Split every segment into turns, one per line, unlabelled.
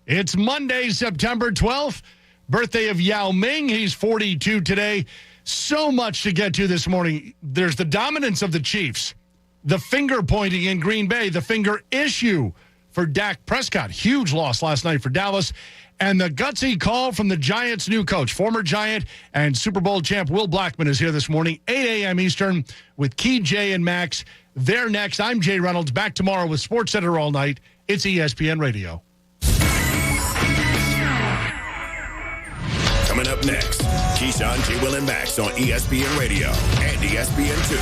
It's Monday, September 12th, birthday of Yao Ming. He's 42 today. So much to get to this morning. There's the dominance of the Chiefs, the finger pointing in Green Bay, the finger issue for Dak Prescott. Huge loss last night for Dallas. And the gutsy call from the Giants' new coach, former Giant and Super Bowl champ Will Blackman is here this morning, 8 a.m. Eastern with Key, Jay, and Max. They're next. I'm Jay Reynolds, back tomorrow with SportsCenter all night. It's ESPN Radio.
Coming up next, Keyshawn, J. Will, and Max on ESPN Radio and ESPN2.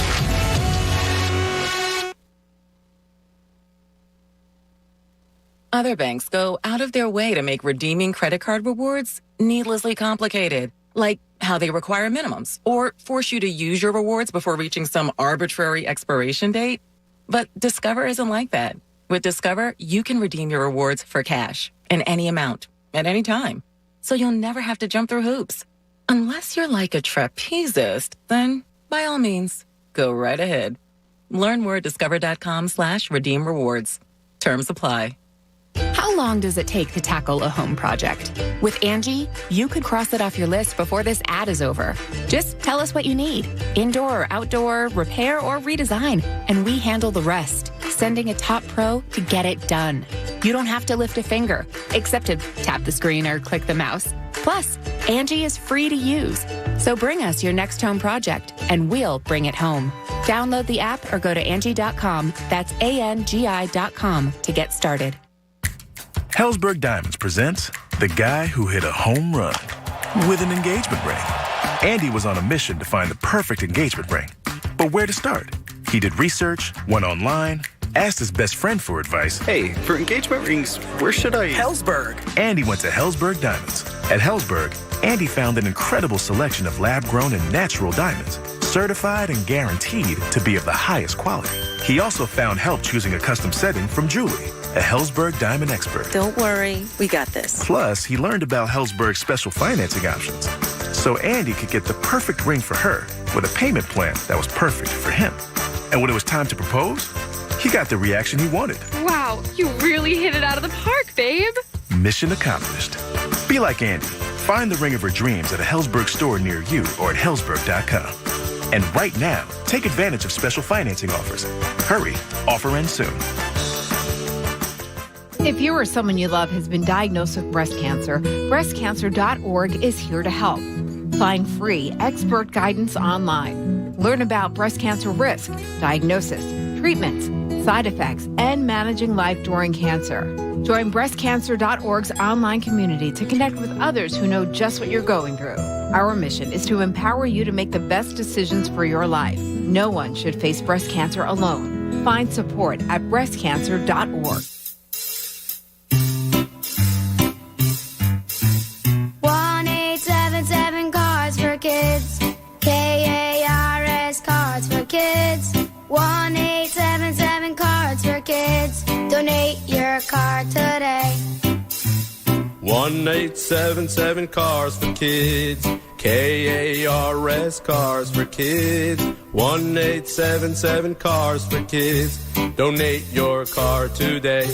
Other banks go out of their way to make redeeming credit card rewards needlessly complicated, like how they require minimums or force you to use your rewards before reaching some arbitrary expiration date. But Discover isn't like that. With Discover, you can redeem your rewards for cash in any amount at any time, so you'll never have to jump through hoops. Unless you're like a trapezist, then by all means, go right ahead. Learn more at discover.com/redeem rewards. Terms apply.
How long does it take to tackle a home project? With Angie, you could cross it off your list before this ad is over. Just tell us what you need. Indoor or outdoor, repair or redesign, and we handle the rest, sending a top pro to get it done. You don't have to lift a finger, except to tap the screen or click the mouse. Plus, Angie is free to use. So bring us your next home project, and we'll bring it home. Download the app or go to Angie.com. That's ANGI.com to get started.
Helzberg Diamonds presents the guy who hit a home run with an engagement ring. Andy was on a mission to find the perfect engagement ring. But where to start? He did research, went online, asked his best friend for advice.
Hey, for engagement rings, where should I...
Helzberg. Andy went to Helzberg Diamonds. At Helzberg, Andy found an incredible selection of lab-grown and natural diamonds, certified and guaranteed to be of the highest quality. He also found help choosing a custom setting from Julie, a Helzberg diamond expert.
Don't worry, we got this.
Plus, he learned about Helzberg's special financing options, so Andy could get the perfect ring for her with a payment plan that was perfect for him. And when it was time to propose, he got the reaction he wanted.
Wow, you really hit it out of the park, babe.
Mission accomplished. Be like Andy. Find the ring of her dreams at a Helzberg store near you or at Helzberg.com. And right now, take advantage of special financing offers. Hurry, offer ends soon.
If you or someone you love has been diagnosed with breast cancer, breastcancer.org is here to help. Find free expert guidance online. Learn about breast cancer risk, diagnosis, treatments, side effects, and managing life during cancer. Join breastcancer.org's online community to connect with others who know just what you're going through. Our mission is to empower you to make the best decisions for your life. No one should face breast cancer alone. Find support at breastcancer.org.
1-877 Cards for Kids. KARS Cards for Kids. 1-877 Cards for Kids. Donate your card today.
1-877 Cars for Kids. KARS Cars for Kids. 1-877 Cars for Kids. Donate your car today.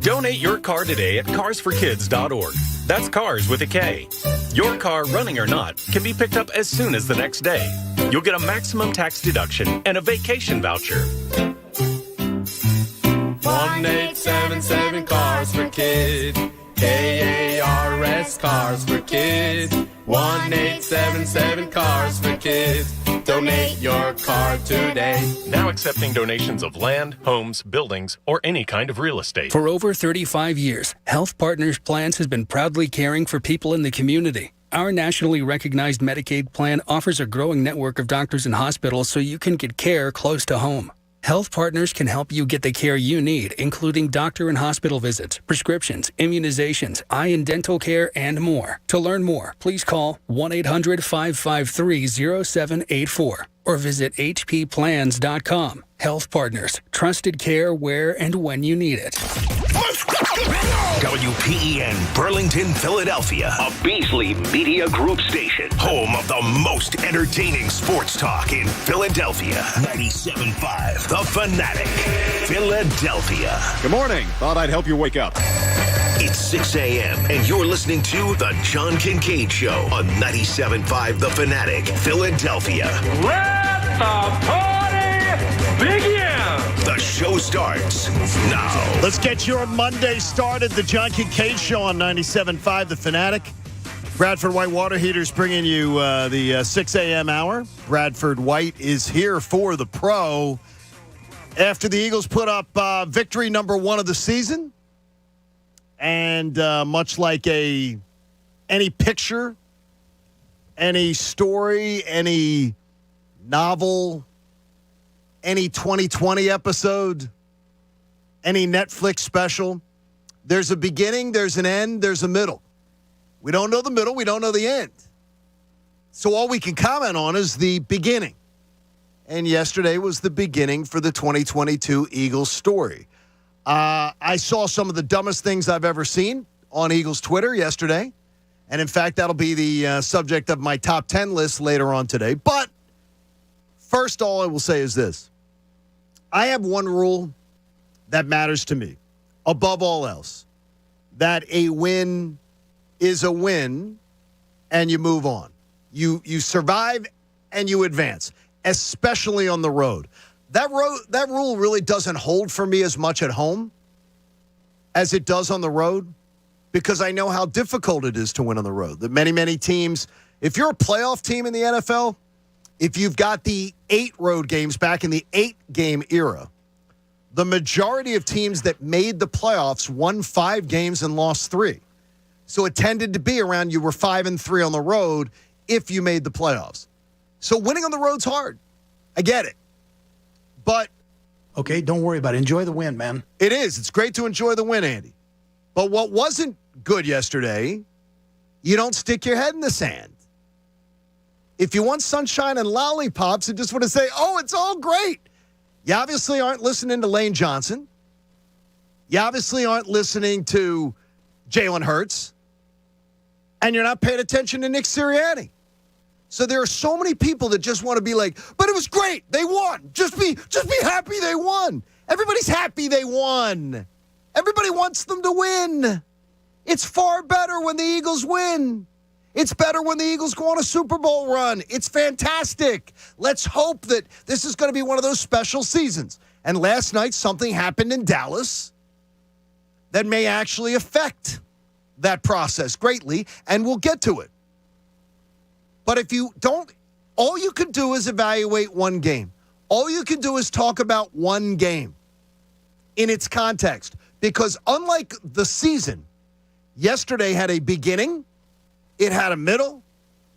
Donate your car today at carsforkids.org. That's cars with a K. Your car, running or not, can be picked up as soon as the next day. You'll get a maximum tax deduction and a vacation voucher.
1-877 Cars for Kids. KARS Cars for Kids. 1-877 Cars for Kids. Donate your car today.
Now accepting donations of land, homes, buildings, or any kind of real estate.
For over 35 years, Health Partners Plans has been proudly caring for people in the community. Our nationally recognized Medicaid plan offers a growing network of doctors and hospitals so you can get care close to home. Health Partners can help you get the care you need, including doctor and hospital visits, prescriptions, immunizations, eye and dental care, and more. To learn more, please call 1-800-553-0784 or visit hpplans.com. Health Partners, trusted care where and when you need it.
WPEN Burlington, Philadelphia, a Beasley Media Group station, home of the most entertaining sports talk in Philadelphia. 97.5 The Fanatic, Philadelphia.
Good morning. Thought I'd help you wake up.
It's 6 a.m. and you're listening to The John Kincade Show on 97.5 The Fanatic, Philadelphia.
Let the party begin!
The show starts now.
Let's get your Monday started. The John Kincade Show on 97.5 The Fanatic. Bradford White Water Heaters bringing you the 6 a.m. hour. Bradford White is here for the Pro. After the Eagles put up victory number 1 of the season, and much like any picture, any story, any novel, any 2020 episode, any Netflix special, there's a beginning, there's an end, there's a middle. We don't know the middle. We don't know the end. So all we can comment on is the beginning. And yesterday was the beginning for the 2022 Eagles story. I saw some of the dumbest things I've ever seen on Eagles Twitter yesterday. And, in fact, that'll be the subject of my top 10 list later on today. But first, all I will say is this. I have one rule that matters to me, above all else, that a win is a win, and you move on. You survive and you advance, especially on the road. That rule really doesn't hold for me as much at home as it does on the road, because I know how difficult it is to win on the road. That many teams, if you're a playoff team in the NFL, if you've got the 8 road games back in the 8-game era, the majority of teams that made the playoffs won 5 games and lost 3. So it tended to be around you were 5-3 on the road if you made the playoffs. So winning on the road's hard. I get it. But
okay, don't worry about it. Enjoy the win, man.
It is. It's great to enjoy the win, Andy. But what wasn't good yesterday, you don't stick your head in the sand. If you want sunshine and lollipops and just want to say, oh, it's all great, you obviously aren't listening to Lane Johnson. You obviously aren't listening to Jalen Hurts. And you're not paying attention to Nick Sirianni. So there are so many people that just want to be like, but it was great. They won. Just be happy they won. Everybody's happy they won. Everybody wants them to win. It's far better when the Eagles win. It's better when the Eagles go on a Super Bowl run. It's fantastic. Let's hope that this is going to be one of those special seasons. And last night, something happened in Dallas that may actually affect that process greatly, and we'll get to it. But if you don't, all you can do is evaluate one game. All you can do is talk about one game in its context. Because unlike the season, yesterday had a beginning, it had a middle,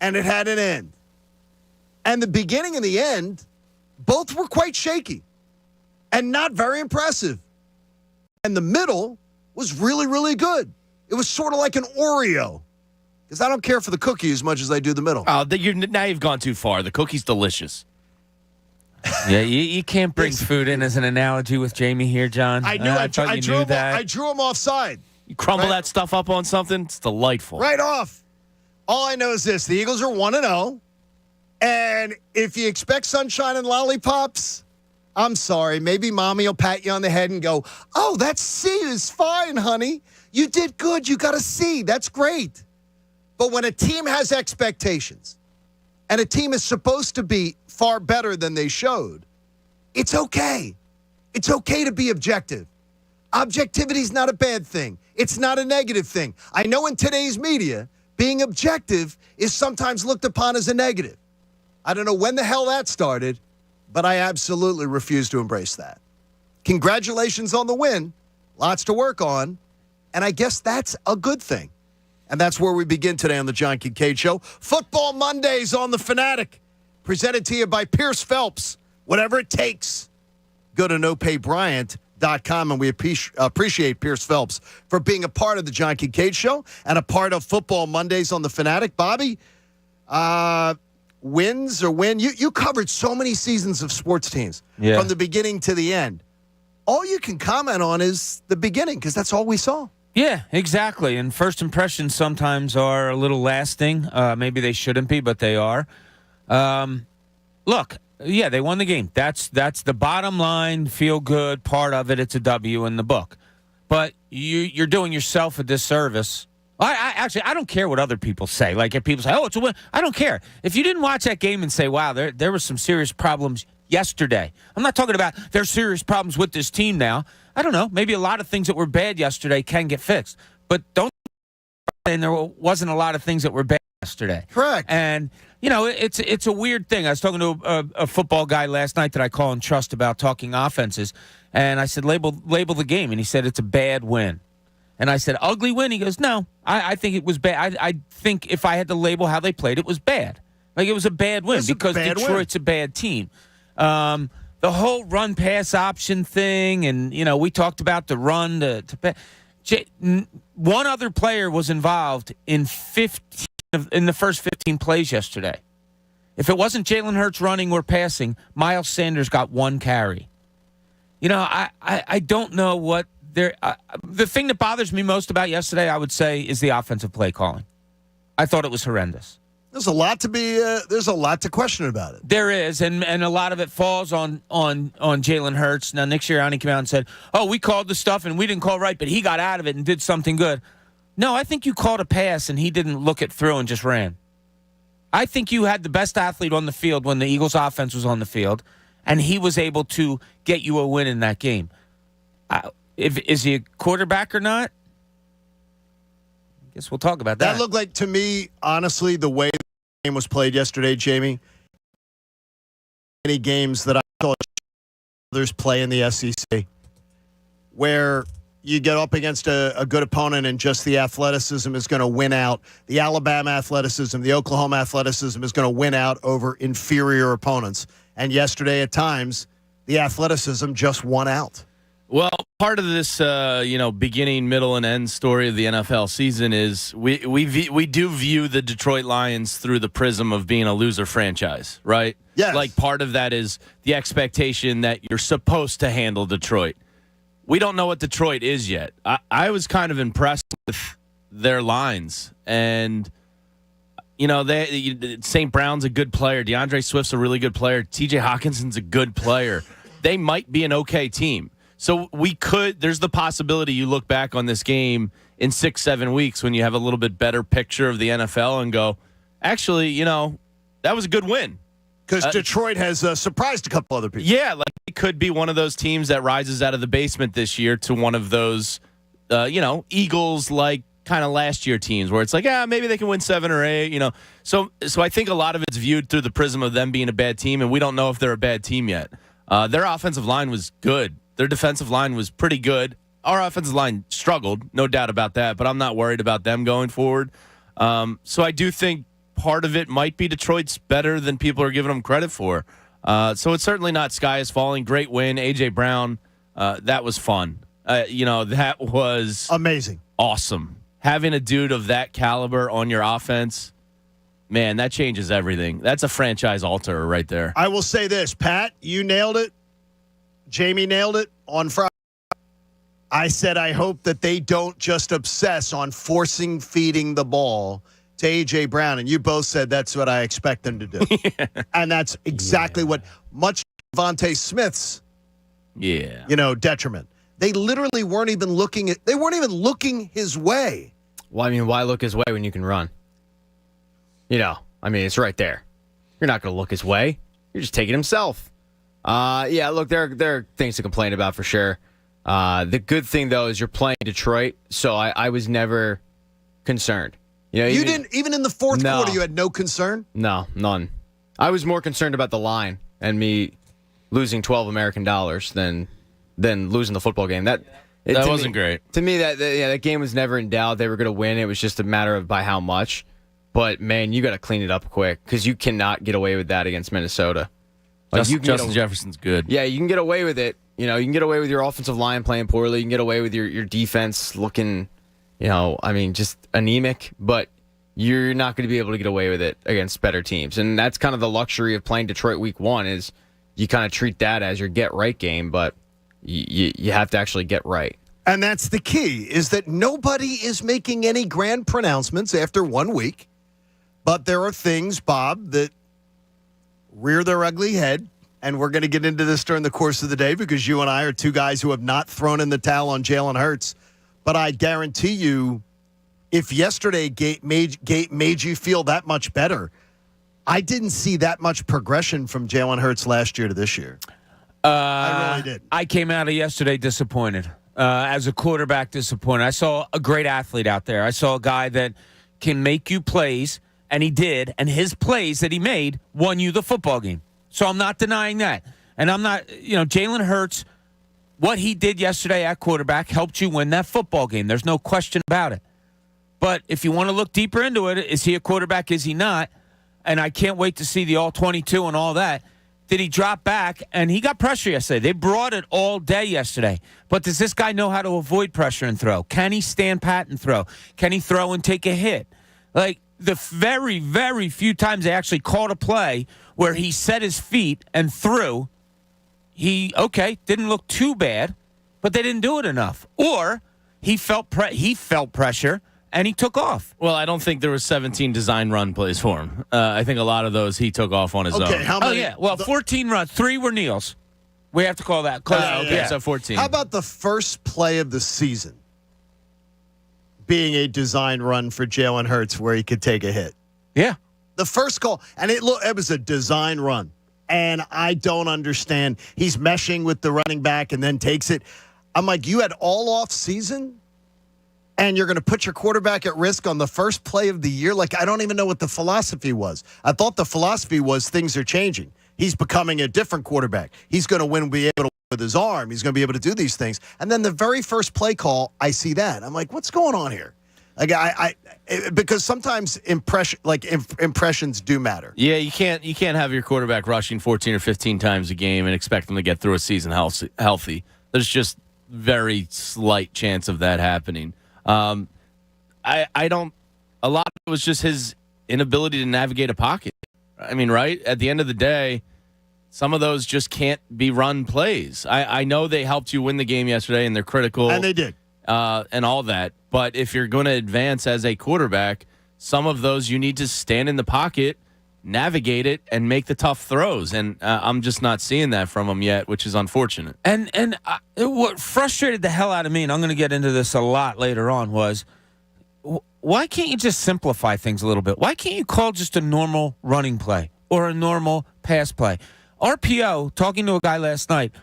and it had an end. And the beginning and the end, both were quite shaky and not very impressive. And the middle was really, really good. It was sort of like an Oreo. Because I don't care for the cookie as much as I do the middle.
Oh, now you've gone too far. The cookie's delicious. Yeah, you can't bring food in as an analogy with Jamie here, John.
I knew. I drew him offside.
You crumble that stuff up on something, it's delightful.
Right off. All I know is this. The Eagles are 1-0. And if you expect sunshine and lollipops, I'm sorry. Maybe mommy will pat you on the head and go, oh, that C is fine, honey. You did good. You got a C. That's great. But when a team has expectations and a team is supposed to be far better than they showed, it's okay. It's okay to be objective. Objectivity is not a bad thing. It's not a negative thing. I know in today's media, being objective is sometimes looked upon as a negative. I don't know when the hell that started, but I absolutely refuse to embrace that. Congratulations on the win. Lots to work on. And I guess that's a good thing. And that's where we begin today on the John Kincade Show. Football Mondays on the Fanatic. Presented to you by Pierce Phelps. Whatever it takes. Go to nopaybryant.com, and we appreciate Pierce Phelps for being a part of the John Kincade Show and a part of Football Mondays on the Fanatic. Bobby, wins or win? You covered so many seasons of sports teams from the beginning to the end. All you can comment on is the beginning because that's all we saw.
Yeah, exactly. And first impressions sometimes are a little lasting. Maybe they shouldn't be, but they are. Look, yeah, they won the game. That's the bottom line, feel good part of it. It's a W in the book. But you're doing yourself a disservice. I don't care what other people say. Like, if people say, "Oh, it's a win," I don't care. If you didn't watch that game and say, "Wow, there were some serious problems yesterday," I'm not talking about there's serious problems with this team now. I don't know. Maybe a lot of things that were bad yesterday can get fixed, but don't. And there wasn't a lot of things that were bad yesterday.
Correct.
And it's a weird thing. I was talking to a football guy last night that I call and trust about talking offenses, and I said, label the game, and he said it's a bad win. And I said, ugly win? He goes, no, I think it was bad. I think if I had to label how they played, it was bad. Like, it was a bad win because Detroit's a bad team. The whole run-pass option thing, and, we talked about the run to pass. One other player was involved in the first 15 plays yesterday. If it wasn't Jalen Hurts running or passing, Miles Sanders got one carry. I don't know what the thing that bothers me most about yesterday, I would say, is the offensive play calling. I thought it was horrendous.
There's a lot to question about it.
There is, and a lot of it falls on Jalen Hurts. Now, Nick Sirianni came out and said, "Oh, we called the stuff and we didn't call right, but he got out of it and did something good." No, I think you called a pass and he didn't look it through and just ran. I think you had the best athlete on the field when the Eagles' offense was on the field, and he was able to get you a win in that game. Is he a quarterback or not? I guess we'll talk about that.
That looked like, to me, honestly, the way the game was played yesterday, Jamie, many games that I saw others play in the SEC, where you get up against a good opponent and just the athleticism is going to win out. The Alabama athleticism, the Oklahoma athleticism is going to win out over inferior opponents. And yesterday, at times, the athleticism just won out.
Well, part of this, beginning, middle, and end story of the NFL season is we do view the Detroit Lions through the prism of being a loser franchise, right?
Yes.
Like, part of that is the expectation that you're supposed to handle Detroit. We don't know what Detroit is yet. I was kind of impressed with their lines, and St. Brown's a good player. DeAndre Swift's a really good player. TJ Hawkinson's a good player. They might be an okay team. So there's the possibility you look back on this game in 6-7 weeks when you have a little bit better picture of the NFL and go, actually, that was a good win.
Because Detroit has surprised a couple other people.
Yeah, like it could be one of those teams that rises out of the basement this year to one of those, Eagles like kind of last year teams where it's like, maybe they can win 7 or 8, So I think a lot of it's viewed through the prism of them being a bad team, and we don't know if they're a bad team yet. Their offensive line was good. Their defensive line was pretty good. Our offensive line struggled, no doubt about that, but I'm not worried about them going forward. So I do think part of it might be Detroit's better than people are giving them credit for. So it's certainly not sky is falling. Great win. A.J. Brown, that was fun. That was
amazing.
Awesome. Having a dude of that caliber on your offense, man, that changes everything. That's a franchise alterer right there.
I will say this, Pat, you nailed it. Jamie nailed it on Friday. I said I hope that they don't just obsess on feeding the ball to A.J. Brown, and you both said that's what I expect them to do. Yeah. And that's exactly what, much Devontae Smith's detriment. They literally weren't even looking his way.
Well, I mean, why look his way when you can run? It's right there. You're not going to look his way. You're just taking himself. Look, there are things to complain about for sure. The good thing, though, is you're playing Detroit, so I was never concerned.
Even in the fourth quarter, you had no concern?
No, none. I was more concerned about the line and me losing $12 American than losing the football game. That
wasn't great.
To me, that game was never in doubt. They were going to win. It was just a matter of by how much. But, man, you got to clean it up quick because you cannot get away with that against Minnesota.
Justin Jefferson's good.
Yeah, you can get away with it. You can get away with your offensive line playing poorly. You can get away with your defense looking, just anemic. But you're not going to be able to get away with it against better teams. And that's kind of the luxury of playing Detroit week 1 is you kind of treat that as your get-right game, but you have to actually get right.
And that's the key, is that nobody is making any grand pronouncements after 1 week. But there are things, Bob, that rear their ugly head, and we're going to get into this during the course of the day because you and I are two guys who have not thrown in the towel on Jalen Hurts. but I guarantee you, if yesterday made you feel that much better, I didn't see that much progression from Jalen Hurts last year to this year. I really did.
I came out of yesterday disappointed. As a quarterback, disappointed. I saw a great athlete out there. I saw a guy that can make you plays, and he did, and his plays that he made won you the football game. So I'm not denying that. And I'm not, Jalen Hurts, what he did yesterday at quarterback helped you win that football game. There's no question about it. But if you want to look deeper into it, is he a quarterback? Is he not? And I can't wait to see the all-22 and all that. Did he drop back? And he got pressure yesterday. They brought it all day yesterday. But does this guy know how to avoid pressure and throw? Can he stand pat and throw? Can he throw and take a hit? Like, the very, very few times they actually called a play where he set his feet and threw, didn't look too bad, but they didn't do it enough. Or he felt pressure, and he took off.
Well, I don't think there was 17 design run plays for him. I think a lot of those he took off on his own.
How many?
14 runs. 3 were Neal's. We have to call that.
So 14.
How about the first play of the season being a design run for Jalen Hurts where he could take a hit?
Yeah.
The first call, and it was a design run. And I don't understand. He's meshing with the running back and then takes it. I'm like, you had all off season? And you're going to put your quarterback at risk on the first play of the year? Like, I don't even know what the philosophy was. I thought the philosophy was things are changing. He's becoming a different quarterback. He's going to be able to win with his arm. He's going to be able to do these things. And then the very first play call, I see that. I'm like, what's going on here? Like, because sometimes impressions do matter.
Yeah, you can't have your quarterback rushing 14 or 15 times a game and expect them to get through a season healthy. There's just very slight chance of that happening. I don't. A lot of it was just his inability to navigate a pocket. I mean, right at the end of the day, some of those just can't be run plays. I know they helped you win the game yesterday, and they're critical,
and they did,
and all that. But if you're going to advance as a quarterback, some of those you need to stand in the pocket, navigate it, and make the tough throws. And I'm just not seeing that from him yet, which is unfortunate.
And what frustrated the hell out of me, and I'm going to get into this a lot later on, was why can't you just simplify things a little bit? Why can't you call just a normal running play or a normal pass play? RPO, talking to a guy last night,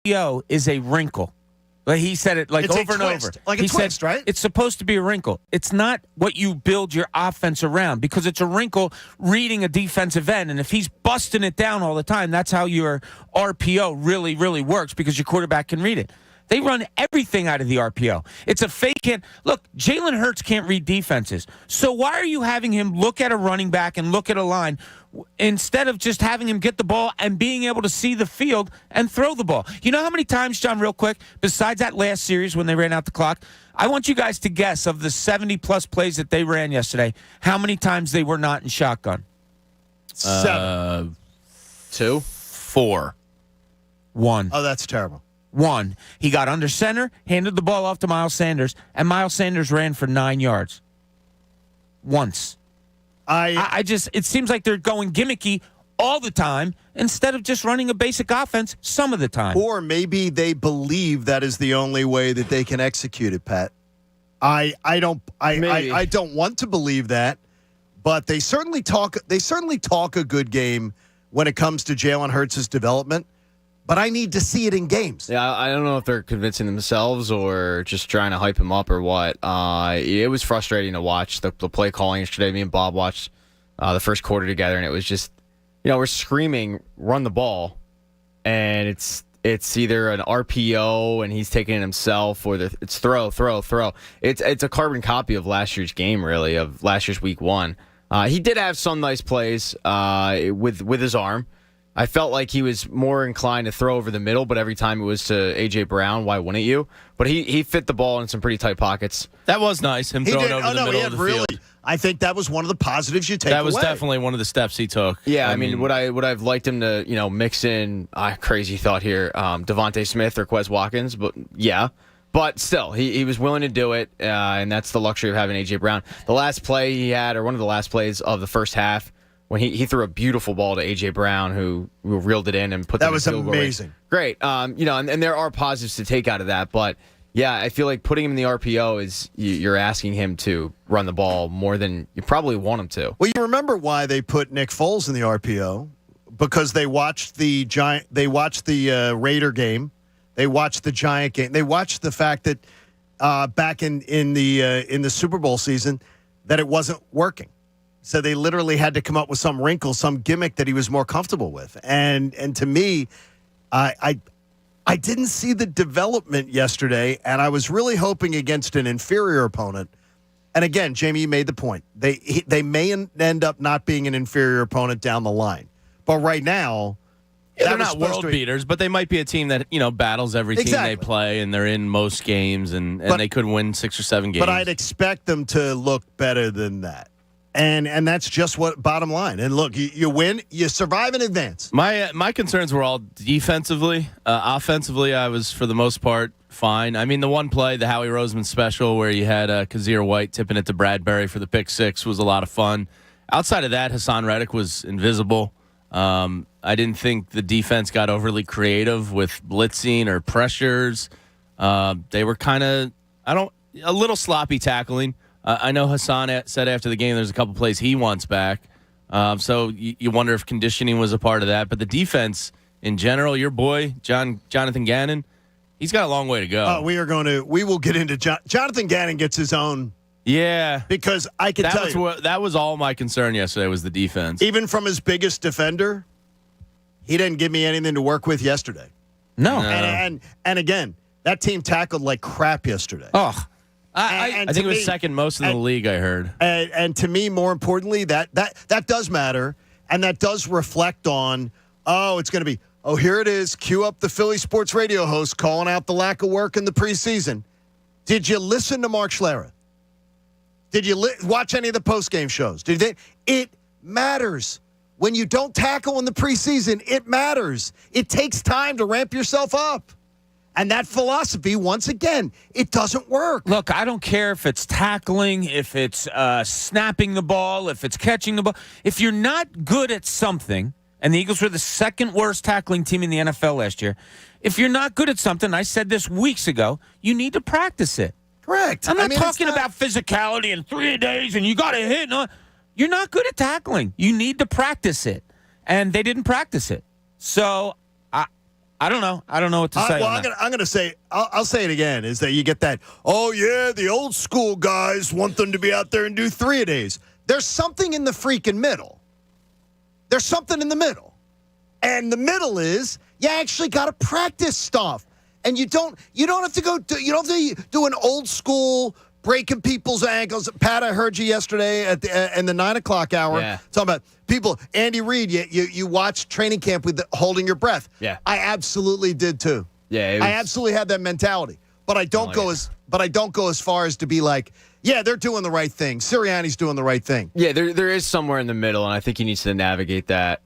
RPO is a wrinkle. Like he said it
it's
over and over.
Like a twist, right?
It's supposed to be a wrinkle. It's not what you build your offense around because it's a wrinkle reading a defensive end. And if he's busting it down all the time, that's how your RPO really, really works because your quarterback can read it. They run everything out of the RPO. It's a fake hit. Look, Jalen Hurts can't read defenses. So why are you having him look at a running back and look at a line instead of just having him get the ball and being able to see the field and throw the ball? You know how many times, John, real quick, besides that last series when they ran out the clock, I want you guys to guess of the 70-plus plays that they ran yesterday, how many times they were not in shotgun?
7.
2. 4.
1.
Oh, that's terrible.
1. He got under center, handed the ball off to Miles Sanders, and Miles Sanders ran for 9 yards. Once. I just, it seems like they're going gimmicky all the time instead of just running a basic offense some of the time.
Or maybe they believe that is the only way that they can execute it, Pat. I don't want to believe that, but they certainly talk a good game when it comes to Jalen Hurts' development. But I need to see it in games.
Yeah, I don't know if they're convincing themselves or just trying to hype him up or what. It was frustrating to watch the play calling yesterday. Me and Bob watched the first quarter together, and it was just, we're screaming, run the ball, and it's either an RPO and he's taking it himself, or it's throw. It's a carbon copy of last year's game, really, of last year's week 1. He did have some nice plays with his arm. I felt like he was more inclined to throw over the middle, but every time it was to A.J. Brown, why wouldn't you? But he fit the ball in some pretty tight pockets.
That was nice, him throwing over the middle of the field.
I think that was one of the positives you take away.
That was definitely one of the steps he took.
Yeah, I mean, would I've liked him to, mix in, crazy thought here, Devontae Smith or Quez Watkins, but yeah. But still, he was willing to do it, and that's the luxury of having A.J. Brown. The last play he had, or one of the last plays of the first half, when he threw a beautiful ball to A.J. Brown, who reeled it in and put that
was
in the field goal
amazing.
Great. And there are positives to take out of that, but, Yeah, I feel like putting him in the RPO is you're asking him to run the ball more than you probably want him to.
Well, you remember why they put Nick Foles in the RPO? Because they watched the Raider game, they watched the Giant game, they watched the fact that back in the Super Bowl season that it wasn't working. So they literally had to come up with some wrinkle, some gimmick that he was more comfortable with. And to me, I didn't see the development yesterday, and I was really hoping against an inferior opponent. And again, Jamie, you made the point. They may end up not being an inferior opponent down the line. But right now,
they're not world beaters, but they might be a team that, battles every team they play, and they're in most games, and they could win 6 or 7 games.
But I'd expect them to look better than that. And that's just what bottom line. And look, you win, you survive in advance.
My concerns were all defensively. Offensively, I was, for the most part, fine. I mean, the one play, the Howie Roseman special, where you had Kazir White tipping it to Bradbury for the pick six, was a lot of fun. Outside of that, Hassan Reddick was invisible. I didn't think the defense got overly creative with blitzing or pressures. They were kind of, a little sloppy tackling. I know Hassan said after the game there's a couple plays he wants back. So you wonder if conditioning was a part of that. But the defense in general, your boy, Jonathan Gannon, he's got a long way to go.
We will get into Jonathan Gannon gets his own.
Yeah.
Because I can tell you.
That was all my concern yesterday was the defense.
Even from his biggest defender, he didn't give me anything to work with yesterday.
No.
And again, that team tackled like crap yesterday.
Oh.
I think it was second most in the league, I heard.
And to me, more importantly, that does matter, and that does reflect on, it's going to be, here it is, cue up the Philly sports radio host calling out the lack of work in the preseason. Did you listen to Mark Schlereth? Did you watch any of the postgame shows? It matters. When you don't tackle in the preseason, it matters. It takes time to ramp yourself up. And that philosophy, once again, it doesn't work.
Look, I don't care if it's tackling, if it's snapping the ball, if it's catching the ball. If you're not good at something, and the Eagles were the second worst tackling team in the NFL last year, if you're not good at something, I said this weeks ago, you need to practice it.
Correct.
I'm not talking about physicality in 3 days and you got to hit. No, you're not good at tackling. You need to practice it. And they didn't practice it. So I don't know. I don't know what to say.
I'm going to say, I'll say it again, is that you get that, the old school guys want them to be out there and do 3 a days. There's something in the freaking middle. There's something in the middle. And the middle is you actually got to practice stuff. And you don't have to go do an old school breaking people's ankles. Pat, I heard you yesterday in the 9 o'clock hour talking about people. Andy Reid, you watched training camp with holding your breath.
Yeah,
I absolutely did too.
Yeah,
I absolutely had that mentality. But I don't go as far as to be like, they're doing the right thing. Sirianni's doing the right thing.
Yeah, there is somewhere in the middle, and I think he needs to navigate that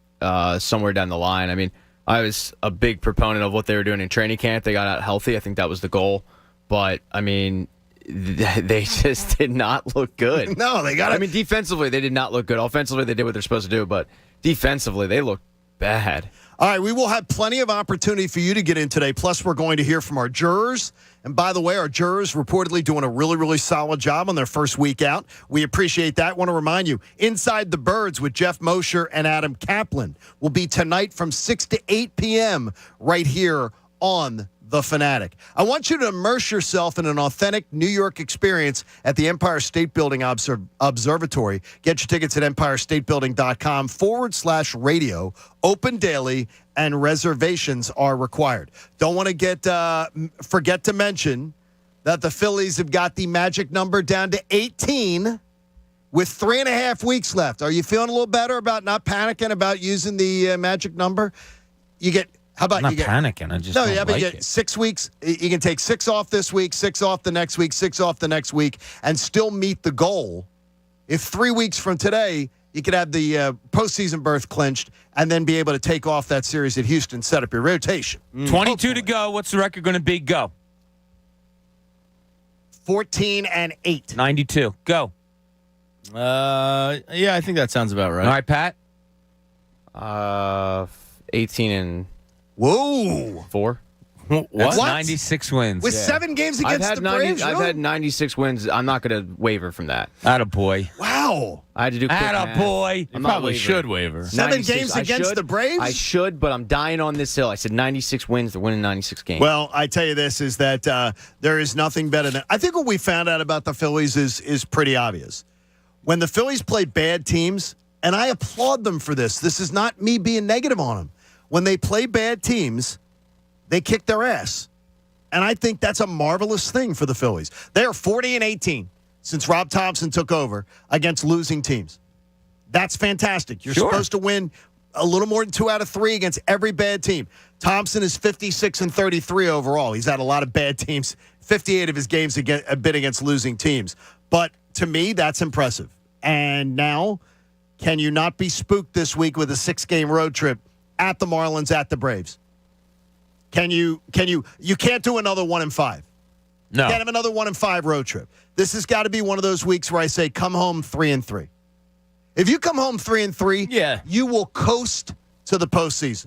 somewhere down the line. I mean, I was a big proponent of what they were doing in training camp. They got out healthy. I think that was the goal. But, I mean, they just did not look good.
No, they got it.
I mean, defensively, they did not look good. Offensively, they did what they're supposed to do. But defensively, they looked bad.
All right, we will have plenty of opportunity for you to get in today. Plus, we're going to hear from our jurors. And by the way, our jurors reportedly doing a really, really solid job on their first week out. We appreciate that. Want to remind you, Inside the Birds with Jeff Mosher and Adam Kaplan will be tonight from 6 to 8 p.m. right here on The Fanatic. I want you to immerse yourself in an authentic New York experience at the Empire State Building Observatory. Get your tickets at empirestatebuilding.com/radio. Open daily, and reservations are required. Don't want to forget to mention that the Phillies have got the magic number down to 18 with 3.5 weeks left. Are you feeling a little better about not panicking about using the magic number? You get... How about
I'm
you
not panicking. I just don't
but
like
you get
it.
6 weeks. You can take 6 off this week, 6 off the next week, 6 off the next week, and still meet the goal. If 3 weeks from today, you could have the postseason berth clinched and then be able to take off that series at Houston, set up your rotation.
22 hopefully. To go. What's the record going to be? Go.
14-8.
92. Go.
I think that sounds about right.
All right, Pat.
18 and...
Whoa.
4.
What?
96 wins.
With 7 games against the Braves?
I've had 96 wins. I'm not going to waver from that.
Attaboy.
Wow.
I had to do quick math.
Attaboy.
You probably should waver.
7 games against the Braves?
I should, but I'm dying on this hill. I said 96 wins. They're winning 96 games.
Well, I tell you this, is that there is nothing better than – I think what we found out about the Phillies is pretty obvious. When the Phillies play bad teams, and I applaud them for this. This is not me being negative on them. When they play bad teams, they kick their ass. And I think that's a marvelous thing for the Phillies. They are 40-18 since Rob Thompson took over against losing teams. That's fantastic. You're supposed to win a little more than 2 out of 3 against every bad team. Thompson is 56-33 overall. He's had a lot of bad teams. 58 of his games have been against losing teams. But to me, that's impressive. And now, can you not be spooked this week with a 6-game road trip at the Marlins, at the Braves? You can't do another 1-5.
No.
You can't have another 1-5 road trip. This has got to be one of those weeks where I say, come home 3-3. If you come home 3-3, you will coast to the postseason.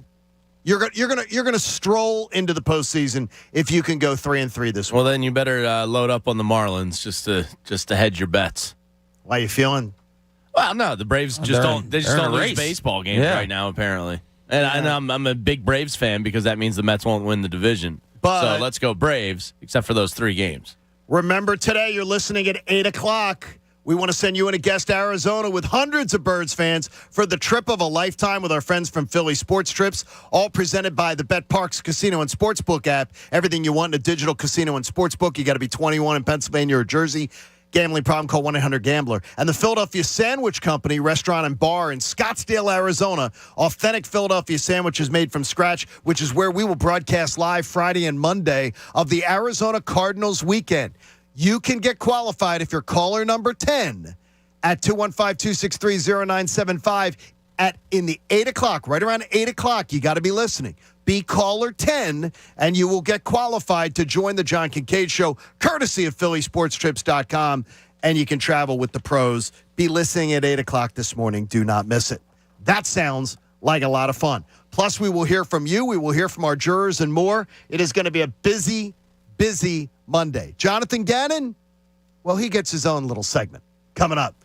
You're gonna stroll into the postseason if you can go 3-3 this week.
Well, then you better load up on the Marlins just to hedge your bets.
Why you feeling?
Well, no, the Braves don't lose
race.
baseball games right now, apparently. And I'm a big Braves fan because that means the Mets won't win the division. So let's go Braves, except for those 3 games.
Remember, today you're listening at 8 o'clock. We want to send you in a guest Arizona with hundreds of Birds fans for the trip of a lifetime with our friends from Philly Sports Trips, all presented by the Bet Parks Casino and Sportsbook app. Everything you want in a digital casino and sportsbook. You got to be 21 in Pennsylvania or Jersey. Gambling problem, call 1-800-GAMBLER. And the Philadelphia Sandwich Company, restaurant and bar in Scottsdale, Arizona. Authentic Philadelphia sandwiches made from scratch, which is where we will broadcast live Friday and Monday of the Arizona Cardinals weekend. You can get qualified if you're caller number 10 at 215-263-0975 in the 8 o'clock, right around 8 o'clock. You got to be listening. Be caller 10, and you will get qualified to join the John Kincade Show, courtesy of PhillySportsTrips.com, and you can travel with the pros. Be listening at 8 o'clock this morning. Do not miss it. That sounds like a lot of fun. Plus, we will hear from you. We will hear from our jurors and more. It is going to be a busy Monday. Jonathan Gannon, well, he gets his own little segment coming up.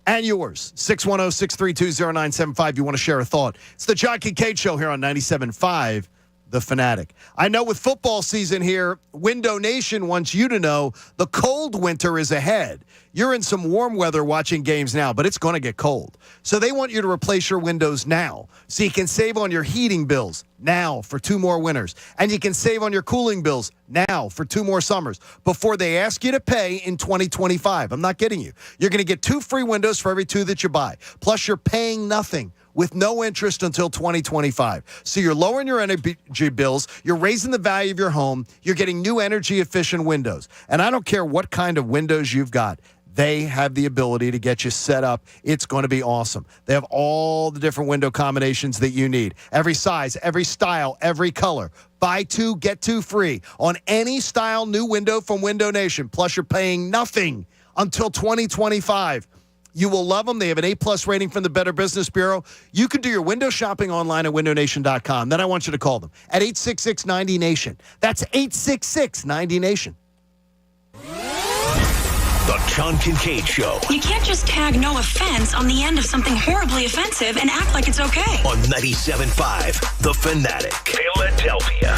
And yours, 610-632-0975. You want to share a thought. It's the John Kincade Show here on 97.5 The Fanatic. I know with football season here, Window Nation wants you to know the cold winter is ahead. You're in some warm weather watching games now, but it's going to get cold. So they want you to replace your windows now so you can save on your heating bills now for 2 more winters. And you can save on your cooling bills now for 2 more summers before they ask you to pay in 2025. I'm not kidding you. You're going to get 2 free windows for every 2 that you buy. Plus, you're paying nothing with no interest until 2025. So you're lowering your energy bills, you're raising the value of your home, you're getting new energy-efficient windows. And I don't care what kind of windows you've got. They have the ability to get you set up. It's going to be awesome. They have all the different window combinations that you need. Every size, every style, every color. Buy 2, get 2 free on any style new window from Window Nation. Plus, you're paying nothing until 2025. You will love them. They have an A+ rating from the Better Business Bureau. You can do your window shopping online at windownation.com. Then I want you to call them at 866-90-NATION. That's 866-90-NATION.
The John Kincade Show.
You can't just tag no offense on the end of something horribly offensive and act like it's okay.
On 97.5 The Fanatic. Philadelphia.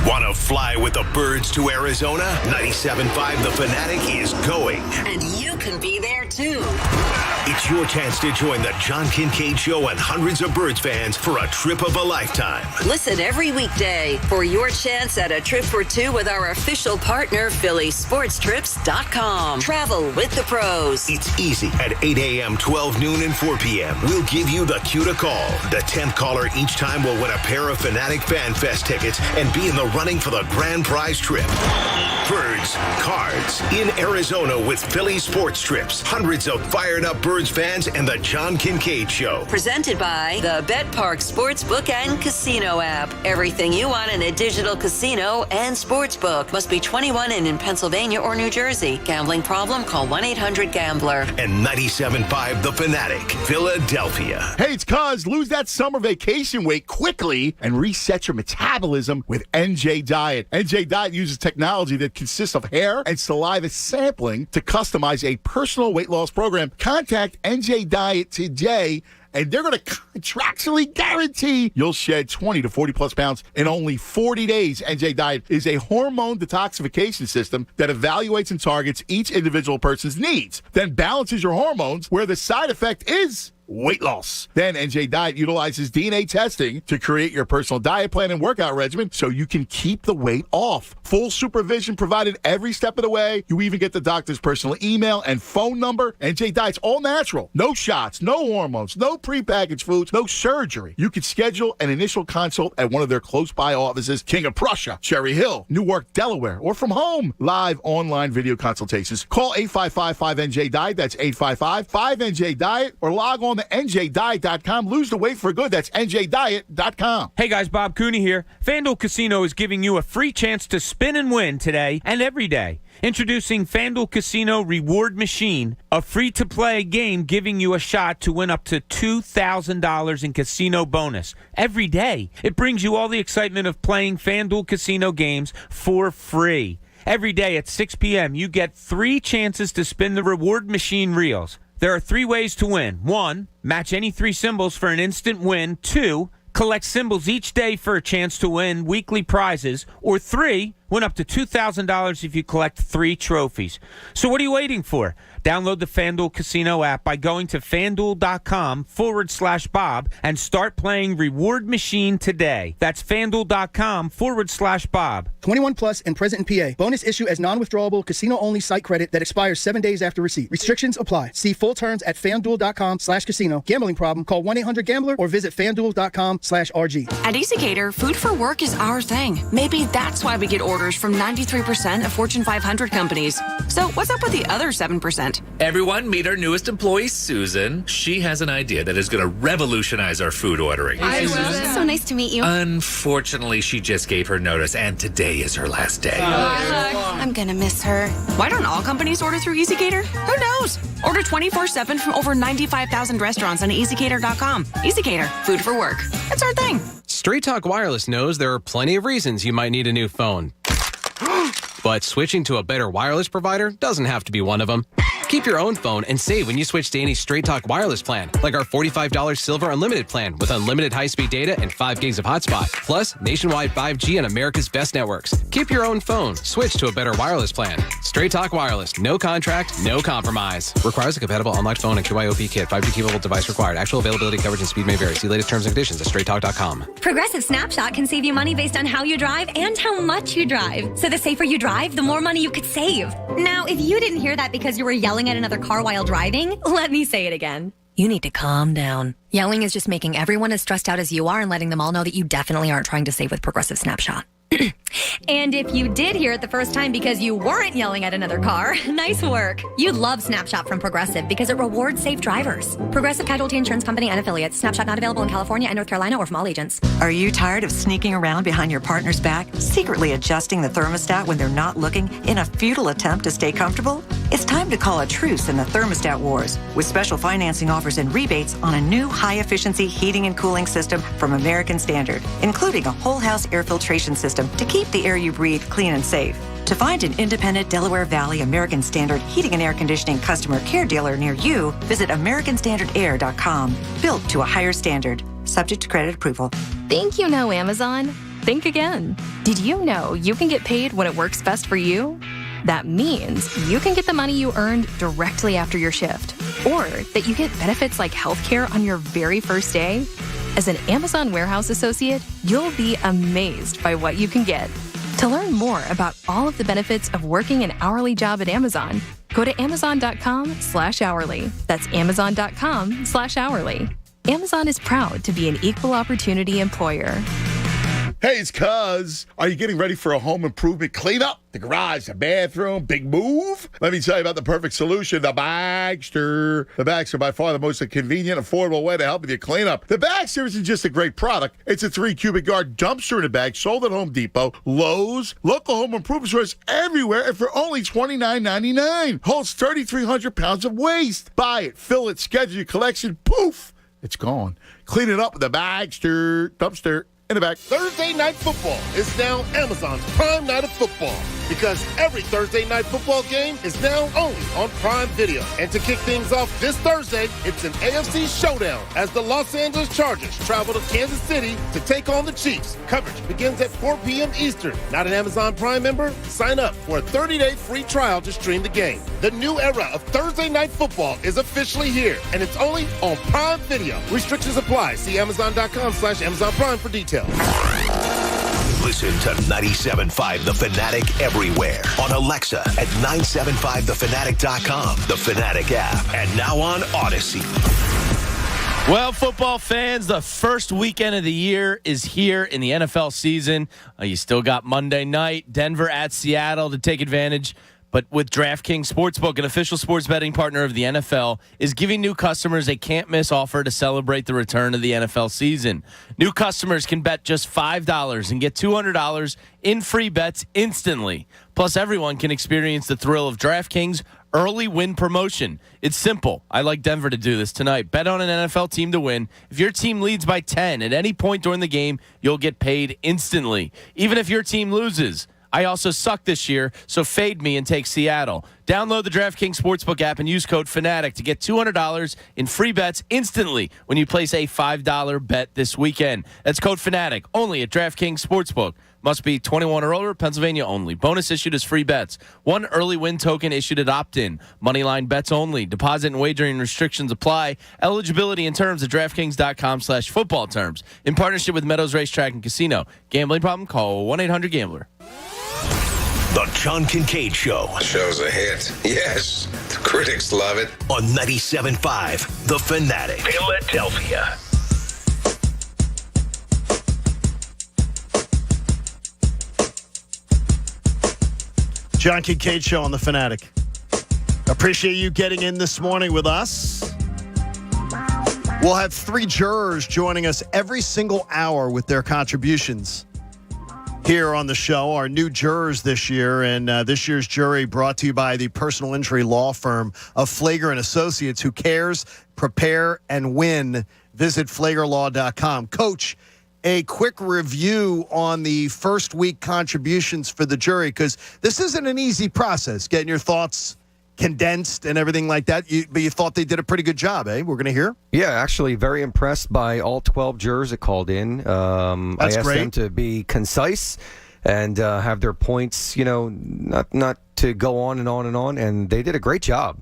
Want to fly with the birds to Arizona? 97.5 The Fanatic is going.
And you can be there too.
It's your chance to join the John Kincade Show and hundreds of Birds fans for a trip of a lifetime.
Listen every weekday for your chance at a trip for 2 with our official partner, PhillySportsTrips.com. Travel with the pros.
It's easy. At 8 a.m., 12 noon, and 4 p.m., we'll give you the cue to call. The 10th caller each time will win a pair of Fanatic Fan Fest tickets and be in the running for the grand prize trip. Birds, Cards in Arizona with Philly Sports Trips. Hundreds of fired up Birds fans and the John Kincade Show.
Presented by the Bet Park Sportsbook and Casino app. Everything you want in a digital casino and sportsbook. Must be 21 and in Pennsylvania or New Jersey. Gambling problem? Call 1-800-GAMBLER.
And 97.5 The Fanatic, Philadelphia.
Hey, it's Cuz. Lose that summer vacation weight quickly and reset your metabolism with NJ Diet. NJ Diet uses technology that consists of hair and saliva sampling to customize a personal weight loss program. Contact NJ Diet today, and they're going to contractually guarantee you'll shed 20 to 40 plus pounds in only 40 days. NJ Diet is a hormone detoxification system that evaluates and targets each individual person's needs, then balances your hormones where the side effect is weight loss. Then NJ Diet utilizes DNA testing to create your personal diet plan and workout regimen so you can keep the weight off. Full supervision provided every step of the way. You even get the doctor's personal email and phone number. NJ Diet's all natural. No shots, no hormones, no prepackaged foods, no surgery. You can schedule an initial consult at one of their close by offices, King of Prussia, Cherry Hill, Newark, Delaware, or from home. Live online video consultations. Call 855-5NJ-DIET. That's 855-5NJ-DIET, or log on to NJDiet.com. Lose the weight for good. That's NJDiet.com.
Hey guys, Bob Cooney here. FanDuel Casino is giving you a free chance to spin and win today and every day. Introducing FanDuel Casino Reward Machine, a free-to-play game giving you a shot to win up to $2,000 in casino bonus every day. It brings you all the excitement of playing FanDuel Casino games for free. Every day at 6 p.m., you get 3 chances to spin the Reward Machine reels. There are 3 ways to win. 1, match any 3 symbols for an instant win. 2, collect symbols each day for a chance to win weekly prizes. Or 3, win up to $2,000 if you collect 3 trophies. So what are you waiting for? Download the FanDuel Casino app by going to FanDuel.com/Bob and start playing Reward Machine today. That's FanDuel.com/Bob.
21 plus and present in PA. Bonus issue as non-withdrawable casino-only site credit that expires 7 days after receipt. Restrictions apply. See full terms at FanDuel.com/casino. Gambling problem? Call 1-800-GAMBLER or visit FanDuel.com/RG.
At EasyCater, food for work is our thing. Maybe that's why we get orders from 93% of Fortune 500 companies. So what's up with the other 7%?
Everyone, meet our newest employee, Susan. She has an idea that is going to revolutionize our food ordering.
Hi, Susan. So nice to meet you.
Unfortunately, she just gave her notice, and today is her last day.
I'm going to miss her.
Why don't all companies order through EasyCater? Who knows? Order 24/7 from over 95,000 restaurants on EasyCater.com. EasyCater, food for work. It's our thing.
Straight Talk Wireless knows there are plenty of reasons you might need a new phone. But switching to a better wireless provider doesn't have to be one of them. Keep your own phone and save when you switch to any Straight Talk Wireless plan, like our $45 Silver Unlimited plan with unlimited high-speed data and 5 gigs of hotspot, plus nationwide 5G on America's best networks. Keep your own phone. Switch to a better wireless plan. Straight Talk Wireless. No contract, no compromise. Requires a compatible unlocked phone and QIOP kit. 5G capable device required. Actual availability, coverage, and speed may vary. See latest terms and conditions at straighttalk.com.
Progressive Snapshot can save you money based on how you drive and how much you drive. So the safer you drive, the more money you could save. Now, if you didn't hear that because you were yelling at another car while driving, let me say it again. You need to calm down. Yelling is just making everyone as stressed out as you are and letting them all know that you definitely aren't trying to save with Progressive Snapshot. And if you did hear it the first time because you weren't yelling at another car, nice work. You'd love Snapshot from Progressive because it rewards safe drivers. Progressive Casualty Insurance Company and affiliates. Snapshot not available in California and North Carolina or from all agents.
Are you tired of sneaking around behind your partner's back, secretly adjusting the thermostat when they're not looking in a futile attempt to stay comfortable? It's time to call a truce in the thermostat wars with special financing offers and rebates on a new high-efficiency heating and cooling system from American Standard, including a whole-house air filtration system to keep the air you breathe clean and safe. To find an independent Delaware Valley American Standard heating and air conditioning customer care dealer near you, visit AmericanStandardAir.com. Built to a higher standard. Subject to credit approval.
Think you know Amazon? Think again. Did you know you can get paid when it works best for you? That means you can get the money you earned directly after your shift, or that you get benefits like healthcare on your very first day. As an Amazon warehouse associate, you'll be amazed by what you can get. To learn more about all of the benefits of working an hourly job at Amazon, go to Amazon.com/hourly. That's Amazon.com/hourly. Amazon is proud to be an equal opportunity employer.
Hey, it's Cuz. Are you getting ready for a home improvement cleanup? the garage, the bathroom, big move? Let me tell you about the perfect solution, the Bagster. The Bagster, by far the most convenient, affordable way to help with your cleanup. The Bagster isn't just a great product. It's a 3 cubic yard dumpster in a bag sold at Home Depot, Lowe's, local home improvement stores everywhere, and for only $29.99. Holds 3,300 pounds of waste. Buy it, fill it, schedule your collection. Poof, it's gone. Clean it up with the Bagster dumpster in the bag.
Thursday Night Football is now Amazon's Prime Night of Football, because every Thursday Night Football game is now only on Prime Video. And to kick things off this Thursday, it's an AFC showdown as the Los Angeles Chargers travel to Kansas City to take on the Chiefs. Coverage begins at 4 p.m. Eastern. Not an Amazon Prime member? Sign up for a 30-day free trial to stream the game. The new era of Thursday Night Football is officially here, and it's only on Prime Video. Restrictions apply. See Amazon.com/Amazon Prime for details.
Listen to 97.5 The Fanatic everywhere. On Alexa at 975thefanatic.com, the Fanatic app, and now on Odyssey.
Well, football fans, the first weekend of the year is here in the NFL season. You still got Monday night, Denver at Seattle to take advantage. But with DraftKings Sportsbook, an official sports betting partner of the NFL, is giving new customers a can't-miss offer to celebrate the return of the NFL season. New customers can bet just $5 and get $200 in free bets instantly. Plus, everyone can experience the thrill of DraftKings early win promotion. It's simple. I like Denver to do this tonight. Bet on an NFL team to win. If your team leads by 10 at any point during the game, you'll get paid instantly, even if your team loses. I also suck this year, so fade me and take Seattle. Download the DraftKings Sportsbook app and use code FANATIC to get $200 in free bets instantly when you place a $5 bet this weekend. That's code FANATIC, only at DraftKings Sportsbook. Must be 21 or older, Pennsylvania only. Bonus issued as free bets. One early win token issued at opt-in. Moneyline bets only. Deposit and wagering restrictions apply. Eligibility and terms at DraftKings.com/football terms. In partnership with Meadows Racetrack and Casino. Gambling problem? Call 1-800-GAMBLER.
The John Kincade Show.
The show's a hit. Yes, the critics love it.
On 97.5 The Fanatic. Philadelphia.
John Kincade Show on The Fanatic. Appreciate you getting in this morning with us. We'll have 3 jurors joining us every single hour with their contributions here on the show. Our new jurors this year, and this year's jury brought to you by the personal injury law firm of Flager & Associates, who cares, prepare, and win. Visit FlagerLaw.com. Coach, a quick review on the first week contributions for the jury, because this isn't an easy process, getting your thoughts condensed and everything like that. But you thought they did a pretty good job, eh? We're going to hear?
Yeah, actually very impressed by all 12 jurors that called in. I asked them to be concise and have their points, not to go on and on and on, and they did a great job.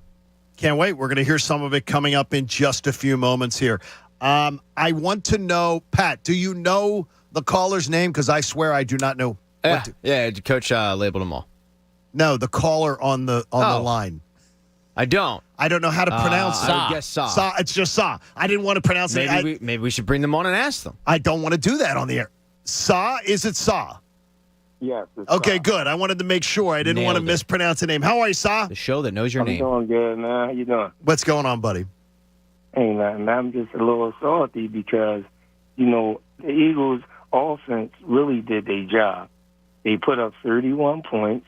Can't wait. We're going to hear some of it coming up in just a few moments here. I want to know, Pat, do you know the caller's name? Because I swear I do not know.
Yeah, Coach labeled them all.
No, the caller on the line.
I don't.
I don't know how to pronounce it.
I would guess Sa.
It's just Sa. I didn't want to pronounce it.
Maybe we should bring them on and ask them.
I don't want to do that on the air. Sa? Is it Sa?
Yes.
Okay, good. I wanted to make sure. I didn't want to mispronounce the name. How are you, Sa?
The show that knows your name.
I'm doing good, man. How you doing?
What's going on, buddy?
Hey, man, I'm just a little salty because, the Eagles' offense really did their job. They put up 31 points,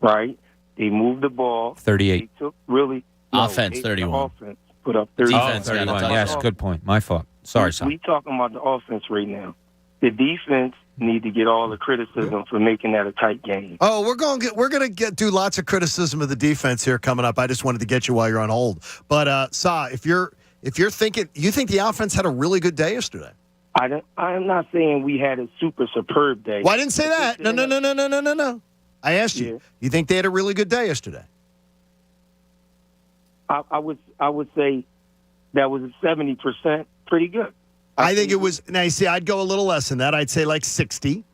right? They moved the ball.
38.
They took really
offense, 31.
Offense put up 31.
Defense, 31. Yes, good point. My fault. Sorry, son.
We talking about the offense right now. The defense need to get all the criticism for making that a tight game.
Oh, we're going to do lots of criticism of the defense here coming up. I just wanted to get you while you're on hold. But Sa, if you're thinking, you think the offense had a really good day yesterday?
I'm not saying we had a super superb day.
Well, I didn't say that. No. I asked you. You think they had a really good day yesterday?
I would say that was 70% pretty good.
I think it was. Now you see, I'd go a little less than that. I'd say like 60.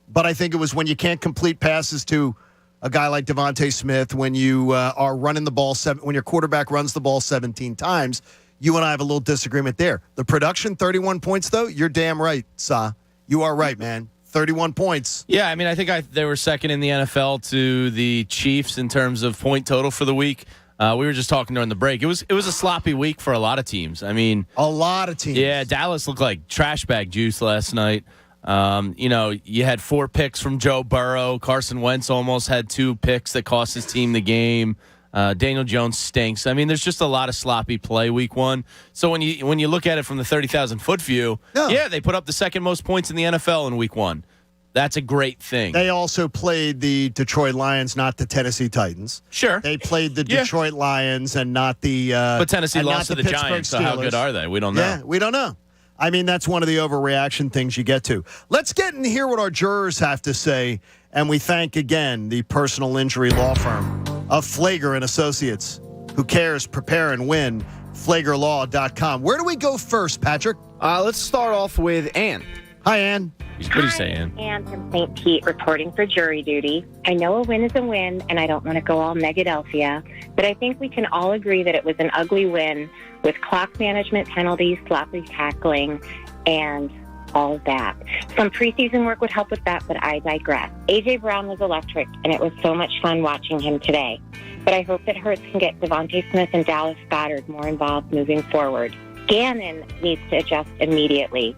But I think it was when you can't complete passes to a guy like Devontae Smith, when you are running the ball when your quarterback runs the ball 17 times. You and I have a little disagreement there. The production, 31 points, though, you're damn right, Sa. You are right, man. 31 points.
Yeah, I mean, I think they were second in the NFL to the Chiefs in terms of point total for the week. We were just talking during the break. It was a sloppy week for a lot of teams. I mean,
a lot of teams.
Yeah, Dallas looked like trash bag juice last night. You had 4 picks from Joe Burrow. Carson Wentz almost had 2 picks that cost his team the game. Daniel Jones stinks. I mean, there's just a lot of sloppy play week 1. So when you look at it from the 30,000-foot view, yeah, they put up the second most points in the NFL in week 1. That's a great thing.
They also played the Detroit Lions, not the Tennessee Titans.
Sure.
They played the Detroit Lions and not the
But Tennessee lost to the
Pittsburgh
Giants,
Steelers.
so how good are they? We don't know.
Yeah, we don't know. I mean, that's one of the overreaction things you get to. Let's get in here what our jurors have to say, and we thank again the personal injury law firm of Flager and Associates. Who cares? Prepare and win. FlagerLaw.com. Where do we go first, Patrick?
Let's start off with Ann.
Hi, Ann.
What do you say, Ann?
Ann from St. Pete reporting for jury duty. I know a win is a win, and I don't want to go all Negadelphia, but I think we can all agree that it was an ugly win with clock management penalties, sloppy tackling, and all of that. Some preseason work would help with that, but I digress. A.J. Brown was electric, and it was so much fun watching him today. But I hope that Hurts can get Devontae Smith and Dallas Goedert more involved moving forward. Gannon needs to adjust immediately.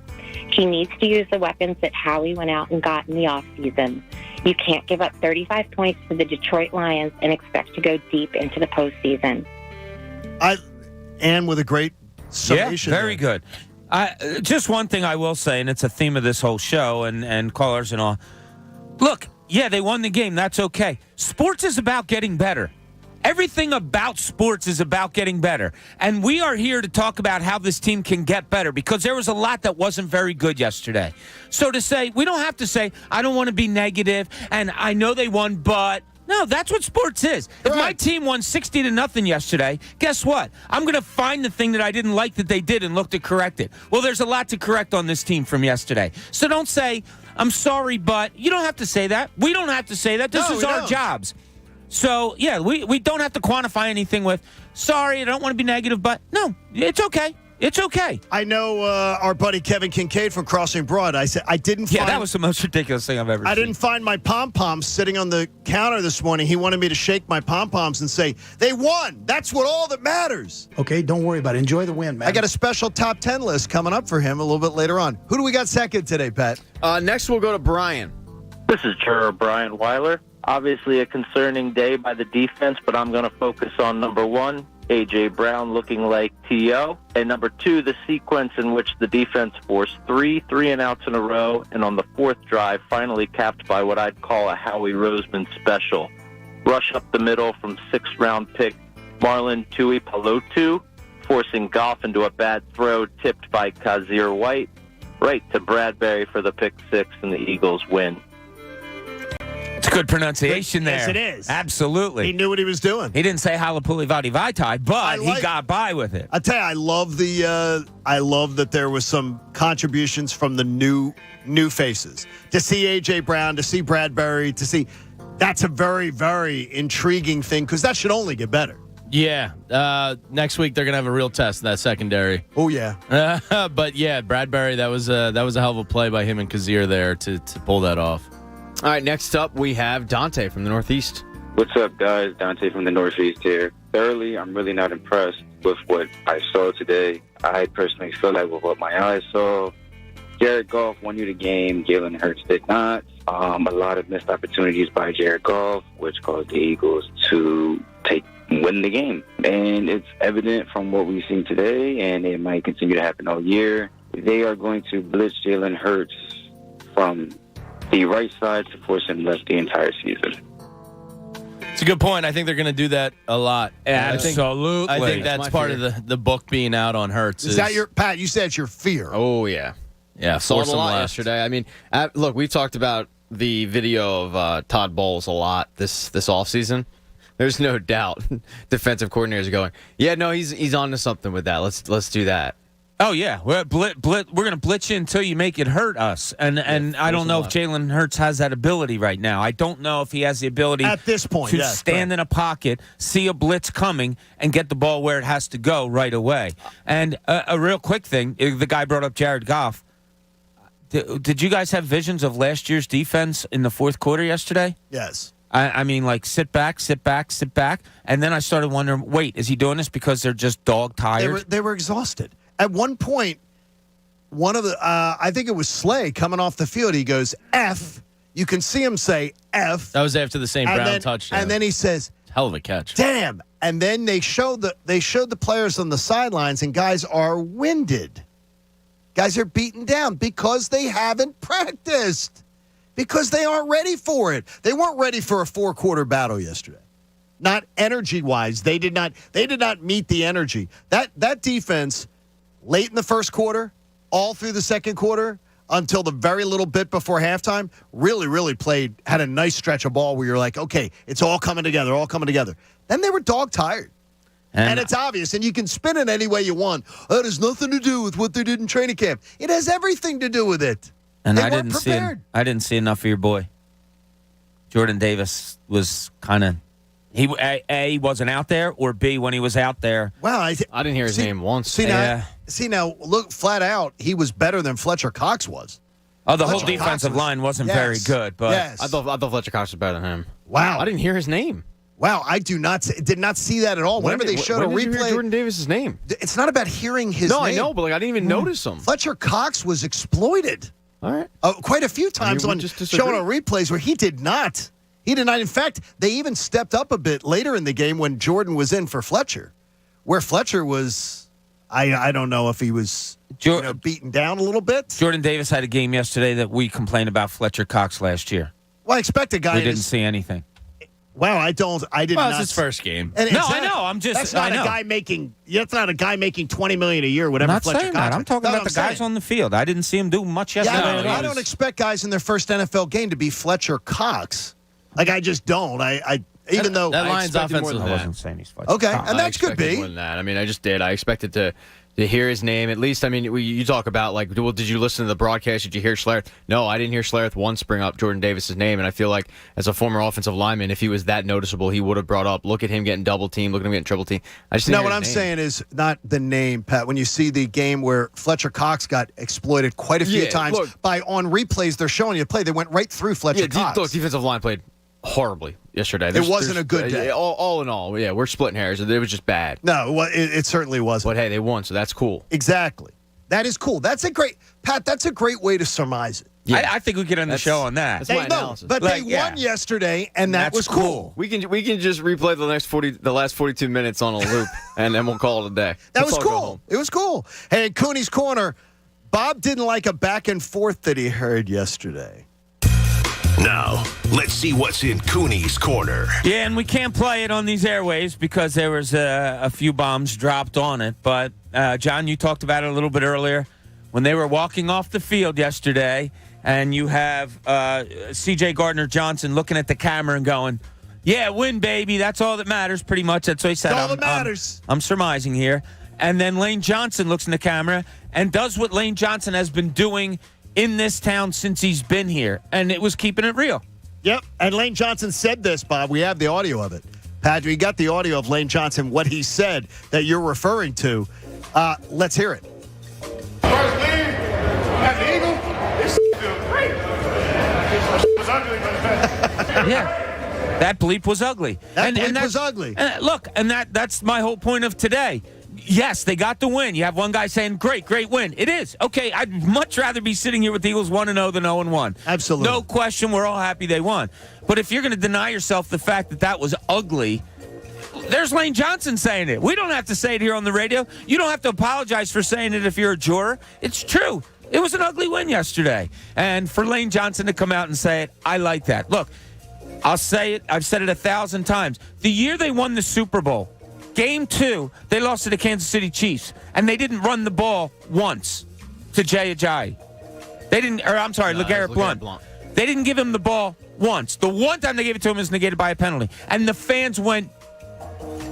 He needs to use the weapons that Howie went out and got in the offseason. You can't give up 35 points to the Detroit Lions and expect to go deep into the postseason.
Ann with a great summation.
Yeah, very good. Just one thing I will say, and it's a theme of this whole show and callers and all. Look, yeah, they won the game. That's okay. Sports is about getting better. Everything about sports is about getting better. And we are here to talk about how this team can get better because there was a lot that wasn't very good yesterday. So to say, we don't have to say, I don't want to be negative, and I know they won, but... No, that's what sports is. If my team won 60-0 yesterday, guess what? I'm going to find the thing that I didn't like that they did and look to correct it. Well, there's a lot to correct on this team from yesterday. So don't say, I'm sorry, but you don't have to say that. We don't have to say that. This is our jobs. So, yeah, we don't have to quantify anything with, sorry, I don't want to be negative, but no, it's okay. It's okay.
I know our buddy Kevin Kincade from Crossing Broad. I said I didn't find...
Yeah, that was the most ridiculous thing I've ever seen.
I didn't find my pom-poms sitting on the counter this morning. He wanted me to shake my pom-poms and say, they won. That's what all that matters.
Okay, don't worry about it. Enjoy the win, man.
I got a special top 10 list coming up for him a little bit later on. Who do we got second today, Pat?
Next, we'll go to Brian.
This is Juror Brian Weiler. Obviously a concerning day by the defense, but I'm going to focus on number 1, A.J. Brown looking like T.O., and number 2, the sequence in which the defense forced 3 3-and-outs in a row, and on the 4th drive, finally capped by what I'd call a Howie Roseman special. Rush up the middle from 6th-round pick Marlon Tuipulotu, forcing Goff into a bad throw tipped by Kazir White, right to Bradbury for the pick 6, and the Eagles win.
It's good pronunciation there.
Yes, it is.
Absolutely.
He knew what he was doing.
He didn't say Halapuli Vati Vaitai, but he got by with it.
I tell you, I love that there was some contributions from the new faces. To see A.J. Brown, to see Bradbury, that's a very, very intriguing thing because that should only get better.
Yeah. Next week they're gonna have a real test in that secondary.
Oh yeah.
But yeah, Bradbury, that was a hell of a play by him and Kazir there to pull that off.
All right, next up we have Dante from the Northeast.
What's up, guys? Dante from the Northeast here. Thoroughly, I'm really not impressed with what I saw today. I personally feel like with what my eyes saw, Jared Goff won you the game. Jalen Hurts did not. A lot of missed opportunities by Jared Goff, which caused the Eagles to win the game. And it's evident from what we've seen today, and it might continue to happen all year. They are going to blitz Jalen Hurts from the right side to force him left the entire season.
It's a good point. I think they're going to do that a lot.
Absolutely.
I think that's part of the book being out on Hurts.
Is that your, Pat, you said it's your fear.
Oh, yeah.
Yeah,
saw it
force
a
him
lot
left.
yesterday. I mean, look, we've talked about the video of Todd Bowles a lot this offseason. There's no doubt defensive coordinators are going, yeah, no, he's on to something with that. Let's do that.
Oh, yeah. We're going to blitz you until you make it hurt us. And I don't know if Jalen Hurts has that ability right now. I don't know if he has the ability
at this point
to stand in a pocket, see a blitz coming, and get the ball where it has to go right away. And a real quick thing, the guy brought up Jared Goff. Did you guys have visions of last year's defense in the fourth quarter yesterday?
Yes.
I mean, like, sit back. And then I started wondering, wait, is he doing this because they're just dog tired?
They were exhausted. At one point, one of the, I think it was Slay coming off the field. He goes, F. You can see him say F.
That was after the St. Brown touchdown.
And then he says,
hell of a catch.
Damn. And then they showed the players on the sidelines, and guys are winded. Guys are beaten down because they haven't practiced. Because they aren't ready for it. They weren't ready for a 4-quarter battle yesterday. Not energy-wise. They did not meet the energy. That defense, late in the first quarter, all through the second quarter, until the very little bit before halftime, really, really had a nice stretch of ball where you're like, okay, it's all coming together. Then they were dog-tired. And it's obvious, and you can spin it any way you want. That has nothing to do with what they did in training camp. It has everything to do with it.
And
they
I didn't see enough of your boy. Jordan Davis was kind of he wasn't out there, or B, when he was out there.
Well, I
didn't hear his name once.
See now, look, flat out, he was better than Fletcher Cox was.
Oh, the whole defensive line wasn't very good, but
I thought Fletcher Cox was better than him.
Wow,
I didn't hear his name.
Wow, I did not see that at all. Whenever they showed a replay,
did you hear Jordan Davis' name?
It's not about hearing his name.
No, I know, but I didn't even notice him.
Fletcher Cox was exploited.
All right.
Quite a few times on showing on replays where he did not. He did not. In fact, they even stepped up a bit later in the game when Jordan was in for Fletcher, where Fletcher was, I don't know if he was beaten down a little bit.
Jordan Davis had a game yesterday that we complained about Fletcher Cox last year.
Well, I expect a guy.
We didn't see anything.
Wow, I did
not.
It's
his first game.
And
no, I know.
That's not a guy making. That's not a guy making $20 million a year. Whatever.
I'm not
Fletcher
saying
Cox.
that. I'm talking about the guys on the field. I didn't see him do much yesterday.
I don't expect guys in their first NFL game to be Fletcher Cox. Like, I just don't. Even though
that line's offensive.
I wasn't saying he's Fletcher.
Okay, and that could be
more than that. I mean, I just did. I expected to hear his name at least. I mean, you talk about, like, well, did you listen to the broadcast? Did you hear Schlereth? No, I didn't hear Schlereth once bring up Jordan Davis' name, and I feel like as a former offensive lineman, if he was that noticeable, he would have brought up, look at him getting double teamed, look at him getting triple teamed. I just
what I'm saying is not the name, Pat. When you see the game where Fletcher Cox got exploited quite a few times on replays, they're showing you play. They went right through Fletcher Cox.
Look, defensive line played horribly yesterday.
It wasn't a good day.
All in all, we're splitting hairs. It was just bad.
No, it certainly wasn't.
But hey, they won, so that's cool.
Exactly. That is cool. That's a great way to surmise it.
Yeah. I think we could end the show on that.
That's my analysis.
But they won yesterday, and that was cool.
We can just replay the last 42 minutes on a loop, and then we'll call it a day.
That was cool. It was cool. Hey, in Cooney's Corner, Bob didn't like a back and forth that he heard yesterday.
Now, let's see what's in Cooney's Corner.
Yeah, and we can't play it on these airwaves because there was a few bombs dropped on it. But, John, you talked about it a little bit earlier. When they were walking off the field yesterday, and you have C.J. Gardner-Johnson looking at the camera and going, yeah, win, baby. That's all that matters, pretty much. That's what he said.
That's all that matters.
I'm surmising here. And then Lane Johnson looks in the camera and does what Lane Johnson has been doing in this town since he's been here, and it was keeping it real.
Yep, and Lane Johnson said this, Bob. We have the audio of it. Patrick, we got the audio of Lane Johnson, what he said that you're referring to. Let's hear it.
First lead, as an Eagle, this feels great. This was ugly, but
yeah, that bleep was ugly.
That bleep was ugly.
And look, and that's my whole point of today. Yes, they got the win. You have one guy saying, great win. It is. Okay, I'd much rather be sitting here with the Eagles 1-0 than 0-1.
Absolutely.
No question, we're all happy they won. But if you're going to deny yourself the fact that was ugly, there's Lane Johnson saying it. We don't have to say it here on the radio. You don't have to apologize for saying it if you're a juror. It's true. It was an ugly win yesterday. And for Lane Johnson to come out and say it, I like that. Look, I'll say it. I've said it 1,000 times. The year they won the Super Bowl, Game 2, they lost to the Kansas City Chiefs, and they didn't run the ball once to Jay Ajayi. LeGarrette Blount. They didn't give him the ball once. The one time they gave it to him is negated by a penalty. And the fans went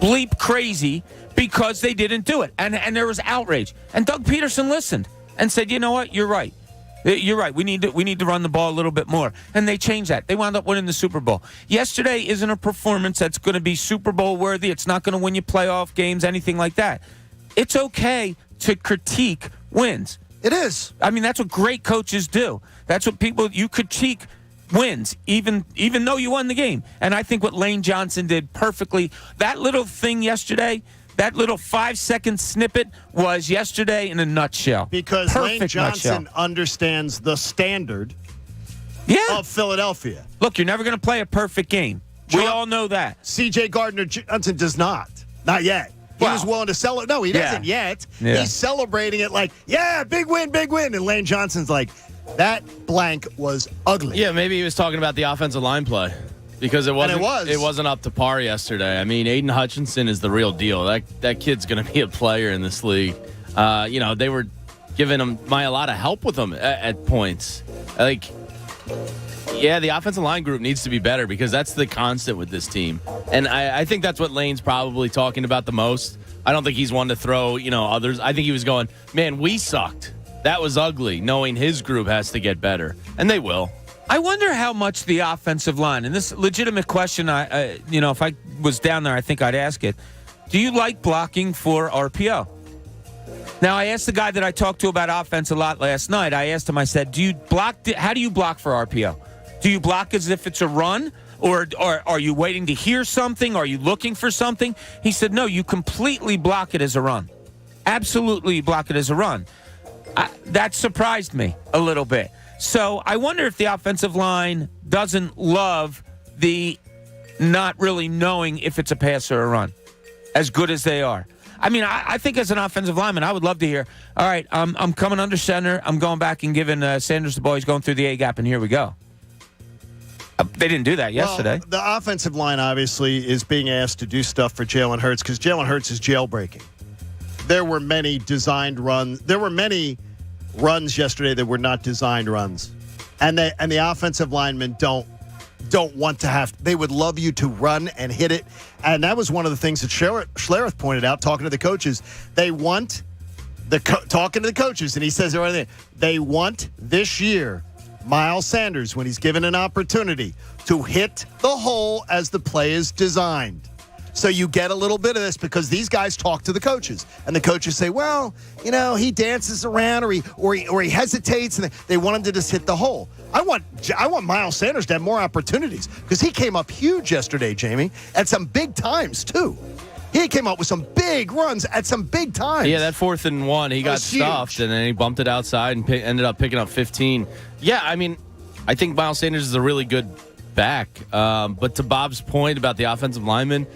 bleep crazy because they didn't do it. And there was outrage. And Doug Peterson listened and said, you know what, you're right. You're right. We need to run the ball a little bit more. And they changed that. They wound up winning the Super Bowl. Yesterday isn't a performance that's going to be Super Bowl worthy. It's not going to win you playoff games, anything like that. It's okay to critique wins.
It is.
I mean, that's what great coaches do. That's what you critique wins, even though you won the game. And I think what Lane Johnson did perfectly, that little thing yesterday, that little 5-second snippet was yesterday in a nutshell.
Because
Perfect
Lane Johnson
nutshell.
understands the standard of Philadelphia.
Look, you're never going to play a perfect game. We all know that.
C.J. Gardner-Johnson does not. Not yet. He was willing to sell it. No, he doesn't yet.
Yeah.
He's celebrating it like, yeah, big win, big win. And Lane Johnson's like, that blank was ugly.
Yeah, maybe he was talking about the offensive line play because it wasn't up to par yesterday. I mean, Aiden Hutchinson is the real deal. That kid's going to be a player in this league. They were giving him a lot of help with him at points. The offensive line group needs to be better because that's the constant with this team. And I think that's what Lane's probably talking about the most. I don't think he's one to throw, others. I think he was going, man, we sucked. That was ugly, knowing his group has to get better. And they will.
I wonder how much the offensive line, and this legitimate question, if I was down there, I think I'd ask it. Do you like blocking for RPO? Now, I asked the guy that I talked to about offense a lot last night. I asked him, I said, how do you block for RPO? Do you block as if it's a run? Or are you waiting to hear something? Are you looking for something? He said, no, you completely block it as a run. Absolutely block it as a run. That surprised me a little bit. So I wonder if the offensive line doesn't love the not really knowing if it's a pass or a run, as good as they are. I mean, I think as an offensive lineman, I would love to hear, all right, I'm coming under center. I'm going back and giving Sanders the ball. He's going through the A-gap, and here we go. They didn't do that yesterday.
Well, the offensive line, obviously, is being asked to do stuff for Jalen Hurts because Jalen Hurts is jailbreaking. There were many designed runs. There were many runs yesterday that were not designed runs. And the offensive linemen don't want to have. They would love you to run and hit it. And that was one of the things that Schlereth pointed out, talking to the coaches. They want talking to the coaches, and he says everything. They want this year Miles Sanders, when he's given an opportunity, to hit the hole as the play is designed. So you get a little bit of this because these guys talk to the coaches, and the coaches say, well, he dances around or he hesitates, and they want him to just hit the hole. I want Miles Sanders to have more opportunities because he came up huge yesterday, Jamie, at some big times too. He came up with some big runs at some big times.
Yeah, that 4th and 1, he got stuffed, and then he bumped it outside and ended up picking up 15. Yeah, I mean, I think Miles Sanders is a really good back. But to Bob's point about the offensive lineman,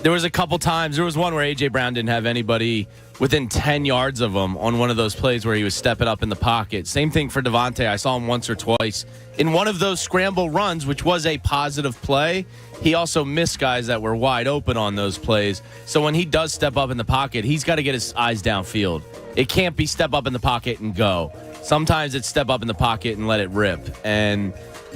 there was a couple times. There was one where A.J. Brown didn't have anybody within 10 yards of him on one of those plays where he was stepping up in the pocket. Same thing for Devontae. I saw him once or twice. In one of those scramble runs, which was a positive play, he also missed guys that were wide open on those plays. So when he does step up in the pocket, he's got to get his eyes downfield. It can't be step up in the pocket and go. Sometimes it's step up in the pocket and let it rip. And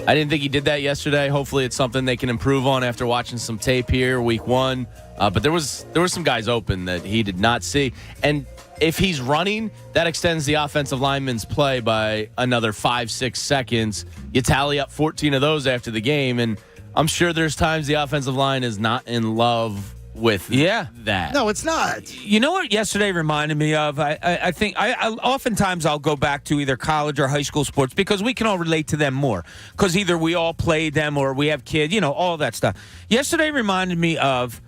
I didn't think he did that yesterday. Hopefully it's something they can improve on after watching some tape here week 1. But there was some guys open that he did not see. And if he's running, that extends the offensive lineman's play by another 5-6 seconds. You tally up 14 of those after the game, and I'm sure there's times the offensive line is not in love with that.
No, it's not.
You know what yesterday reminded me of? I think oftentimes I'll go back to either college or high school sports because we can all relate to them more because either we all played them or we have kids, all that stuff. Yesterday reminded me of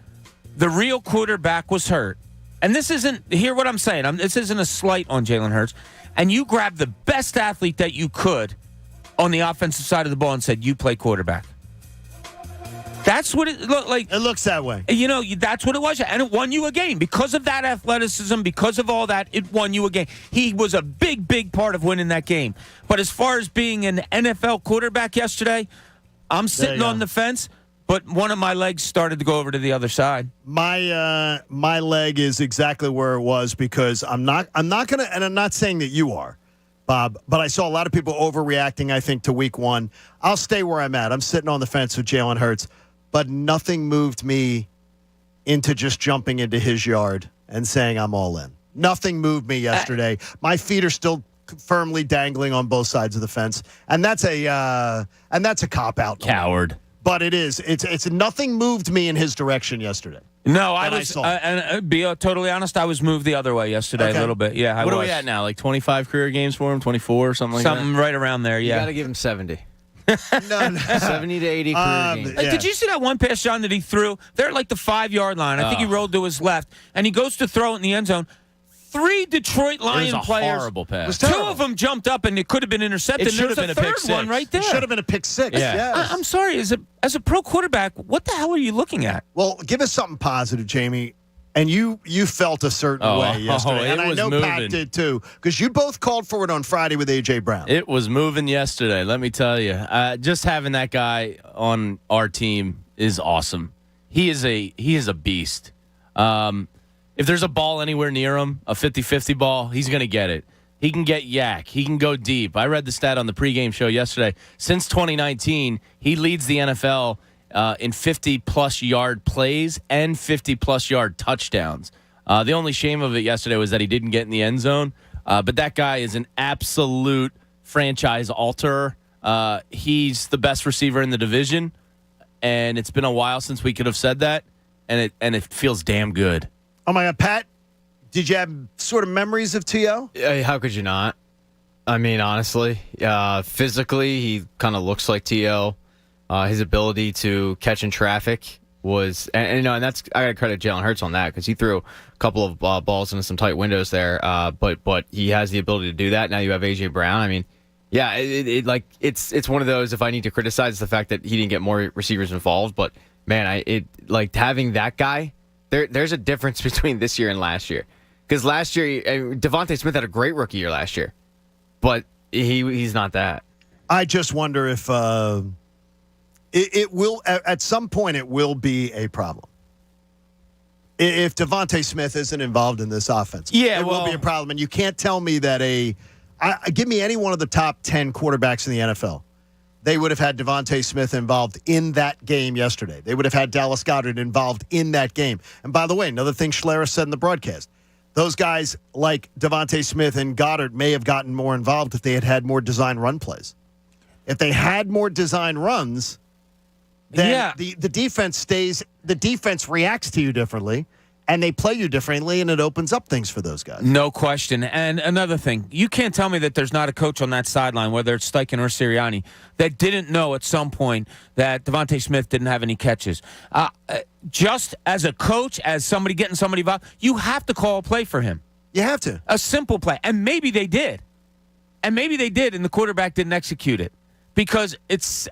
the real quarterback was hurt. And this isn't, hear what I'm saying, this isn't a slight on Jalen Hurts. And you grabbed the best athlete that you could on the offensive side of the ball and said, you play quarterback. That's what it looked like.
It looks that way.
That's what it was. And it won you a game. Because of that athleticism, because of all that, it won you a game. He was a big, big part of winning that game. But as far as being an NFL quarterback yesterday, I'm sitting on the fence. But one of my legs started to go over to the other side.
My leg is exactly where it was because I'm not gonna, and I'm not saying that you are, Bob, but I saw a lot of people overreacting, I think, to week 1. I'll stay where I'm at. I'm sitting on the fence with Jalen Hurts, but nothing moved me into just jumping into his yard and saying I'm all in. Nothing moved me yesterday. My feet are still firmly dangling on both sides of the fence, and that's a cop out.
Coward.
But it is. It's nothing moved me in his direction yesterday.
No, I was, and be totally honest, I was moved the other way yesterday a little bit. Yeah, I
What
was.
are we at now? Like 25 career games for him? 24 or something like
Something
that?
right around there, yeah.
You got to give him 70.
No.
70 to 80 career games.
Did you see that one pass, John, that he threw? They're at like the 5-yard line. I think he rolled to his left, and he goes to throw it in the end zone. 3 Detroit Lion players.
Horrible pass.
It was
2
terrible.
of them jumped up, and it could have been intercepted.
It should have been a pick
third one
six.
right there.
It should have been a pick six.
Yeah.
Yes.
I'm sorry. As a pro quarterback, what the hell are you looking at?
Well, give us something positive, Jamie. And you felt a certain way yesterday, and I know Pat did too, because you both called for it on Friday with A.J. Brown.
It was moving yesterday, let me tell you. Just having that guy on our team is awesome. He is a beast. If there's a ball anywhere near him, a 50-50 ball, he's going to get it. He can get yak. He can go deep. I read the stat on the pregame show yesterday. Since 2019, he leads the NFL in 50-plus yard plays and 50-plus yard touchdowns. The only shame of it yesterday was that he didn't get in the end zone. But that guy is an absolute franchise alterer. He's the best receiver in the division, and it's been a while since we could have said that, and it feels damn good.
Oh, my God, Pat, did you have sort of memories of T.O.?
How could you not? I mean, honestly, physically, he kind of looks like T.O. His ability to catch in traffic was, and that's, I got to credit Jalen Hurts on that, because he threw a couple of balls into some tight windows there. But he has the ability to do that. Now you have A.J. Brown. I mean, yeah, it's one of those. If I need to criticize the fact that he didn't get more receivers involved, but man, having that guy. There's a difference between this year and last year, because last year Devontae Smith had a great rookie year last year, but he's not that.
I just wonder if it will at some point it will be a problem if Devontae Smith isn't involved in this offense.
Yeah,
it will be a problem, and you can't tell me that give me any one of the top 10 quarterbacks in the NFL. They would have had Devontae Smith involved in that game yesterday. They would have had Dallas Goedert involved in that game. And by the way, another thing Schlereth said in the broadcast, those guys like Devontae Smith and Goddard may have gotten more involved if they had had more design run plays. If they had more design runs, then the defense reacts to you differently, and they play you differently, and it opens up things for those guys.
No question. And another thing, you can't tell me that there's not a coach on that sideline, whether it's Steichen or Sirianni, that didn't know at some point that Devontae Smith didn't have any catches. Just as a coach, as somebody getting somebody involved, you have to call a play for him.
You have to.
A simple play. And maybe they did. And the quarterback didn't execute it. Because it's...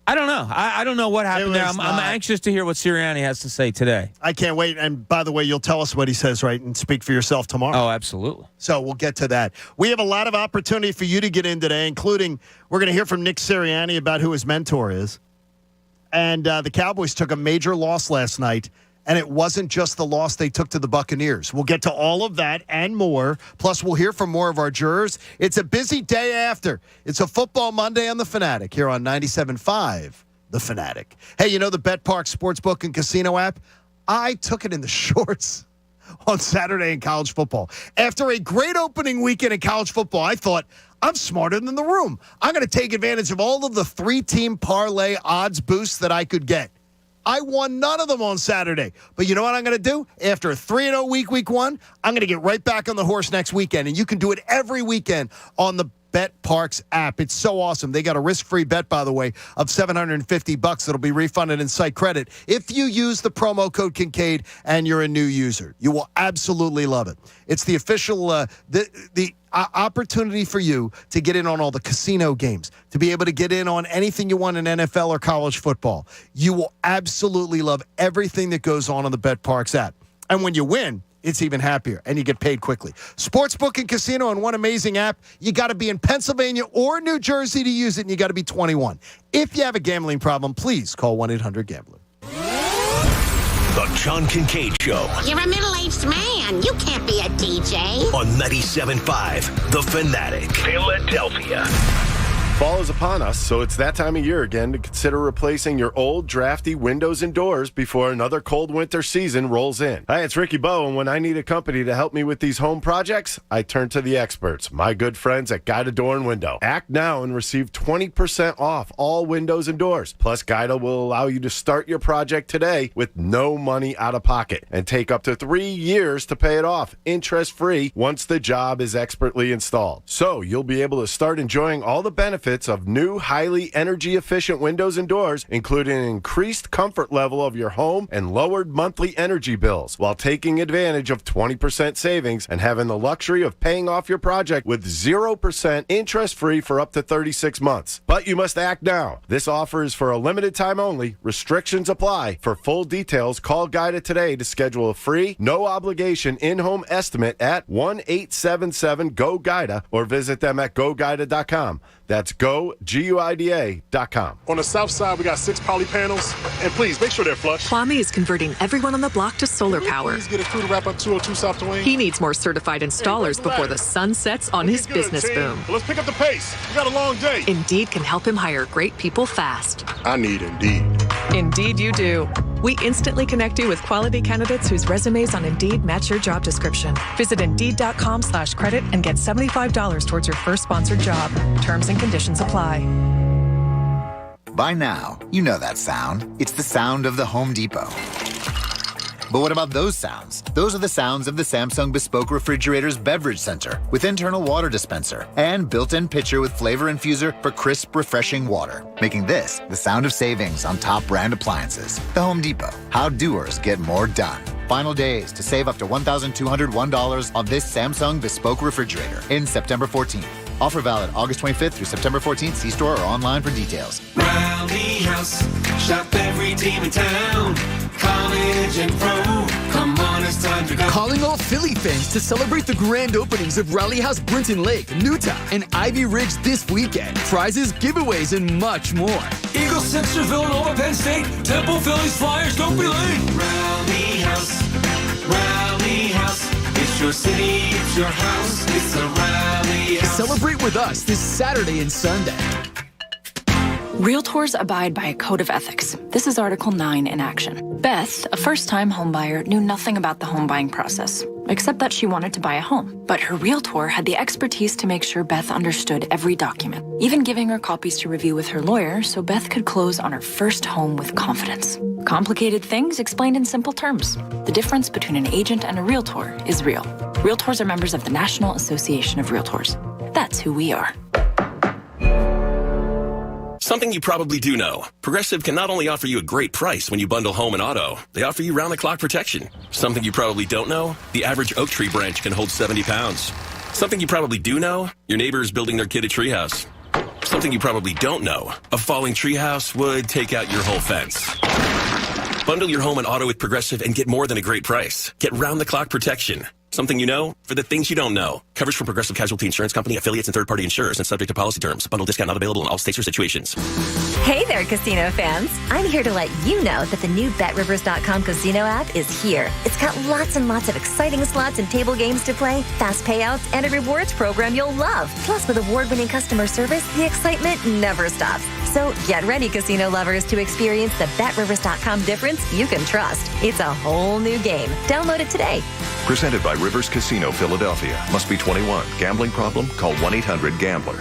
I don't know. I don't know what happened there. I'm anxious to hear what Sirianni has to say today.
I can't wait. And by the way, you'll tell us what he says, right, and speak for yourself tomorrow.
Oh, absolutely.
So we'll get to that. We have a lot of opportunity for you to get in today, including we're going to hear from Nick Sirianni about who his mentor is. And the Cowboys took a major loss last night, and it wasn't just the loss they took to the Buccaneers. We'll get to all of that and more. Plus, we'll hear from more of our jurors. It's a busy day after. It's a Football Monday on The Fanatic here on 97.5 The Fanatic. Hey, you know the BetPark Sportsbook and Casino app? I took it in the shorts on Saturday in college football. After a great opening weekend in college football, I thought, I'm smarter than the room. I'm going to take advantage of all of the 3-team parlay odds boosts that I could get. I won none of them on Saturday. But you know what I'm going to do? After a 3-0 week 1, I'm going to get right back on the horse next weekend. And you can do it every weekend on the BetParks app. It's so awesome. They got a risk-free bet, by the way, of $750 that'll be refunded in site credit if you use the promo code Kincade and you're a new user. You will absolutely love it. It's the official opportunity for you to get in on all the casino games, to be able to get in on anything you want in NFL or college football. You will absolutely love everything that goes on the BetParks app. And when you win, it's even happier, and you get paid quickly. Sportsbook and casino in one amazing app. You got to be in Pennsylvania or New Jersey to use it, and you got to be 21. If you have a gambling problem, please call 1-800-GAMBLER.
The John Kincade Show.
You're a middle-aged man. You can't be a DJ.
On 97.5 The Fanatic, Philadelphia.
Fall is upon us, so it's that time of year again to consider replacing your old, drafty windows and doors before another cold winter season rolls in. Hi, it's Ricky Bowe, and when I need a company to help me with these home projects, I turn to the experts, my good friends at Guida Door and Window. Act now and receive 20% off all windows and doors. Plus, Guida will allow you to start your project today with no money out of pocket and take up to 3 years to pay it off, interest-free, once the job is expertly installed. So, you'll be able to start enjoying all the benefits of new, highly energy-efficient windows and doors, including an increased comfort level of your home and lowered monthly energy bills, while taking advantage of 20% savings and having the luxury of paying off your project with 0% interest-free for up to 36 months. But you must act now. This offer is for a limited time only. Restrictions apply. For full details, call Guida today to schedule a free, no-obligation in-home estimate at 1-877-GO-GUIDA or visit them at GoGuida.com. That's GoGuida.com.
On the south side, we got 6 poly panels, and please make sure they're flush.
Kwame is converting everyone on the block to solar power.
Please get a crew to wrap up 202 South Duane.
He needs more certified installers before the sun sets on his business boom.
Let's pick up the pace. We got a long day.
Indeed can help him hire great people fast.
I need Indeed.
Indeed you do. We instantly connect you with quality candidates whose resumes on Indeed match your job description. Visit Indeed.com/credit and get $75 towards your first sponsored job. Terms and conditions apply.
By now, you know that sound. It's the sound of the Home Depot. But what about those sounds? Those are the sounds of the Samsung Bespoke Refrigerator's Beverage Center with internal water dispenser and built-in pitcher with flavor infuser for crisp, refreshing water, making this the sound of savings on top brand appliances. The Home Depot. How doers get more done. Final days to save up to $1,201 on this Samsung Bespoke Refrigerator in September 14th. Offer valid August 25th through September 14th. See store or online for details.
Rally House, shop every team in town. College and pro, come on, it's time to go.
Calling all Philly fans to celebrate the grand openings of Rally House Brinton Lake, Newtown, and Ivy Ridge this weekend. Prizes, giveaways, and much more.
Eagles, Sixers, Villanova, Penn State, Temple, Phillies, Flyers, don't be late. Rally House, it's your city, it's your house, it's a Rally House.
Celebrate with us this Saturday and Sunday.
Realtors abide by a code of ethics. This is Article 9 in action. Beth, a first-time homebuyer, knew nothing about the home buying process, except that she wanted to buy a home. But her realtor had the expertise to make sure Beth understood every document, even giving her copies to review with her lawyer so Beth could close on her first home with confidence. Complicated things explained in simple terms. The difference between an agent and a realtor is real. Realtors are members of the National Association of Realtors. That's who we are.
Something you probably do know. Progressive can not only offer you a great price when you bundle home and auto, they offer you round-the-clock protection. Something you probably don't know, the average oak tree branch can hold 70 pounds. Something you probably do know, your neighbor is building their kid a treehouse. Something you probably don't know, a falling treehouse would take out your whole fence. Bundle your home and auto with Progressive and get more than a great price. Get round-the-clock protection. Something you know for the things you don't know. Coverage from Progressive Casualty Insurance Company, affiliates, and third-party insurers and subject to policy terms. Bundle discount not available in all states or situations.
Hey there, casino fans. I'm here to let you know that the new BetRivers.com casino app is here. It's got lots and lots of exciting slots and table games to play, fast payouts, and a rewards program you'll love. Plus, with award-winning customer service, the excitement never stops. So get ready, casino lovers, to experience the BetRivers.com difference you can trust. It's a whole new game. Download it today.
Presented by Rivers Casino, Philadelphia. Must be 21. Gambling problem? Call 1-800-GAMBLER.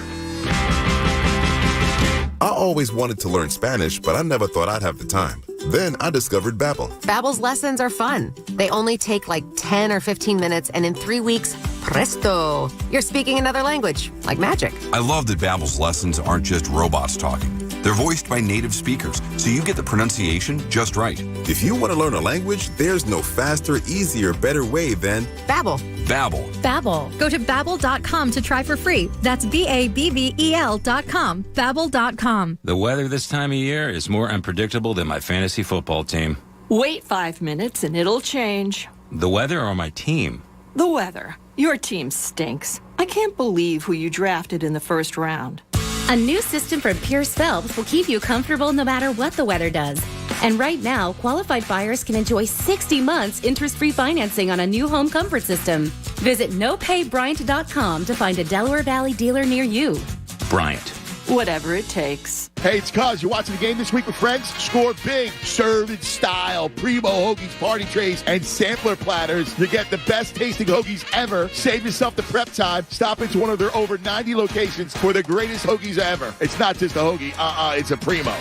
I always wanted to learn Spanish, but I never thought I'd have the time. Then I discovered Babbel.
Babbel's lessons are fun. They only take like 10 or 15 minutes, and in 3 weeks, presto, you're speaking another language, like magic.
I love that Babbel's lessons aren't just robots talking. They're voiced by native speakers, so you get the pronunciation just right.
If you want to learn a language, there's no faster, easier, better way than
Babbel.
Babbel.
Babbel. Go to Babbel.com to try for free. That's BABBEL.com. Babbel.com.
The weather this time of year is more unpredictable than my fantasy football team.
Wait 5 minutes and it'll change.
The weather or my team?
The weather. Your team stinks. I can't believe who you drafted in the first round.
A new system from Pierce Phelps will keep you comfortable no matter what the weather does. And right now, qualified buyers can enjoy 60 months interest-free financing on a new home comfort system. Visit nopaybryant.com to find a Delaware Valley dealer near you.
Bryant.
Whatever it takes.
Hey, it's Cuz. You watching the game this week with friends? Score big. Serve in style. Primo Hoagies party trays and sampler platters. You get the best tasting hoagies ever. Save yourself the prep time. Stop into one of their over 90 locations for the greatest hoagies ever. It's not just a hoagie. It's a Primo.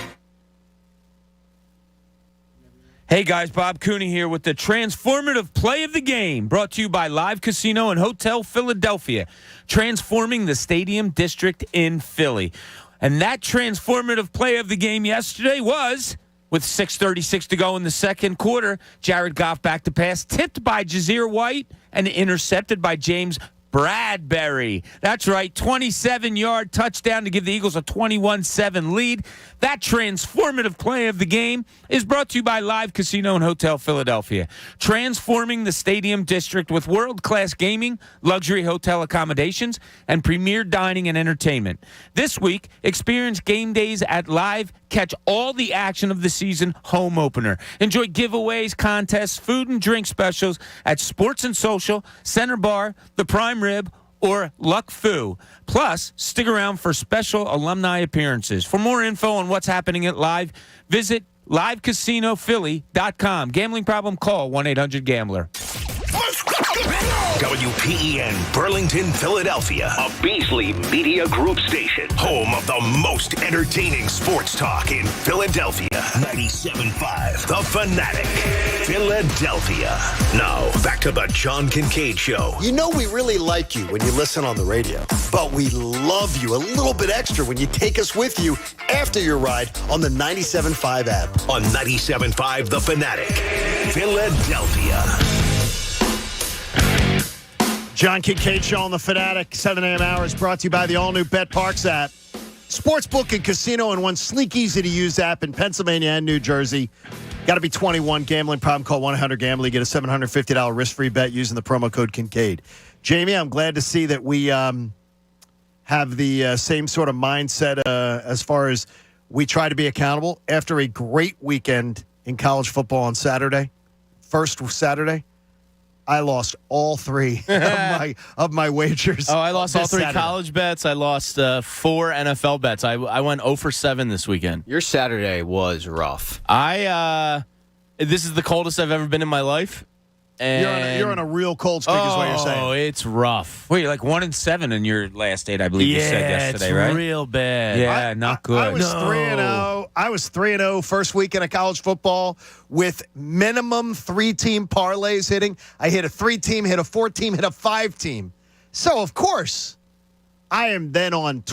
Hey guys, Bob Cooney here with the transformative play of the game, brought to you by Live Casino and Hotel Philadelphia, transforming the stadium district in Philly. And that transformative play of the game yesterday was, with 6:36 to go in the second quarter, Jared Goff back to pass, tipped by Jazir White and intercepted by James Bradbury. That's right, 27-yard touchdown to give the Eagles a 21-7 lead. That transformative play of the game is brought to you by Live Casino and Hotel Philadelphia, transforming the stadium district with world-class gaming, luxury hotel accommodations, and premier dining and entertainment. This week, experience game days at Live. Catch all the action of the season home opener. Enjoy giveaways, contests, food and drink specials at Sports and Social, Center Bar, The Prime Rib, or Luck Fu. Plus, stick around for special alumni appearances. For more info on what's happening at Live, visit livecasinophilly.com. Gambling problem? Call 1-800-GAMBLER.
WPEN Burlington, Philadelphia, a Beasley Media Group station, home of the most entertaining sports talk in Philadelphia. 97.5 The Fanatic, Philadelphia. Now, back to the John Kincade Show.
You know we really like you when you listen on the radio, but we love you a little bit extra when you take us with you after your ride on the 97.5 app.
On 97.5 The Fanatic, Philadelphia.
John Kincade Show on the Fanatic, 7 a.m. hour is brought to you by the all-new Bet Parks app. Sportsbook and casino in one sleek, easy-to-use app in Pennsylvania and New Jersey. Got to be 21. Gambling problem, call 1-800-GAMBLER. Get a $750 risk-free bet using the promo code Kincade. Jamie, I'm glad to see that we have the same sort of mindset as far as we try to be accountable. After a great weekend in college football on Saturday, first Saturday, I lost all three of my wagers.
Oh, I lost all three
Saturday.
college bets. I lost 4 NFL bets. I went 0 for 7 this weekend.
Your Saturday was rough.
This is the coldest I've ever been in my life. And
you're on a real cold streak, is what you're saying.
Oh, it's rough.
Well, you're like 1-7 in your last 8, I believe you said yesterday, right?
Yeah, it's real bad.
Yeah, not good.
I was 3-0. I was 3-0 first weekend of college football with minimum 3-team parlays hitting. I hit a 3-team, hit a 4-team, hit a 5-team. So of course, I am then on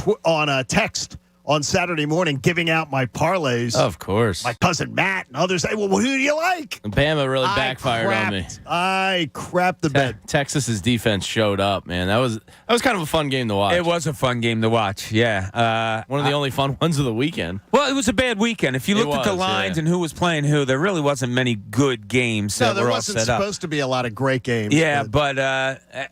a text on Saturday morning giving out my parlays.
Of course.
My cousin Matt and others say, well, who do you like?
Bama really backfired on me.
I crapped the bed.
Texas's defense showed up, man. That was kind of a fun game to watch.
It was a fun game to watch, yeah.
One of the only fun ones of the weekend.
Well, it was a bad weekend. If you looked at the lines and who was playing who, there really wasn't many good games that were all set up.
There wasn't supposed to be a lot of great games.
Yeah, but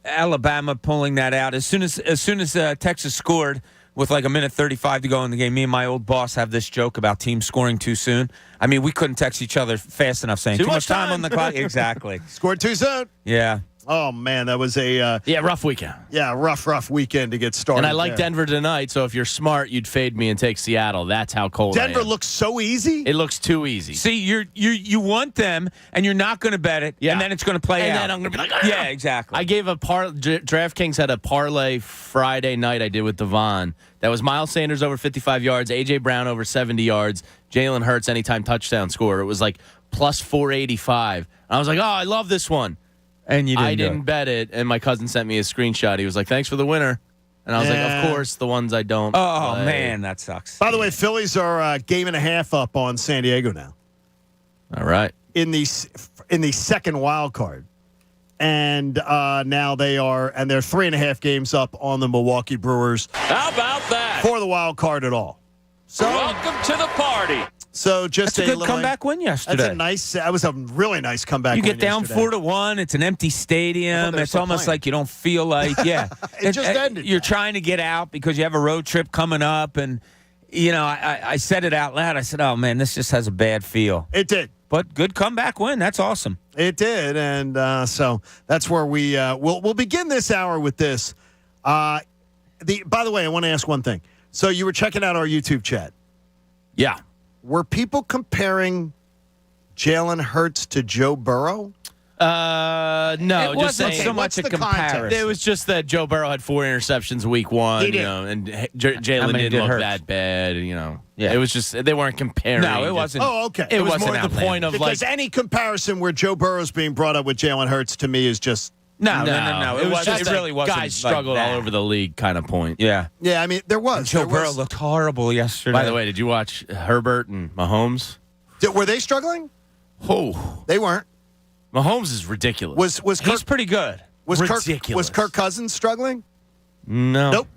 Alabama pulling that out. As soon as Texas scored, with like a minute 35 to go in the game, me and my old boss have this joke about teams scoring too soon. I mean, we couldn't text each other fast enough saying, too much time on the clock. Exactly.
Scored too soon.
Yeah.
Oh, man, that was a...
rough weekend.
Yeah, rough weekend to get started.
And I like Denver tonight, so if you're smart, you'd fade me and take Seattle. That's how cold
Denver
I am.
looks so easy.
It looks too easy.
See, you want them, and you're not going to bet it, and then it's going to play out.
And then I'm going to be like,
yeah, exactly.
I gave DraftKings had a parlay Friday night I did with Devon. That was Miles Sanders over 55 yards, A.J. Brown over 70 yards, Jalen Hurts anytime touchdown score. It was like plus 485. And I was like, oh, I love this one.
And
I didn't bet it, and my cousin sent me a screenshot. He was like, thanks for the winner. And I was like, of course, the ones I don't play.
Man, that sucks.
By the way, Phillies are a game and a half up on San Diego now.
All right.
In the second wild card. And now they're 3.5 games up on the Milwaukee Brewers.
How about that?
For the wild card at all. So
welcome to the party.
So just
that's a good comeback win yesterday.
That was a really nice comeback.
You
win
get down
yesterday.
4-1. It's an empty stadium. It's almost like you don't feel like
it just ended.
You're trying to get out because you have a road trip coming up, and I said it out loud. I said, "Oh man, this just has a bad feel."
It did,
but good comeback win. That's awesome.
It did, and so that's where we'll begin this hour with this. By the way, I want to ask one thing. So you were checking out our YouTube chat.
Yeah.
Were people comparing Jalen Hurts to Joe Burrow?
No,
it wasn't so much a comparison.
It was just that Joe Burrow had 4 interceptions week 1, and Jalen didn't look that bad. It was just they weren't comparing.
No, it wasn't.
Oh, okay.
It was more the point of
because any comparison where Joe Burrow's being brought up with Jalen Hurts to me is just
no.
It was just
it really wasn't.
Guys struggled all over the league kind of point.
Yeah.
Yeah, I mean there was.
And Joe Burrow looked horrible yesterday.
By the way, did you watch Herbert and Mahomes?
Were they struggling?
Oh,
they weren't.
Mahomes is ridiculous.
He's pretty good.
Was Kirk Cousins struggling?
No.
Nope.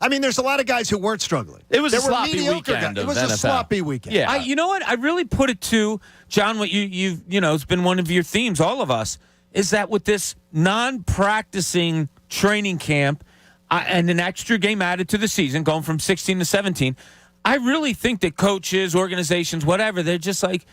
I mean, there's a lot of guys who weren't struggling.
It was
a
sloppy weekend.
It was a sloppy weekend.
Yeah.
You know what? I really put it to John. What it's been one of your themes, all of us, is that with this non-practicing training camp and an extra game added to the season, going from 16 to 17, I really think that coaches, organizations, whatever, they're just like,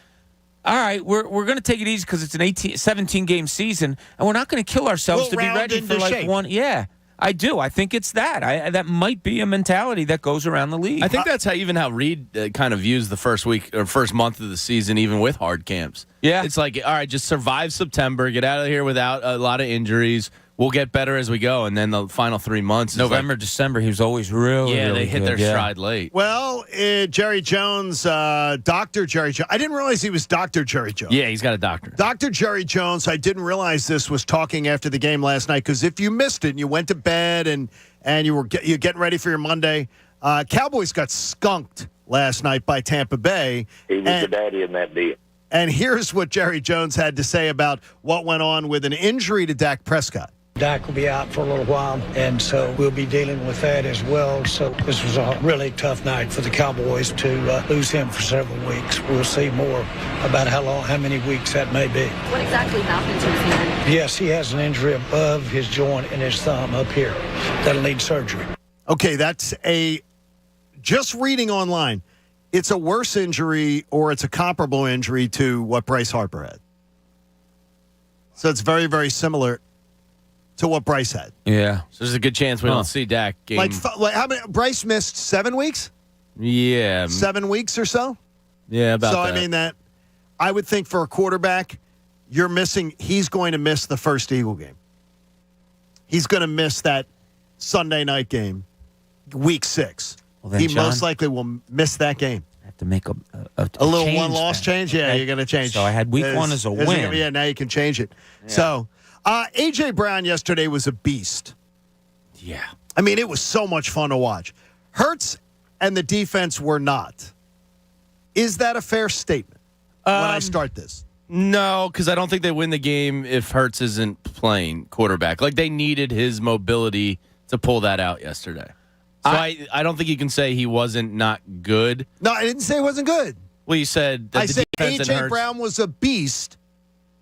all right, we're going to take it easy because it's an 17-game season, and we're not going to kill ourselves to be ready for like one. Yeah, I do. I think it's that. That might be a mentality that goes around the league.
I think that's how Reed kind of views the first week or first month of the season, even with hard camps.
Yeah.
It's like, all right, just survive September, get out of here without a lot of injuries. We'll get better as we go, and then the final 3 months.
November, December, he was always really
they hit
good.
their stride late.
Well, Jerry Jones, Dr. Jerry Jones. I didn't realize he was Dr. Jerry Jones.
Yeah, he's got a doctorate.
Dr. Jerry Jones, I didn't realize this, was talking after the game last night, because if you missed it and you went to bed and you're getting ready for your Monday, Cowboys got skunked last night by Tampa Bay.
He was the daddy in that deal.
And here's what Jerry Jones had to say about what went on with an injury to Dak Prescott.
Dak will be out for a little while, and so we'll be dealing with that as well. So this was a really tough night for the Cowboys to lose him for several weeks. We'll see more about how many weeks that may be.
What exactly happened to his hand?
Yes, he has an injury above his joint and his thumb up here. That'll need surgery.
Okay, that's just reading online. It's a worse injury or it's a comparable injury to what Bryce Harper had. So it's very, very similar to what Bryce had.
Yeah.
So there's a good chance we don't see Dak game.
Like how many? Bryce missed 7 weeks?
Yeah.
7 weeks or so?
Yeah, about that.
So, I mean, I would think for a quarterback, he's going to miss the first Eagle game. He's going to miss that Sunday night game, week 6.
Well, then,
he
John,
most likely will miss that game.
Have to make a
little
change
one-loss change? Yeah, you're going to change.
So I had week 1 as a win.
Yeah, now you can change it.
Yeah.
So, A.J. Brown yesterday was a beast.
Yeah.
I mean, it was so much fun to watch. Hurts and the defense were not. Is that a fair statement when I start this?
No, because I don't think they win the game if Hurts isn't playing quarterback. Like, they needed his mobility to pull that out yesterday. So I don't think you can say he wasn't not good.
No, I didn't say it wasn't good.
Well, you said that
I said A.J. Brown was a beast.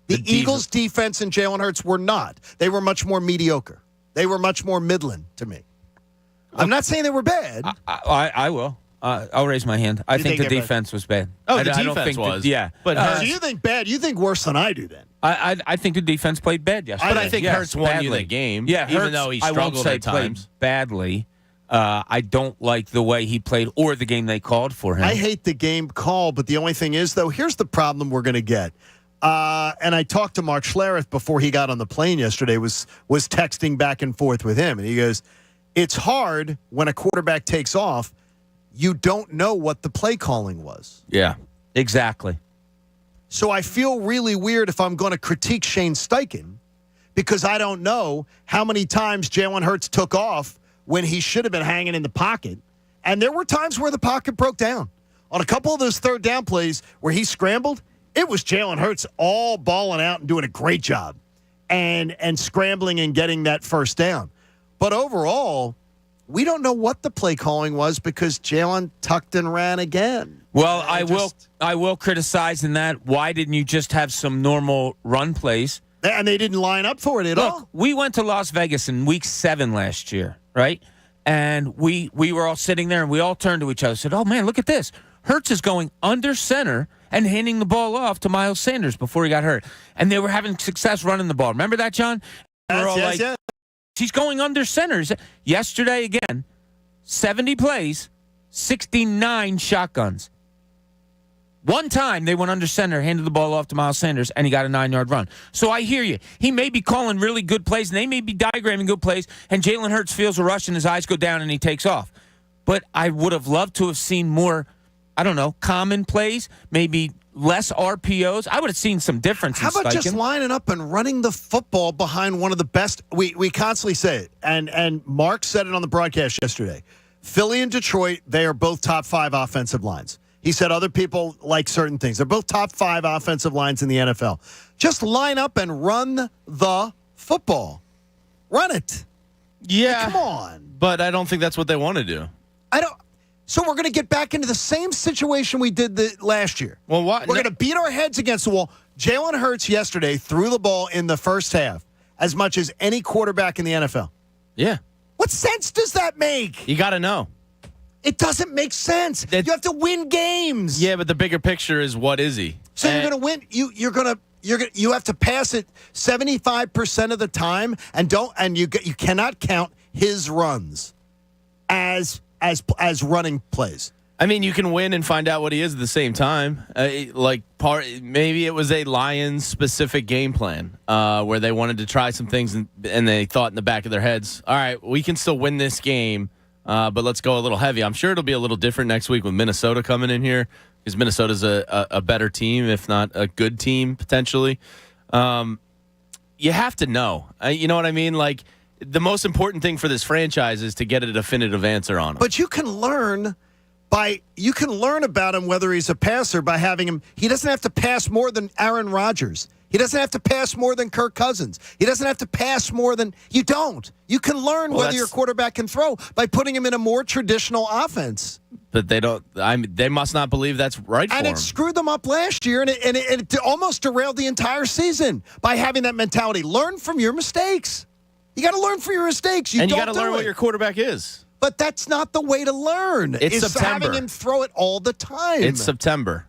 The Eagles' defense and Jalen Hurts were not. They were much more mediocre. They were much more Midland to me. I'm not saying they were bad.
I will. I'll raise my hand. I think the defense was bad.
Oh, the defense was.
Yeah.
But so you think bad? You think worse than I do then?
I think the defense played bad yesterday.
But I think Hurts won you the game.
Yeah,
even though he struggled at times.
Played badly. I don't like the way he played or the game they called for him.
I hate the game call, but the only thing is, though, here's the problem we're going to get. And I talked to Mark Schlereth before he got on the plane yesterday, was texting back and forth with him. And he goes, it's hard when a quarterback takes off. You don't know what the play calling was.
Yeah,
exactly.
So I feel really weird if I'm going to critique Shane Steichen because I don't know how many times Jalen Hurts took off when he should have been hanging in the pocket. And there were times where the pocket broke down. On a couple of those third down plays where he scrambled, it was Jalen Hurts all balling out and doing a great job and scrambling and getting that first down. But overall, we don't know what the play calling was because Jalen tucked and ran again.
Well, I will criticize in that. Why didn't you just have some normal run plays?
And they didn't line up for it at all.
We went to Las Vegas in week 7 last year, right? And we were all sitting there, and we all turned to each other and said, oh, man, look at this. Hertz is going under center and handing the ball off to Miles Sanders before he got hurt. And they were having success running the ball. Remember that, John?
Yes.
He's going under center. Yesterday, again, 70 plays, 69 shotguns. One time they went under center, handed the ball off to Miles Sanders, and he got a 9-yard run. So I hear you. He may be calling really good plays, and they may be diagramming good plays, and Jalen Hurts feels a rush, and his eyes go down, and he takes off. But I would have loved to have seen more, I don't know, common plays, maybe less RPOs. I would have seen some difference in
How about
Steichen.
just lining up and running the football behind one of the best? We constantly say it, and Mark said it on the broadcast yesterday. Philly and Detroit, they are both top 5 offensive lines. He said other people like certain things. They're both top 5 offensive lines in the NFL. Just line up and run the football. Run it.
Yeah.
Come on.
But I don't think that's what they want to do.
So we're going to get back into the same situation we did last year.
Well, what?
We're going to beat our heads against the wall. Jalen Hurts yesterday threw the ball in the first half as much as any quarterback in the NFL.
Yeah.
What sense does that make?
You got to know.
It doesn't make sense. You have to win games.
Yeah, but the bigger picture is, what is he?
So you're going to win. You have to pass it 75% of the time, and you cannot count his runs as running plays.
I mean, you can win and find out what he is at the same time. Maybe it was a Lions specific game plan where they wanted to try some things and they thought in the back of their heads, all right, we can still win this game. But let's go a little heavy. I'm sure it'll be a little different next week with Minnesota coming in here, because Minnesota's a better team, if not a good team, potentially. You have to know. You know what I mean? Like, the most important thing for this franchise is to get a definitive answer on him.
But you can learn about him, whether he's a passer, by having him. He doesn't have to pass more than Aaron Rodgers. He doesn't have to pass more than Kirk Cousins. He doesn't have to pass more than you don't. You can learn whether your quarterback can throw by putting him in a more traditional offense.
But they don't. They must not believe that's right for
him. And it screwed them up last year, and it almost derailed the entire season by having that mentality. Learn from your mistakes. You got to learn from your mistakes.
You got to learn what your quarterback is.
But that's not the way to learn.
It's September.
Having him throw it all the time.
It's September.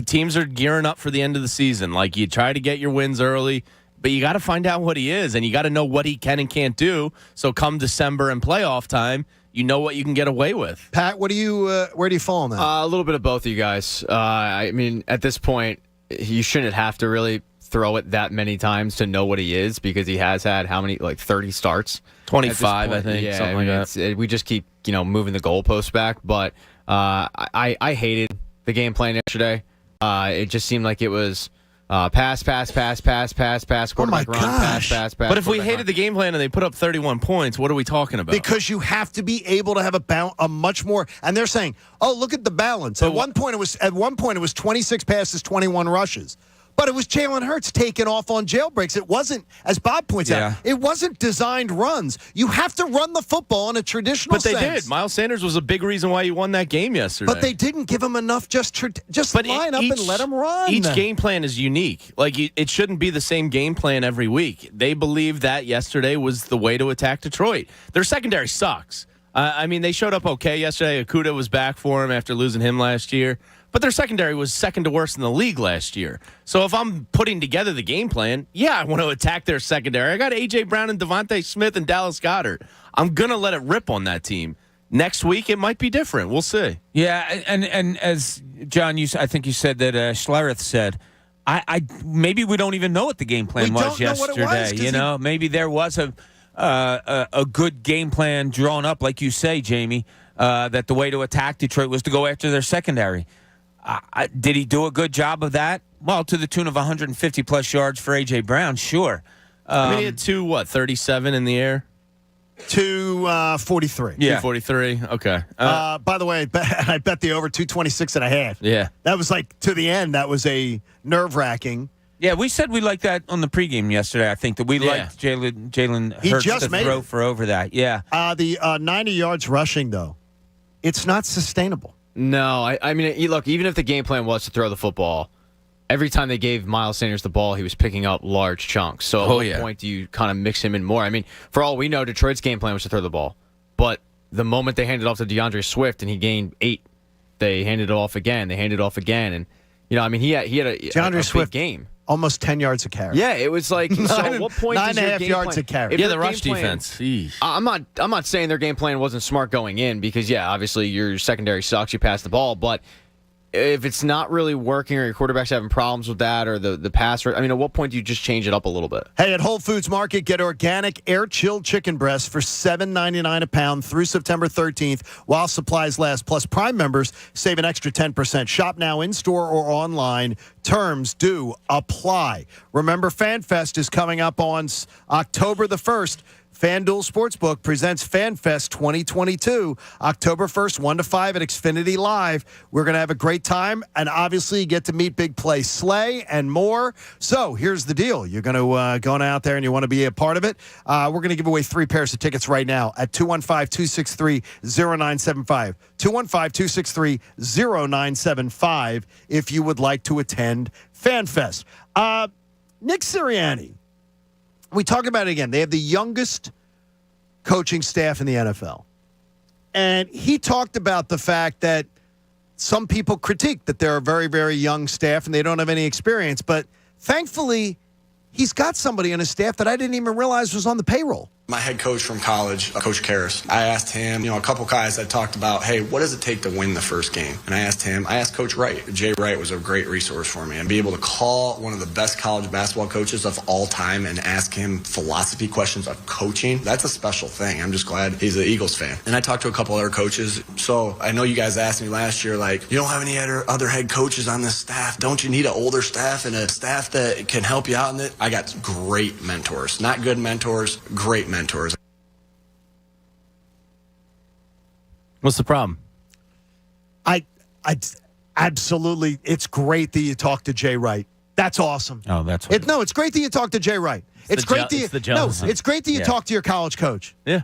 Teams are gearing up for the end of the season. Like, you try to get your wins early, but you got to find out what he is, and you got to know what he can and can't do. So come December and playoff time, you know what you can get away with.
Pat, where do you fall on that?
A little bit of both of you guys. I mean, at this point, you shouldn't have to really throw it that many times to know what he is, because he has had how many, 30 starts?
25, I think.
Yeah,
something like that.
We just keep, moving the goalposts back. But I hated the game plan yesterday. It just seemed like it was pass, quarterback run, pass.
But if we hated the game plan and they put up 31 points, what are we talking about?
Because you have to be able to have a much more. And they're saying, "Oh, look at the balance." At one point, it was 26 passes, 21 rushes. But it was Jalen Hurts taking off on jailbreaks. It wasn't, as Bob points out, it wasn't designed runs. You have to run the football in a traditional sense.
But they did. Miles Sanders was a big reason why you won that game yesterday.
But they didn't give him enough just line up and let him run.
Each game plan is unique. Like, it shouldn't be the same game plan every week. They believed that yesterday was the way to attack Detroit. Their secondary sucks. I mean, they showed up okay yesterday. Okudah was back for him after losing him last year. But their secondary was second to worst in the league last year. So if I'm putting together the game plan, I want to attack their secondary. I got A.J. Brown and Devontae Smith and Dallas Goedert. I'm going to let it rip on that team. Next week, it might be different. We'll see.
Yeah, and as John, I think you said that Schlereth said, maybe we don't even know what the game plan was yesterday. Maybe there was a good game plan drawn up, like you say, Jamie, that the way to attack Detroit was to go after their secondary. Did he do a good job of that? Well, to the tune of 150-plus yards for A.J. Brown, sure.
He had 37 in the air?
243.
Yeah. 243, okay.
By the way, I bet the over 226.5.
Yeah.
That was to the end, that was a nerve-wracking.
Yeah, we said we liked that on the pregame yesterday, I think, that we liked Jalen Hurts to throw for over that. Yeah.
The 90 yards rushing, though, it's not sustainable.
No, I mean, look, even if the game plan was to throw the football, every time they gave Miles Sanders the ball, he was picking up large chunks. So at what point do you kind of mix him in more? I mean, for all we know, Detroit's game plan was to throw the ball. But the moment they handed it off to DeAndre Swift and he gained 8, they handed it off again. And, I mean, he had a
DeAndre Swift
big game.
almost 10 yards a carry.
Yeah, it was like, so at what point is your
9.5
game
yards
plan?
a carry.
Yeah, the rush defense.
I'm not saying their game plan wasn't smart going in because, yeah, obviously your secondary sucks. You pass the ball. But if it's not really working or your quarterback's having problems with that or the pass, I mean, at what point do you just change it up a little bit?
Hey, at Whole Foods Market, get organic air-chilled chicken breasts for $7.99 a pound through September 13th while supplies last. Plus, Prime members save an extra 10%. Shop now in-store or online. Terms do apply. Remember, FanFest is coming up on October the 1st. FanDuel Sportsbook presents FanFest 2022, October 1st, 1 to 5 at Xfinity Live. We're going to have a great time, and obviously you get to meet Big Play Slay and more. So here's the deal. You're going to go out there and you want to be a part of it. We're going to give away 3 pairs of tickets right now at 215-263-0975. 215-263-0975 if you would like to attend FanFest. Nick Sirianni. We talk about it again. They have the youngest coaching staff in the NFL. And he talked about the fact that some people critique that they're a very, very young staff and they don't have any experience. But thankfully, he's got somebody on his staff that I didn't even realize was on the payroll.
My head coach from college, Coach Karras, I asked him, a couple guys I talked about, hey, what does it take to win the first game? And I asked Coach Wright. Jay Wright was a great resource for me. And be able to call one of the best college basketball coaches of all time and ask him philosophy questions of coaching, that's a special thing. I'm just glad he's an Eagles fan. And I talked to a couple other coaches. So I know you guys asked me last year, like, you don't have any other head coaches on this staff. Don't you need an older staff and a staff that can help you out in it? I got great mentors. Not good mentors, great mentors.
What's the problem?
I absolutely. It's great that you talk to Jay Wright. That's awesome.
Oh, that's what
it's great that you talk to Jay Wright. It's great that it's great that you talk to your college coach.
Yeah.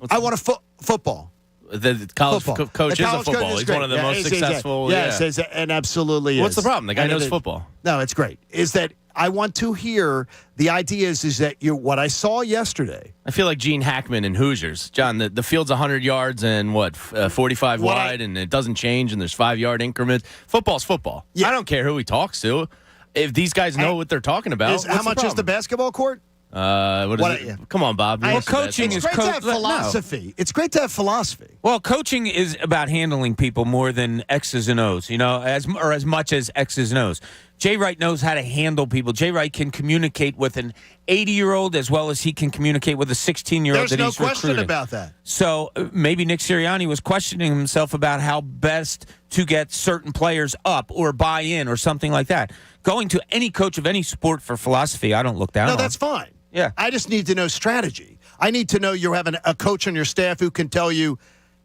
I want a football.
The college coach is a football. He's one of the most successful.
Yes, and absolutely.
What's the problem? The guy knows football.
No, it's great. Is that I want to hear the idea is that what I saw yesterday.
I feel like Gene Hackman in Hoosiers. John, the field's 100 yards and 45 wide, and it doesn't change, and there's 5-yard increments. Football's football. Yeah. I don't care who he talks to. If these guys know what they're talking about,
how much is the basketball court?
What is it? Come on, Bob.
Well, coaching is
great to have philosophy. No. It's great to have philosophy.
Well, coaching is about handling people more than X's and O's, as much as X's and O's. Jay Wright knows how to handle people. Jay Wright can communicate with an 80-year-old as well as he can communicate with a 16-year-old that he's recruiting.
There's no question about that.
So maybe Nick Sirianni was questioning himself about how best to get certain players up or buy in or something like that. Going to any coach of any sport for philosophy, I don't look down on.
No, that's fine.
Yeah.
I just need to know strategy. I need to know you're having a coach on your staff who can tell you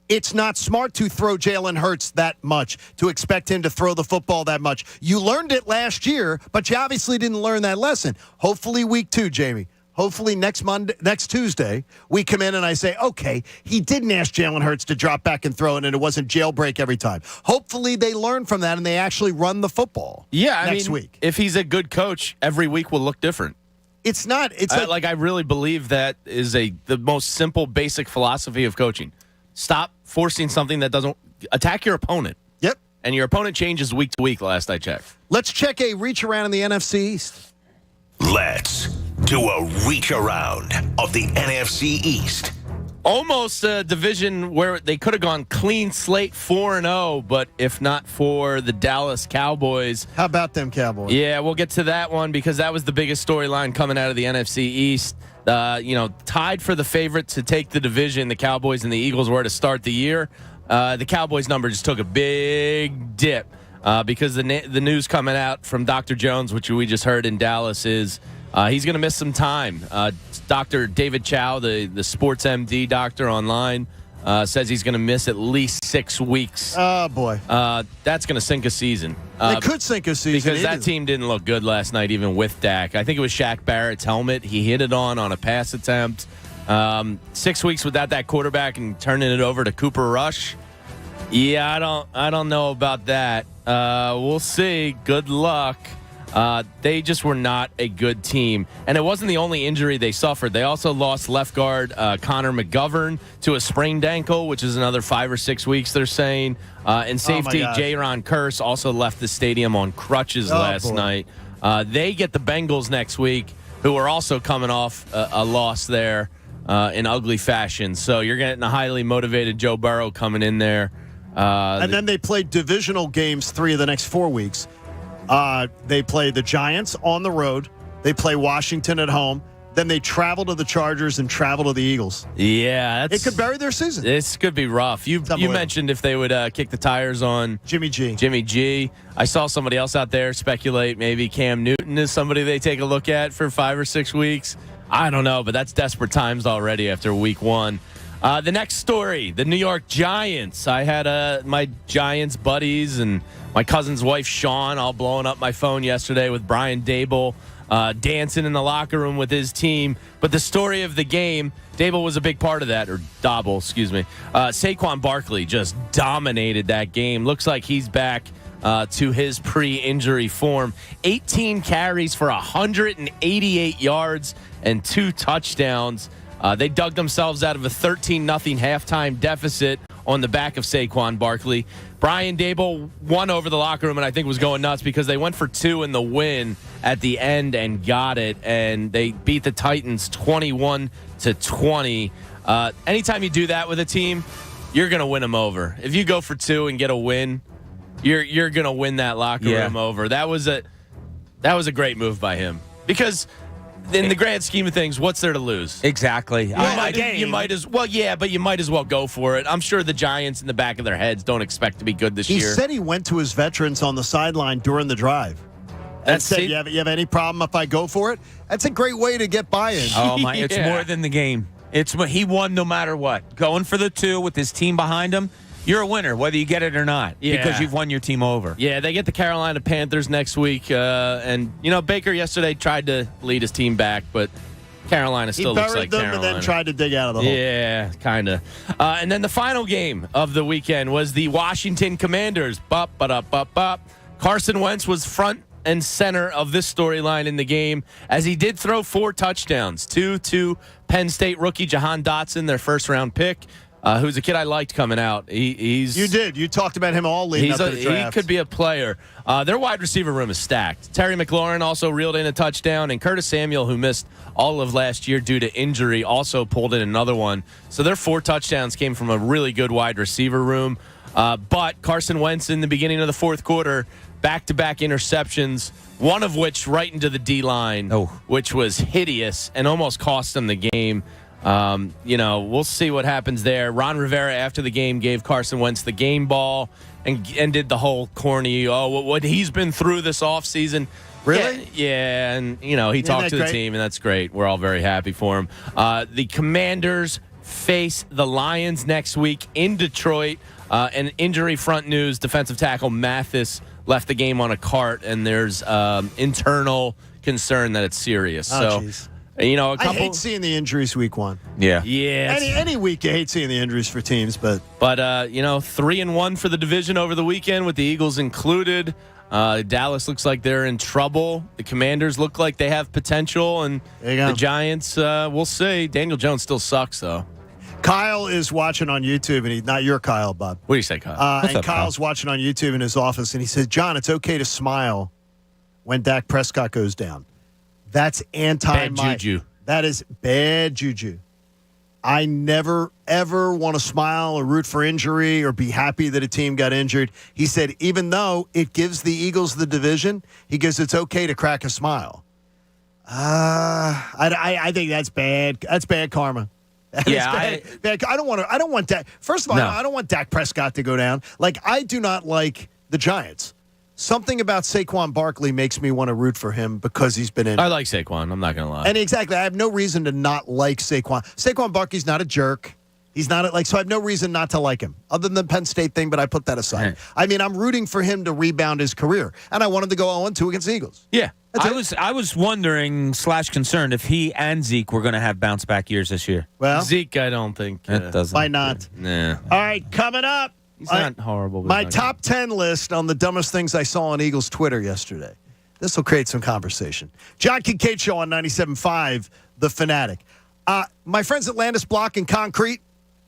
it's not smart to throw Jalen Hurts that much, to expect him to throw the football that much. You learned it last year, but you obviously didn't learn that lesson. Hopefully week 2, Jamie. Hopefully next Tuesday, we come in and I say, okay, he didn't ask Jalen Hurts to drop back and throw it, and it wasn't jailbreak every time. Hopefully they learn from that and they actually run the football next week.
If he's a good coach, every week will look different.
It's not. It's
I really believe that is the most simple, basic philosophy of coaching. Stop forcing something that doesn't attack your opponent.
Yep.
And your opponent changes week to week, last I checked.
Let's check a reach around in the NFC East.
Let's do a reach around of the NFC East.
Almost a division where they could have gone clean slate 4-0, but if not for the Dallas Cowboys.
How about them Cowboys?
Yeah, we'll get to that one because that was the biggest storyline coming out of the NFC East. Tied for the favorite to take the division, the Cowboys and the Eagles were to start the year. The Cowboys number just took a big dip because the news coming out from Dr. Jones, which we just heard in Dallas, is he's going to miss some time. Dr. David Chow, the sports MD doctor online, says he's going to miss at least 6 weeks.
Oh, boy.
That's going to sink a season.
It could sink a season.
Because that team didn't look good last night, even with Dak. I think it was Shaq Barrett's helmet. He hit it on a pass attempt. 6 weeks without that quarterback and turning it over to Cooper Rush. Yeah, I don't know about that. We'll see. Good luck. They just were not a good team. And it wasn't the only injury they suffered. They also lost left guard Connor McGovern to a sprained ankle, which is another 5 or 6 weeks, they're saying. And safety Jaron Kearse also left the stadium on crutches last night. They get the Bengals next week, who are also coming off a loss there in ugly fashion. So you're getting a highly motivated Joe Burrow coming in there.
And then they play divisional games 3 of the next 4 weeks. They play the Giants on the road. They play Washington at home. Then they travel to the Chargers and travel to the Eagles.
Yeah.
It could bury their season.
This could be rough. You mentioned if they would kick the tires on
Jimmy
G. I saw somebody else out there speculate maybe Cam Newton is somebody they take a look at for 5 or 6 weeks. I don't know, but that's desperate times already after week 1. The next story, the New York Giants. I had my Giants buddies and my cousin's wife, Sean, all blowing up my phone yesterday with Brian Daboll dancing in the locker room with his team. But the story of the game, Daboll was a big part of that, or Dabble, excuse me. Saquon Barkley just dominated that game. Looks like he's back to his pre-injury form. 18 carries for 188 yards and 2 touchdowns. They dug themselves out of a 13-0 halftime deficit on the back of Saquon Barkley. Brian Daboll won over the locker room and I think was going nuts because they went for 2 in the win at the end and got it, and they beat the Titans 21-20. Anytime you do that with a team, you're going to win them over. If you go for 2 and get a win, you're going to win that locker room over. That was a great move by him because in the grand scheme of things, what's there to lose?
Exactly.
You might as well go for it. I'm sure the Giants in the back of their heads don't expect to be good this year.
He said he went to his veterans on the sideline during the drive. And said, you have any problem if I go for it? That's a great way to get buy-in.
Oh, my. It's more than the game. He won no matter what. Going for the 2 with his team behind him, you're a winner, whether you get it or not, because you've won your team over.
Yeah, they get the Carolina Panthers next week. And, Baker yesterday tried to lead his team back, but Carolina still looks like Carolina.
He buried them and then tried to dig out of the hole.
Yeah, kind of. And then the final game of the weekend was the Washington Commanders. Carson Wentz was front and center of this storyline in the game, as he did throw 4 touchdowns, 2 to Penn State rookie Jahan Dotson, their first-round pick, who's a kid I liked coming out. You
did. You talked about him all leading up to the draft.
He could be a player. Their wide receiver room is stacked. Terry McLaurin also reeled in a touchdown, and Curtis Samuel, who missed all of last year due to injury, also pulled in another one. So their 4 touchdowns came from a really good wide receiver room. But Carson Wentz in the beginning of the fourth quarter, back-to-back interceptions, one of which right into the D-line, which was hideous and almost cost them the game. We'll see what happens there. Ron Rivera, after the game, gave Carson Wentz the game ball and did the whole corny, what he's been through this offseason.
Really?
Yeah, and, he talked to the team, and that's great. We're all very happy for him. The Commanders face the Lions next week in Detroit. And injury front news, defensive tackle Mathis left the game on a cart, and there's internal concern that it's serious.
Geez. I hate seeing the injuries week 1.
Yeah.
Any week you hate seeing the injuries for teams, but
3-1 for the division over the weekend with the Eagles included. Dallas looks like they're in trouble. The Commanders look like they have potential, and the Giants, we'll see. Daniel Jones still sucks, though.
Kyle is watching on YouTube, and he's not your Kyle, Bob.
What do you say, Kyle?
Kyle's watching on YouTube in his office, and he says, John, it's okay to smile when Dak Prescott goes down. That's
bad juju.
That is bad juju. I never, ever want to smile or root for injury or be happy that a team got injured. He said, even though it gives the Eagles the division, he goes, it's okay to crack a smile. I think that's bad. That's bad karma. I don't want Dak. First of all, I don't want Dak Prescott to go down. I do not like the Giants. Something about Saquon Barkley makes me want to root for him because he's been in.
I like Saquon. I'm not going to lie.
And exactly, I have no reason to not like Saquon. Saquon Barkley's not a jerk. He's not so I have no reason not to like him, other than the Penn State thing. But I put that aside.
Right.
I mean, I'm rooting for him to rebound his career, and I want him to go 0-2 against the Eagles.
Yeah. I was wondering / concerned if he and Zeke were going to have bounce back years this year.
Well,
Zeke, I don't think.
It doesn't.
Why not?
Nah.
All right, coming up.
He's not horrible.
My top 10 list on the dumbest things I saw on Eagles Twitter yesterday. This will create some conversation. John Kincade Show on 97.5 The Fanatic. My friends at Landis Block and Concrete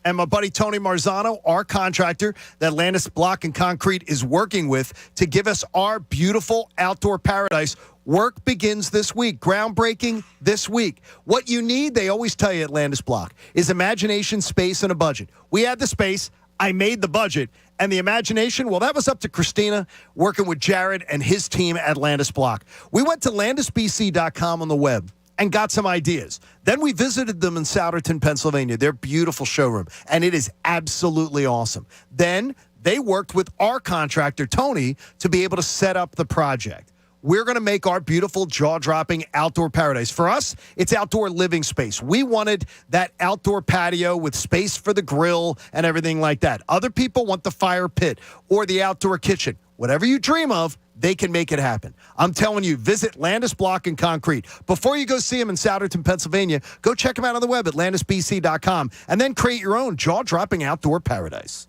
and my buddy Tony Marzano, our contractor that Landis Block and Concrete is working with to give us our beautiful outdoor paradise
Work begins this week. Groundbreaking this week. What you need, they always tell you at Landis Block, is imagination, space, and a budget. We had the space. I made the budget. And the imagination, well, that was up to Christina working with Jared and his team at Landis Block. We went to landisbc.com on the web and got some ideas. Then we visited them in Souderton, Pennsylvania, their beautiful showroom, and it is absolutely awesome. Then they worked with our contractor, Tony, to be able to set up the project. We're going to make our beautiful, jaw-dropping outdoor paradise. For us, it's outdoor living space. We wanted that outdoor patio with space for the grill and everything like that. Other people want the fire pit or the outdoor kitchen. Whatever you dream of, they can make it happen. I'm telling you, visit Landis Block and Concrete. Before you go see them in Souderton, Pennsylvania, go check them out on the web at landisbc.com and then create your own jaw-dropping outdoor paradise.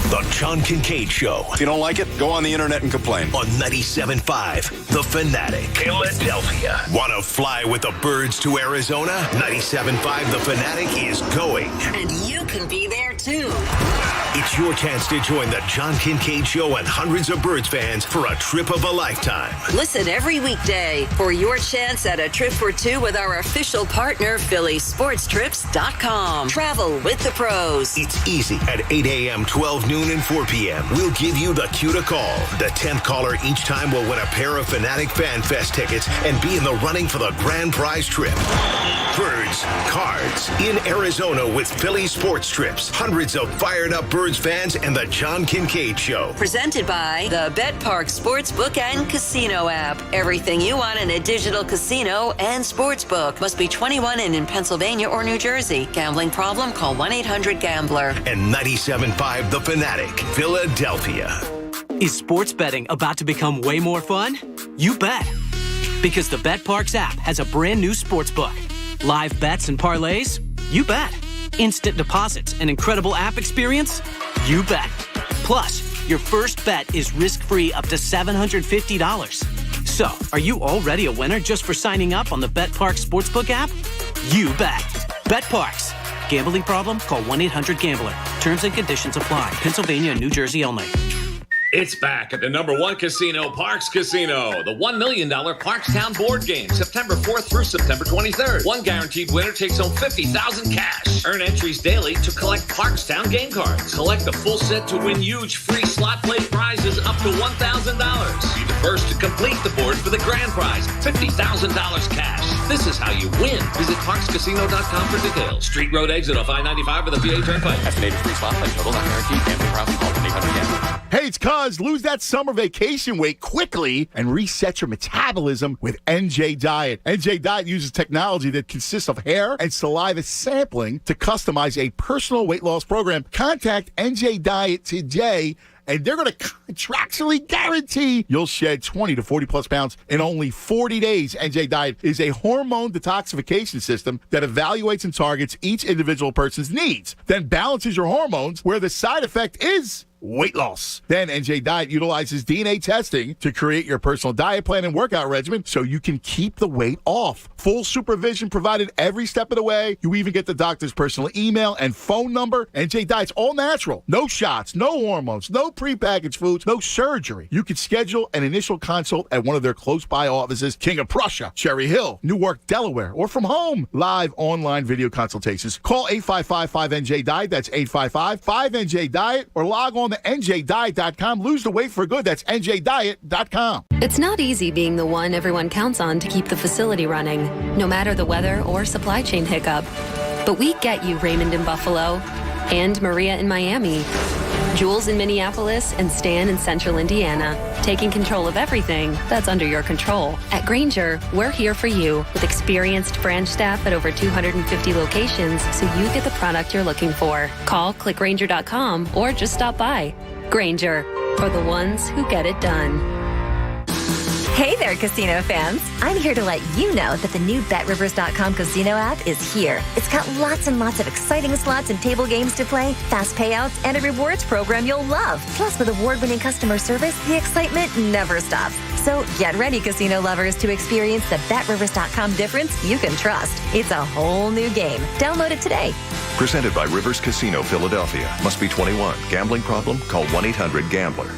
The John Kincade Show.
If you don't like it, go on the internet and complain.
On 97.5 The Fanatic, Philadelphia. Want to fly with the birds to Arizona? 97.5 The Fanatic is going.
And you can be there too.
It's your chance to join the John Kincade Show and hundreds of Birds fans for a trip of a lifetime.
Listen every weekday for your chance at a trip for two with our official partner, PhillySportsTrips.com. Travel with the pros.
It's easy. At 8 a.m., 12 noon, and 4 p.m., we'll give you the cue to call. The 10th caller each time will win a pair of Fanatic Fan Fest tickets and be in the running for the grand prize trip. Birds, cards, in Arizona with Philly Sports Trips. Hundreds of fired up Birds fans and the John Kincade Show.
Presented by the Bet Park Sportsbook and Casino app. Everything you want in a digital casino and sportsbook. Must be 21 and in Pennsylvania or New Jersey. Gambling problem? Call 1-800-GAMBLER.
And 97.5 The Fanatic, Philadelphia.
Is sports betting about to become way more fun? You bet. Because the Bet Parks app has a brand new sportsbook. Live bets and parlays? You bet. Instant deposits and incredible app experience? You bet. Plus, your first bet is risk-free up to $750. So, are you already a winner just for signing up on the Bet Parks Sportsbook app? You bet. Bet Parks. Gambling problem? Call 1-800-GAMBLER. Terms and conditions apply. Pennsylvania and New Jersey only.
It's back at the #1 casino, Parks Casino. The $1 million Parkstown board game, September 4th through September 23rd. One guaranteed winner takes home $50,000 cash. Earn entries daily to collect Parkstown game cards. Collect the full set to win huge free slot play prizes up to $1,000. Be the first to complete the board for the grand prize, $50,000 cash. This is how you win. Visit parkscasino.com for details. Street Road exit off I-95 with the PA Turnpike.
Estimated free slot play total not guaranteed. Gambling problem? Call 1-800-GAMBLER.
Hey, it's Cuz. Lose that summer vacation weight quickly and reset your metabolism with NJ Diet. NJ Diet uses technology that consists of hair and saliva sampling to customize a personal weight loss program. Contact NJ Diet today, and they're going to contractually guarantee you'll shed 20 to 40 plus pounds in only 40 days. NJ Diet is a hormone detoxification system that evaluates and targets each individual person's needs, then balances your hormones where the side effect is weight loss. Then NJ Diet utilizes DNA testing to create your personal diet plan and workout regimen so you can keep the weight off. Full supervision provided every step of the way. You even get the doctor's personal email and phone number. NJ Diet's all natural. No shots, no hormones, no prepackaged foods, no surgery. You can schedule an initial consult at one of their close by offices, King of Prussia, Cherry Hill, Newark, Delaware, or from home. Live online video consultations. Call 855-5NJ-DIET. That's 855-5NJ-DIET, or log on to NJDiet.com. Lose the weight for good. That's NJDiet.com.
It's not easy being the one everyone counts on to keep the facility running, no matter the weather or supply chain hiccup. But we get you, Raymond in Buffalo, and Maria in Miami, Jules in Minneapolis, and Stan in Central Indiana, taking control of everything that's under your control. At Grainger, we're here for you with experienced branch staff at over 250 locations so you get the product you're looking for. Call, click Grainger.com, or just stop by. Grainger, for the ones who get it done.
Hey there, casino fans. I'm here to let you know that the new BetRivers.com casino app is here. It's got lots and lots of exciting slots and table games to play, fast payouts, and a rewards program you'll love. Plus, with award-winning customer service, the excitement never stops. So get ready, casino lovers, to experience the BetRivers.com difference you can trust. It's a whole new game. Download it today.
Presented by Rivers Casino, Philadelphia. Must be 21. Gambling problem? Call 1-800-GAMBLER.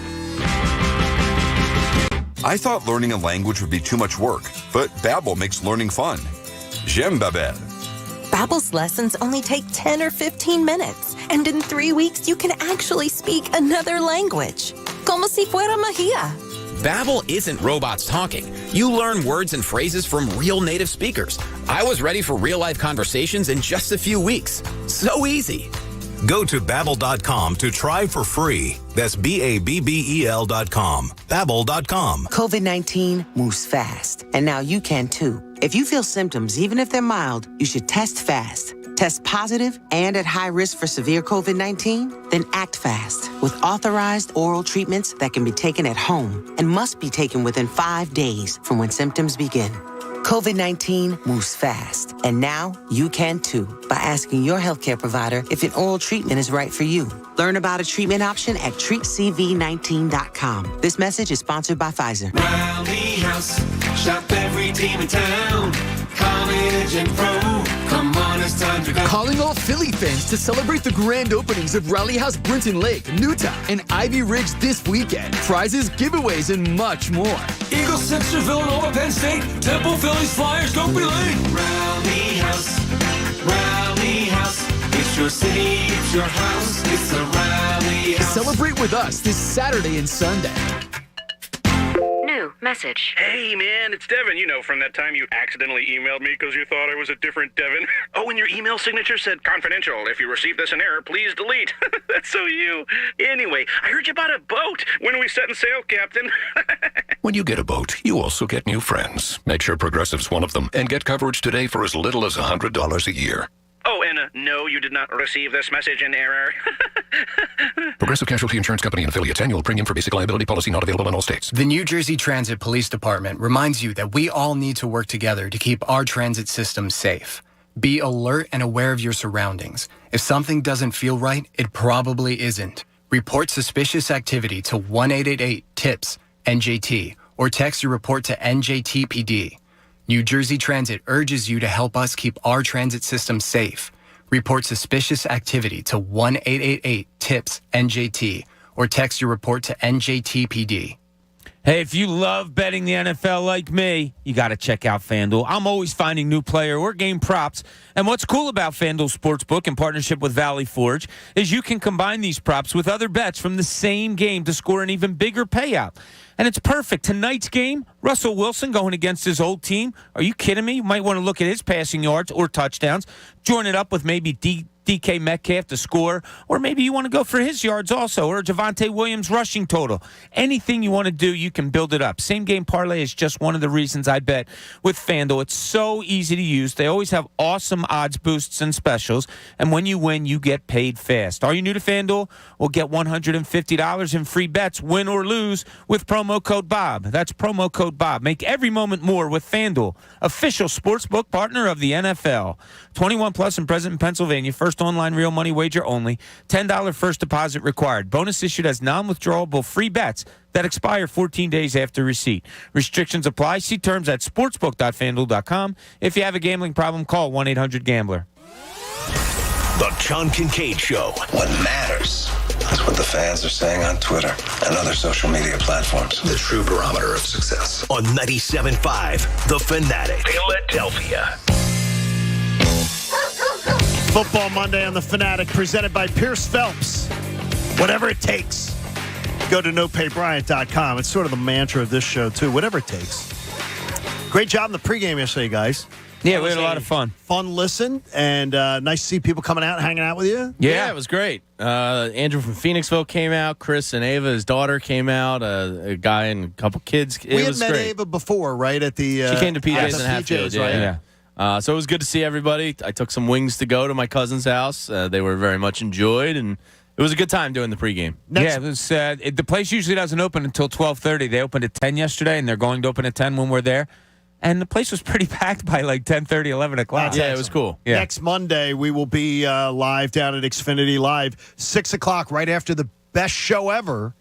I thought learning a language would be too much work, but Babbel makes learning fun. J'aime Babbel.
Babbel's lessons only take 10 or 15 minutes, and in 3 weeks you can actually speak another language. Como si fuera magia.
Babbel isn't robots talking. You learn words and phrases from real native speakers. I was ready for real-life conversations in just a few weeks. So easy.
Go to Babbel.com to try for free. That's Babbel.com. Babbel.com.
COVID-19 moves fast, and now you can too. If you feel symptoms, even if they're mild, you should test fast. Test positive and at high risk for severe COVID-19? Then act fast with authorized oral treatments that can be taken at home and must be taken within 5 days from when symptoms begin. COVID-19 moves fast, and now you can too by asking your healthcare provider if an oral treatment is right for you. Learn about a treatment option at treatcv19.com. This message is sponsored by Pfizer.
Rally House, shop every team in town, college and pro. Come on, it's time to go.
Calling all Philly fans to celebrate the grand openings of Rally House Brinton Lake, Newtown, and Ivy Ridge this weekend. Prizes, giveaways, and much more.
Eagles, Sixers, Villanova, Penn State, Temple, Phillies, Flyers, don't be late. Rally House, Rally House. It's your city, it's your house, it's the Rally House.
Celebrate with us this Saturday and Sunday.
New message.
Hey, man, it's Devin. You know, from that time you accidentally emailed me because you thought I was a different Devin. Oh, and your email signature said confidential. If you receive this in error, please delete. That's so you. Anyway, I heard you bought a boat. When are we setting sail, Captain?
When you get a boat, you also get new friends. Make sure Progressive's one of them and get coverage today for as little as $100 a year.
Oh, and no, you did not receive this message in error.
Progressive Casualty Insurance Company and affiliates. Annual premium for basic liability policy not available in all states.
The New Jersey Transit Police Department reminds you that we all need to work together to keep our transit system safe. Be alert and aware of your surroundings. If something doesn't feel right, it probably isn't. Report suspicious activity to 1-888-TIPS-NJT or text your report to NJTPD. New Jersey Transit urges you to help us keep our transit system safe. Report suspicious activity to 1-888-TIPS-NJT or text your report to NJTPD.
Hey, if you love betting the NFL like me, you got to check out FanDuel. I'm always finding new player or game props. And what's cool about FanDuel Sportsbook in partnership with Valley Forge is you can combine these props with other bets from the same game to score an even bigger payout. And it's perfect. Tonight's game, Russell Wilson going against his old team. Are you kidding me? You might want to look at his passing yards or touchdowns. Join it up with maybe DK Metcalf to score, or maybe you want to go for his yards also, or Javonte Williams rushing total. Anything you want to do, you can build it up. Same game parlay is just one of the reasons I bet with FanDuel. It's so easy to use. They always have awesome odds boosts and specials, and when you win, you get paid fast. Are you new to FanDuel? Well, get $150 in free bets, win or lose, with promo code Bob. That's promo code Bob. Make every moment more with FanDuel, official sportsbook partner of the NFL. 21 plus and present in Pennsylvania. First online real money wager only. $10 first deposit required. Bonus issued as non-withdrawable free bets that expire 14 days after receipt. Restrictions apply. See terms at sportsbook.fanduel.com. If you have a gambling problem, call 1-800-GAMBLER.
The John Kincade Show.
What matters is what the fans are saying on Twitter and other social media platforms. The true barometer of success.
On 97.5 The Fanatic, Philadelphia.
Football Monday on The Fanatic, presented by Pierce Phelps. Whatever it takes. Go to nopaybryant.com. It's sort of the mantra of this show, too. Whatever it takes. Great job in the pregame yesterday, guys.
Yeah, we had a lot of fun.
Fun listen, and nice to see people coming out and hanging out with you.
Yeah, it was great. Andrew from Phoenixville came out. Chris and Ava, his daughter, came out. A guy and a couple kids.
We had met Ava before, right? At the
she came to PJ's in Hatfield.
Right?
Yeah. So it was good to see everybody. I took some wings to go to my cousin's house. They were very much enjoyed, and it was a good time doing the pregame.
Yeah, it was. The place usually doesn't open until 12:30. They opened at 10 yesterday, and they're going to open at 10 when we're there. And the place was pretty packed by like 10:30, 11 o'clock.
Yeah, it was cool.
Yeah.
Next Monday, we will be live down at Xfinity Live, 6 o'clock, right after the best show ever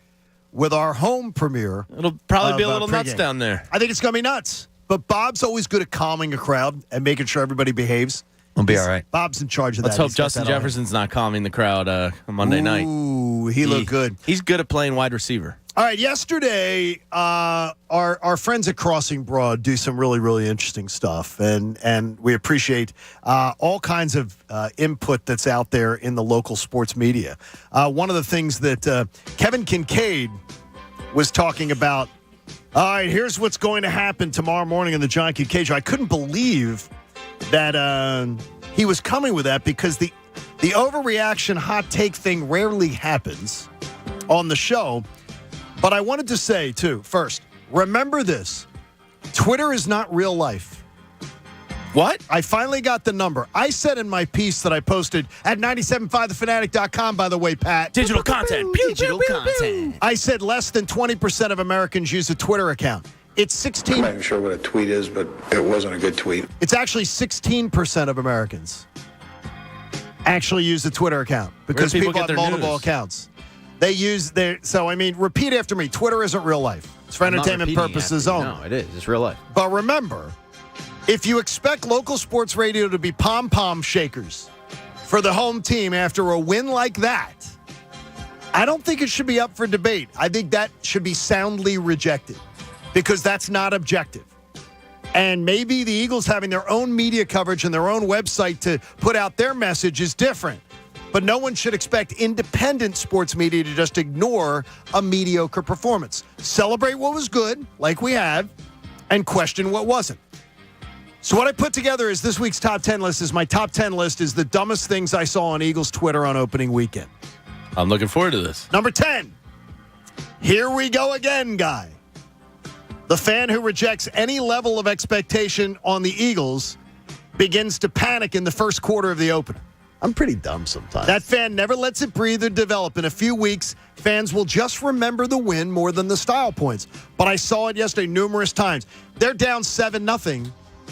with our home premiere.
It'll probably be a little nuts down there.
I think it's going to be nuts. But Bob's always good at calming a crowd and making sure everybody behaves.
We'll be all right.
Bob's in charge of
Let's
that.
hope Justin Jefferson's not calming the crowd on Monday night.
Ooh, he looked good.
He's good at playing wide receiver.
All right, yesterday, our friends at Crossing Broad do some really, really interesting stuff, and we appreciate all kinds of input that's out there in the local sports media. One of the things that Kevin Kincade was talking about, all right, here's what's going to happen tomorrow morning in the John Kincade Show. I couldn't believe that he was coming with that because the overreaction hot take thing rarely happens on the show. But I wanted to say, too, first, remember this. Twitter is not real life.
What?
I finally got the number. I said in my piece that I posted at 97.5thefanatic.com, by the way, Pat.
Digital content. Digital content.
I said less than 20% of Americans use a Twitter account. It's 16.
I'm not even sure what a tweet is, but it wasn't a good tweet.
It's actually 16% of Americans actually use a Twitter account because people have multiple accounts. They use repeat after me. Twitter isn't real life. It's for entertainment purposes only.
No, it is. It's real life.
But remember, if you expect local sports radio to be pom-pom shakers for the home team after a win like that, I don't think it should be up for debate. I think that should be soundly rejected because that's not objective. And maybe the Eagles having their own media coverage and their own website to put out their message is different. But no one should expect independent sports media to just ignore a mediocre performance. Celebrate what was good, like we have, and question what wasn't. So what I put together is this week's top 10 list. Is my top 10 list is the dumbest things I saw on Eagles Twitter on opening weekend.
I'm looking forward to this.
Number 10, here we go again, guy. The fan who rejects any level of expectation on the Eagles begins to panic in the first quarter of the opener.
I'm pretty dumb sometimes.
That fan never lets it breathe or develop. In a few weeks, fans will just remember the win more than the style points. But I saw it yesterday numerous times. They're down 7-0,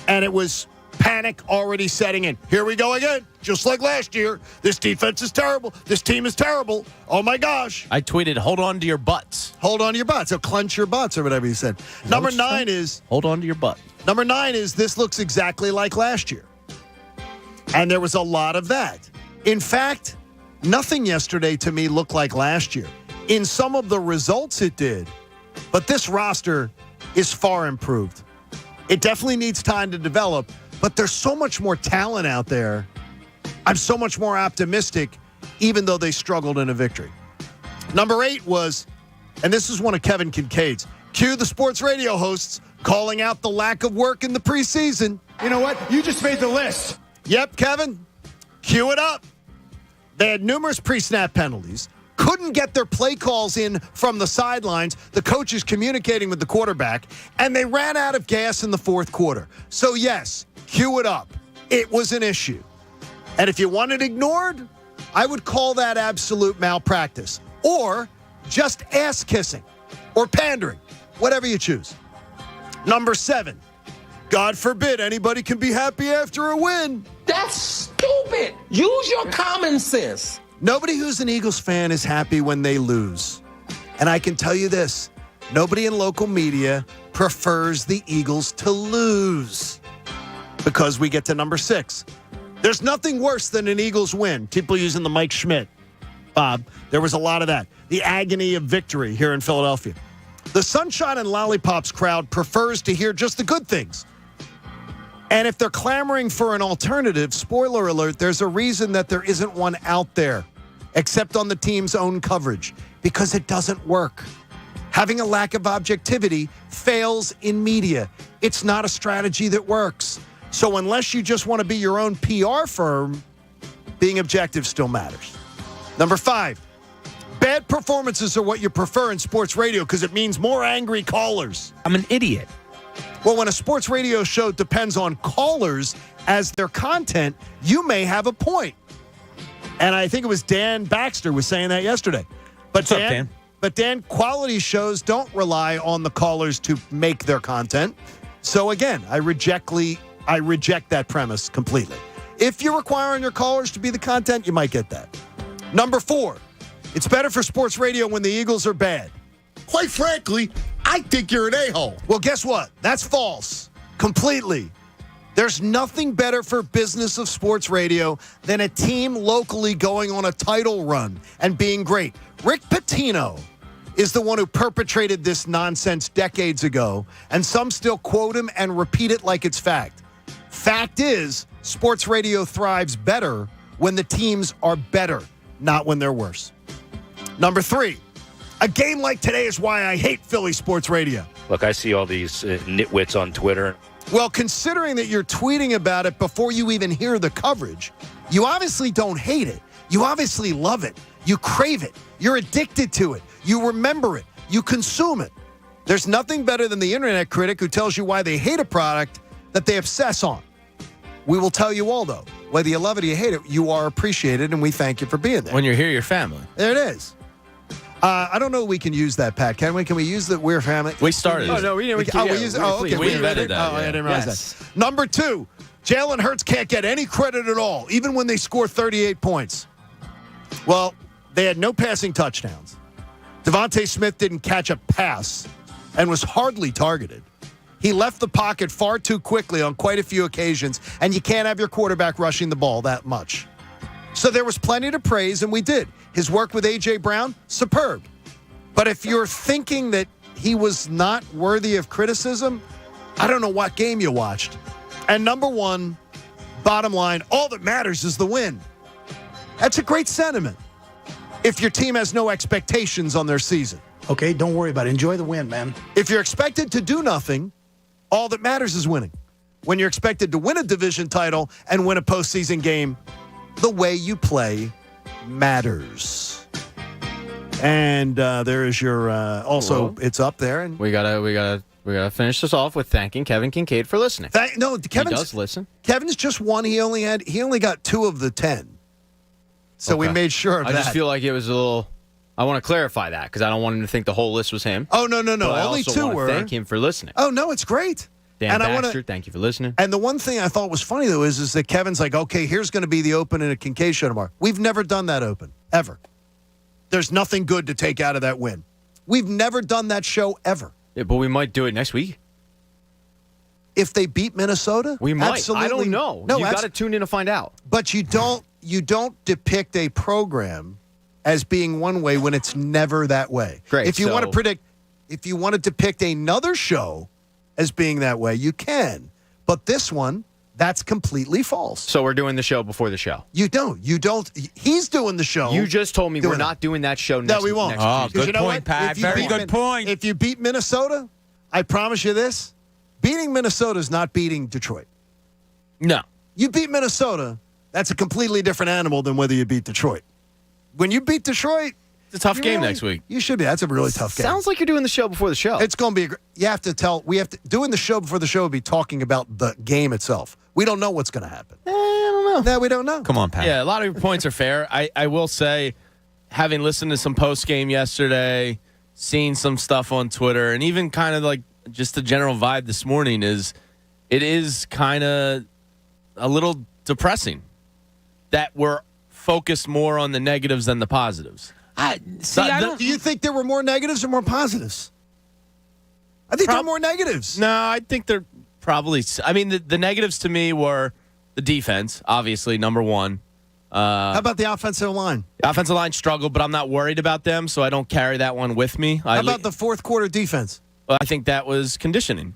and it was panic already setting in. Here we go again, just like last year. This defense is terrible. This team is terrible. Oh, my gosh.
I tweeted, hold on to your butts.
Hold on to your butts. Or clench your butts or whatever you said. Number 9 is...
Hold on to your butt.
Number 9 is this looks exactly like last year. And there was a lot of that. In fact, nothing yesterday to me looked like last year. In some of the results it did, but this roster is far improved. It definitely needs time to develop, but there's so much more talent out there. I'm so much more optimistic, even though they struggled in a victory. Number 8 was, and this is one of Kevin Kincaid's, cue the sports radio hosts calling out the lack of work in the preseason.
You know what? You just made the list.
Yep, Kevin. Cue it up. They had numerous pre-snap penalties, couldn't get their play calls in from the sidelines, the coaches communicating with the quarterback, and they ran out of gas in the fourth quarter. So, yes, cue it up. It was an issue. And if you want it ignored, I would call that absolute malpractice or just ass-kissing or pandering, whatever you choose. Number 7. God forbid anybody can be happy after a win.
That's stupid. Use your common sense.
Nobody who's an Eagles fan is happy when they lose. And I can tell you this, nobody in local media prefers the Eagles to lose. Because we get to number 6. There's nothing worse than an Eagles win. People using the Mike Schmidt. Bob, there was a lot of that. The agony of victory here in Philadelphia. The Sunshine and Lollipops crowd prefers to hear just the good things. And if they're clamoring for an alternative, spoiler alert, there's a reason that there isn't one out there, except on the team's own coverage, because it doesn't work. Having a lack of objectivity fails in media. It's not a strategy that works. So unless you just want to be your own PR firm, being objective still matters. Number 5, bad performances are what you prefer in sports radio because it means more angry callers.
I'm an idiot.
Well, when a sports radio show depends on callers as their content, you may have a point. And I think it was Dan Baxter was saying that yesterday. But
What's up, Dan?
But Dan, quality shows don't rely on the callers to make their content. So again, I reject that premise completely. If you're requiring your callers to be the content, you might get that. Number 4, it's better for sports radio when the Eagles are bad.
Quite frankly, I think you're an a-hole.
Well, guess what? That's false. Completely. There's nothing better for business of sports radio than a team locally going on a title run and being great. Rick Pitino is the one who perpetrated this nonsense decades ago, and some still quote him and repeat it like it's fact. Fact is, sports radio thrives better when the teams are better, not when they're worse. Number 3, a game like today is why I hate Philly sports radio.
Look, I see all these nitwits on Twitter.
Well, considering that you're tweeting about it before you even hear the coverage, you obviously don't hate it. You obviously love it. You crave it. You're addicted to it. You remember it. You consume it. There's nothing better than the internet critic who tells you why they hate a product that they obsess on. We will tell you all, though, whether you love it or you hate it, you are appreciated, and we thank you for being there.
When you're here, you're family.
There it is. I don't know if we can use that, Pat. Can we? Can we use the we're family?
We started.
Oh, no, we use it. Oh, okay.
We invented that.
Oh, I didn't realize that. Number 2, Jalen Hurts can't get any credit at all, even when they score 38 points. Well, they had no passing touchdowns. Devontae Smith didn't catch a pass and was hardly targeted. He left the pocket far too quickly on quite a few occasions, and you can't have your quarterback rushing the ball that much. So there was plenty to praise, and we did. His work with A.J. Brown, superb. But if you're thinking that he was not worthy of criticism, I don't know what game you watched. And number 1, bottom line, all that matters is the win. That's a great sentiment if your team has no expectations on their season.
Okay, don't worry about it. Enjoy the win, man.
If you're expected to do nothing, all that matters is winning. When you're expected to win a division title and win a postseason game, the way you play matters. And there is your also. It's up there, and
we gotta finish this off with thanking Kevin Kincade for listening.
Kevin
does listen.
Kevin's just one. He only got 2 of the 10. So we made sure of that.
I just feel like it was a little. I want to clarify that because I don't want him to think the whole list was him.
Oh no!
But I
only
also
2
want to
were.
Thank him for listening.
Oh no, it's great.
Dan Baxter, thank you for listening.
And the one thing I thought was funny, though, is that Kevin's like, okay, here's going to be the open in a Kincade show tomorrow. We've never done that open, ever. There's nothing good to take out of that win. We've never done that show, ever.
Yeah, but we might do it next week.
If they beat Minnesota?
We might.
Absolutely.
I don't know.
No,
you got to tune in to find out.
But you don't depict a program as being one way when it's never that way.
Great.
If you want to depict another show as being that way, you can. But this one, that's completely false.
So we're doing the show before the show.
You don't. He's doing the show.
You just told me we're not doing that show next week.
No, we won't.
Next
good point, Pat. Very good point.
If you beat Minnesota, I promise you this, beating Minnesota is not beating Detroit.
No.
You beat Minnesota, that's a completely different animal than whether you beat Detroit. When you beat Detroit,
it's a tough game next week.
You should be. That's a really tough game.
Sounds like you're doing the show before the show.
It's going to be. Doing the show before the show would be talking about the game itself. We don't know what's going to happen.
I don't know.
No, we don't know.
Come on, Pat.
Yeah, a lot of your points are fair. I will say, having listened to some post game yesterday, seen some stuff on Twitter, and even kind of like just the general vibe this morning is kind of a little depressing that we're focused more on the negatives than the positives.
Do you think there were more negatives or more positives? I think there were more negatives.
No, I think they're probably. I mean, the negatives to me were the defense, obviously, number 1.
How about the offensive line?
The offensive line struggled, but I'm not worried about them, so I don't carry that one with me.
How about the fourth quarter defense?
Well, I think that was conditioning.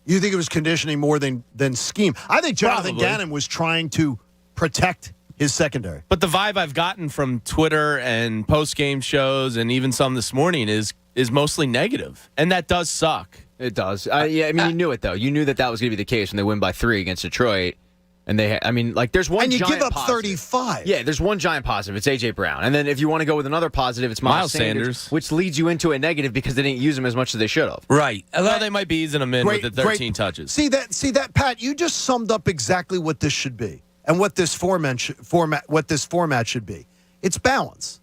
You think it was conditioning more than scheme? I think Jonathan Gannon was trying to protect his secondary.
But the vibe I've gotten from Twitter and post-game shows and even some this morning is mostly negative, and that does suck.
It does. You knew it, though. You knew that was going to be the case when they win by 3 against Detroit. And there's one.
And you
giant
give up
positive.
35.
Yeah, there's one giant positive. It's A.J. Brown. And then if you want to go with another positive, it's Miles Sanders, which leads you into a negative because they didn't use him as much as they should have.
Right.
Well, they might be easing him in with the 13 touches.
See that, Pat? You just summed up exactly what this should be and what this format should be. It's balance.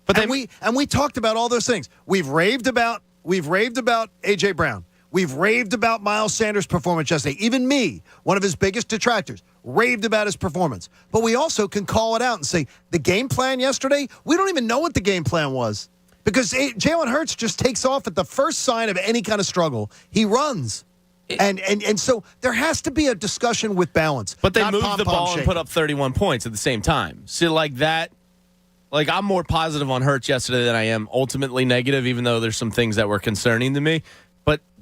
But we talked about all those things. We've raved about A.J. Brown. We've raved about Miles Sanders' performance yesterday. Even me, one of his biggest detractors, raved about his performance. But we also can call it out and say, the game plan yesterday, we don't even know what the game plan was. Because Jalen Hurts just takes off at the first sign of any kind of struggle. He runs. And so there has to be a discussion with balance.
But they moved the ball and put up 31 points at the same time. So like that, Like, I'm more positive on Hurts yesterday than I am ultimately negative, even though there's some things that were concerning to me.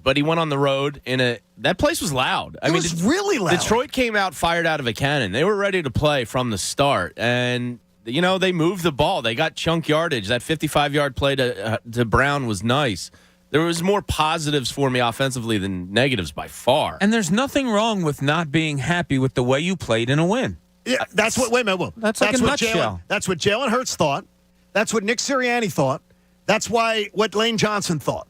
But he went on the road that place was loud.
It was really loud.
Detroit came out fired out of a cannon. They were ready to play from the start, and they moved the ball. They got chunk yardage. That 55-yard play to Brown was nice. There was more positives for me offensively than negatives by far.
And there's nothing wrong with not being happy with the way you played in a win.
Yeah, that's what. Wait a minute.
That's like a nutshell.
That's what Jalen Hurts thought. That's what Nick Sirianni thought. That's what Lane Johnson thought.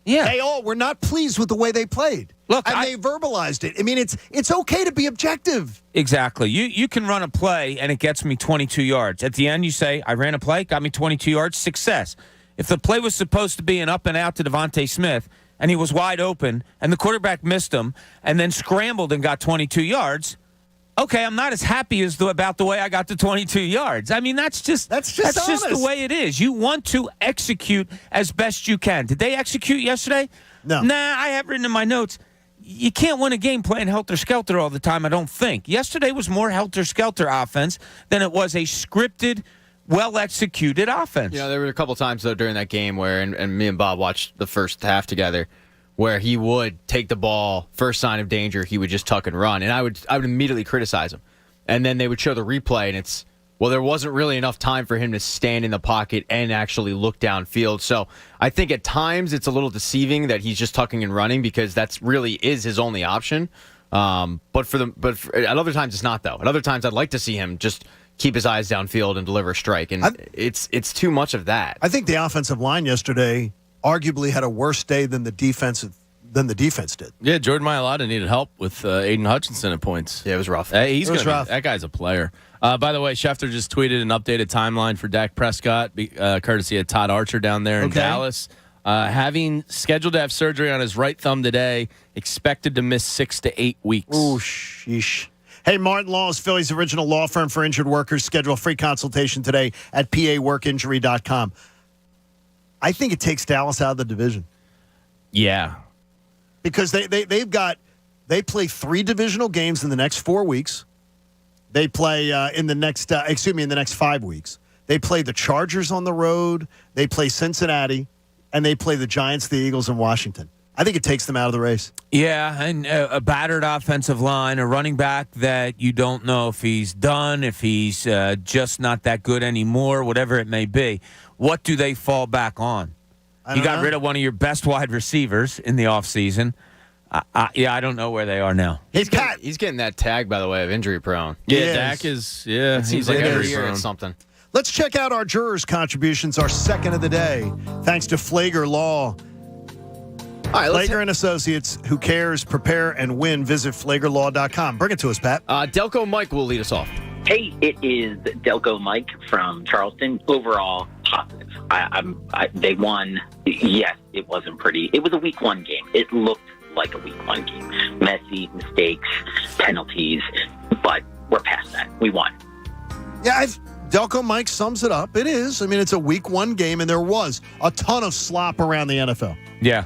Yeah.
They all were not pleased with the way they played.
Look,
and they verbalized it. I mean, it's okay to be objective.
Exactly. You can run a play, and it gets me 22 yards. At the end, you say, I ran a play, got me 22 yards, success. If the play was supposed to be an up and out to Devontae Smith, and he was wide open, and the quarterback missed him, and then scrambled and got 22 yards, okay, I'm not as happy about the way I got the 22 yards. I mean, that's just the way it is. You want to execute as best you can. Did they execute yesterday?
No.
Nah, I have written in my notes, you can't win a game playing helter-skelter all the time, I don't think. Yesterday was more helter-skelter offense than it was a scripted, well-executed offense.
There were a couple times, though, during that game where, and me and Bob watched the first half together, where he would take the ball, first sign of danger, he would just tuck and run. And I would immediately criticize him. And then they would show the replay, and there wasn't really enough time for him to stand in the pocket and actually look downfield. So I think at times it's a little deceiving that he's just tucking and running, because that's really is his only option. But at other times it's not, though. At other times I'd like to see him just keep his eyes downfield and deliver a strike. And it's too much of that.
I think the offensive line yesterday arguably had a worse day than the defense did.
Yeah, Jordan Mailata needed help with Aiden Hutchinson at points.
Yeah, it was rough.
That guy's a player. By the way, Schefter just tweeted an updated timeline for Dak Prescott, courtesy of Todd Archer down there in Dallas. Having scheduled to have surgery on his right thumb today, expected to miss 6 to 8 weeks.
Ooh, sheesh. Hey, Martin Law is Philly's original law firm for injured workers. Schedule a free consultation today at paworkinjury.com. I think it takes Dallas out of the division.
Yeah.
Because they play 3 divisional games in the next 4 weeks. They play in the next 5 weeks. They play the Chargers on the road. They play Cincinnati, and they play the Giants, the Eagles, and Washington. I think it takes them out of the race.
Yeah, and a battered offensive line, a running back that you don't know if he's done, if he's just not that good anymore, whatever it may be. What do they fall back on? You got rid of one of your best wide receivers in the offseason. I don't know where they are now.
He's getting that tag, by the way, of injury prone.
Yeah, Dak is. Yeah,
he's like every year it's something.
Let's check out our jurors' contributions, our second of the day, thanks to Flager Law. All right, Flager and Associates, who cares, prepare, and win. Visit FlagerLaw.com. Bring it to us, Pat.
Delco Mike will lead us off.
Hey, it is Delco Mike from Charleston. Overall, positive. They won. Yes, it wasn't pretty. It was a week 1 game. It looked like a week 1 game. Messy, mistakes, penalties, but we're past that. We won.
Yeah, Delco Mike sums it up. It is. I mean, it's a week 1 game, and there was a ton of slop around the NFL.
Yeah.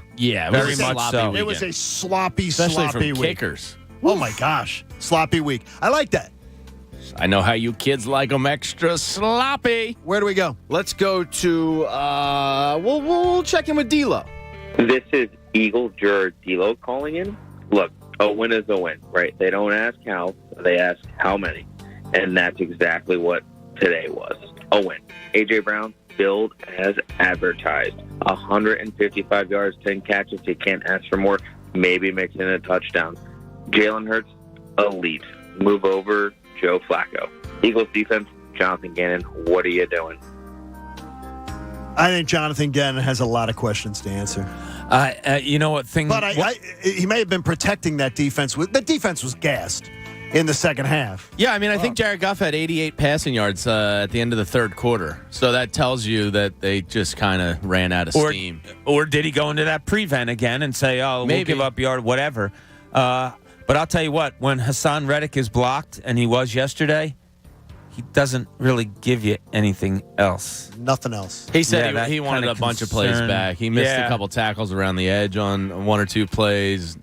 Very much so.
It was a sloppy
from
week.
Kickers.
Oh, my gosh. Sloppy week. I like that.
I know how you kids like them extra sloppy.
Where do we go?
Let's go to, we'll check in with D-Lo.
This is Eagle juror D-Lo calling in. Look, a win is a win, right? They don't ask how, they ask how many. And that's exactly what today was. A win. A.J. Brown, billed as advertised. 155 yards, 10 catches. You can't ask for more. Maybe mix in a touchdown. Jalen Hurts, elite. Move over Joe Flacco. Eagles defense, Jonathan Gannon, what are you doing?
I think Jonathan Gannon has a lot of questions to answer.
You know what thing?
But he may have been protecting that defense. The defense was gassed in the second half.
Yeah, I mean, I think Jared Goff had 88 passing yards at the end of the third quarter. So that tells you that they just kind of ran out of steam.
Or did he go into that prevent again and say, oh, we'll give up yard, whatever. But I'll tell you what, when Hassan Reddick is blocked, and he was yesterday, he doesn't really give you anything else.
Nothing else.
He said he wanted a bunch of plays back. He missed a couple tackles around the edge on 1 or 2 plays.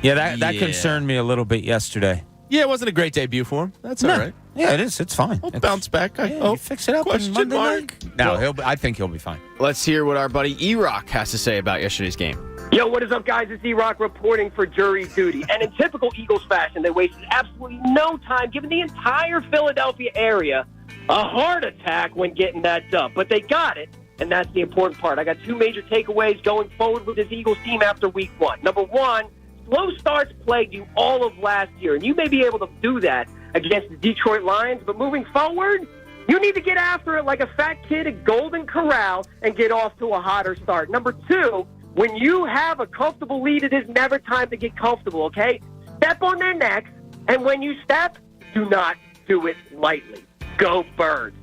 Yeah, that concerned me a little bit yesterday.
Yeah, it wasn't a great debut for him. That's all right.
Yeah, it is. It's fine.
He'll bounce back.
You fix it up.
Question
Monday
mark.
night. No, I think he'll be fine.
Let's hear what our buddy E-Rock has to say about yesterday's game.
Yo, what is up, guys? It's E-Rock reporting for jury duty. And in typical Eagles fashion, they wasted absolutely no time giving the entire Philadelphia area a heart attack when getting that dub. But they got it, and that's the important part. I got two major takeaways going forward with this Eagles team after week one. Number one, slow starts plagued you all of last year, and you may be able to do that against the Detroit Lions, but moving forward, you need to get after it like a fat kid at Golden Corral and get off to a hotter start. Number two, when you have a comfortable lead, it is never time to get comfortable, okay? Step on their necks, and when you step, do not do it lightly. Go Birds.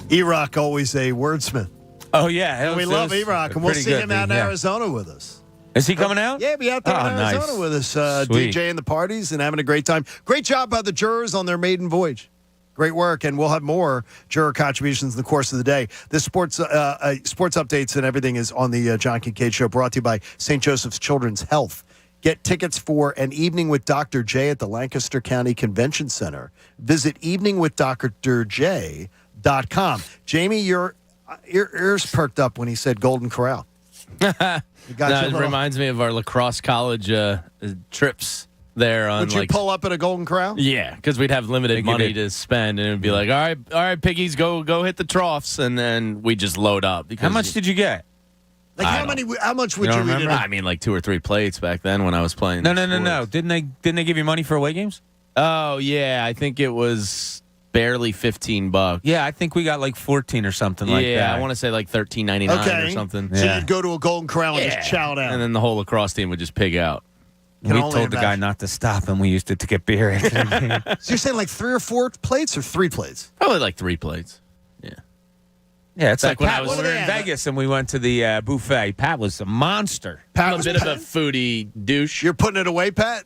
E-Rock, always a wordsmith.
Oh, yeah.
We love E-Rock, and we'll see him out in Arizona with us.
Is he coming out?
Yeah, be out there in Arizona
nice.
with us,
Sweet.
DJing the parties and having a great time. Great job by the jurors on their maiden voyage. Great work, and we'll have more juror contributions in the course of the day. This sports updates and everything is on the John Kincade Show, brought to you by St. Joseph's Children's Health. Get tickets for an evening with Dr. J at the Lancaster County Convention Center. Visit eveningwithdrj.com. Jamie, your ears perked up when he said Golden Corral.
It reminds me of our lacrosse college trips there.
Would you pull up at a Golden Corral?
Yeah, because we'd have limited money to spend, and it would be like, all right, piggies, go hit the troughs, and then we just load up.
How much did you get?
Like how much would you
remember?
eat?
I mean, like 2 or 3 plates back then when I was playing.
No. Didn't they give you money for away games?
Oh yeah, I think it was barely $15.
Yeah, I think we got like 14 or something like that.
Yeah, I want to say like $13.99 or something.
So you'd go to a Golden Corral and just chow down.
And then the whole lacrosse team would just pig out.
We told the guy not to stop, and we used it to get beer.
So you're saying like 3 or 4 plates or 3 plates?
Probably like 3 plates.
Yeah, it's
Back
like
when
Pat,
I was
we were in Vegas and we went to the buffet. Pat was a monster.
I'm a bit of a foodie douche.
You're putting it away, Pat?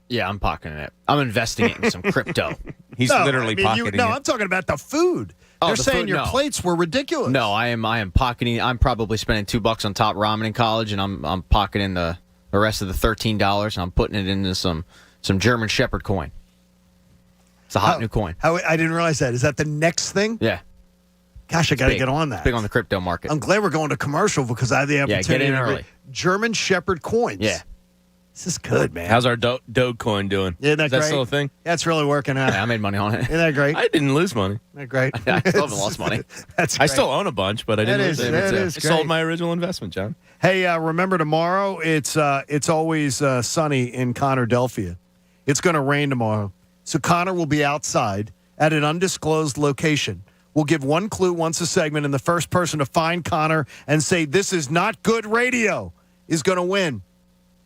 Yeah, I'm pocketing it. I'm investing it in some crypto.
He's literally pocketing it.
No, I'm talking about the food.
Oh,
They're
the
saying
food,
your
no.
plates were ridiculous.
No, I am pocketing. I'm probably spending $2 on top ramen in college, and I'm pocketing the rest of the $13, and I'm putting it into some German Shepherd coin. It's a hot new coin.
I didn't realize that. Is that the next thing?
Yeah.
Gosh, I got to get on that.
Big on the crypto market.
I'm glad we're going to commercial because I have the opportunity.
get in
to
early.
German Shepherd coins.
Yeah.
This is good, man.
How's our Dogecoin doing?
Isn't that
Is that
great?
still a thing?
That's really working out.
Yeah, I made money on it.
Isn't that great?
I didn't lose money.
Isn't that great?
I still haven't lost money.
That's
I
great.
still own a bunch, but I didn't lose it. I
great.
sold my original investment, John.
Hey, remember tomorrow? It's always sunny in Connordelphia. It's going to rain tomorrow. So Connor will be outside at an undisclosed location. We'll give one clue once a segment, and the first person to find Connor and say, this is not good radio, is going to win.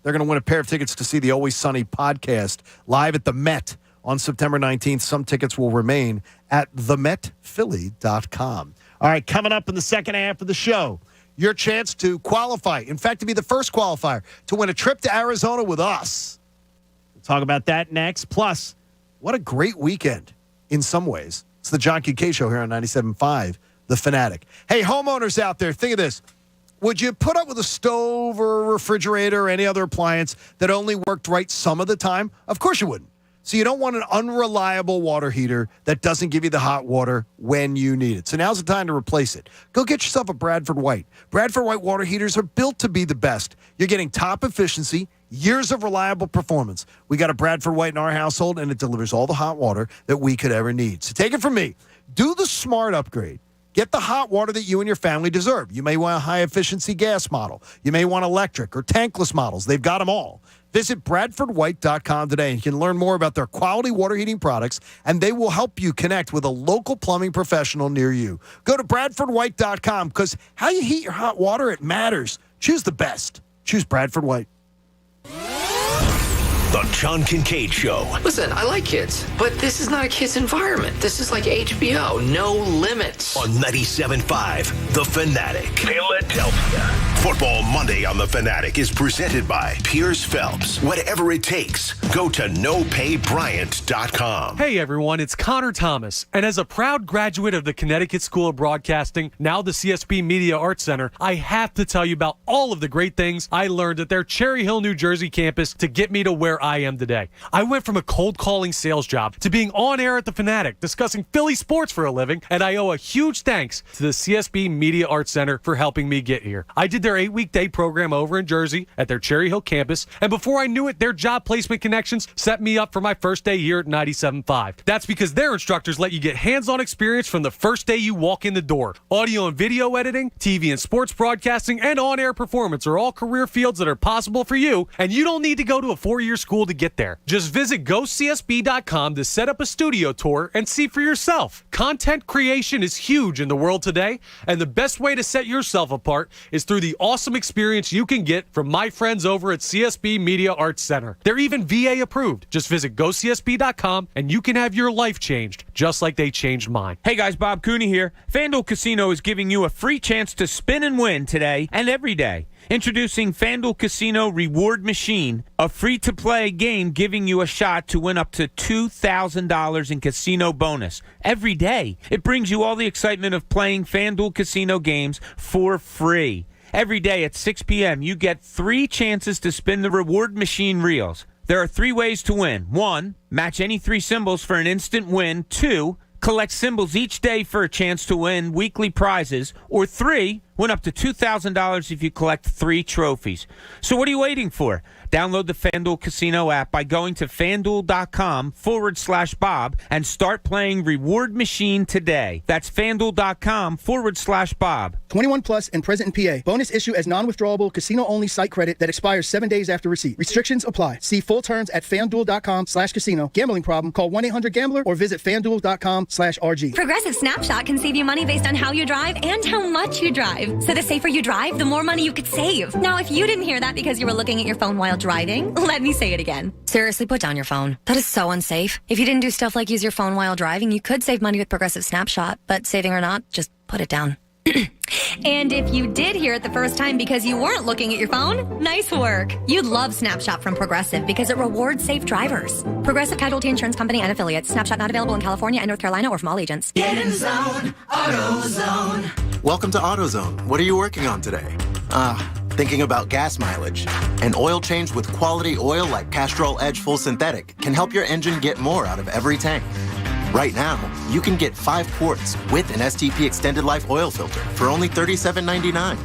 They're going to win a pair of tickets to see the Always Sunny podcast live at the Met on September 19th. Some tickets will remain at themetphilly.com. All right, coming up in the second half of the show, your chance to qualify. In fact, to be the first qualifier to win a trip to Arizona with us. We'll talk about that next. Plus, what a great weekend in some ways. It's the John Kincade Show here on 97.5 The Fanatic. Hey, homeowners out there, think of this. Would you put up with a stove or a refrigerator or any other appliance that only worked right some of the time? Of course you wouldn't. So you don't want an unreliable water heater that doesn't give you the hot water when you need it. So now's the time to replace it. Go get yourself a Bradford White. Bradford White water heaters are built to be the best. You're getting top efficiency, years of reliable performance. We got a Bradford White in our household, and it delivers all the hot water that we could ever need. So take it from me. Do the smart upgrade. Get the hot water that you and your family deserve. You may want a high-efficiency gas model. You may want electric or tankless models. They've got them all. Visit BradfordWhite.com today, and you can learn more about their quality water heating products, and they will help you connect with a local plumbing professional near you. Go to BradfordWhite.com, because how you heat your hot water, it matters. Choose the best. Choose Bradford White.
The John Kincade Show.
Listen, I like kids, but this is not a kid's environment. This is like HBO, no limits.
On 97.5 The Fanatic. Philadelphia. Football Monday on The Fanatic is presented by Piers Phelps. Whatever it takes, go to nopaybryant.com.
Hey everyone, it's Connor Thomas. And as a proud graduate of the Connecticut School of Broadcasting, now the CSB Media Arts Center, I have to tell you about all of the great things I learned at their Cherry Hill, New Jersey campus to get me to where where I am today. I went from a cold calling sales job to being on air at The Fanatic discussing Philly sports for a living, and I owe a huge thanks to the CSB Media Arts Center for helping me get here. I did their 8-week day program over in Jersey at their Cherry Hill campus, and before I knew it, their job placement connections set me up for my first day here at 97.5. That's because their instructors let you get hands-on experience from the first day you walk in the door. Audio and video editing, TV and sports broadcasting, and on-air performance are all career fields that are possible for you, and you don't need to go to a 4-year school to get there. Just visit GoCSB.com to set up a studio tour and see for yourself. Content creation is huge in the world today, and the best way to set yourself apart is through the awesome experience you can get from my friends over at CSB Media Arts Center. They're even VA approved. Just visit GoCSB.com and you can have your life changed just like they changed mine.
Hey guys, Bob Cooney here. FanDuel Casino is giving you a free chance to spin and win today and every day. Introducing FanDuel Casino Reward Machine, a free-to-play game giving you a shot to win up to $2,000 in casino bonus every day. It brings you all the excitement of playing FanDuel Casino games for free. Every day at 6 p.m., you get 3 chances to spin the reward machine reels. There are 3 ways to win. 1, match any 3 symbols for an instant win. 2, collect symbols each day for a chance to win weekly prizes. Or 3, win up to $2,000 if you collect 3 trophies. So what are you waiting for? Download the FanDuel Casino app by going to FanDuel.com/Bob and start playing Reward Machine today. That's FanDuel.com/Bob.
21 plus and present in PA. Bonus issue as non-withdrawable casino-only site credit that expires 7 days after receipt. Restrictions apply. See full terms at FanDuel.com/casino. Gambling problem? Call 1-800-GAMBLER or visit FanDuel.com/RG.
Progressive Snapshot can save you money based on how you drive and how much you drive. So the safer you drive, the more money you could save. Now, if you didn't hear that because you were looking at your phone while driving, let me say it again. Seriously, put down your phone. That is so unsafe. If you didn't do stuff like use your phone while driving, you could save money with Progressive Snapshot, but saving or not, just put it down. And if you did hear it the first time because you weren't looking at your phone, nice work. You'd love Snapshot from Progressive because it rewards safe drivers. Progressive Casualty Insurance Company and affiliates. Snapshot not available in California and North Carolina or from all agents.
Get in zone, AutoZone.
Welcome to AutoZone. What are you working on today? Thinking about gas mileage. An oil change with quality oil like Castrol Edge Full Synthetic can help your engine get more out of every tank. Right now, you can get 5 quarts with an STP Extended Life oil filter for only $37.99.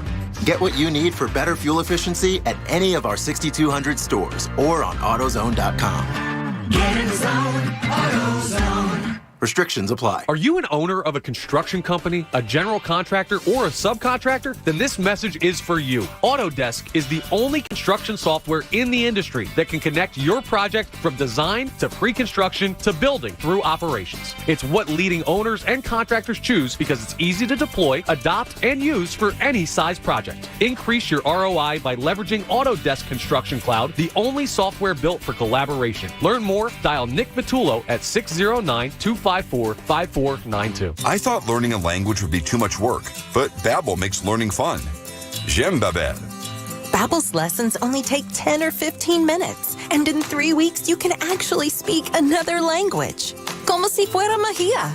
Get what you need for better fuel efficiency at any of our 6,200 stores or on AutoZone.com.
Get in the zone, AutoZone.
Restrictions apply.
Are you an owner of a construction company, a general contractor, or a subcontractor? Then this message is for you. Autodesk is the only construction software in the industry that can connect your project from design to pre-construction to building through operations. It's what leading owners and contractors choose because it's easy to deploy, adopt, and use for any size project. Increase your ROI by leveraging Autodesk Construction Cloud, the only software built for collaboration. Learn more, dial Nick Vitullo at 609-254-5492.
I thought learning a language would be too much work, but Babbel makes learning fun. J'aime Babel.
Babbel's lessons only take 10 or 15 minutes, and in 3 weeks you can actually speak another language. Como si fuera magia.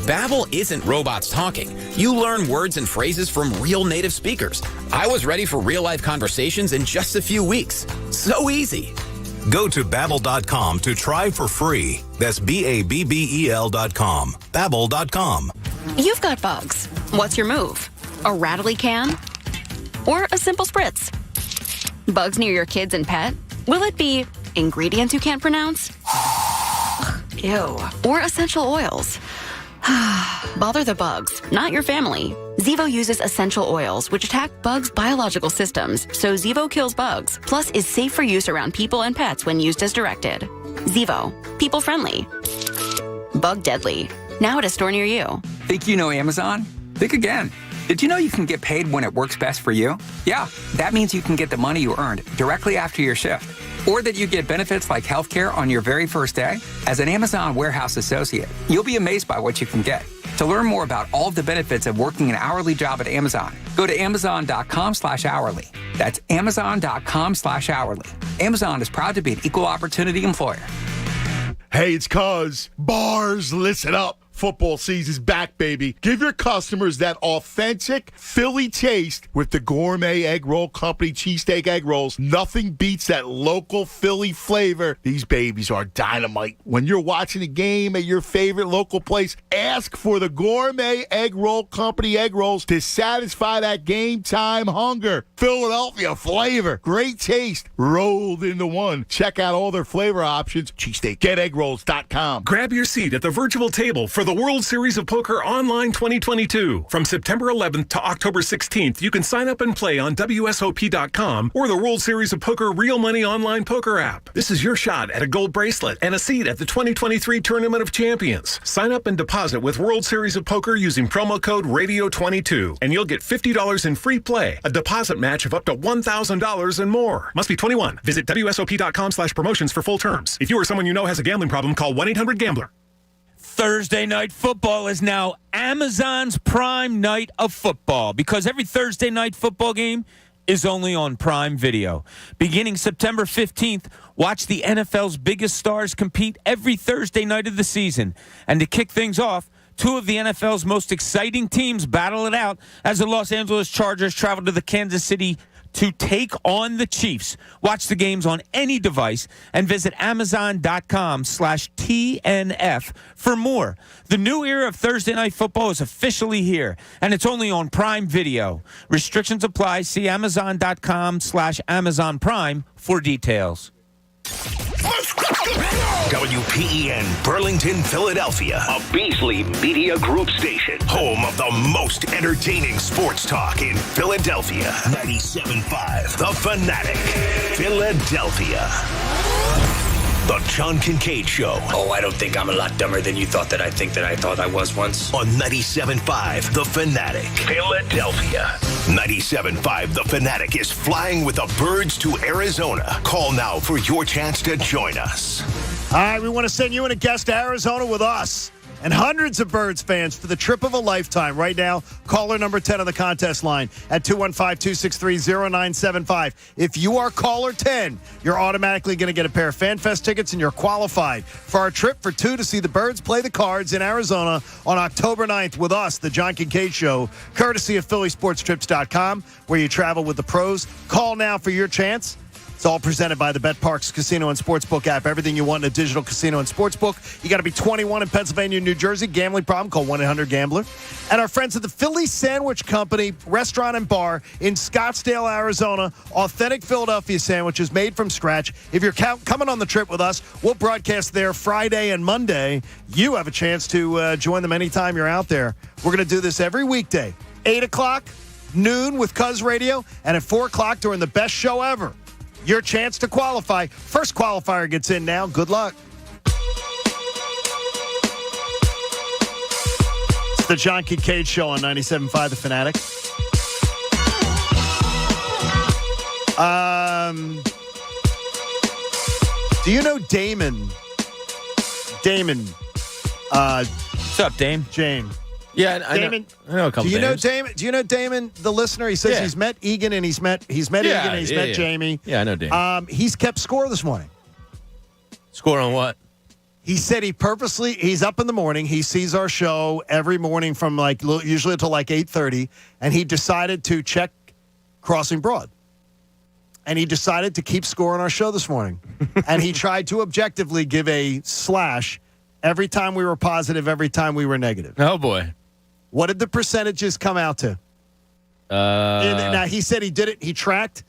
Babbel isn't robots talking. You learn words and phrases from real native speakers. I was ready for real-life conversations in just a few weeks. So easy.
Go to Babbel.com to try for free. That's Babbel.com. Babbel.com.
You've got bugs. What's your move? A rattly can? Or a simple spritz? Bugs near your kids and pet? Will it be ingredients you can't pronounce? Ew. Or essential oils? Bother the bugs, not your family. Zevo uses essential oils, which attack bugs' biological systems, so Zevo kills bugs, plus is safe for use around people and pets when used as directed. Zevo, people-friendly. Bug-deadly. Now at a store near you.
Think you know Amazon? Think again. Did you know you can get paid when it works best for you? Yeah, that means you can get the money you earned directly after your shift. Or that you get benefits like healthcare on your very first day. As an Amazon warehouse associate, you'll be amazed by what you can get. To learn more about all of the benefits of working an hourly job at Amazon, go to Amazon.com/hourly. That's Amazon.com/hourly. Amazon is proud to be an equal opportunity employer.
Hey, it's cuz. Bars, listen up. Football season's back, baby. Give your customers that authentic Philly taste with the Gourmet Egg Roll Company cheesesteak egg rolls. Nothing beats that local Philly flavor. These babies are dynamite. When you're watching a game at your favorite local place, ask for the Gourmet Egg Roll Company egg rolls to satisfy that game time hunger. Philadelphia flavor. Great taste. Rolled into one. Check out all their flavor options. Cheesesteak. GetEggRolls.com.
Grab your seat at the virtual table for the World Series of Poker Online 2022. From September 11th to October 16th, you can sign up and play on WSOP.com or the World Series of Poker Real Money Online Poker app. This is your shot at a gold bracelet and a seat at the 2023 Tournament of Champions. Sign up and deposit with World Series of Poker using promo code RADIO22, and you'll get $50 in free play, a deposit match of up to $1,000 and more. Must be 21. Visit WSOP.com/promotions for full terms. If you or someone you know has a gambling problem, call 1-800-GAMBLER.
Thursday night football is now Amazon's prime night of football because every Thursday night football game is only on Prime Video. Beginning September 15th, watch the NFL's biggest stars compete every Thursday night of the season. And to kick things off, two of the NFL's most exciting teams battle it out as the Los Angeles Chargers travel to the Kansas City to take on the Chiefs. Watch the games on any device and visit Amazon.com/TNF for more. The new era of Thursday Night Football is officially here, and it's only on Prime Video. Restrictions apply. See Amazon.com/Amazon Prime for details.
WPEN Burlington, Philadelphia, a Beasley Media Group station, home of the most entertaining sports talk in Philadelphia. 97.5 The Fanatic, Philadelphia. The John Kincade Show.
Oh, I don't think I'm a lot dumber than you thought that I thought I was once.
On 97.5 The Fanatic, Philadelphia. 97.5 The Fanatic is flying with the birds to Arizona. Call now for your chance to join us.
All right, we want to send you and a guest to Arizona with us and hundreds of Birds fans for the trip of a lifetime. Right now, caller number 10 on the contest line at 215-263-0975. If you are caller 10, you're automatically going to get a pair of FanFest tickets, and you're qualified for our trip for two to see the Birds play the Cards in Arizona on October 9th with us, the John Kincade Show, courtesy of PhillySportsTrips.com, where you travel with the pros. Call now for your chance. It's all presented by the BetParks Casino and Sportsbook app. Everything you want in a digital casino and sportsbook. You got to be 21 in Pennsylvania and New Jersey. Gambling problem? Call 1-800-GAMBLER. And our friends at the Philly Sandwich Company Restaurant and Bar in Scottsdale, Arizona. Authentic Philadelphia sandwiches made from scratch. If you're coming on the trip with us, we'll broadcast there Friday and Monday. You have a chance to join them anytime you're out there. We're going to do this every weekday. 8 o'clock, noon with Cuz Radio, and at 4 o'clock during the best show ever. Your chance to qualify. First qualifier gets in now. Good luck. It's the John Kincade Show on 97.5 The Fanatic. Do you know Damon?
What's up, Dame?
James.
Yeah,
Damon.
I know a couple.
Do you know Damon? Do you know Damon, the listener? He says he's met Egan and he's met Egan and he's met Jamie.
Yeah, I know Damon.
He's kept score this morning.
Score on what?
He said he's up in the morning. He sees our show every morning from usually until 8:30, and he decided to check Crossing Broad. And he decided to keep score on our show this morning. And he tried to objectively give a slash every time we were positive, every time we were negative.
Oh, boy.
What did the percentages come out to? Now, he said he did it. He tracked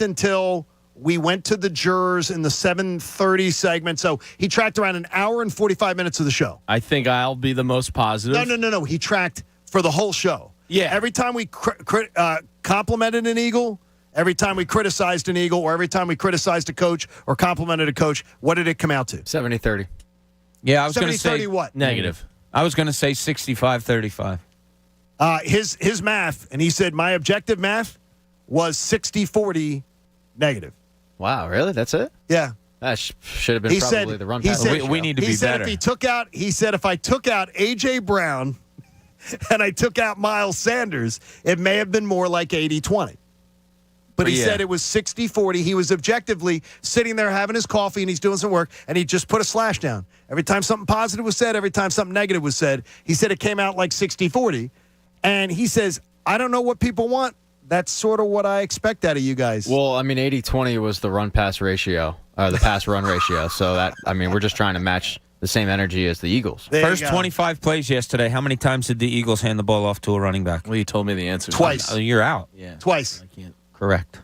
until we went to the jurors in the 7:30 segment. So he tracked around an hour and 45 minutes of the show.
I think I'll be the most positive.
No. He tracked for the whole show.
Yeah.
Every time we complimented an Eagle, every time we criticized an Eagle, or every time we criticized a coach or complimented a coach, what did it come out to?
70-30.
Yeah, I was going to say
what?
Negative.
I was going to say 65-35.
His math, and he said my objective math was 60-40 negative.
Wow, really? That's it?
Yeah.
That should have been probably the run pass.
We need to be better.
He said if I took out A.J. Brown and I took out Miles Sanders, it may have been more like 80-20. but he said it was 60-40. He was objectively sitting there having his coffee and he's doing some work, and he just put a slash down. Every time something positive was said, every time something negative was said, he said it came out like 60-40. And he says, I don't know what people want. That's sort of what I expect out of you guys.
Well, I mean, 80-20 was the run-pass ratio, the pass-run ratio. So that, I mean, we're just trying to match the same energy as the Eagles.
First 25 plays yesterday, how many times did the Eagles hand the ball off to a running back?
Well, you told me the answer.
Twice.
You're out.
Yeah.
Twice.
I can't.
Correct.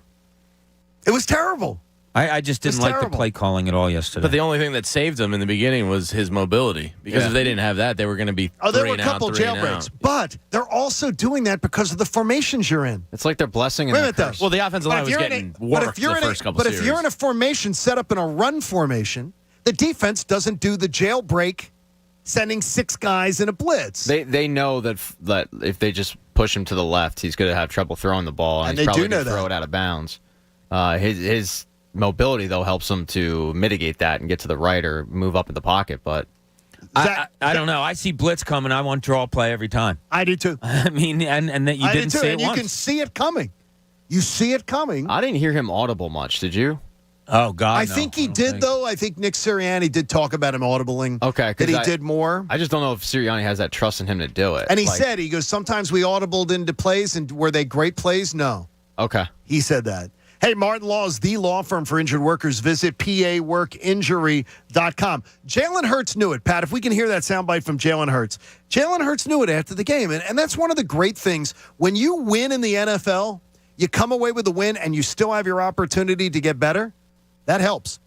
It was terrible.
I just didn't like the play calling at all yesterday.
But the only thing that saved him in the beginning was his mobility. Because if they didn't have that, they were going to be
there were a couple jailbreaks. But they're also doing that because of the formations you're in.
It's like they're blessing and they're cursed.
Well, the offensive line was getting worked the first couple series.
But if you're in a formation set up in a run formation, the defense doesn't do the jailbreak, sending 6 guys in a blitz.
They know that if they just push him to the left, he's going to have trouble throwing the ball, and he's probably going to throw it out of bounds. His mobility, though, helps him to mitigate that and get to the right or move up in the pocket. But
I don't know. I see blitz coming. I want draw play every time.
I do too.
I mean, and that you didn't see it once.
You can see it coming. You see it coming.
I didn't hear him audible much. Did you?
Oh, God,
I think he did, though. I think Nick Sirianni did talk about him audibling.
Okay.
That he did more.
I just don't know if Sirianni has that trust in him to do it.
And he said, he goes, sometimes we audibled into plays, and were they great plays? No.
Okay.
He said that. Hey, Martin Law is the law firm for injured workers. Visit paworkinjury.com. Jalen Hurts knew it, Pat. If we can hear that soundbite from Jalen Hurts. Jalen Hurts knew it after the game. And that's one of the great things. When you win in the NFL, you come away with a win and you still have your opportunity to get better. That helps.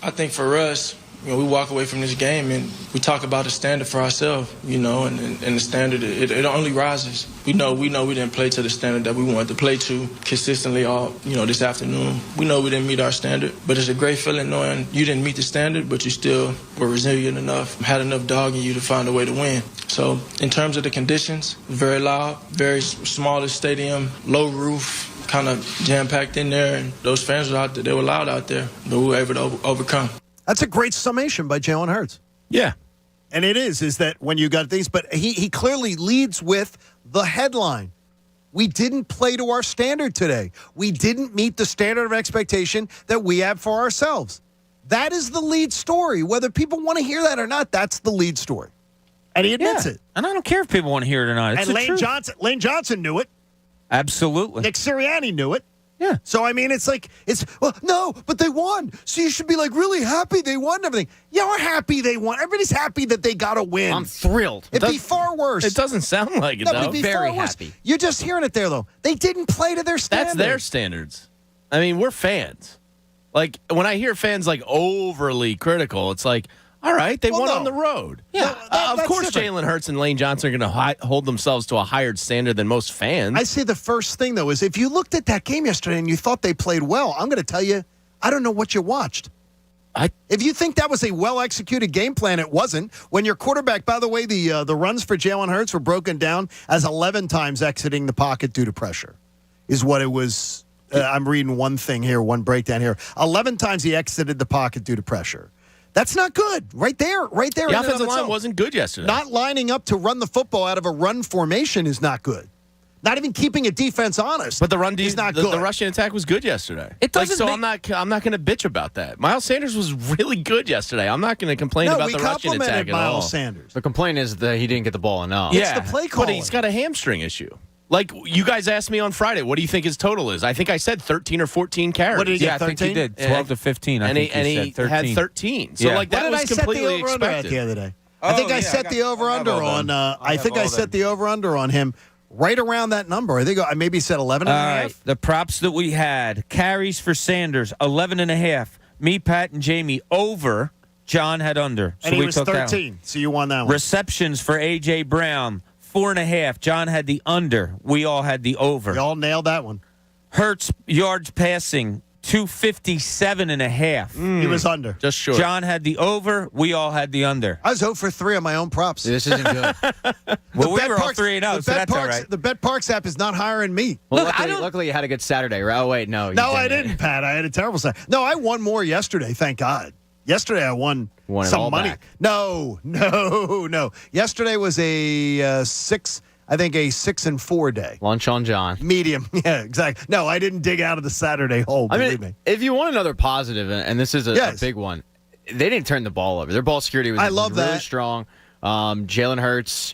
I think for us, we walk away from this game and we talk about the standard for ourselves, and the standard, it only rises. We know we didn't play to the standard that we wanted to play to consistently all, this afternoon. We know we didn't meet our standard, but it's a great feeling knowing you didn't meet the standard, but you still were resilient enough, had enough dog in you to find a way to win. So in terms of the conditions, very loud, very smallest stadium, low roof, kind of jam-packed in there, and those fans were out there. They were loud out there, but we were able to overcome.
That's a great summation by Jalen Hurts.
Yeah.
And it is that when you got things, but he clearly leads with the headline. We didn't play to our standard today. We didn't meet the standard of expectation that we have for ourselves. That is the lead story. Whether people want to hear that or not, that's the lead story. And he admits it.
And I don't care if people want to hear it or not. It's
and
the truth.
Lane Johnson knew it.
Absolutely.
Nick Sirianni knew it.
Yeah.
So, I mean, no, but they won. So you should be really happy they won and everything. Yeah, we're happy they won. Everybody's happy that they got a win.
I'm thrilled.
It'd be far worse.
It doesn't sound like it, though.
It'd be
very
far worse.
happy.
You're just hearing it there, though. They didn't play to their standards.
That's their standards. I mean, we're fans. Like, when I hear fans, overly critical, it's like, all right, they won on the road. Yeah, of course Jalen Hurts and Lane Johnson are going to hold themselves to a higher standard than most fans.
I say the first thing, though, is if you looked at that game yesterday and you thought they played well, I'm going to tell you, I don't know what you watched. If you think that was a well-executed game plan, it wasn't. When your quarterback, by the way, the runs for Jalen Hurts were broken down as 11 times exiting the pocket due to pressure, is what it was. I'm reading one thing here, one breakdown here. 11 times he exited the pocket due to pressure. That's not good. Right there.
The offensive line wasn't good yesterday.
Not lining up to run the football out of a run formation is not good. Not even keeping a defense honest.
But the run
is not good.
The rushing attack was good yesterday.
It doesn't.
I'm not going to bitch about that. Miles Sanders was really good yesterday. I'm not going to complain about the rushing attack at all.
Miles Sanders.
The complaint is that he didn't get the ball enough.
Yeah,
it's the play calling.
But he's got a hamstring issue. Like, you guys asked me on Friday, what do you think his total is? I think I said 13 or 14 carries.
What did he get, 13?
I think he did. 12 to 15.
And he had 13. So, that was completely expected.
The other day? I think I set the over-under on. I think I set the over-under on him right around that number. I think I maybe said 11 and a half.
Right. The props that we had: carries for Sanders 11 and a half. Me, Pat, and Jamie over. John had under. So
and he
we
was
took
13. So you won that one.
Receptions for A.J. Brown 4.5. John had the under. We all had the over.
You all nailed that one.
Hurts yards passing 257.5.
He was under.
Just short.
John had the over. We all had the under.
I was 0 for 3 on my own props.
This isn't good.
Well, we were all 3-0, so that's all right.
The Bet Parks app is not hiring me.
Well, luckily you had a good Saturday. Oh, wait, no.
I didn't, Pat. I had a terrible Saturday. No, I won more yesterday, thank God. Yesterday I won some money.
Back.
No. Yesterday was a 6 I think a 6-4 day.
Lunch on John.
Medium. Yeah, exactly. No, I didn't dig out of the Saturday hole, believe me.
If you want another positive, and this is a big one, they didn't turn the ball over. Their ball security was really strong. Jalen Hurts,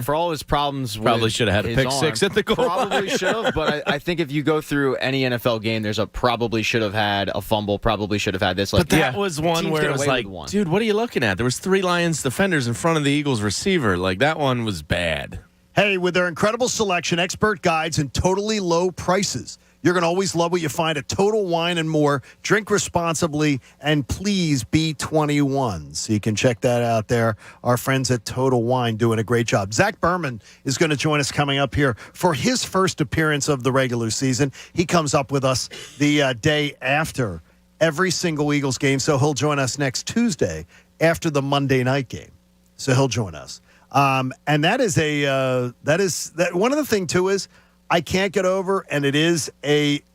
for all his problems,
probably should have had a pick six at the goal
Probably should have, but I think if you go through any NFL game, there's a probably should have had a fumble, probably should have had this.
But that was one where it was like, dude, what are you looking at? There was 3 Lions defenders in front of the Eagles receiver. Like, that one was bad.
Hey, with their incredible selection, expert guides, and totally low prices, you're going to always love what you find at Total Wine and More. Drink responsibly, and please be 21. So you can check that out there. Our friends at Total Wine doing a great job. Zach Berman is going to join us coming up here for his first appearance of the regular season. He comes up with us the day after every single Eagles game, so he'll join us next Tuesday after the Monday night game. So he'll join us. And that is one of the thing too is I can't get over, and it is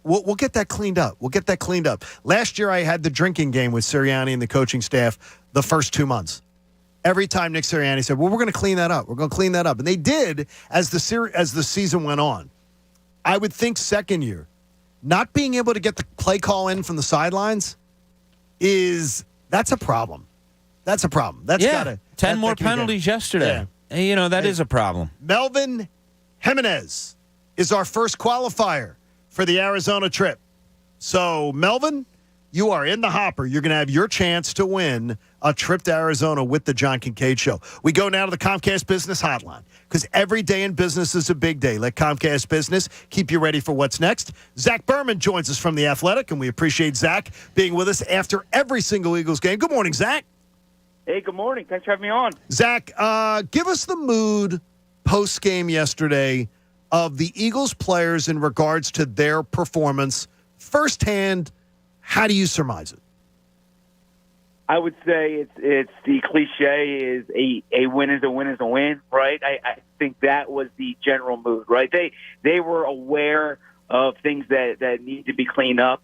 we'll get that cleaned up. We'll get that cleaned up. Last year I had the drinking game with Sirianni and the coaching staff the first 2 months. Every time Nick Sirianni said, well, we're going to clean that up. We're going to clean that up. And they did as the season went on. I would think second year, not being able to get the play call in from the sidelines that's a problem. That's a problem. That's gotta
10 more penalties yesterday. Yeah. That is a problem.
Melvin Jimenez is our first qualifier for the Arizona trip. So, Melvin, you are in the hopper. You're going to have your chance to win a trip to Arizona with the John Kincade Show. We go now to the Comcast Business Hotline because every day in business is a big day. Let Comcast Business keep you ready for what's next. Zach Berman joins us from The Athletic, and we appreciate Zach being with us after every single Eagles game. Good morning, Zach.
Hey, good morning. Thanks for having me on.
Zach, give us the mood post-game yesterday of the Eagles players in regards to their performance. Firsthand, how do you surmise it?
I would say it's the cliche is a win is a win is a win, right? I think that was the general mood, right? They were aware of things that need to be cleaned up,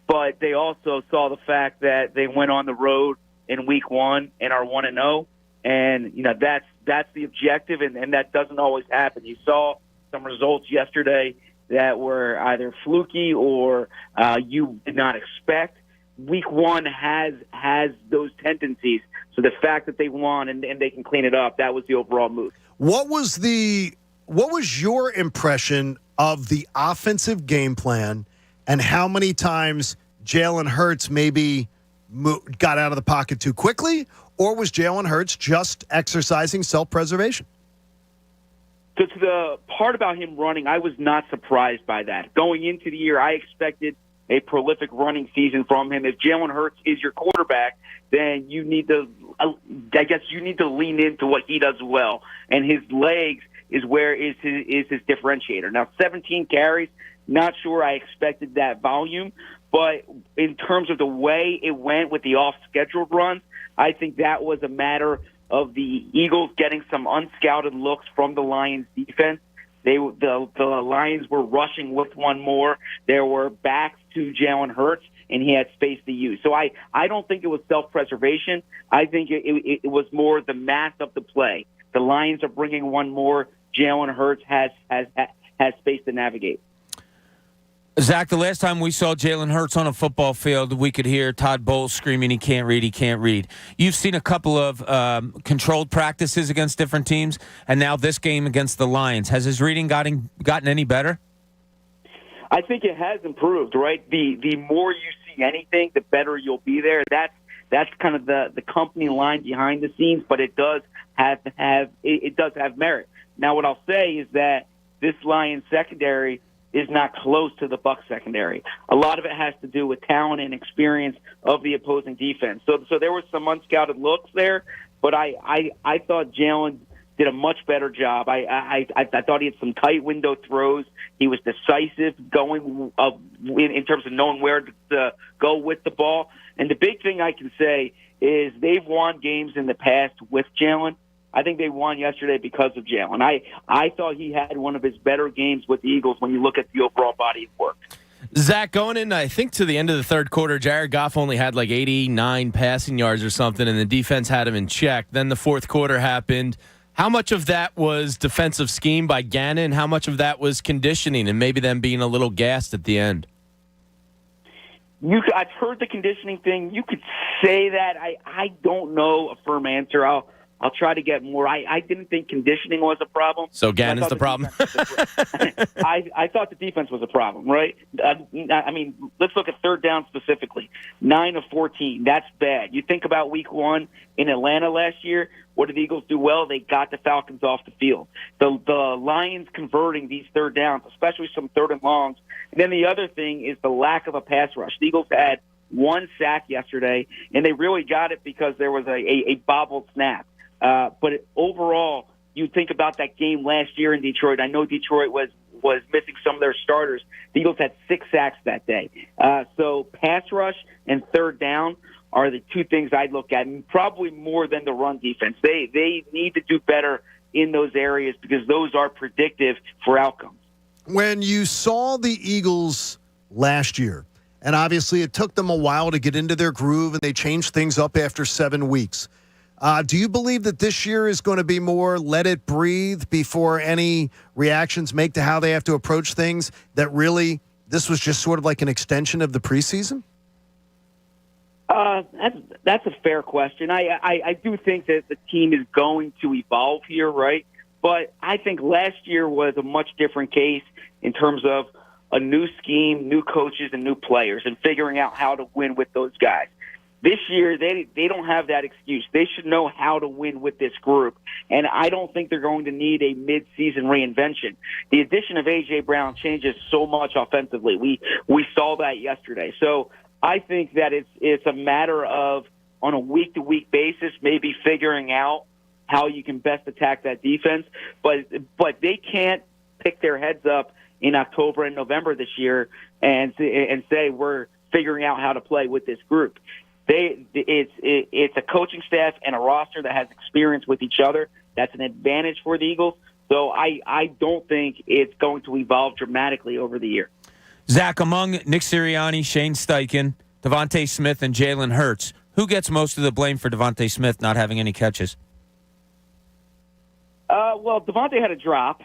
but they also saw the fact that they went on the road in week 1 and are 1-0, and that's the objective, and that doesn't always happen. You saw some results yesterday that were either fluky or you did not expect. Week 1 has those tendencies. So the fact that they won and they can clean it up, that was the overall move.
What was your impression of the offensive game plan, and how many times Jalen Hurts maybe got out of the pocket too quickly, or was Jalen Hurts just exercising self-preservation?
So to the part about him running, I was not surprised by that. Going into the year, I expected a prolific running season from him. If Jalen Hurts is your quarterback, then you need to lean into what he does well. And his legs is his differentiator. Now, 17 carries, not sure I expected that volume, but in terms of the way it went with the off-scheduled runs, I think that was a matter of the Eagles getting some unscouted looks from the Lions defense. The Lions were rushing with one more. There were backs to Jalen Hurts, and he had space to use. So I don't think it was self-preservation. I think it was more the math of the play. The Lions are bringing one more. Jalen Hurts has space to navigate.
Zach, the last time we saw Jalen Hurts on a football field, we could hear Todd Bowles screaming, he can't read. You've seen a couple of controlled practices against different teams, and now this game against the Lions. Has his reading gotten any better?
I think it has improved, right? The more you see anything, the better you'll be there. That's kind of the company line behind the scenes, but it does have merit. Now, what I'll say is that this Lions secondary is not close to the Bucs secondary. A lot of it has to do with talent and experience of the opposing defense. So there were some unscouted looks there, but I thought Jalen did a much better job. I thought he had some tight window throws. He was decisive going in terms of knowing where to go with the ball. And the big thing I can say is they've won games in the past with Jalen. I think they won yesterday because of Jalen. I thought he had one of his better games with the Eagles when you look at the overall body of work.
Zach, going in, I think, to the end of the third quarter, Jared Goff only had like 89 passing yards or something, and the defense had him in check. Then the fourth quarter happened. How much of that was defensive scheme by Gannon? How much of that was conditioning and maybe them being a little gassed at the end?
I've heard the conditioning thing. You could say that. I don't know a firm answer. I'll try to get more. I didn't think conditioning was a problem.
So Gannon's the problem?
I thought the defense was a problem, right? I mean, let's look at third down specifically. 9 of 14. That's bad. You think about week 1 in Atlanta last year. What did the Eagles do well? They got the Falcons off the field. The Lions converting these third downs, especially some third and longs. And then the other thing is the lack of a pass rush. The Eagles had 1 sack yesterday, and they really got it because there was a bobbled snap. But overall, you think about that game last year in Detroit. I know Detroit was missing some of their starters. The Eagles had 6 sacks that day. So pass rush and third down are the 2 things I'd look at, and probably more than the run defense. They need to do better in those areas because those are predictive for outcomes.
When you saw the Eagles last year, and obviously it took them a while to get into their groove, and they changed things up after 7 weeks. Do you believe that this year is going to be more let it breathe before any reactions make to how they have to approach things, that really this was just sort of like an extension of the preseason?
That's a fair question. I do think that the team is going to evolve here, right? But I think last year was a much different case in terms of a new scheme, new coaches, and new players, and figuring out how to win with those guys. This year, they don't have that excuse. They should know how to win with this group, and I don't think they're going to need a mid-season reinvention. The addition of A.J. Brown changes so much offensively. We saw that yesterday. So I think that it's a matter of, on a week-to-week basis, maybe figuring out how you can best attack that defense. But they can't pick their heads up in October and November this year and say we're figuring out how to play with this group. It's a coaching staff and a roster that has experience with each other. That's an advantage for the Eagles. So I don't think it's going to evolve dramatically over the year.
Zach, among Nick Sirianni, Shane Steichen, Devontae Smith, and Jalen Hurts, who gets most of the blame for Devontae Smith not having any catches?
Well, Devontae had a drop,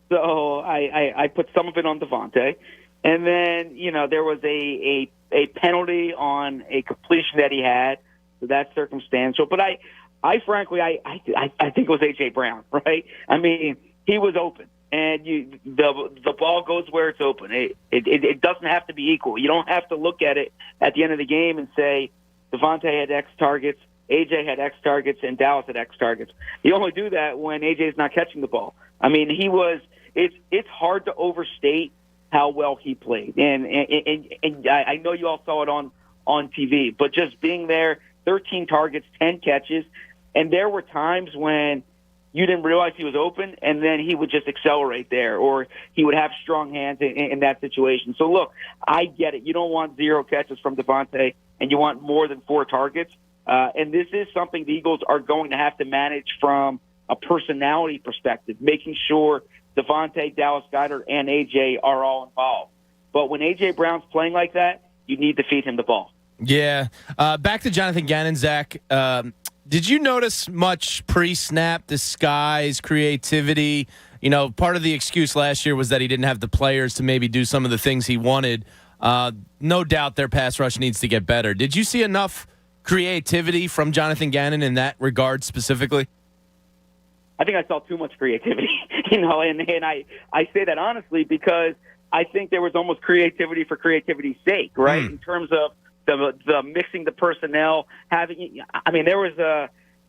so I put some of it on Devontae. And then, there was a penalty on a completion that he had, so that's circumstantial. But I frankly think it was A.J. Brown, right? I mean, he was open, and the ball goes where it's open. It doesn't have to be equal. You don't have to look at it at the end of the game and say Devontae had X targets, A.J. had X targets, and Dallas had X targets. You only do that when A.J.'s not catching the ball. I mean, it's hard to overstate how well he played. And I know you all saw it on TV, but just being there, 13 targets, 10 catches, and there were times when you didn't realize he was open, and then he would just accelerate there, or he would have strong hands in that situation. So, look, I get it. You don't want 0 catches from Devontae, and you want more than 4 targets. And this is something the Eagles are going to have to manage from a personality perspective, making sure Devontae, Dallas Goedert, and A.J. are all involved. But when A.J. Brown's playing like that, you need to feed him the ball.
Yeah. Back to Jonathan Gannon, Zach. Did you notice much pre-snap disguise, creativity? Part of the excuse last year was that he didn't have the players to maybe do some of the things he wanted. No doubt their pass rush needs to get better. Did you see enough creativity from Jonathan Gannon in that regard specifically?
I think I saw too much creativity, and I say that honestly because I think there was almost creativity for creativity's sake, right? In terms of the mixing the personnel, there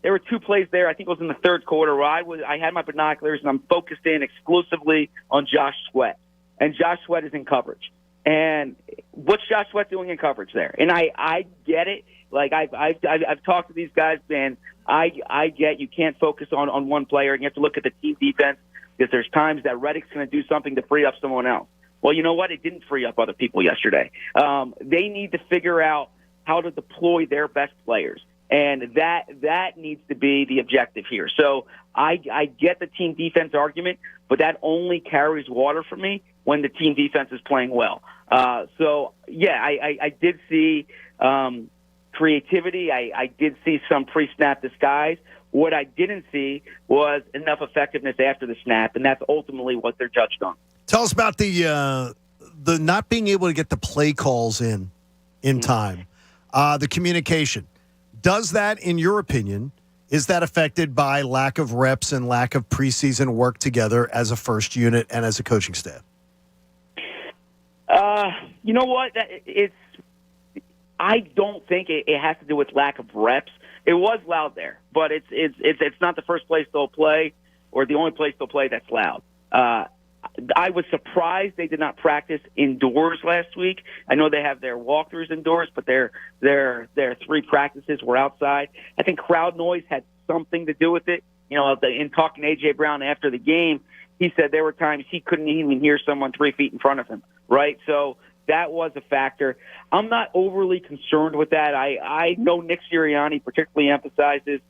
were 2 plays there. I think it was in the third quarter where I had my binoculars and I'm focused in exclusively on Josh Sweat, and Josh Sweat is in coverage. And what's Josh Sweat doing in coverage there? And I get it. Like I've talked to these guys, and I get you can't focus on one player, and you have to look at the team defense because there's times that Reddick's going to do something to free up someone else. Well, you know what? It didn't free up other people yesterday. They need to figure out how to deploy their best players, and that needs to be the objective here. So I get the team defense argument, but that only carries water for me when the team defense is playing well. So, yeah, I did see creativity. I did see some pre-snap disguise. What I didn't see was enough effectiveness after the snap, and that's ultimately what they're judged on.
Tell us about the not being able to get the play calls in time, the communication. Does that, in your opinion, is that affected by lack of reps and lack of preseason work together as a first unit and as a coaching staff?
You know what? I don't think it has to do with lack of reps. It was loud there, but it's not the first place they'll play or the only place they'll play that's loud. I was surprised they did not practice indoors last week. I know they have their walkthroughs indoors, but their 3 practices were outside. I think crowd noise had something to do with it. You know, in talking to A.J. Brown after the game, he said there were times he couldn't even hear someone 3 feet in front of him, right? So that was a factor. I'm not overly concerned with that. I know Nick Sirianni particularly emphasizes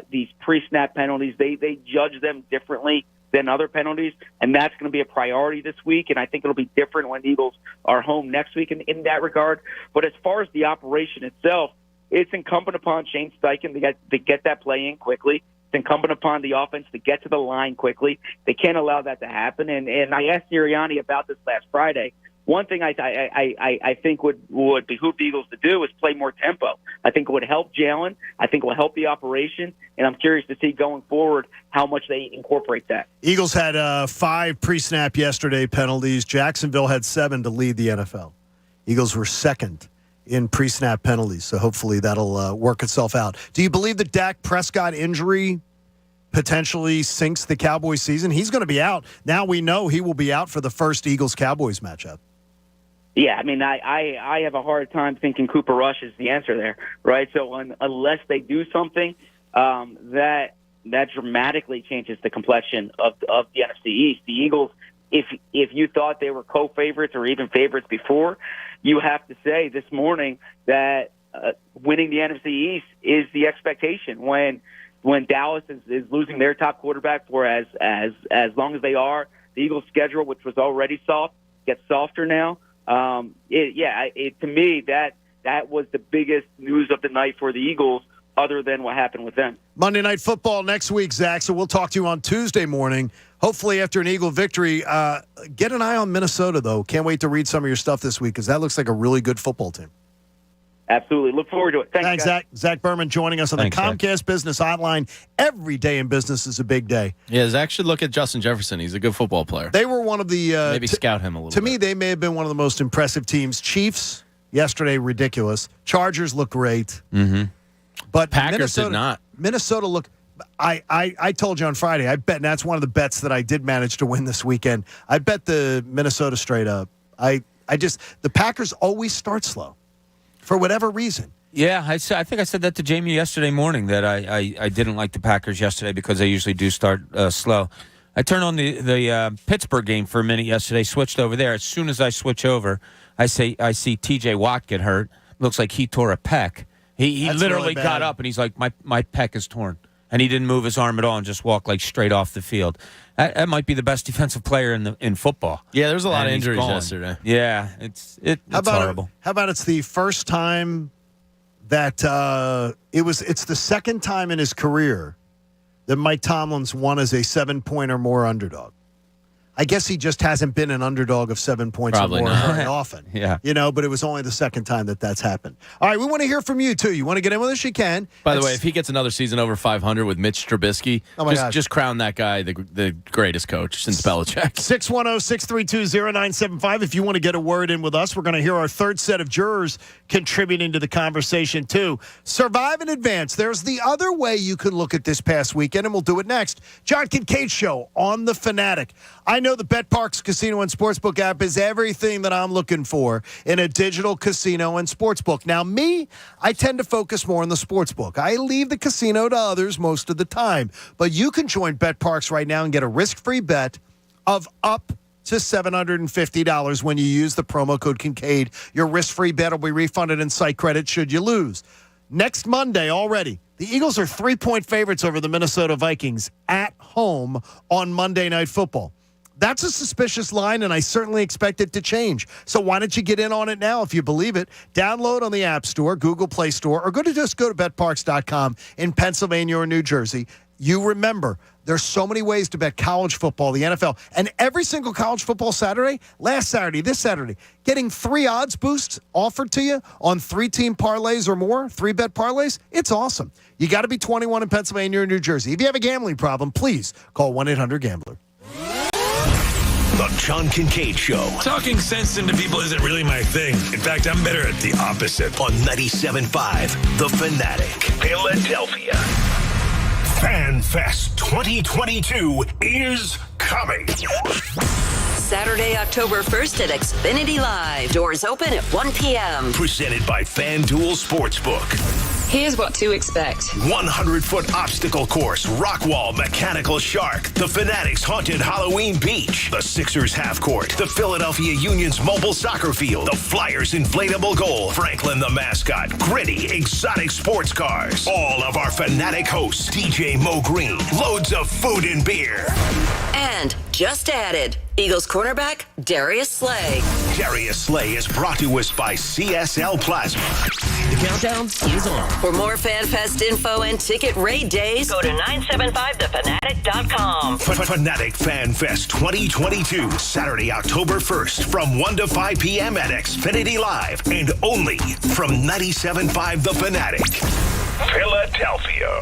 these pre-snap penalties. They judge them differently than other penalties, and that's going to be a priority this week, and I think it'll be different when the Eagles are home next week in that regard. But as far as the operation itself, it's incumbent upon Shane Steichen to get that play in quickly. It's incumbent upon the offense to get to the line quickly. They can't allow that to happen, and I asked Sirianni about this last Friday. One thing I think would behoove the Eagles to do is play more tempo. I think it would help Jalen. I think it will help the operation, and I'm curious to see going forward how much they incorporate that.
Eagles had 5 pre-snap yesterday penalties. Jacksonville had 7 to lead the NFL. Eagles were second in pre-snap penalties, so hopefully that'll work itself out. Do you believe the Dak Prescott injury potentially sinks the Cowboys season? He's going to be out. Now we know he will be out for the first Eagles-Cowboys matchup.
Yeah, I mean, I have a hard time thinking Cooper Rush is the answer there, right? So unless they do something that dramatically changes the complexion of the NFC East, the Eagles, if you thought they were co-favorites or even favorites before, you have to say this morning that winning the NFC East is the expectation. When Dallas is losing their top quarterback for as long as they are, the Eagles' schedule, which was already soft, gets softer now. To me, that was the biggest news of the night for the Eagles, other than what happened with them.
Monday Night Football next week, Zach, so we'll talk to you on Tuesday morning. Hopefully after an Eagle victory. Get an eye on Minnesota, though. Can't wait to read some of your stuff this week because that looks like a really good football team.
Absolutely. Look forward to it. Thanks
Zach. Zach Berman joining us on the Comcast Business Hotline. Every day in business is a big day.
Yeah, Zach should look at Justin Jefferson. He's a good football player.
They were one of the...
maybe scout him a little bit.
To me, they may have been one of the most impressive teams. Chiefs, yesterday, ridiculous. Chargers look great.
Mm-hmm.
But
Packers did not.
Minnesota look... I told you on Friday, I bet, and that's one of the bets that I did manage to win this weekend. I bet the Minnesota straight up. The Packers always start slow. For whatever reason.
Yeah, I think I said that to Jamie yesterday morning that I didn't like the Packers yesterday because they usually do start slow. I turned on the Pittsburgh game for a minute yesterday, switched over there. As soon as I switch over, I see T.J. Watt get hurt. Looks like he tore a pec. He literally
really
got up and he's like, my pec is torn. And he didn't move his arm at all and just walked like straight off the field. That might be the best defensive player in football.
Yeah, there's a lot of injuries yesterday.
Yeah, it's horrible.
How about it's the first time that it's the second time in his career that Mike Tomlin's won as a 7-point or more underdog. I guess he just hasn't been an underdog of 7 points
Probably
or more
not.
very often.
Yeah.
But it was only the second time that's happened. All right, we want to hear from you, too. You want to get in with us? You can.
By the way, if he gets another season over 500 with Mitch Trubisky, just crown that guy the greatest coach since Belichick.
610-632-0975. If you want to get a word in with us, we're going to hear our third set of jurors contributing to the conversation, too. Survive in advance. There's the other way you can look at this past weekend, and we'll do it next. John Kincade Show on The Fanatic. I know the BetParx Casino and Sportsbook app is everything that I'm looking for in a digital casino and sportsbook. Now, I tend to focus more on the sportsbook. I leave the casino to others most of the time. But you can join BetParx right now and get a risk-free bet of up to $750 when you use the promo code Kincade. Your risk-free bet will be refunded in site credit should you lose. Next Monday already, the Eagles are 3-point favorites over the Minnesota Vikings at home on Monday Night Football. That's a suspicious line, and I certainly expect it to change. So why don't you get in on it now if you believe it? Download on the App Store, Google Play Store, or just go to betparks.com in Pennsylvania or New Jersey. You remember, there's so many ways to bet college football, the NFL, and every single college football Saturday, last Saturday, this Saturday, getting 3 odds boosts offered to you on 3-team parlays or more, 3-bet parlays. It's awesome. You got to be 21 in Pennsylvania or New Jersey. If you have a gambling problem, please call 1-800-GAMBLER.
The John Kincade Show.
Talking sense into people isn't really my thing. In fact, I'm better at the opposite.
On 97.5 The Fanatic, Philadelphia. Fan Fest 2022 is coming.
Saturday, October 1st at Xfinity Live. Doors open at 1 p.m.
Presented by FanDuel Sportsbook.
Here's what to expect.
100-foot obstacle course, rock wall, mechanical shark, the Fanatic's haunted Halloween beach, the Sixers half court, the Philadelphia Union's mobile soccer field, the Flyers inflatable goal, Franklin the mascot, gritty, exotic sports cars, all of our Fanatic hosts, DJ Mo Green, loads of food and beer.
And just added, Eagles cornerback Darius Slay.
Darius Slay is brought to us by CSL Plasma.
The countdown is on. For more FanFest info and ticket raid days, go to 975thefanatic.com.
Fanatic Fan Fest 2022, Saturday, October 1st, from 1 to 5 p.m. at Xfinity Live, and only from 97.5 The Fanatic, Philadelphia.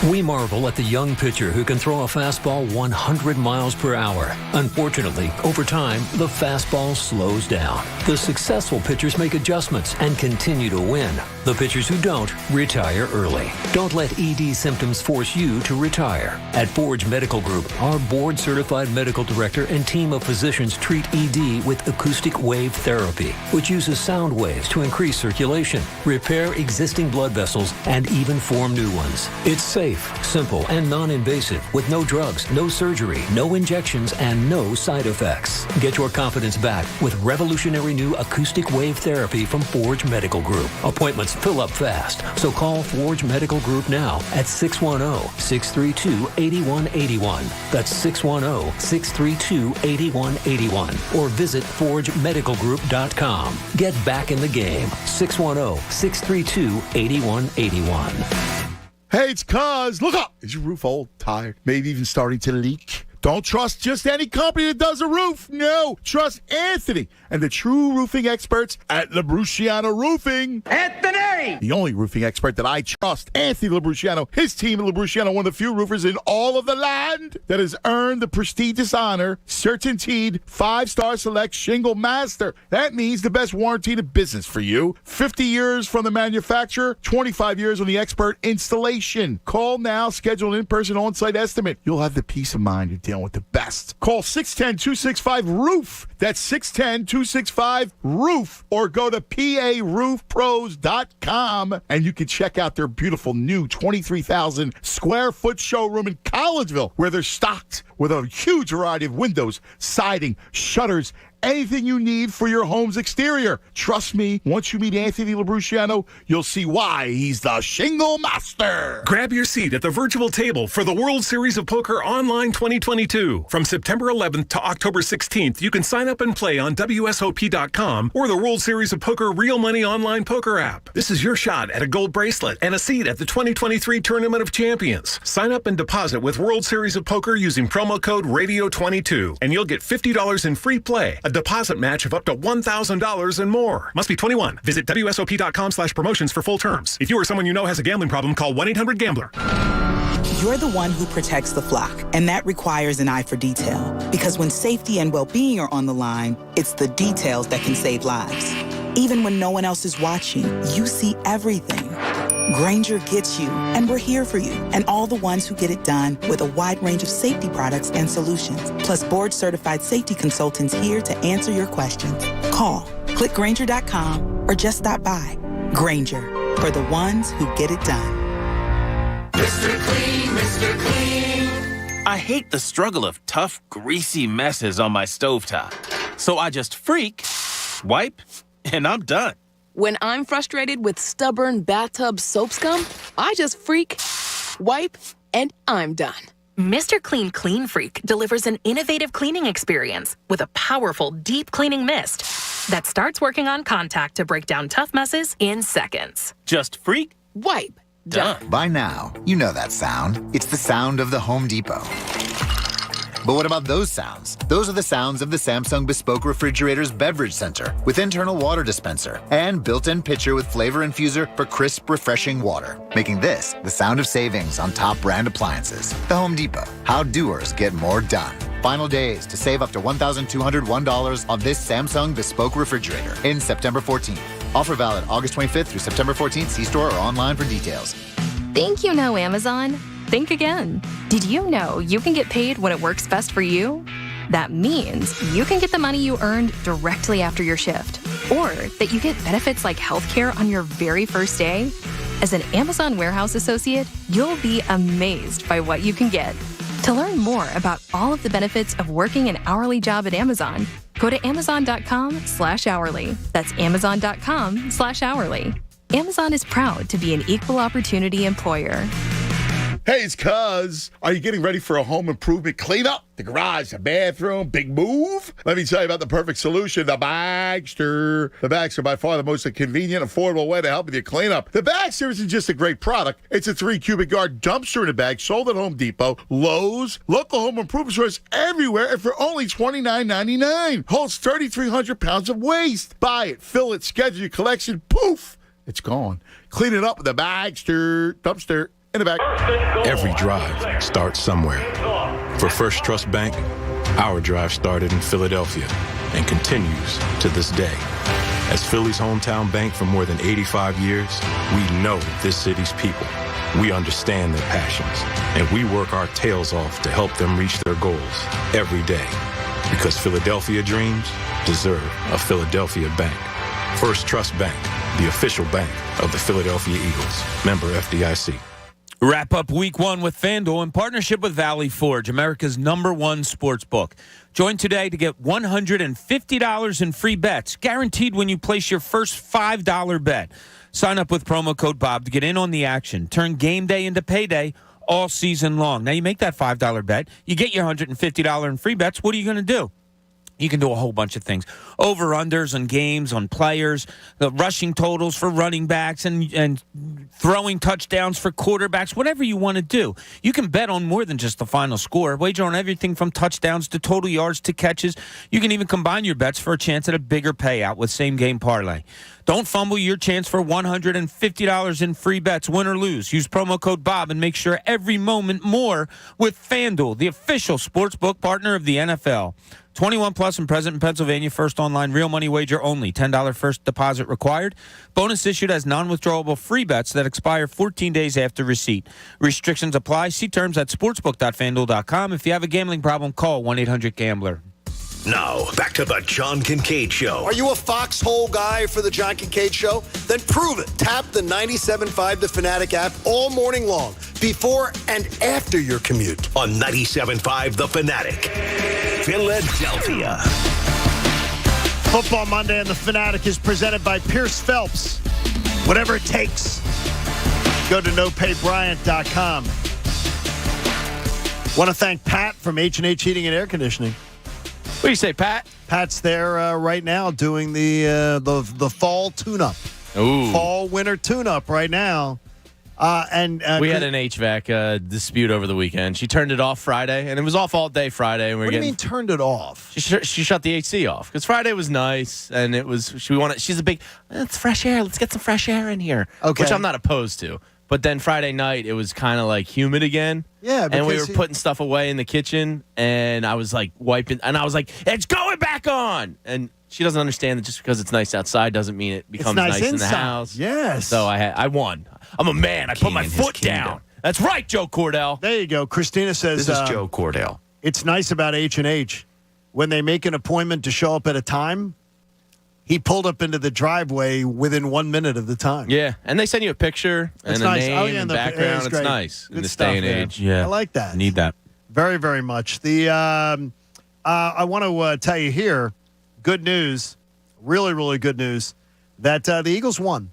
We marvel at the young pitcher who can throw a fastball 100 miles per hour. Unfortunately, over time, the fastball slows down. The successful pitchers make adjustments and continue to win. The pitchers who don't retire early. Don't let ED symptoms force you to retire. At Forge Medical Group, our board-certified medical director and team of physicians treat ED with acoustic wave therapy, which uses sound waves to increase circulation, repair existing blood vessels, and even form new ones. It's safe, simple, and non-invasive with no drugs, no surgery, no injections, and no side effects. Get your confidence back with revolutionary new acoustic wave therapy from Forge Medical Group. Appointments fill up fast, so call Forge Medical Group now at 610-632-8181. That's 610-632-8181. Or visit ForgeMedicalGroup.com. Get back in the game. 610-632-8181.
Hey, it's Cuz. Look up. Is your roof old, tired, maybe even starting to leak? Don't trust just any company that does a roof. No, trust Anthony and the true roofing experts at LaBruciano Roofing. Anthony! The only roofing expert that I trust. Anthony LaBruciano. His team at LaBruciano, one of the few roofers in all of the land that has earned the prestigious honor, Certainteed 5-star select shingle master. That means the best warranty in business for you. 50 years from the manufacturer, 25 years on the expert installation. Call now, schedule an in-person on-site estimate. You'll have the peace of mind you're dealing with the best. Call 610-265-ROOF. That's 610-265-ROOF. Or go to PARoofPros.com and you can check out their beautiful new 23,000 square foot showroom in Collegeville, where they're stocked with a huge variety of windows, siding, shutters, anything you need for your home's exterior. Trust me, once you meet Anthony LaBruciano, you'll see why he's the shingle master.
Grab your seat at the virtual table for the World Series of Poker Online 2022. From September 11th to October 16th, you can sign up and play on WSOP.com or the World Series of Poker Real Money Online Poker app. This is your shot at a gold bracelet and a seat at the 2023 Tournament of Champions. Sign up and deposit with World Series of Poker using promo code RADIO22, and you'll get $50 in free play, a deposit match of up to $1,000 and more. Must be 21. Visit WSOP.com/promotions for full terms. If you or someone you know has a gambling problem, call 1-800-GAMBLER.
You're the one who protects the flock, and that requires an eye for detail. Because when safety and well-being are on the line, it's the details that can save lives. Even when no one else is watching, you see everything. Grainger gets you, and we're here for you, and all the ones who get it done with a wide range of safety products and solutions, plus board-certified safety consultants here to answer your questions. Call, click Grainger.com, or just stop by. Grainger, for the ones who get it done.
Mr. Clean, Mr. Clean.
I hate the struggle of tough, greasy messes on my stovetop. So I just freak, wipe, and I'm done.
When I'm frustrated with stubborn bathtub soap scum, I just freak, wipe, and I'm done. Mr. Clean Clean Freak delivers an innovative cleaning experience with a powerful, deep cleaning mist that starts working on contact to break down tough messes in seconds.
Just freak, wipe, done.
By now, you know that sound. It's the sound of the Home Depot. But what about those sounds? Those are the sounds of the Samsung Bespoke Refrigerator's Beverage Center with internal water dispenser and built-in pitcher with flavor infuser for crisp, refreshing water, making this the sound of savings on top brand appliances. The Home Depot. How doers get more done. Final days to save up to $1,201 on this Samsung Bespoke Refrigerator in September 14th. Offer valid August 25th through September 14th. See store or online for details.
Think you know Amazon? Think again. Did you know you can get paid when it works best for you? That means you can get the money you earned directly after your shift, or that you get benefits like healthcare on your very first day. As an Amazon warehouse associate, you'll be amazed by what you can get. To learn more about all of the benefits of working an hourly job at Amazon, go to amazon.com/hourly. That's amazon.com/hourly. Amazon is proud to be an equal opportunity employer.
Hey, it's Cuz. Are you getting ready for a home improvement cleanup? The garage, the bathroom, big move? Let me tell you about the perfect solution, the Bagster. The Bagster, by far the most convenient, affordable way to help with your cleanup. The Bagster isn't just a great product. It's a 3 cubic yard dumpster in a bag sold at Home Depot, Lowe's, local home improvement stores everywhere, and for only $29.99. Holds 3,300 pounds of waste. Buy it, fill it, schedule your collection. Poof, it's gone. Clean it up with the Bagster dumpster. In the back.
Every drive starts somewhere. For First Trust Bank, our drive started in Philadelphia and continues to this day. As Philly's hometown bank for more than 85 years, we know this city's people. We understand their passions, and we work our tails off to help them reach their goals every day. Because Philadelphia dreams deserve a Philadelphia bank. First Trust Bank, the official bank of the Philadelphia Eagles. Member FDIC.
Wrap up week one with FanDuel in partnership with Valley Forge, America's #1 sports book. Join today to get $150 in free bets, guaranteed when you place your first $5 bet. Sign up with promo code Bob to get in on the action. Turn game day into payday all season long. Now, you make that $5 bet, you get your $150 in free bets. What are you going to do? You can do a whole bunch of things. Over-unders on games, on players, the rushing totals for running backs, and throwing touchdowns for quarterbacks, whatever you want to do. You can bet on more than just the final score. Wager on everything from touchdowns to total yards to catches. You can even combine your bets for a chance at a bigger payout with same-game parlay. Don't fumble your chance for $150 in free bets, win or lose. Use promo code Bob and make sure every moment more with FanDuel, the official sportsbook partner of the NFL. 21 plus and present in Pennsylvania. First online real money wager only. $10 first deposit required. Bonus issued as non-withdrawable free bets that expire 14 days after receipt. Restrictions apply. See terms at sportsbook.fanduel.com. If you have a gambling problem, call 1-800-GAMBLER.
Now, back to the John Kincade Show.
Are you a foxhole guy for the John Kincade Show? Then prove it. Tap the 97.5 The Fanatic app all morning long, before and after your commute.
On 97.5 The Fanatic, Philadelphia.
Football Monday on The Fanatic is presented by Pierce Phelps. Whatever it takes. Go to nopaybryant.com. Want to thank Pat from H&H Heating and Air Conditioning.
What do you say, Pat?
Pat's there right now doing the fall tune-up.
Ooh.
Fall winter tune-up right now.
We had an HVAC dispute over the weekend. She turned it off Friday, and it was off all day Friday. And
what do you mean turned it off?
She shut the AC off because Friday was nice, and it was. She's a big. It's fresh air. Let's get some fresh air in here.
Okay.
Which I'm not opposed to. But then Friday night, it was kind of like humid again.
Yeah,
and we were putting stuff away in the kitchen, and I was like wiping, and I was like, "It's going back on!" And she doesn't understand that just because it's nice outside doesn't mean it becomes nice in the house.
Yes.
So I won. I'm a man. I put my foot down. That's right, Joe Cordell.
There you go. Christina says
This is Joe Cordell.
It's nice about H&H. When they make an appointment to show up at a time, he pulled up into the driveway within 1 minute of the time.
Yeah, and they send you a picture and a name and background. It's nice in this day and age.
Yeah, I like that.
Need that.
Very, very much. I want to tell you here, good news, really, really good news, that the Eagles won.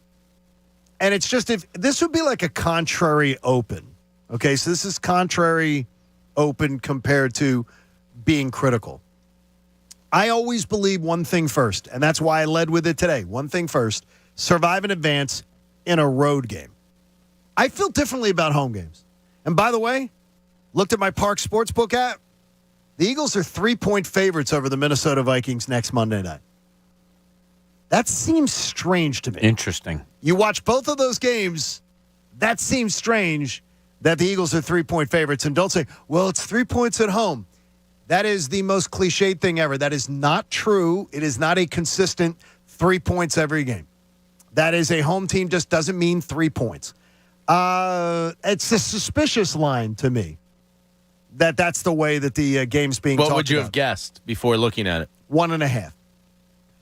And it's just, if this would be like a contrary open. Okay, so this is contrary open compared to being critical. I always believe one thing first, and that's why I led with it today. One thing first, survive and advance in a road game. I feel differently about home games. And by the way, looked at my Park Sportsbook app. The Eagles are 3-point favorites over the Minnesota Vikings next Monday night. That seems strange to me.
Interesting.
You watch both of those games, that seems strange that the Eagles are 3-point favorites. And don't say, well, it's 3 points at home. That is the most cliched thing ever. That is not true. It is not a consistent 3 points every game. That is a home team just doesn't mean 3 points. It's a suspicious line to me that's the way that the game's being talked about.
What would you have guessed before looking at it?
1.5.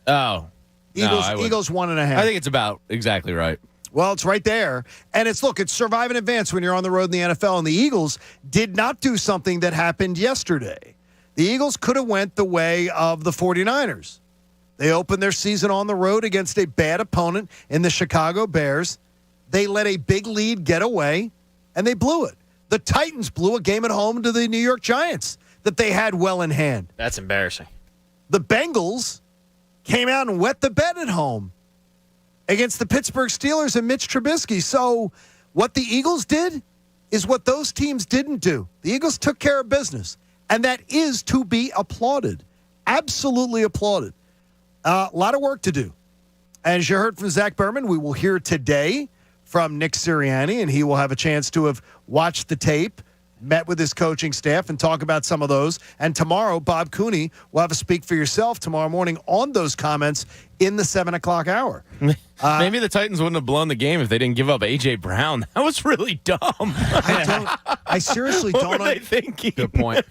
Oh.
Eagles 1.5.
I think it's about exactly right.
Well, it's right there. And it's survive and advance when you're on the road in the NFL. And the Eagles did not do something that happened yesterday. The Eagles could have went the way of the 49ers. They opened their season on the road against a bad opponent in the Chicago Bears. They let a big lead get away, and they blew it. The Titans blew a game at home to the New York Giants that they had well in hand.
That's embarrassing.
The Bengals came out and wet the bed at home against the Pittsburgh Steelers and Mitch Trubisky. So what the Eagles did is what those teams didn't do. The Eagles took care of business, and that is to be applauded. Absolutely applauded. A lot of work to do. As you heard from Zach Berman, we will hear today from Nick Sirianni, and he will have a chance to have watched the tape, met with his coaching staff, and talk about some of those. And tomorrow, Bob Cooney will have a Speak for Yourself tomorrow morning on those comments in the 7 o'clock hour.
Maybe the Titans wouldn't have blown the game if they didn't give up A.J. Brown. That was really dumb.
I seriously don't.
What were they thinking?
Good point.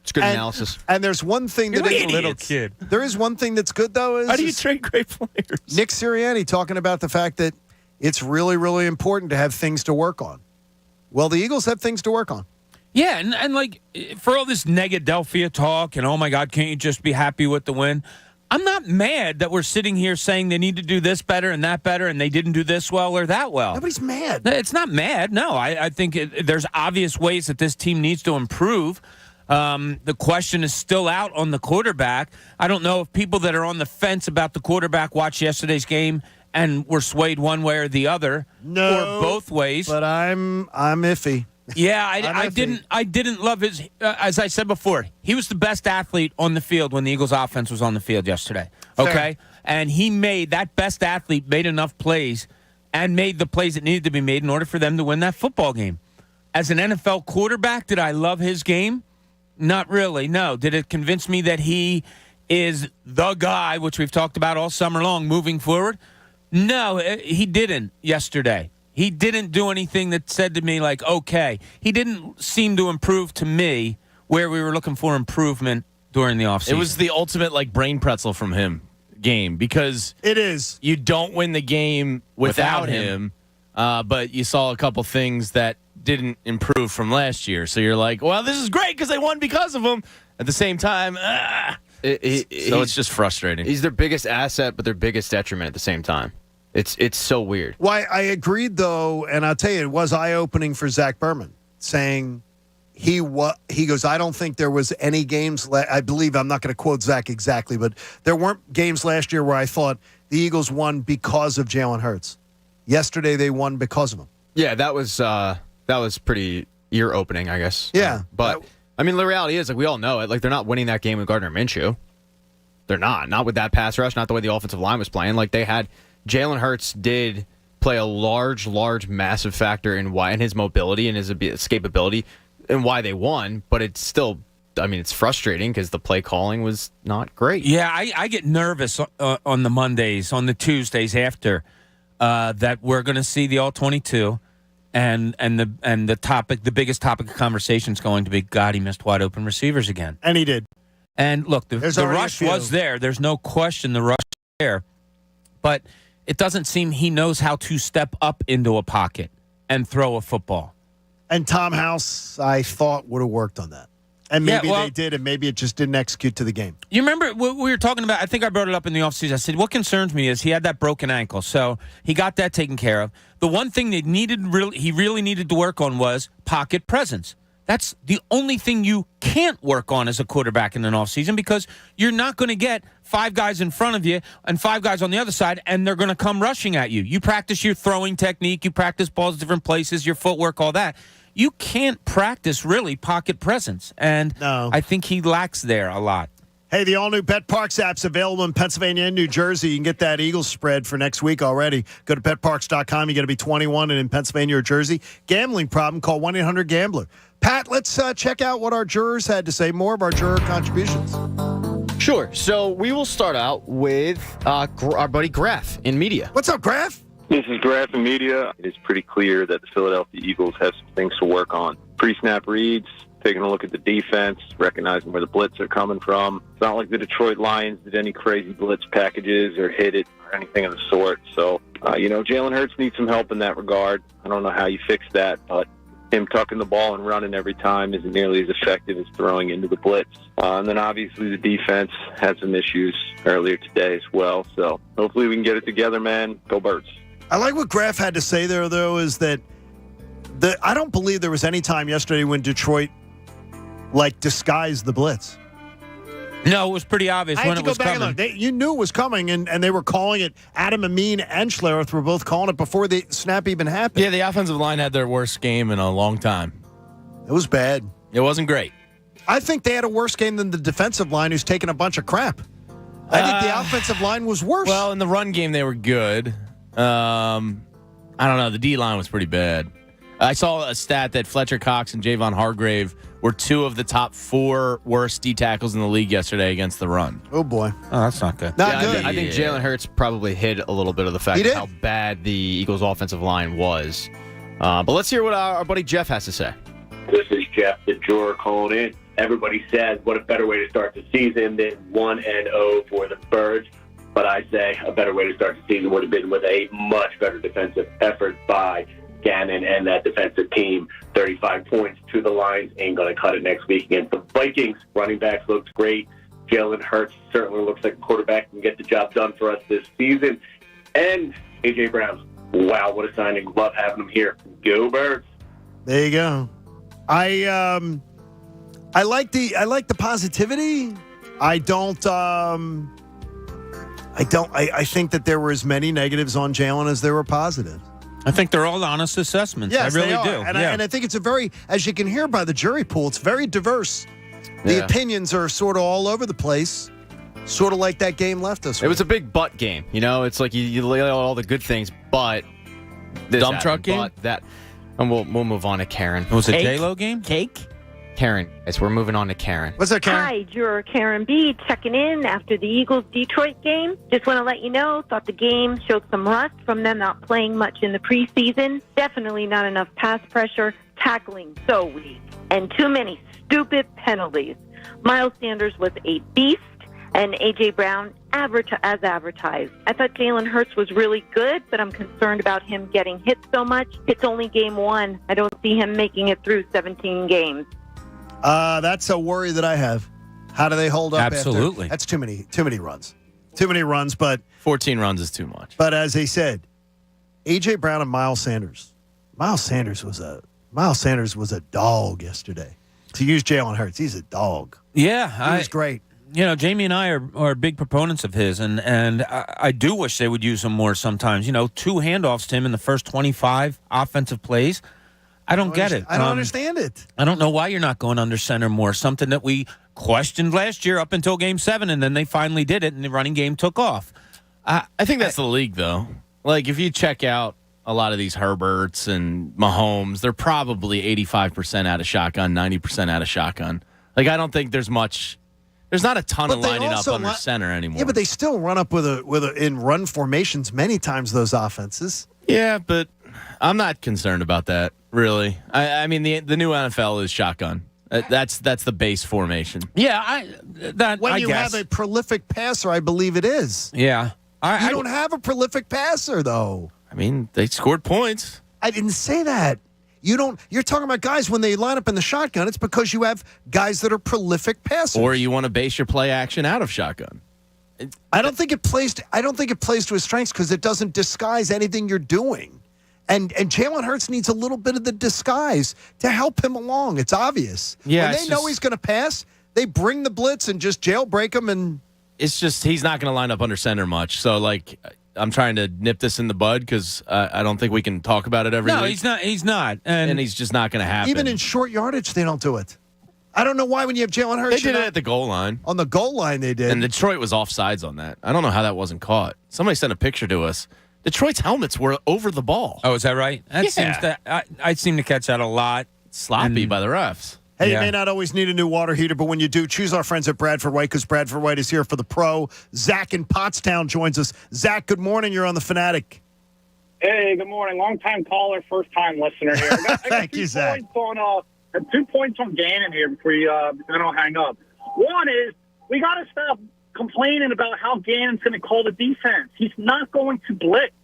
It's good analysis.
And there's one thing that is
a little kid.
There is one thing that's good, though.
How do you trade great players?
Nick Sirianni talking about the fact that it's really, really important to have things to work on. Well, the Eagles have things to work on.
Yeah, and like for all this Negadelphia talk and, oh, my God, can't you just be happy with the win? I'm not mad that we're sitting here saying they need to do this better and that better and they didn't do this well or that well.
Nobody's mad.
It's not mad. No, I think there's obvious ways that this team needs to improve. The question is still out on the quarterback. I don't know if people that are on the fence about the quarterback watched yesterday's game and were swayed one way or the other,
no,
or both ways.
But I'm iffy.
Yeah, I didn't love his. As I said before, he was the best athlete on the field when the Eagles' offense was on the field yesterday. Okay,
Fair.
And he made that best athlete made enough plays and made the plays that needed to be made in order for them to win that football game. As an NFL quarterback, did I love his game? Not really. No. Did it convince me that he is the guy, which we've talked about all summer long, moving forward? No, he didn't yesterday. He didn't do anything that said to me, like, okay. He didn't seem to improve to me where we were looking for improvement during the offseason.
It was the ultimate, like, brain pretzel from him game because
it is.
You don't win the game without him, but you saw a couple things that didn't improve from last year. So you're like, well, this is great because they won because of him. At the same time, so it's just frustrating.
He's their biggest asset, but their biggest detriment at the same time. It's so weird.
Well, I agreed, though, and I'll tell you, it was eye-opening for Zach Berman, saying he goes, I don't think there was any games, I believe, I'm not going to quote Zach exactly, but there weren't games last year where I thought the Eagles won because of Jalen Hurts. Yesterday, they won because of him.
Yeah, that was pretty ear-opening, I guess.
Yeah.
But, I mean, the reality is, like, we all know it, like, they're not winning that game with Gardner Minshew. They're not with that pass rush, not the way the offensive line was playing. Like, they had Jalen Hurts did play a large, massive factor in his mobility and his escapability and why they won, but it's still, I mean, it's frustrating because the play calling was not great.
Yeah, I get nervous on the Mondays, on the Tuesdays after that we're going to see the All-22 and the topic, the biggest topic of conversation is going to be, God, he missed wide open receivers again.
And he did.
And look, the rush was there. There's no question the rush was there. But it doesn't seem he knows how to step up into a pocket and throw a football.
And Tom House, I thought, would have worked on that. And maybe they did, and maybe it just didn't execute to the game.
You remember what we were talking about? I think I brought it up in the offseason. I said, what concerns me is he had that broken ankle. So he got that taken care of. The one thing that he really needed to work on was pocket presence. That's the only thing you can't work on as a quarterback in an offseason because you're not going to get 5 guys in front of you and 5 guys on the other side, and they're going to come rushing at you. You practice your throwing technique. You practice balls different places, your footwork, all that. You can't practice, really, pocket presence. And I think he lacks there a lot.
Hey, the all-new BetParks app's available in Pennsylvania and New Jersey. You can get that Eagles spread for next week already. Go to BetParks.com. You got to be 21 and in Pennsylvania or Jersey. Gambling problem, call 1-800-GAMBLER. Pat, let's check out what our jurors had to say. More of our juror contributions.
Sure. So we will start out with our buddy Graff in media.
What's up, Graff?
This is Graff in media. It is pretty clear that the Philadelphia Eagles have some things to work on. Pre-snap reads, taking a look at the defense, recognizing where the blitz are coming from. It's not like the Detroit Lions did any crazy blitz packages or hit it or anything of the sort. So, Jalen Hurts needs some help in that regard. I don't know how you fix that, but him tucking the ball and running every time isn't nearly as effective as throwing into the blitz. And then obviously the defense had some issues earlier today as well. So hopefully we can get it together, man. Go Birds.
I like what Graff had to say there, though, is that I don't believe there was any time yesterday when Detroit disguised the blitz.
No, it was pretty obvious when it was coming.
You knew it was coming, and they were calling it. Adam Amin and Schlereth were both calling it before the snap even happened.
Yeah, the offensive line had their worst game in a long time.
It was bad.
It wasn't great.
I think they had a worse game than the defensive line, who's taking a bunch of crap. I think the offensive line was worse.
Well, in the run game, they were good. I don't know. The D-line was pretty bad. I saw a stat that Fletcher Cox and Javon Hargrave were 2 of the top 4 worst D tackles in the league yesterday against the run.
Oh, boy.
Oh, that's not good.
Not good.
I think Jalen Hurts probably hid a little bit of the fact of how bad the Eagles' offensive line was. But let's hear what our buddy Jeff has to say.
This is Jeff, the juror, calling in. Everybody says, what a better way to start the season than 1-0 for the Birds. But I say a better way to start the season would have been with a much better defensive effort by Gannon and that defensive team. 35 points to the Lions. Ain't going to cut it next week against the Vikings. Running backs looked great. Jalen Hurts certainly looks like a quarterback can get the job done for us this season. And A.J. Brown. Wow, what a signing. Love having him here. Go Birds.
There you go. I like the positivity. I think that there were as many negatives on Jalen as there were positives.
I think they're all honest assessments.
Yes,
I really
they are.
do.
And I think it's a very, as you can hear by the jury pool, it's very diverse. The opinions are sort of all over the place, sort of like that game left us.
It was a big butt game. It's like you lay out all the good things, but this
dump truck game.
But that, and we'll move on to Karen.
It was a J-Lo game.
Cake.
Karen, as we're moving on to Karen.
What's up, Karen?
Hi, juror Karen B. checking in after the Eagles-Detroit game. Just want to let you know, thought the game showed some rust from them not playing much in the preseason. Definitely not enough pass pressure, tackling so weak, and too many stupid penalties. Miles Sanders was a beast, and A.J. Brown as advertised. I thought Jalen Hurts was really good, but I'm concerned about him getting hit so much. It's only game 1. I don't see him making it through 17 games.
That's a worry that I have. How do they hold up?
Absolutely.
That's too many runs. Too many runs, but
14 runs is too much.
But as they said, A.J. Brown and Miles Sanders. Miles Sanders was a dog yesterday. To use Jalen Hurts, he's a dog.
Yeah,
he was great.
Jamie and I are big proponents of his, and I do wish they would use him more sometimes. 2 handoffs to him in the first 25 offensive plays. I don't get it.
I don't understand it.
I don't know why you're not going under center more. Something that we questioned last year up until Game 7, and then they finally did it, and the running game took off.
I think that's the league, though. Like, if you check out a lot of these Herberts and Mahomes, they're probably 85% out of shotgun, 90% out of shotgun. Like, I don't think there's much. There's not a ton of lining up under center anymore.
Yeah, but they still run up with in run formations many times, those offenses.
Yeah, but I'm not concerned about that, really. I mean, the new NFL is shotgun. That's the base formation.
Yeah,
when you have a prolific passer, I believe it is.
Yeah.
You don't have a prolific passer, though.
I mean, they scored points.
I didn't say that. You're talking about guys when they line up in the shotgun, it's because you have guys that are prolific passers.
Or you want to base your play action out of shotgun.
I don't think it plays to his strengths because it doesn't disguise anything you're doing.
And Jalen Hurts needs a little bit of the disguise to help him along. It's obvious.
Yeah,
when they know he's going to pass, they bring the blitz and just jailbreak him. And
it's just he's not going to line up under center much. So, like, I'm trying to nip this in the bud because I don't think we can talk about it every week.
No, he's not. He's not.
And he's just not going to happen.
even in short yardage, they don't do it. I don't know why when you have Jalen Hurts.
They did it at the goal line.
On the goal line, they did.
And Detroit was offsides on that. I don't know how that wasn't caught. Somebody sent a picture to us. Detroit's helmets were over the ball.
Oh, is that right? That seems I seem to catch that a lot.
Sloppy by the refs.
Hey, you may not always need a new water heater, but when you do, choose our friends at Bradford White because Bradford White is here for the pro. Zach in Pottstown joins us. Zach, good morning. You're on the Fanatic.
Hey, good morning. Long-time caller, first-time listener here. I got
Thank you, Zach.
2 points on Gannon here before I don't hang up. One is we got to stop complaining about how Gannon's going to call the defense. He's not going to blitz.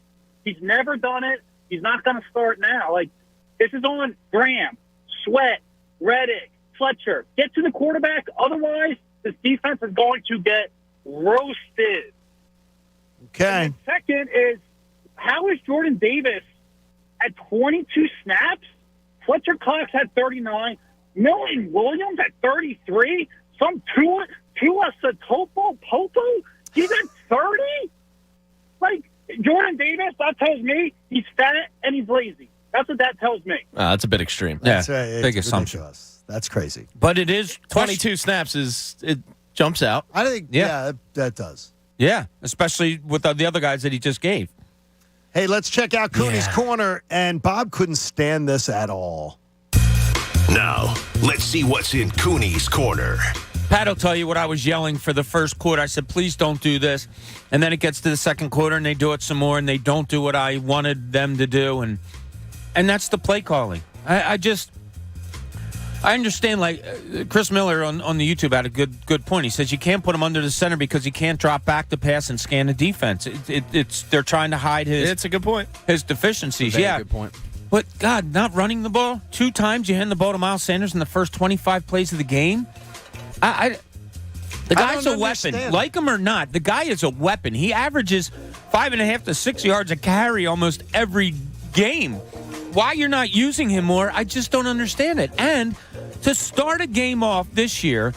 He's never done it. He's not going to start now. Like, this is on Graham, Sweat, Reddick, Fletcher. Get to the quarterback. Otherwise, this defense is going to get roasted.
Okay.
And second is, how is Jordan Davis at 22 snaps? Fletcher Cox had 39. Milton Williams at 33. Some Tua Satopo Popo, he's at 30? Like, Jordan Davis, that tells me he's fat and he's lazy. That's what that tells me.
That's a bit extreme.
That's
big assumption.
Ridiculous. That's crazy.
But it is
22 snaps it jumps out.
I think, that does.
Yeah, especially with the other guys that he just gave.
Hey, let's check out Cooney's Corner, and Bob couldn't stand this at all.
Now, let's see what's in Cooney's Corner.
Pat will tell you what I was yelling for the first quarter. I said, please don't do this. And then it gets to the second quarter, and they do it some more, and they don't do what I wanted them to do. And that's the play calling. I understand, like, Chris Miller on the YouTube had a good point. He says you can't put him under the center because he can't drop back to pass and scan the defense. They're trying to hide his.
It's a good point.
His deficiencies.
Very good point.
But God, not running the ball 2 times. You hand the ball to Miles Sanders in the first 25 plays of the game. The guy's a weapon. Like him or not, the guy is a weapon. He averages 5.5 to 6 yards a carry almost every game. Why you're not using him more, I just don't understand it. And to start a game off this year,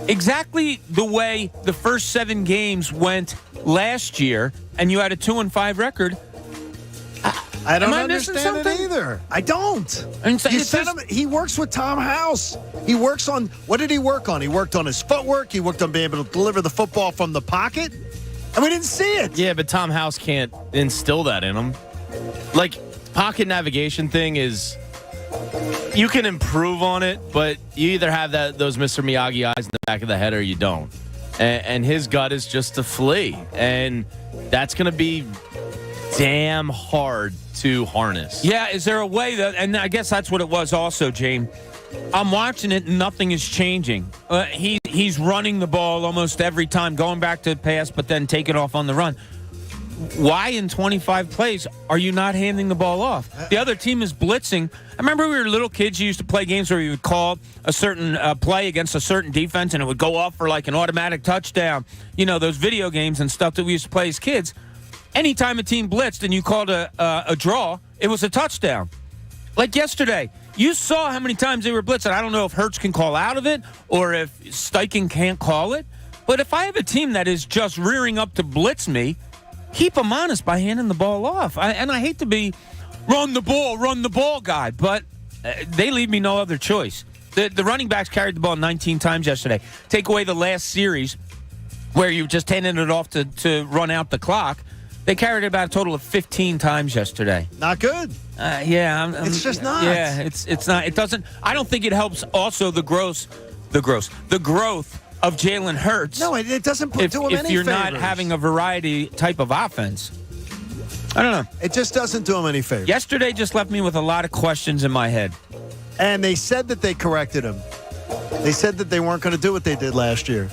exactly the way the first 7 games went last year, and you had a 2-5 record.
I don't
Am I
understand it
missing
either. I don't.
And so
You
it's
sent him, he works with Tom House. He works on, what did he work on? He worked on his footwork. He worked on being able to deliver the football from the pocket. And we didn't see it.
Yeah, but Tom House can't instill that in him. Like, pocket navigation thing is, you can improve on it, but you either have those Mr. Miyagi eyes in the back of the head or you don't. And his gut is just to flee. And that's going to be damn hard to harness.
Yeah, is there a way that, and I guess that's what it was also, James. I'm watching it, and nothing is changing. He's running the ball almost every time, going back to pass, but then taking off on the run. Why in 25 plays are you not handing the ball off? The other team is blitzing. I remember we were little kids, you used to play games where you would call a certain play against a certain defense, and it would go off for like an automatic touchdown. You know, those video games and stuff that we used to play as kids. Anytime a team blitzed and you called a draw, it was a touchdown. Like yesterday, you saw how many times they were blitzing. I don't know if Hurts can call out of it or if Steichen can't call it. But if I have a team that is just rearing up to blitz me, keep them honest by handing the ball off. And I hate to be run the ball guy, but they leave me no other choice. The running backs carried the ball 19 times yesterday. Take away the last series where you just handed it off to run out the clock. They carried it about a total of 15 times yesterday.
Not good.
It's
just not.
Yeah, it's not. It doesn't. I don't think it helps. Also, the growth of Jalen Hurts.
No, it doesn't do him any favors.
If you're not having a variety type of offense. I don't know.
It just doesn't do him any favors.
Yesterday just left me with a lot of questions in my head.
And they said that they corrected him. They said that they weren't going to do what they did last year.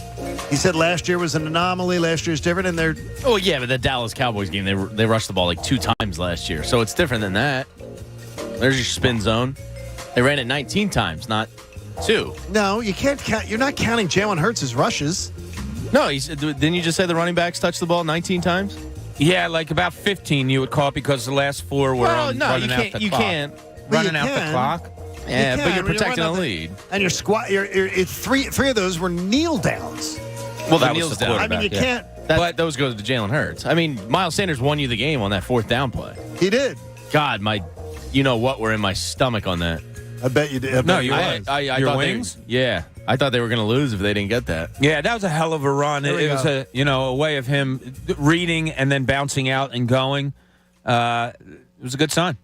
He said last year was an anomaly. Last year's different, and they're.
Oh yeah, but the Dallas Cowboys game, they rushed the ball like 2 times last year, so it's different than that. There's your spin zone. They ran it 19 times, not 2.
No, you can't count. You're not counting Jalen Hurts' rushes.
No, didn't you just say the running backs touched the ball 19 times?
Yeah, like about 15 you would call it because the last 4 were running out the clock.
You can't.
Running out the clock.
Yeah, but you're
I mean,
protecting
running
a
out
lead.
And your squat, it's three of those were kneel downs.
Well,
That
the
was
kneels
the
down.
I mean, you can't.
But those go to Jalen Hurts. I mean, Miles Sanders won you the game on that 4th down play.
He did.
God, you know what were in my stomach on that.
I bet you did.
No, you
I
Your
thought
wings?
I thought they were going to lose if they didn't get that.
Yeah, that was a hell of a run. It was a way of him reading and then bouncing out and going. It was a good sign.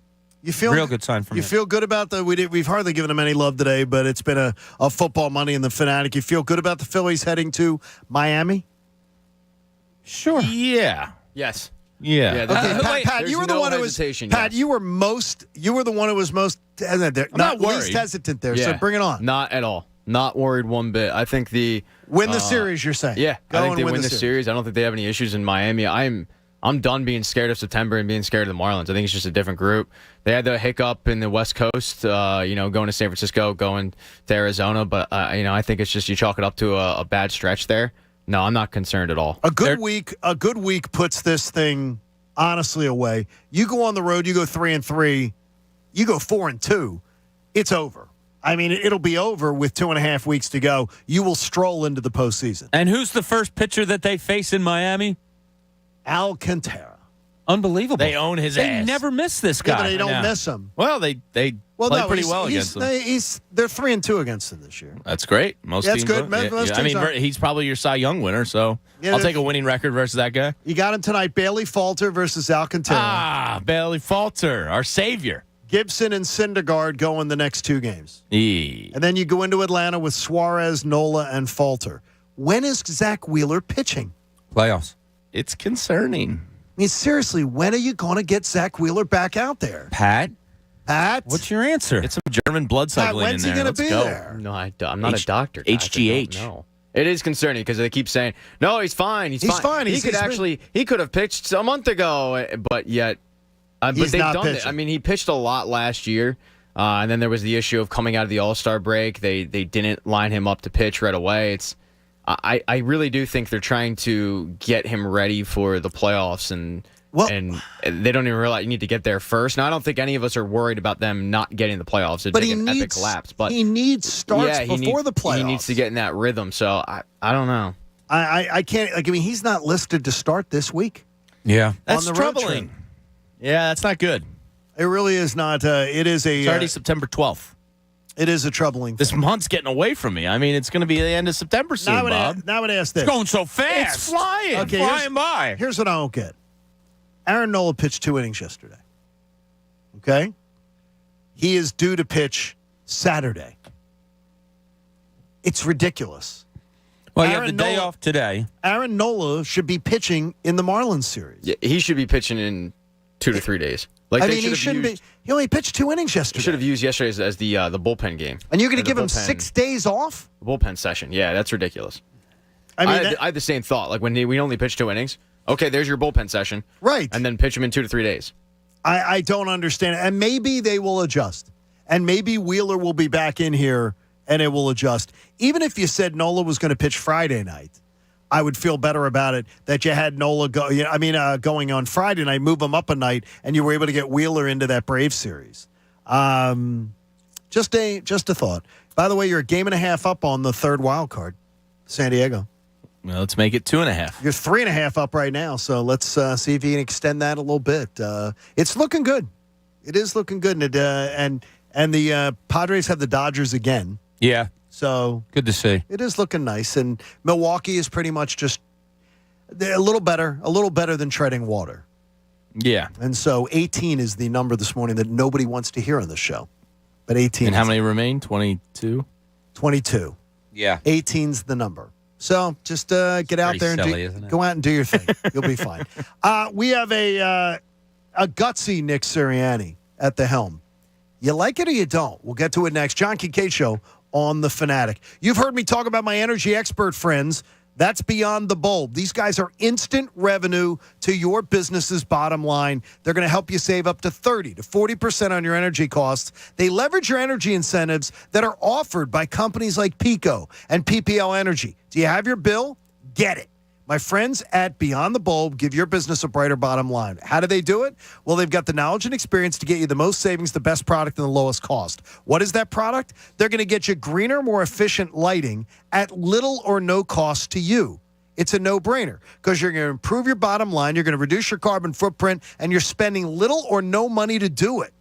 You feel
real good sign from
you.
him.
Feel good about we've hardly given him any love today, but it's been a football Money in the Fanatic. You feel good about the Phillies heading to Miami?
Sure.
Yeah.
Yes.
Yeah.
Okay, Pat, you were the one who was. Pat, you were the one who was most not least hesitant there. So bring it on.
Not at all. Not worried one bit. I think
win the series. You're saying?
Yeah,
Go
I think
and
they win the series. I don't think they have any issues in Miami. I'm done being scared of September and being scared of the Marlins. I think it's just a different group. They had the hiccup in the West Coast, going to San Francisco, going to Arizona, but I think it's just you chalk it up to a bad stretch there. No, I'm not concerned at all.
A good week puts this thing honestly away. You go on the road, you go 3-3, you go 4-2, it's over. I mean, it'll be over with 2.5 weeks to go. You will stroll into the postseason.
And who's the first pitcher that they face in Miami?
Alcantara.
Unbelievable.
They own his
They
ass.
never miss this guy.
Yeah, but they don't miss him.
Well, they play pretty well against him.
They're 3-2 against him this year.
That's great. Most
That's
teams
good.
are.
Most
I
teams
mean,
are.
he's probably your Cy Young winner, so
Yeah,
I'll take a winning record versus that guy.
You got him tonight. Bailey Falter versus Alcantara.
Ah, Bailey Falter, our savior.
Gibson and Syndergaard go in the next 2 games. And then you go into Atlanta with Suarez, Nola, and Falter. When is Zach Wheeler pitching?
Playoffs.
It's concerning.
I mean, seriously, when are you going to get Zach Wheeler back out there?
Pat?
What's
your answer?
Get some German blood cycling
when's
in
he
there.
gonna
Let's
be
go.
there?
No, I'm not a doctor. guys.
HGH.
No. It is concerning because they keep saying, no, he's fine. He's fine. He could have pitched a month ago, but yet. But
He's
they've
not
done it.
pitching.
I mean, he pitched a lot last year, and then there was the issue of coming out of the All-Star break. They didn't line him up to pitch right away. I really do think they're trying to get him ready for the playoffs, and they don't even realize you need to get there first. Now, I don't think any of us are worried about them not getting the playoffs. It'd make an epic collapse. But
he needs starts before the playoffs.
He needs to get in that rhythm. So I don't know.
I can't. I mean, he's not listed to start this week.
Yeah,
that's
on the road
troubling.
trip.
Yeah, that's not good.
It really is not. It is a.
It's already September 12th.
It is a troubling thing.
This month's getting away from me. I mean, it's going to be the end of September soon, Bob.
Now I would ask this.
It's going so fast.
It's flying.
Okay,
flying by.
Here's what I don't get. Aaron Nola pitched 2 innings yesterday. Okay? He is due to pitch Saturday. It's ridiculous.
Well, you have the day off today.
Aaron Nola should be pitching in the Marlins series.
Yeah, he should be pitching in 2 to 3 days.
I mean, he shouldn't be. He only pitched 2 innings yesterday.
He should have used yesterday as the bullpen game.
And you're going to
Or
give
the
him
bullpen-
6 days off?
Bullpen session. Yeah, that's ridiculous.
I mean,
I had the same thought. Like when we only pitched 2 innings. Okay, there's your bullpen session.
Right.
And then pitch him in 2 to 3 days.
I don't understand. And maybe they will adjust. And maybe Wheeler will be back in here and it will adjust. Even if you said Nola was going to pitch Friday night, I would feel better about it that you had Nola going on Friday night, move him up a night, and you were able to get Wheeler into that Braves series. Just a thought. By the way, you're a game and a half up on the third wild card, San Diego.
Well, let's make it 2.5.
You're 3.5 up right now, so let's see if you can extend that a little bit. It's looking good. It is looking good, and the Padres have the Dodgers again.
Yeah.
So
good to see.
It is looking nice, and Milwaukee is pretty much just a little better than treading water.
Yeah.
And so 18 is the number this morning that nobody wants to hear on the show. But 18.
And how many remain? 22?
22.
Yeah.
18's the number. So just get out there and
silly, isn't it?
go out and do your thing. You'll be fine. We have a gutsy Nick Sirianni at the helm. You like it or you don't? We'll get to it next. John Kincade Show on The Fanatic. You've heard me talk about my energy expert friends. That's Beyond the Bulb. These guys are instant revenue to your business's bottom line. They're going to help you save up to 30 to 40% on your energy costs. They leverage your energy incentives that are offered by companies like Pico and PPL Energy. Do you have your bill? Get it. My friends at Beyond the Bulb give your business a brighter bottom line. How do they do it? Well, they've got the knowledge and experience to get you the most savings, the best product, and the lowest cost. What is that product? They're going to get you greener, more efficient lighting at little or no cost to you. It's a no-brainer because you're going to improve your bottom line, you're going to reduce your carbon footprint, and you're spending little or no money to do it.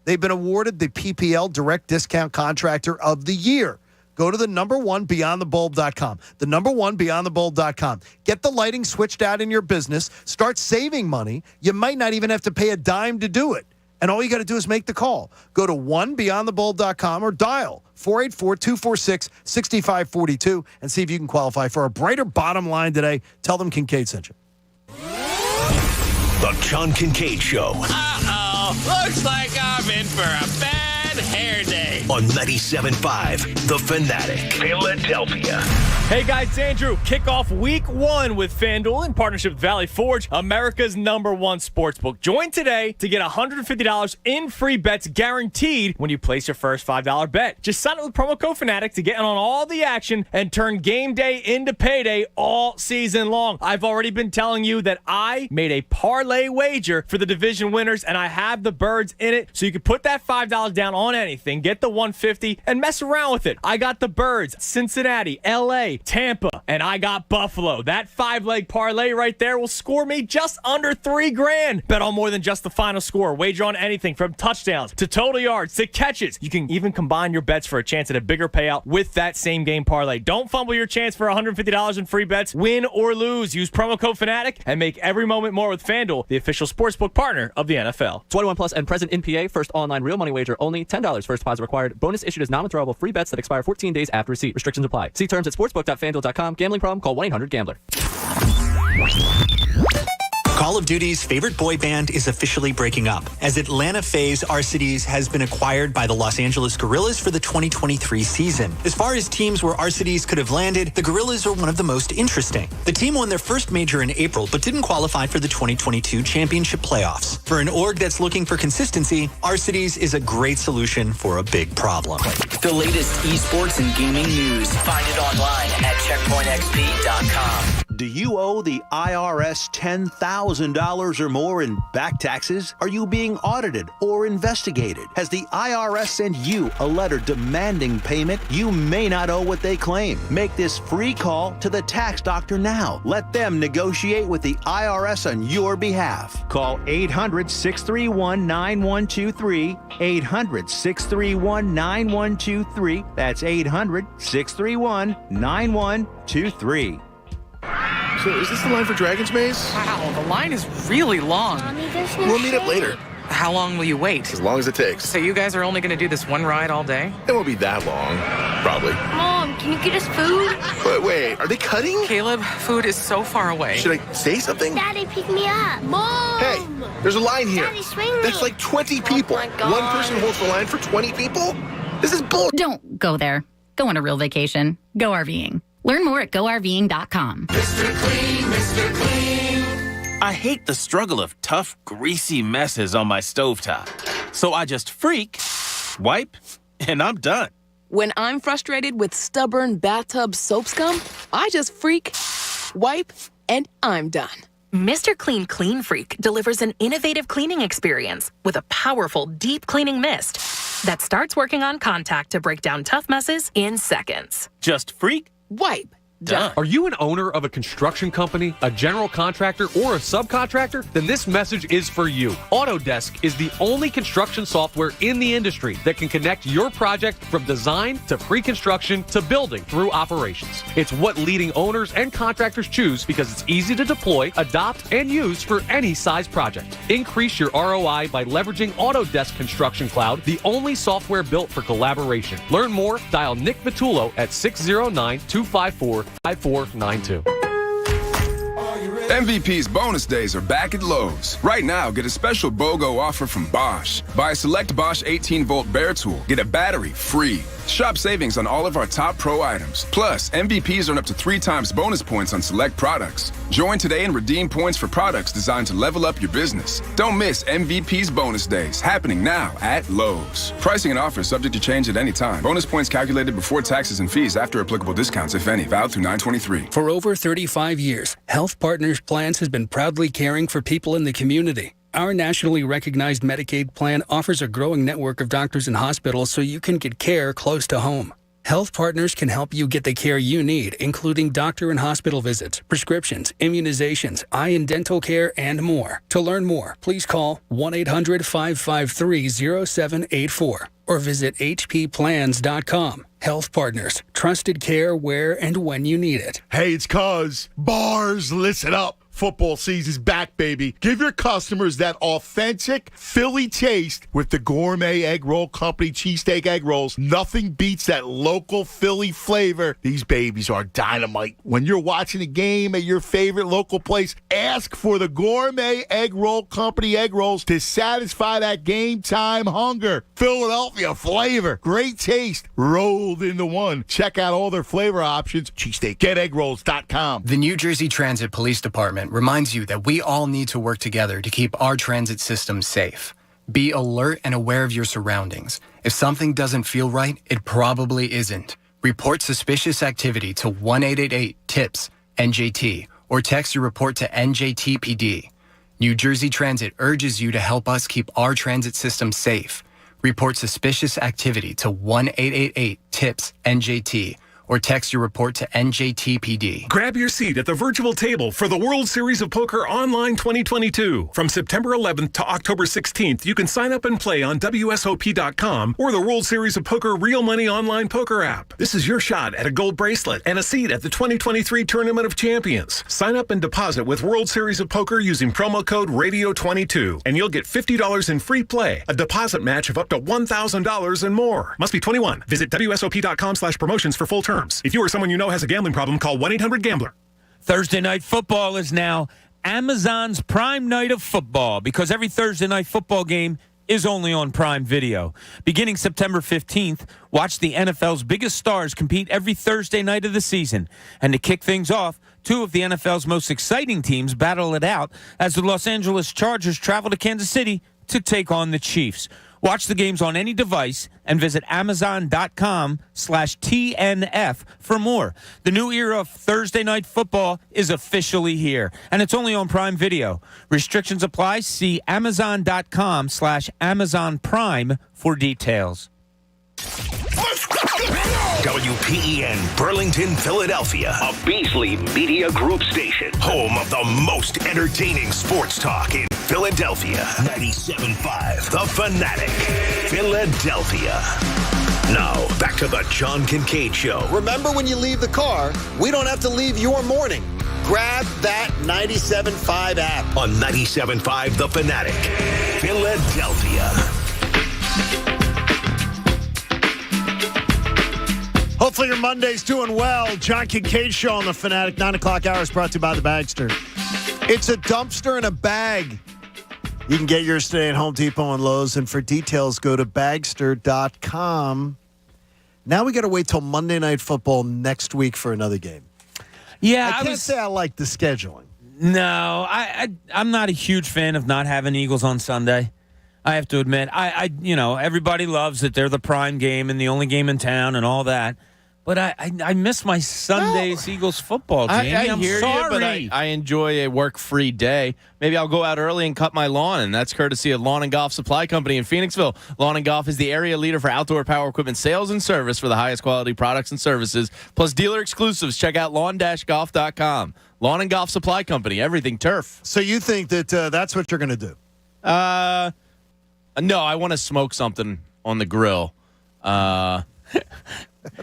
They've been awarded the PPL Direct Discount Contractor of the Year. Go to the #1 BeyondTheBulb.com. The #1 BeyondTheBulb.com. Get the lighting switched out in your business. Start saving money. You might not even have to pay a dime to do it. And all you got to do is make the call. Go to 1BeyondTheBulb.com or dial 484-246-6542 and see if you can qualify for a brighter bottom line today. Tell them Kincade sent you.
The John Kincade Show.
Uh-oh. Looks like I'm in for a bad hair day.
On 97.5 The Fanatic, Philadelphia.
Hey guys, it's Andrew. Kick off week 1 with FanDuel in partnership with Valley Forge, America's #1 sportsbook. Join today to get $150 in free bets guaranteed when you place your first $5 bet. Just sign up with promo code Fanatic to get in on all the action and turn game day into payday all season long. I've already been telling you that I made a parlay wager for the division winners, and I have the Birds in it, so you can put that $5 down on anything, get the $150, and mess around with it. I got the Birds, Cincinnati, LA, Tampa, and I got Buffalo. That 5-leg parlay right there will score me just under $3,000. Bet on more than just the final score. Wager on anything from touchdowns to total yards to catches. You can even combine your bets for a chance at a bigger payout with that same game parlay. Don't fumble your chance for $150 in free bets. Win or lose. Use promo code Fanatic and make every moment more with FanDuel, the official sportsbook partner of the NFL.
21 plus and present in PA. First online real money wager only. $10 first deposit required. Bonus issued as non-withdrawable free bets that expire 14 days after receipt. Restrictions apply. See terms at sportsbook.fanduel.com. Gambling problem? Call 1-800-GAMBLER.
Call of Duty's favorite boy band is officially breaking up, as Atlanta FaZe Arcades has been acquired by the Los Angeles Guerrillas for the 2023 season. As far as teams where Arcades could have landed, the Guerrillas are one of the most interesting. The team won their first major in April, but didn't qualify for the 2022 championship playoffs. For an org that's looking for consistency, Arcades is a great solution for a big problem.
The latest esports and gaming news. Find it online at checkpointxp.com.
Do you owe the IRS $10,000 or more in back taxes? Are you being audited or investigated? Has the IRS sent you a letter demanding payment? You may not owe what they claim. Make this free call to the tax doctor now. Let them negotiate with the IRS on your behalf. Call 800-631-9123. 800-631-9123. That's 800-631-9123.
So is this the line for Dragon's Maze?
Wow, the line is really long.
We'll meet up later.
How long will you wait?
As long as it takes.
So you guys are only going to do this one ride all day?
It won't be that long, probably.
Mom, can you get us food?
But wait, are they cutting?
Caleb, food is so far away.
Should I say something?
Daddy, pick me up. Mom!
Hey, there's a line here.
Daddy, swing me.
That's like 20 people.
Oh my God.
One person holds the line for 20 people? This is bull.
Don't go there. Go on a real vacation. Go RVing. Learn more at GoRVing.com.
Mr. Clean, Mr. Clean. I hate the struggle of tough, greasy messes on my stovetop. So I just wipe, and I'm done.
When I'm frustrated with stubborn bathtub soap scum, I just wipe, and I'm done.
Mr. Clean Clean Freak delivers an innovative cleaning experience with a powerful deep cleaning mist that starts working on contact to break down tough messes in seconds.
Just
wipe.
Done.
Are you an owner of a construction company, a general contractor, or a subcontractor? Then this message is for you. Autodesk is the only construction software in the industry that can connect your project from design to pre-construction to building through operations. It's what leading owners and contractors choose because it's easy to deploy, adopt, and use for any size project. Increase your ROI by leveraging Autodesk Construction Cloud, the only software built for collaboration. Learn more, dial Nick Vitullo at 609-254-5492.
MVP's bonus days are back at Lowe's. Right now, get a special BOGO offer from Bosch. Buy a select Bosch 18-volt Bear Tool, get a battery free. Shop savings on all of our top pro items. Plus, MVPs earn up to 3 times bonus points on select products. Join today and redeem points for products designed to level up your business. Don't miss MVP's bonus days, happening now at Lowe's. Pricing and offers subject to change at any time. Bonus points calculated before taxes and fees after applicable discounts, if any. Valid through 9/23.
For over 35 years, Health Partners Plans has been proudly caring for people in the community. Our nationally recognized Medicaid plan offers a growing network of doctors and hospitals so you can get care close to home. Health Partners can help you get the care you need, including doctor and hospital visits, prescriptions, immunizations, eye and dental care, and more. To learn more, please call 1-800-553-0784 or visit hpplans.com. Health Partners, trusted care where and when you need it.
Hey, it's Cuz. Bars, listen up. Football season's back, baby. Give your customers that authentic Philly taste with the Gourmet Egg Roll Company cheesesteak egg rolls. Nothing beats that local Philly flavor. These babies are dynamite. When you're watching a game at your favorite local place, ask for the Gourmet Egg Roll Company egg rolls to satisfy that game time hunger. Philadelphia flavor. Great taste. Rolled into one. Check out all their flavor options. CheesesteakGetEggRolls.com.
The New Jersey Transit Police Department reminds you that we all need to work together to keep our transit system safe. Be alert and aware of your surroundings. If something doesn't feel right, it probably isn't. Report suspicious activity to 1-888-TIPS-NJT or text your report to NJTPD. New Jersey Transit urges you to help us keep our transit system safe. Report suspicious activity to 1-888-TIPS-NJT or text your report to NJTPD.
Grab your seat at the virtual table for the World Series of Poker Online 2022. From September 11th to October 16th, you can sign up and play on WSOP.com or the World Series of Poker Real Money Online Poker app. This is your shot at a gold bracelet and a seat at the 2023 Tournament of Champions. Sign up and deposit with World Series of Poker using promo code RADIO22, and you'll get $50 in free play, a deposit match of up to $1,000 and more. Must be 21. Visit WSOP.com/promotions for full terms. If you or someone you know has a gambling problem, call 1-800-GAMBLER.
Thursday Night Football is now Amazon's prime night of football because every Thursday night football game is only on Prime Video. Beginning September 15th, watch the NFL's biggest stars compete every Thursday night of the season. And to kick things off, 2 of the NFL's most exciting teams battle it out as the Los Angeles Chargers travel to Kansas City to take on the Chiefs. Watch the games on any device and visit Amazon.com/TNF for more. The new era of Thursday Night Football is officially here, and it's only on Prime Video. Restrictions apply. See Amazon.com/Amazon Prime for details.
WPEN Burlington, Philadelphia, a Beasley Media Group station, home of the most entertaining sports talk in Philadelphia. 97.5 The Fanatic, Philadelphia. Now, back to the John Kincade Show.
Remember, when you leave the car, we don't have to leave your morning. Grab that 97.5 app.
On 97.5 The Fanatic, Philadelphia.
Hopefully your Monday's doing well. John Kincade Show on the Fanatic. 9 o'clock hour is brought to you by the Bagster. It's a dumpster in a bag. You can get yours today at Home Depot and Lowe's. And for details, go to Bagster.com. Now we got to wait till Monday Night Football next week for another game.
Yeah,
I can't say I like the scheduling.
No, I'm not a huge fan of not having Eagles on Sunday. I have to admit, everybody loves that they're the prime game and the only game in town and all that. But I miss my Sunday's Eagles football game. I'm
hear
sorry.
you, but I enjoy a work-free day. Maybe I'll go out early and cut my lawn, and that's courtesy of Lawn and Golf Supply Company in Phoenixville. Lawn and Golf is the area leader for outdoor power equipment sales and service for the highest quality products and services, plus dealer exclusives. Check out lawn-golf.com. Lawn and Golf Supply Company, everything turf.
So you think that that's what you're going to do?
No, I want to smoke something on the grill.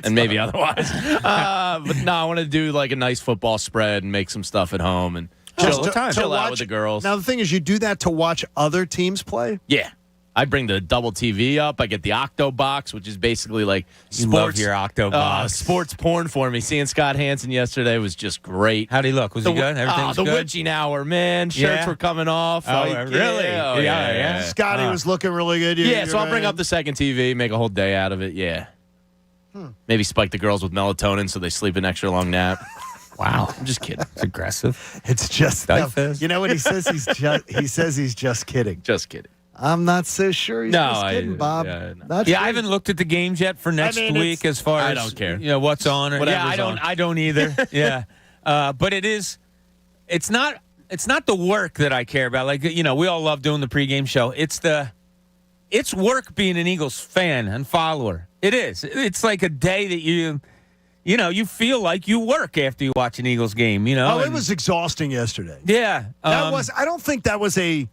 And maybe otherwise. But no, I want to do like a nice football spread and make some stuff at home and chill out with the girls.
Now, the thing is, you do that to watch other teams play?
Yeah. I bring the double TV up. I get the Octo box, which is basically like
You love your Octo box.
sports porn for me. Seeing Scott Hansen yesterday was just great.
How'd he look? Was he good? Everything was
the
good?
witching hour, man. Shirts were coming off.
Oh, really?
Oh,
Yeah.
Scotty was looking really good.
So I'll bring up the second TV, make a whole day out of it. Yeah. Maybe spike the girls with melatonin so they sleep an extra long nap.
Wow.
I'm just kidding.
It's aggressive.
It's just you know what he says? He says he's just kidding.
Just kidding.
I'm not so sure he's just kidding, Bob.
I haven't looked at the games yet for next week as far as
I don't care.
What's on. I don't either. Yeah. But it's not the work that I care about. Like, we all love doing the pregame show. It's work being an Eagles fan and follower. It is. It's like a day that you feel like you work after you watch an Eagles game,
it was exhausting yesterday.
Yeah.
I don't think that was a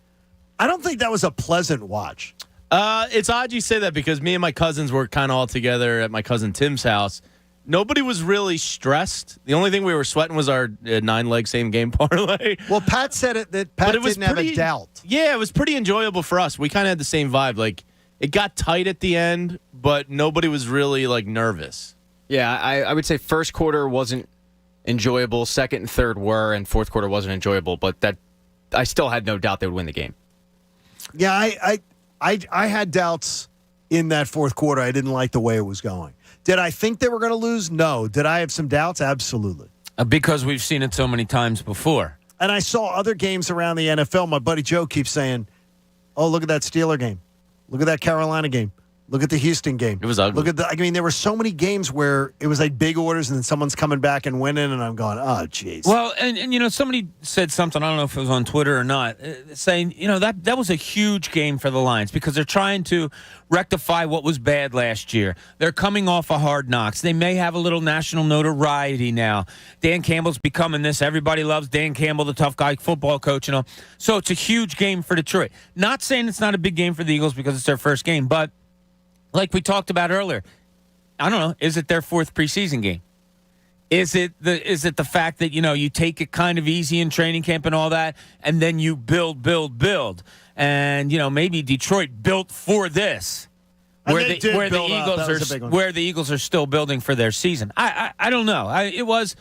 pleasant watch.
It's odd you say that because me and my cousins were kind of all together at my cousin Tim's house. Nobody was really stressed. The only thing we were sweating was our 9-leg same game parlay.
Well, Pat said that Pat didn't have a doubt.
Yeah, it was pretty enjoyable for us. We kind of had the same vibe. Like, it got tight at the end, but nobody was really, nervous.
Yeah, I would say first quarter wasn't enjoyable. Second and third were, and fourth quarter wasn't enjoyable. But I still had no doubt they would win the game.
Yeah, I had doubts in that fourth quarter. I didn't like the way it was going. Did I think they were going to lose? No. Did I have some doubts? Absolutely.
Because we've seen it so many times before.
And I saw other games around the NFL. My buddy Joe keeps saying, oh, look at that Steeler game. Look at that Carolina game. Look at the Houston game.
It was ugly.
There were so many games where it was like big orders and then someone's coming back and winning, and I'm going, oh, jeez.
Well, and somebody said something, I don't know if it was on Twitter or not, saying, that was a huge game for the Lions because they're trying to rectify what was bad last year. They're coming off a Hard Knocks. They may have a little national notoriety now. Dan Campbell's becoming this. Everybody loves Dan Campbell, the tough guy football coach and all. So it's a huge game for Detroit. Not saying it's not a big game for the Eagles because it's their first game, but like we talked about earlier, I don't know, is it their fourth preseason game? Is it the fact that, you take it kind of easy in training camp and all that, and then you build. And, maybe Detroit built for this. Where the Eagles are still building for their season. I don't know. It was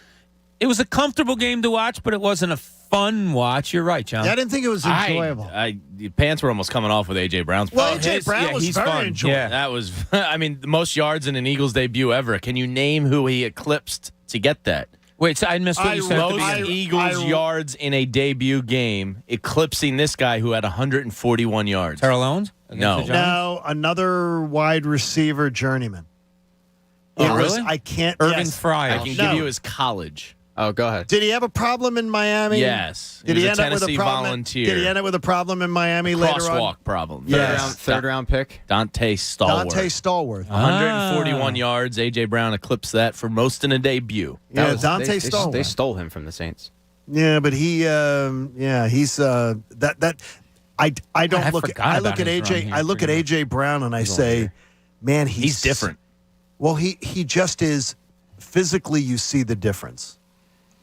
a comfortable game to watch, but it wasn't a fun watch. You're right, John.
Yeah, I didn't think it was enjoyable.
The pants were almost coming off with A.J. Brown's.
Well, A.J. Brown was very
fun.
enjoyable.
Yeah, that was, the most yards in an Eagles debut ever. Can you name who he eclipsed to get that?
Wait, so I missed what you said.
Most Eagles yards in a debut game, eclipsing this guy who had 141 yards.
Terrell Owens?
No, another wide receiver journeyman.
Oh, really?
I can't.
Irvin Fryer.
I can give you his college.
Oh, go ahead.
Did he have a problem in Miami?
Yes.
Did he
was
end
a
up with a
Tennessee
problem?
volunteer.
Did he end up with a problem in Miami later on?
Crosswalk problem.
Third round pick.
Dante Stallworth.
141
yards. A.J. Brown eclipsed that for most in a debut.
Dante Stallworth.
They stole him from the Saints.
Yeah, but he's that. I don't look. I look at AJ. I look at AJ Brown and I say, man, he's
different.
Well, he just is. Physically, you see the difference,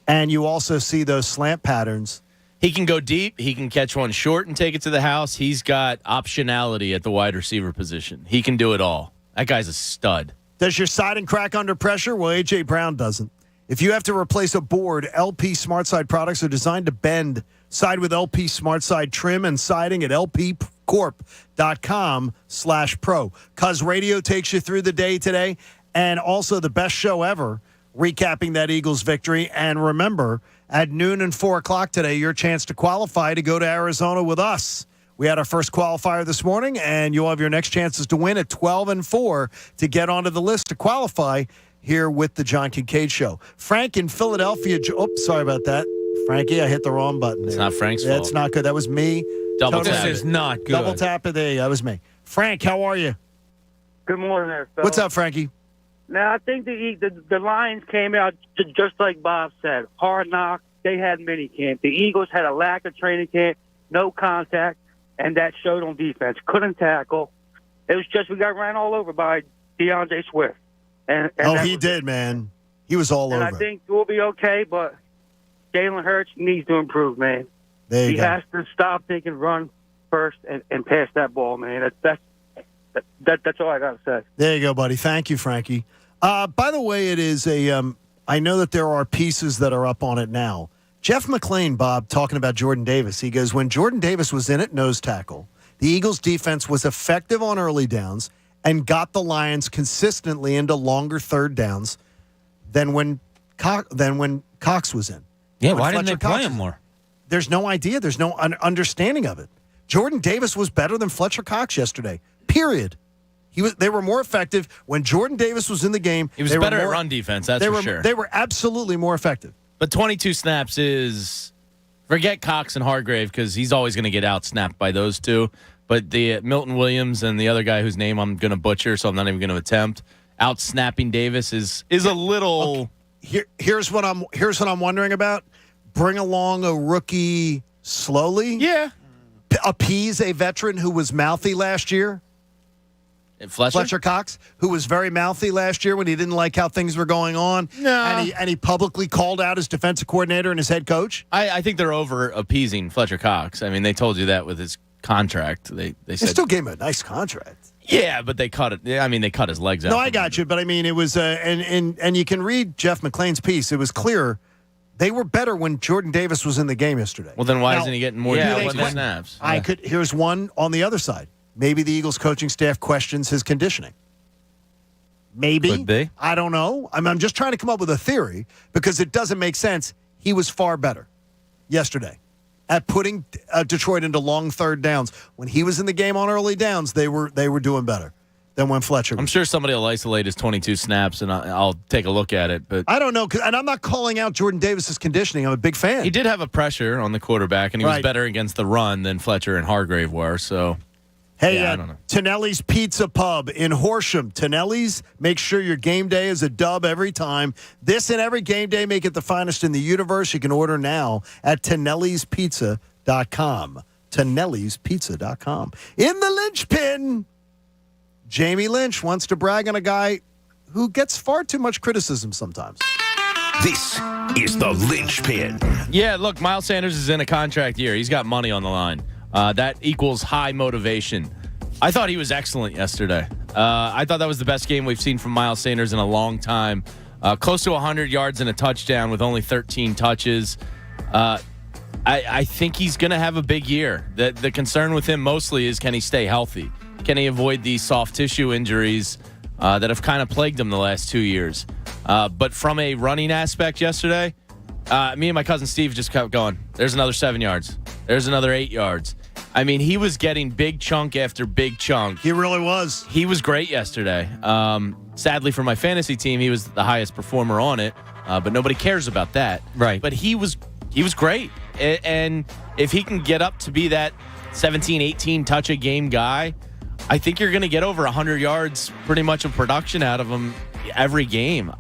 and you also see those slant patterns.
He can go deep. He can catch one short and take it to the house. He's got optionality at the wide receiver position. He can do it all. That guy's a stud.
Does your siding crack under pressure? Well, A.J. Brown doesn't. If you have to replace a board, LP SmartSide products are designed to bend. Side with LP SmartSide trim and siding at lpcorp.com/pro. Cuz Radio takes you through the day today, and also the best show ever, recapping that Eagles victory. And remember, at noon and 4 o'clock today, your chance to qualify to go to Arizona with us. We had our first qualifier this morning, and you'll have your next chances to win at 12 and 4 to get onto the list to qualify here with the John Kincade Show. Frank in Philadelphia. Oops, sorry about that. Frankie, I hit the wrong button there.
It's not Frank's fault.
That's not good. That was me.
Double tap.
This is not good.
Double tap it there. That was me. Frank, how are you?
Good morning there, Phil.
What's up, Frankie?
Now, I think the Lions came out just like Bob said. Hard knock. They had minicamp. The Eagles had a lack of training camp, no contact, and that showed on defense. Couldn't tackle. It was just we got ran all over by DeAndre Swift. And
he did, man. He was all over.
And I think we'll be okay, but Jalen Hurts needs to improve, man.
There you
he
go.
has to stop thinking run first and pass that ball, man. That's all I got to say.
There you go, buddy. Thank you, Frankie. By the way, it is I know that there are pieces that are up on it now. Jeff McClain, Bob, talking about Jordan Davis. He goes, when Jordan Davis was in at nose tackle, the Eagles' defense was effective on early downs and got the Lions consistently into longer third downs than when Cox was in.
Yeah,
when
why didn't they
Fletcher
play
Cox
him more?
There's no idea. There's no understanding of it. Jordan Davis was better than Fletcher Cox yesterday, period. They were more effective when Jordan Davis was in the game.
He was better at run defense, that's for sure.
They were absolutely more effective.
But 22 snaps is forget Cox and Hargrave because he's always going to get out snapped by those two. But the Milton Williams and the other guy whose name I'm going to butcher, so I'm not even going to attempt, out snapping Davis is a little.
Okay. Here's what I'm wondering about. Bring along a rookie slowly.
Yeah.
Appease a veteran who was mouthy last year. Fletcher Cox, who was very mouthy last year when he didn't like how things were going on.
No.
And he publicly called out his defensive coordinator and his head coach.
I think they're over appeasing Fletcher Cox. I mean, they told you that with his contract. They said,
still gave him a nice contract.
Yeah, but they cut it. I mean, they cut his legs out.
No, I got you. But I mean, it was and you can read Jeff McClain's piece. It was clear they were better when Jordan Davis was in the game yesterday.
Well, then why isn't he getting more snaps?
Here's one on the other side. Maybe the Eagles coaching staff questions his conditioning. Maybe.
Could be.
I don't know. I'm just trying to come up with a theory because it doesn't make sense. He was far better yesterday at putting Detroit into long third downs. When he was in the game on early downs, they were doing better than when Fletcher was.
I'm sure somebody will isolate his 22 snaps, and I'll take a look at it. But
I don't know, and I'm not calling out Jordan Davis's conditioning. I'm a big fan.
He did have a pressure on the quarterback, and he was better against the run than Fletcher and Hargrave were, so...
Hey,
I don't know.
Tonelli's Pizza Pub in Horsham. Tonelli's, make sure your game day is a dub every time. This and every game day make it the finest in the universe. You can order now at Tonelli'sPizza.com. Tonelli'sPizza.com. In the linchpin, Jamie Lynch wants to brag on a guy who gets far too much criticism sometimes.
This is the linchpin.
Yeah, look, Miles Sanders is in a contract year. He's got money on the line. That equals high motivation. I thought he was excellent yesterday. I thought that was the best game we've seen from Miles Sanders in a long time. Close to 100 yards and a touchdown with only 13 touches. I think he's going to have a big year. The concern with him mostly is, can he stay healthy? Can he avoid these soft tissue injuries that have kind of plagued him the last 2 years? But from a running aspect yesterday, me and my cousin Steve just kept going. There's another 7 yards. There's another 8 yards. I mean, he was getting big chunk after big chunk.
He really was.
He was great yesterday. Sadly for my fantasy team, he was the highest performer on it, but nobody cares about that.
Right.
But he was great. And if he can get up to be that 17, 18 touch a game guy, I think you're going to get over 100 yards pretty much of production out of him every game.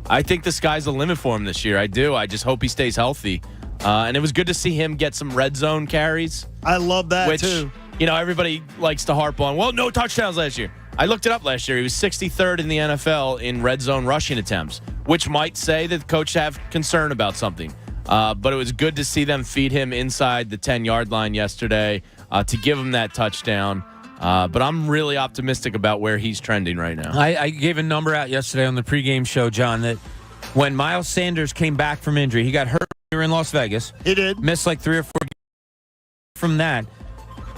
I think the sky's the limit for him this year. I do. I just hope he stays healthy. And it was good to see him get some red zone carries.
I love that, too.
You know, everybody likes to harp on, well, no touchdowns last year. I looked it up last year. He was 63rd in the NFL in red zone rushing attempts, which might say that the coach have concern about something. But it was good to see them feed him inside the 10-yard line yesterday to give him that touchdown. But I'm really optimistic about where he's trending right now.
I gave a number out yesterday on the pregame show, John, that when Miles Sanders came back from injury, he got hurt here in Las Vegas.
He did.
Missed like 3 or 4 games. From that,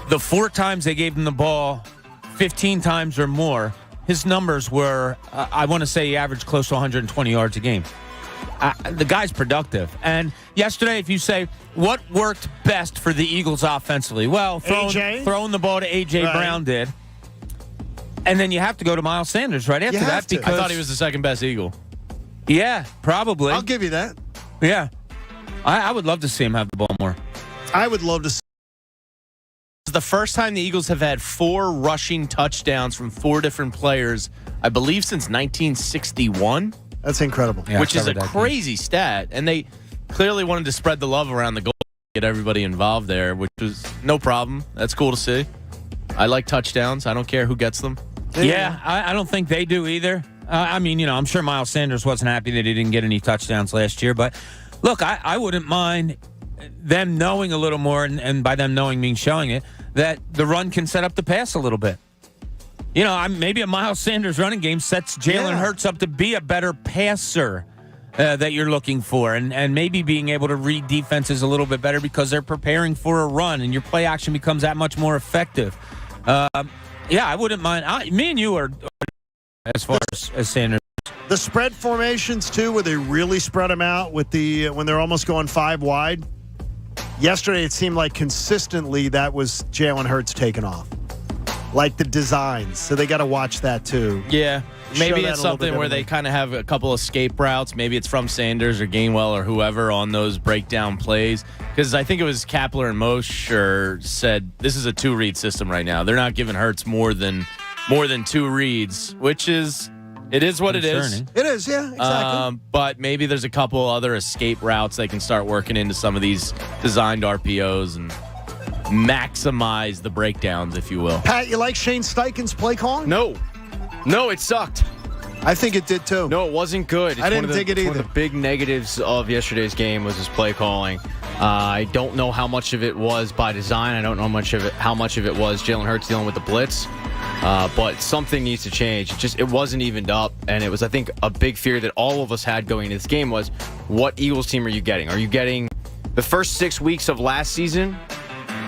the 4 times they gave him the ball, 15 times or more, his numbers were, I want to say he averaged close to 120 yards a game. The guy's productive. And yesterday, if you say, what worked best for the Eagles offensively? Well, throwing the ball to A.J. Brown did. And then you have to go to Miles Sanders right after that. Because
I thought he was the second best Eagle.
Yeah, probably.
I'll give you that.
Yeah. I would love to see him have the ball more.
I would love to see.
It's the first time the Eagles have had 4 rushing touchdowns from 4 different players, I believe, since 1961.
That's incredible.
Yeah, which is a crazy stat. And they clearly wanted to spread the love around the goal, get everybody involved there, which was no problem. That's cool to see. I like touchdowns. I don't care who gets them.
Yeah, I don't think they do either. I mean, you know, I'm sure Miles Sanders wasn't happy that he didn't get any touchdowns last year, but look, I wouldn't mind them knowing a little more, and by them knowing means showing it, that the run can set up the pass a little bit. You know, maybe a Miles Sanders running game sets Jalen Hurts up to be a better passer that you're looking for, and maybe being able to read defenses a little bit better because they're preparing for a run, and your play action becomes that much more effective. I wouldn't mind. Me and you are as far as Sanders.
The spread formations, too, where they really spread them out with when they're almost going 5 wide. Yesterday, it seemed like consistently that was Jalen Hurts taking off. Like the designs. So they got to watch that, too.
Yeah. Maybe it's something where they kind of have a couple escape routes. Maybe it's from Sanders or Gainwell or whoever on those breakdown plays. Because I think it was Kapler and Mosher said this is a 2-read system right now. They're not giving Hurts more than 2 reads, which is it is what
concerning.
It is, yeah, exactly.
But maybe there's a couple other escape routes they can start working into some of these designed RPOs and maximize the breakdowns, if you will.
Pat, you like Shane Steichen's play calling?
No, it sucked.
I think it did too.
No, it wasn't good.
I didn't think it either.
One of the big negatives of yesterday's game was his play calling. I don't know how much of it was by design. I don't know how much of it was Jalen Hurts dealing with the blitz. But something needs to change. It wasn't evened up, and it was, I think, a big fear that all of us had going into this game was, what Eagles team are you getting? Are you getting the first 6 weeks of last season,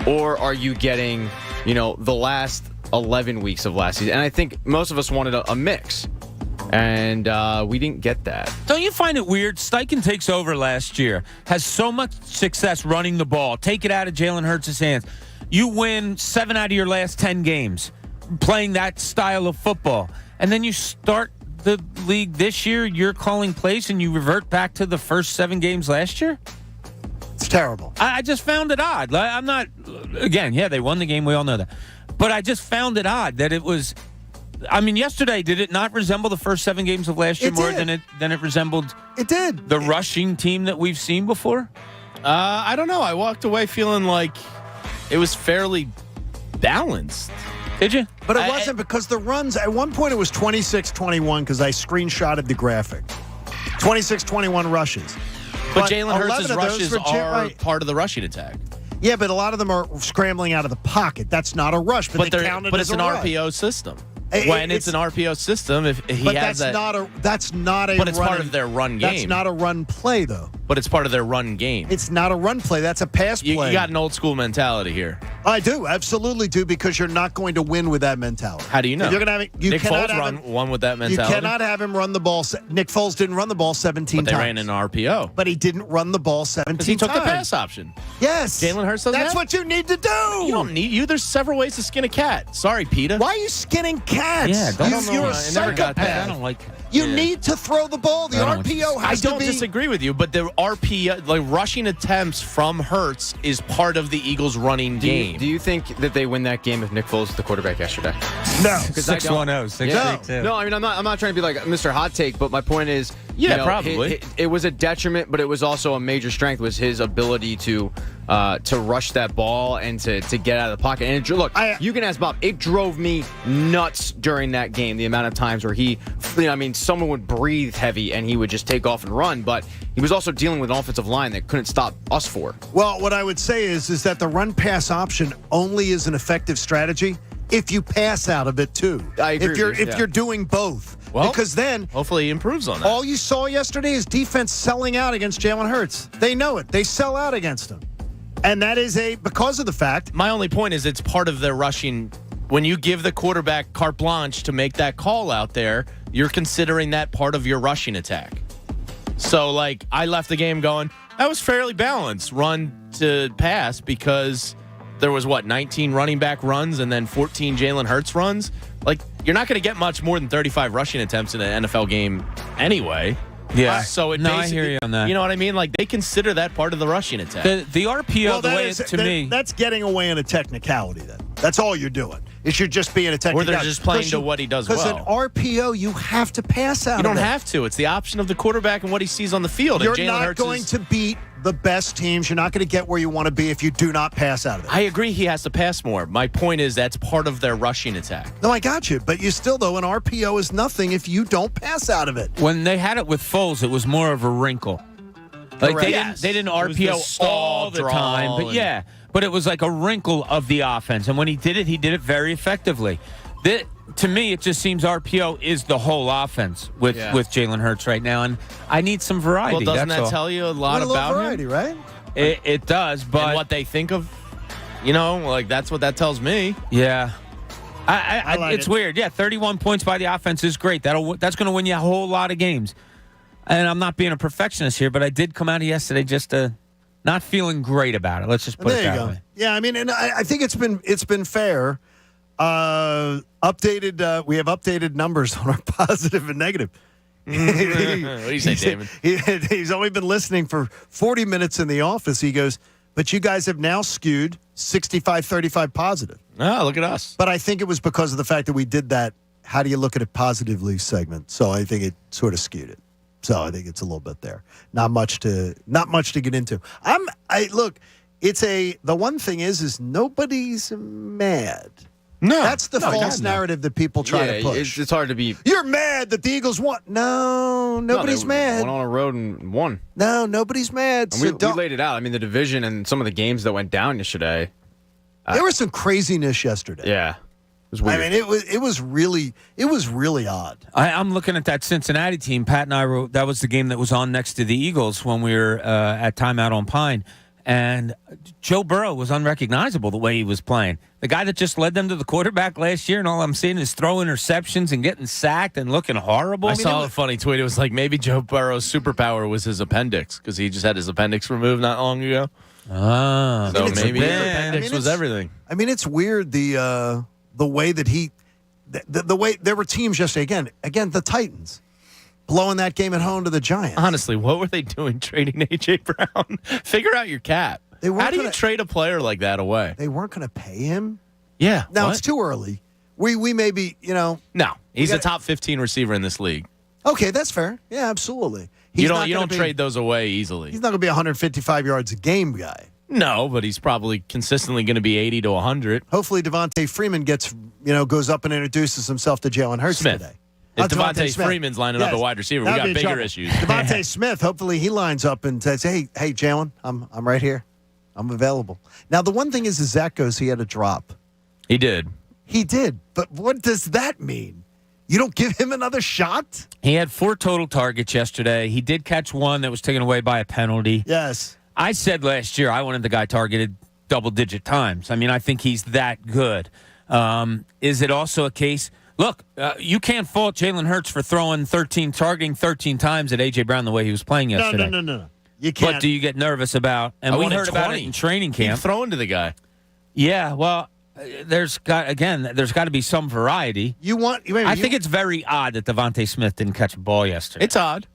or are you getting, the last 11 weeks of last season? And I think most of us wanted a mix, and we didn't get that.
Don't you find it weird? Steichen takes over last year, has so much success running the ball, take it out of Jalen Hurts' hands. You win 7 out of your last 10 games playing that style of football. And then you start the league this year, you're calling plays, and you revert back to the first 7 games last year?
It's terrible.
I just found it odd. I'm not, again, they won the game. We all know that. But I just found it odd that it was, yesterday, did it not resemble the first 7 games of last year than it resembled
It did.
the rushing team that we've seen before?
I don't know. I walked away feeling like it was fairly balanced.
Did you?
But it wasn't, because the runs, at one point it was 26-21 because I screenshotted the graphic. 26-21 rushes.
But Jalen Hurts' rushes are part of the rushing attack.
Yeah, but a lot of them are scrambling out of the pocket. That's not a rush, but they count it
but
as
it's
a
an
rush.
RPO system. When it's an RPO system, if he
but
has
that's not a
But it's part of their run game.
That's not a run play, though.
But it's part of their run game.
It's not a run play. That's a pass play.
You got an old school mentality here.
I do, absolutely do, because you're not going to win with that mentality.
How do you know?
You're gonna have,
Nick Foles won with that mentality.
You cannot have him run the ball. Nick Foles didn't run the ball 17
but
times.
They ran an RPO.
But he didn't run the ball 17 times.
He took the pass option.
Yes.
Jalen Hurts doesn't
That's
have?
what you need to do.
You don't need There's several ways to skin a cat. Sorry, PETA.
Why are you skinning cats?
Yeah,
You're a
I never got that.
I don't like
You need to throw the ball. The RPO has to be.
I don't disagree with you, but the RPO, like rushing attempts from Hurts, is part of the Eagles' running game.
Do you think that they win that game if Nick Foles is the quarterback yesterday?
No.
6-1-0, 6-3-2.
No, I'm not trying to be like Mr. Hot Take, but my point is,
probably.
It was a detriment, but it was also a major strength, was his ability to rush that ball and to get out of the pocket. And you can ask Bob, it drove me nuts during that game, the amount of times where someone would breathe heavy and he would just take off and run, but he was also dealing with an offensive line that couldn't stop us for.
Well, what I would say is that the run-pass option only is an effective strategy if you pass out of it, too.
I agree
if you're doing both.
Well,
because then
hopefully he improves on that.
All you saw yesterday is defense selling out against Jalen Hurts. They know it. They sell out against him. And that is because of the fact.
My only point is it's part of their rushing. When you give the quarterback carte blanche to make that call out there, you're considering that part of your rushing attack. So, I left the game going, that was fairly balanced run to pass, because there was, 19 running back runs and then 14 Jalen Hurts runs? You're not going to get much more than 35 rushing attempts in an NFL game anyway.
Yeah.
So
I hear you on that.
You know what I mean? They consider that part of the rushing attack.
The RPO, me.
That's getting away in a technicality, then. That's all you're doing. Is you're just being a technicality.
Or they're just playing to what he does well.
Because an RPO, you have to pass out.
You don't have to. It's the option of the quarterback and what he sees on the field.
You're not going to beat the best teams. You're not going to get where you want to be if you do not pass out of it.
I agree he has to pass more. My point is that's part of their rushing attack.
No, I got you. But you still, though, an RPO is nothing if you don't pass out of it.
When they had it with Foles, it was more of a wrinkle. They didn't RPO all the time. but it was like a wrinkle of the offense. And when he did it very effectively. To me, it just seems RPO is the whole offense with Jalen Hurts right now, and I need some variety.
Well, doesn't that tell you a lot about
variety,
him?
Right?
It does, but
and what they think of, like that's what that tells me.
Yeah.
I like
it's
it.
weird. Yeah, 31 points by the offense is great. That's going to win you a whole lot of games. And I'm not being a perfectionist here, but I did come out of yesterday just not feeling great about it. Let's just put it that way.
Yeah, I mean, and I think it's been fair. We have updated numbers on our positive and negative.
What do you say, David?
He's only been listening for 40 minutes in the office. He goes, but you guys have now skewed 65-35 positive.
Oh, look at us.
But I think it was because of the fact that we did that how do you look at it positively segment. So I think it sort of skewed it. So I think it's a little bit there. Not much to get into. Look, the one thing is nobody's mad.
No.
That's the false narrative that people try to push.
It's hard to be.
You're mad that the Eagles won. No, nobody's mad.
Went on a road and won.
No, nobody's mad.
And we laid it out. I mean, the division and some of the games that went down yesterday.
There was some craziness yesterday.
Yeah. It was weird.
I mean, it was really odd.
I'm looking at that Cincinnati team. Pat and I wrote that was the game that was on next to the Eagles when we were at timeout on Pine. And Joe Burrow was unrecognizable the way he was playing. The guy that just led them to the quarterback last year, and all I'm seeing is throw interceptions and getting sacked and looking horrible.
I saw a funny tweet. It was like maybe Joe Burrow's superpower was his appendix because he just had his appendix removed not long ago.
Ah,
so maybe his appendix was everything.
I mean, it's weird the way that the way there were teams yesterday. Again, the Titans. Blowing that game at home to the Giants.
Honestly, what were they doing trading A.J. Brown? Figure out your cap. How do you trade a player like that away?
They weren't going to pay him?
Yeah.
Now, it's too early. We may be,
No, he's a top 15 receiver in this league.
Okay, that's fair. Yeah, absolutely.
You don't trade those away easily.
He's not going to be a 155 yards a game guy.
No, but he's probably consistently going to be 80 to 100.
Hopefully Devontae Freeman goes up and introduces himself to Jalen Hurts today.
If Devontae Freeman's lining up a wide receiver, we got bigger issues.
Devontae Smith, hopefully he lines up and says, hey, Jalen, I'm right here. I'm available. Now, the one thing is Zach goes, he had a drop.
He did.
He did. But what does that mean? You don't give him another shot?
He had 4 total targets yesterday. He did catch one that was taken away by a penalty.
Yes.
I said last year I wanted the guy targeted double-digit times. I mean, I think he's that good. Is it also a case... Look, you can't fault Jalen Hurts for targeting 13 times at A.J. Brown the way he was playing yesterday.
No. You can't.
But do you get nervous about, and we heard about it in training camp.
Keep throwing to the guy.
Yeah, well, there's got to be some variety. I think it's very odd that Devontae Smith didn't catch a ball yesterday.
It's odd.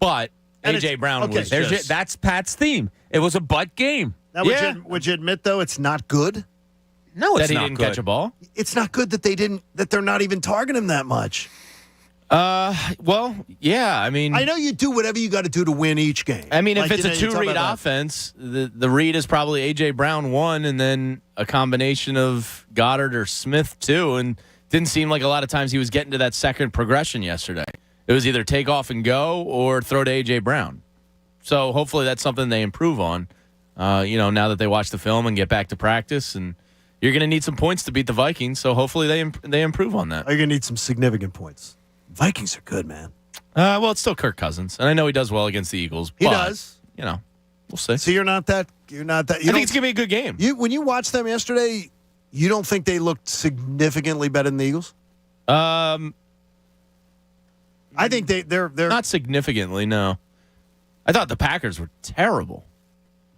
But A.J. Brown was
just... That's Pat's theme. It was a butt game.
Now, would you admit, though, it's not good?
No, it's
that he
not
didn't
good.
catch a ball.
It's not good that they're not even targeting him that much.
Well, yeah. I mean,
I know you do whatever you got to do to win each game.
I mean, if it's a 2-read offense, the read is probably A.J. Brown 1, and then a combination of Goddard or Smith 2, and didn't seem like a lot of times he was getting to that second progression yesterday. It was either take off and go or throw to A.J. Brown. So hopefully that's something they improve on. Now that they watch the film and get back to practice, and you're going to need some points to beat the Vikings, so hopefully they improve on that.
You're going to need some significant points. Vikings are good, man.
Well, it's still Kirk Cousins, and I know he does well against the Eagles.
He does.
We'll see.
So you're not that. I think
it's going to be a good game.
When you watched them yesterday, you don't think they looked significantly better than the Eagles? I think they're
not significantly. No, I thought the Packers were terrible.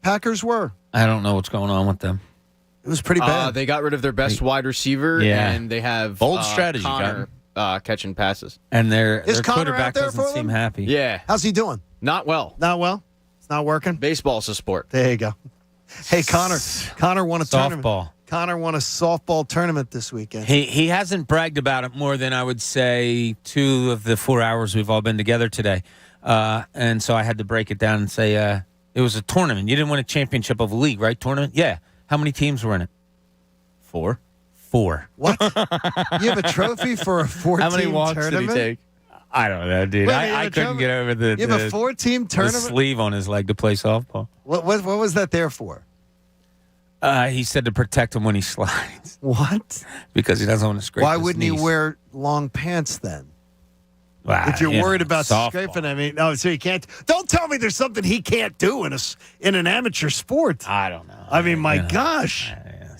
Packers were.
I don't know what's going on with them.
It was pretty bad.
They got rid of their best wide receiver, and they have
bold strategy.
Connor, catching passes.
And their
Connor
quarterback
out there
doesn't seem happy.
Yeah.
How's he doing?
Not well.
Not well? It's not working?
Baseball's a sport.
There you go. Hey, Connor won a tournament.
Softball.
Connor won a softball tournament this weekend.
He hasn't bragged about it more than I would say 2 of the 4 hours we've all been together today. And so I had to break it down and say it was a tournament. You didn't win a championship of a league, right? Tournament? Yeah. How many teams were in it?
4.
What? You have a trophy for a 4-team tournament?
How many walks did he take?
I don't know, dude. I couldn't get over the
You have a 4-team tournament?
The sleeve on his leg to play softball.
What was that there for?
He said to protect him when he slides.
What?
Because he doesn't want to scrape
Why
his
wouldn't
knees.
he wear long pants then?
If you're worried about
softball.
scraping, I mean, no, so he can't. Don't tell me there's something he can't do in an amateur sport.
I don't know.
I mean, my gosh.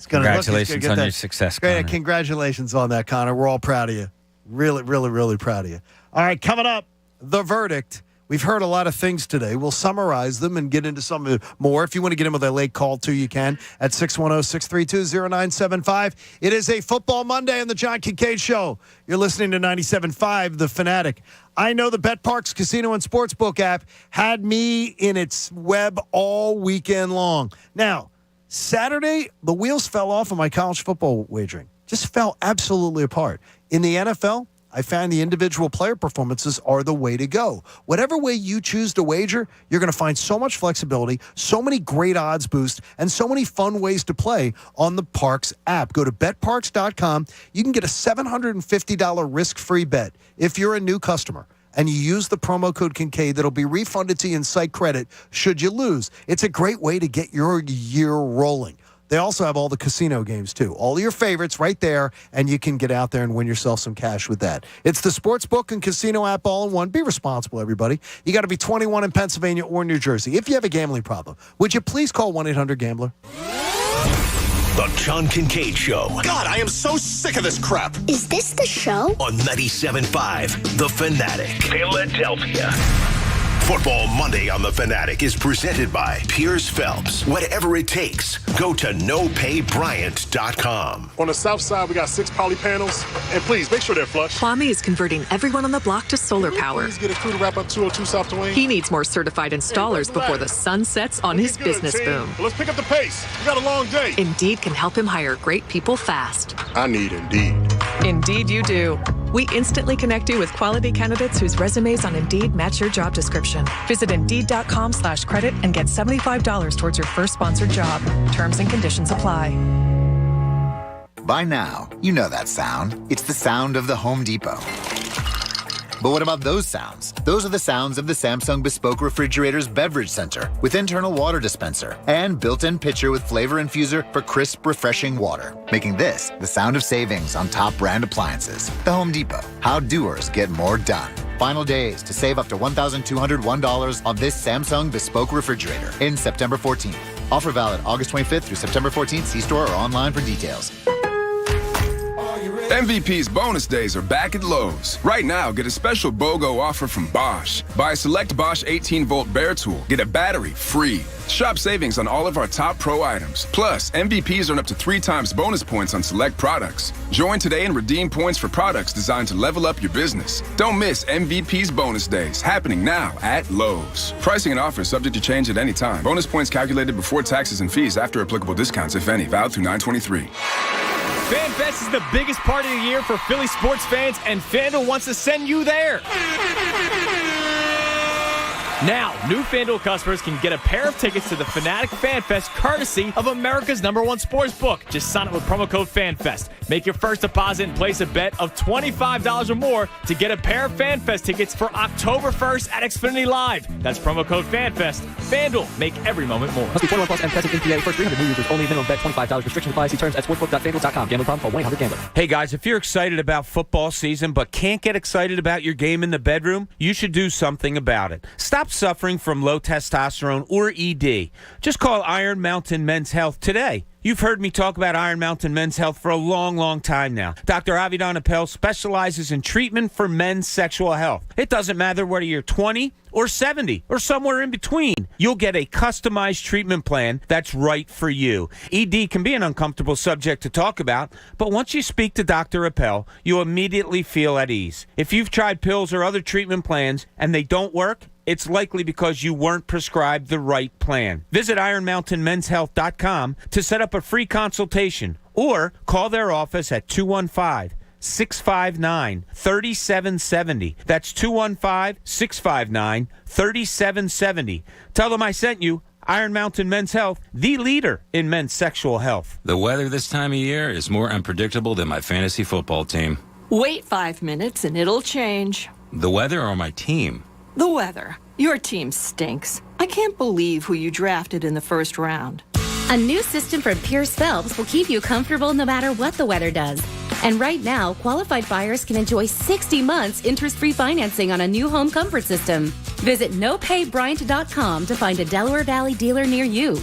Congratulations on your success,
Great,
Connor.
congratulations on that, Connor. We're all proud of you. Really, really, really proud of you. All right, coming up, the verdict. We've heard a lot of things today. We'll summarize them and get into some more. If you want to get in with a late call, too, you can at 610-632-0975. It is a Football Monday on the John Kincade Show. You're listening to 97.5 The Fanatic. I know the BetParks Casino and Sportsbook app had me in its web all weekend long. Now, Saturday, the wheels fell off on my college football wagering. Just fell absolutely apart. In the NFL, I found the individual player performances are the way to go. Whatever way you choose to wager, you're going to find so much flexibility, so many great odds boosts, and so many fun ways to play on the Parks app. Go to betparks.com. You can get a $750 risk-free bet if you're a new customer. And you use the promo code Kincade that'll be refunded to you in site credit should you lose. It's a great way to get your year rolling. They also have all the casino games, too. All your favorites right there, and you can get out there and win yourself some cash with that. It's the sportsbook and casino app all in one. Be responsible, everybody. You got to be 21 in Pennsylvania or New Jersey. If you have a gambling problem, would you please call 1-800-GAMBLER?
The John Kincade Show.
God, I am so sick of this crap.
Is this the show?
On 97.5 The Fanatic, Philadelphia. Football Monday on The Fanatic is presented by Piers Phelps. Whatever it takes, go to nopaybryant.com.
On the south side, we got 6 poly panels. And please, make sure they're flush.
Kwame is converting everyone on the block to solar power.
Please get a crew to wrap up 202 South Duane.
He needs more certified installers before the sun sets on his business boom.
Well, let's pick up the pace. We got a long day.
Indeed can help him hire great people fast.
I need Indeed.
Indeed you do. We instantly connect you with quality candidates whose resumes on Indeed match your job description. Visit Indeed.com/credit and get $75 towards your first sponsored job. Terms and conditions apply.
By now, you know that sound. It's the sound of the Home Depot. But what about those sounds? Those are the sounds of the Samsung Bespoke Refrigerator's Beverage Center with internal water dispenser and built-in pitcher with flavor infuser for crisp, refreshing water, making this the sound of savings on top brand appliances. The Home Depot. How doers get more done. Final days to save up to $1,201 on this Samsung Bespoke Refrigerator in September 14th. Offer valid August 25th through September 14th. See store or online for details.
MVP's bonus days are back at Lowe's. Right now, get a special BOGO offer from Bosch. Buy a select Bosch 18-volt bare tool, get a battery free. Shop savings on all of our top pro items. Plus, MVPs earn up to 3 times bonus points on select products. Join today and redeem points for products designed to level up your business. Don't miss MVP's bonus days, happening now at Lowe's. Pricing and offers subject to change at any time. Bonus points calculated before taxes and fees after applicable discounts, if any, valid through 9/23.
FanFest is the biggest party of the year for Philly sports fans, and FanDuel wants to send you there. Now, new FanDuel customers can get a pair of tickets to the Fanatic FanFest courtesy of America's #1 sportsbook. Just sign up with promo code FanFest. Make your first deposit and place a bet of $25 or more to get a pair of FanFest tickets for October 1st at Xfinity Live. That's promo code FanFest. FanDuel, make every moment more.
Must be 21 plus and present in PA. First 300 new users only. Minimum bet $25. Restrictions apply. See terms at sportsbook.fanduel.com. Gambling problem? Call 1-800-GAMBLER.
Hey guys, if you're excited about football season but can't get excited about your game in the bedroom, you should do something about it. Stop suffering from low testosterone or ED. Just call Iron Mountain Men's Health today. You've heard me talk about Iron Mountain Men's Health for a long, long time now. Dr. Avidan Appel specializes in treatment for men's sexual health. It doesn't matter whether you're 20 or 70 or somewhere in between. You'll get a customized treatment plan that's right for you. ED can be an uncomfortable subject to talk about, but once you speak to Dr. Appel, you'll immediately feel at ease. If you've tried pills or other treatment plans and they don't work, it's likely because you weren't prescribed the right plan. Visit IronMountainMen'sHealth.com to set up a free consultation or call their office at 215-659-3770. That's 215-659-3770. Tell them I sent you. Iron Mountain Men's Health, the leader in men's sexual health.
The weather this time of year is more unpredictable than my fantasy football team.
Wait 5 minutes and it'll change.
The weather or my team?
The weather. Your team stinks. I can't believe who you drafted in the first round.
A new system from Pierce Phelps will keep you comfortable no matter what the weather does. And right now, qualified buyers can enjoy 60 months interest-free financing on a new home comfort system. Visit nopaybryant.com to find a Delaware Valley dealer near you.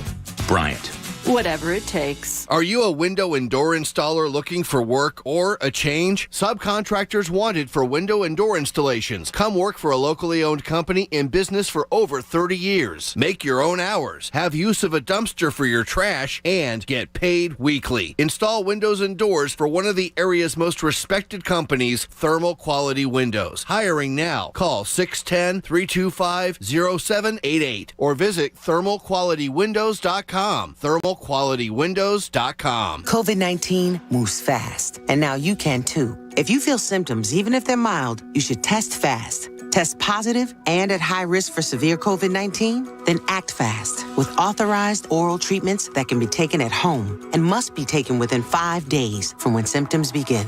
Bryant.
Whatever it takes.
Are you a window and door installer looking for work or a change? Subcontractors wanted for window and door installations. Come work for a locally owned company in business for over 30 years. Make your own hours, have use of a dumpster for your trash, and get paid weekly. Install windows and doors for one of the area's most respected companies, Thermal Quality Windows. Hiring now. Call 610-325-0788 or visit thermalqualitywindows.com. thermalqualitywindows.com.
COVID-19 moves fast, and now you can too. If you feel symptoms, even if they're mild, you should test fast. Test positive and at high risk for severe COVID-19? Then act fast with authorized oral treatments that can be taken at home and must be taken within 5 days from when symptoms begin.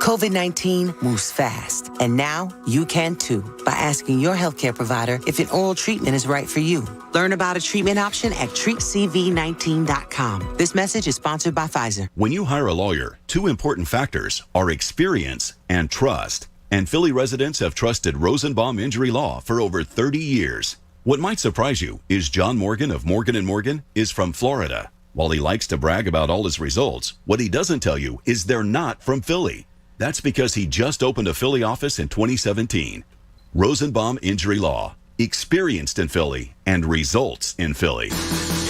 COVID-19 moves fast, and now you can too by asking your healthcare provider if an oral treatment is right for you. Learn about a treatment option at treatcv19.com. This message is sponsored by Pfizer.
When you hire a lawyer, two important factors are experience and trust. And Philly residents have trusted Rosenbaum Injury Law for over 30 years. What might surprise you is John Morgan of Morgan & Morgan is from Florida. While he likes to brag about all his results, what he doesn't tell you is they're not from Philly. That's because he just opened a Philly office in 2017. Rosenbaum Injury Law. Experienced in Philly and results in Philly.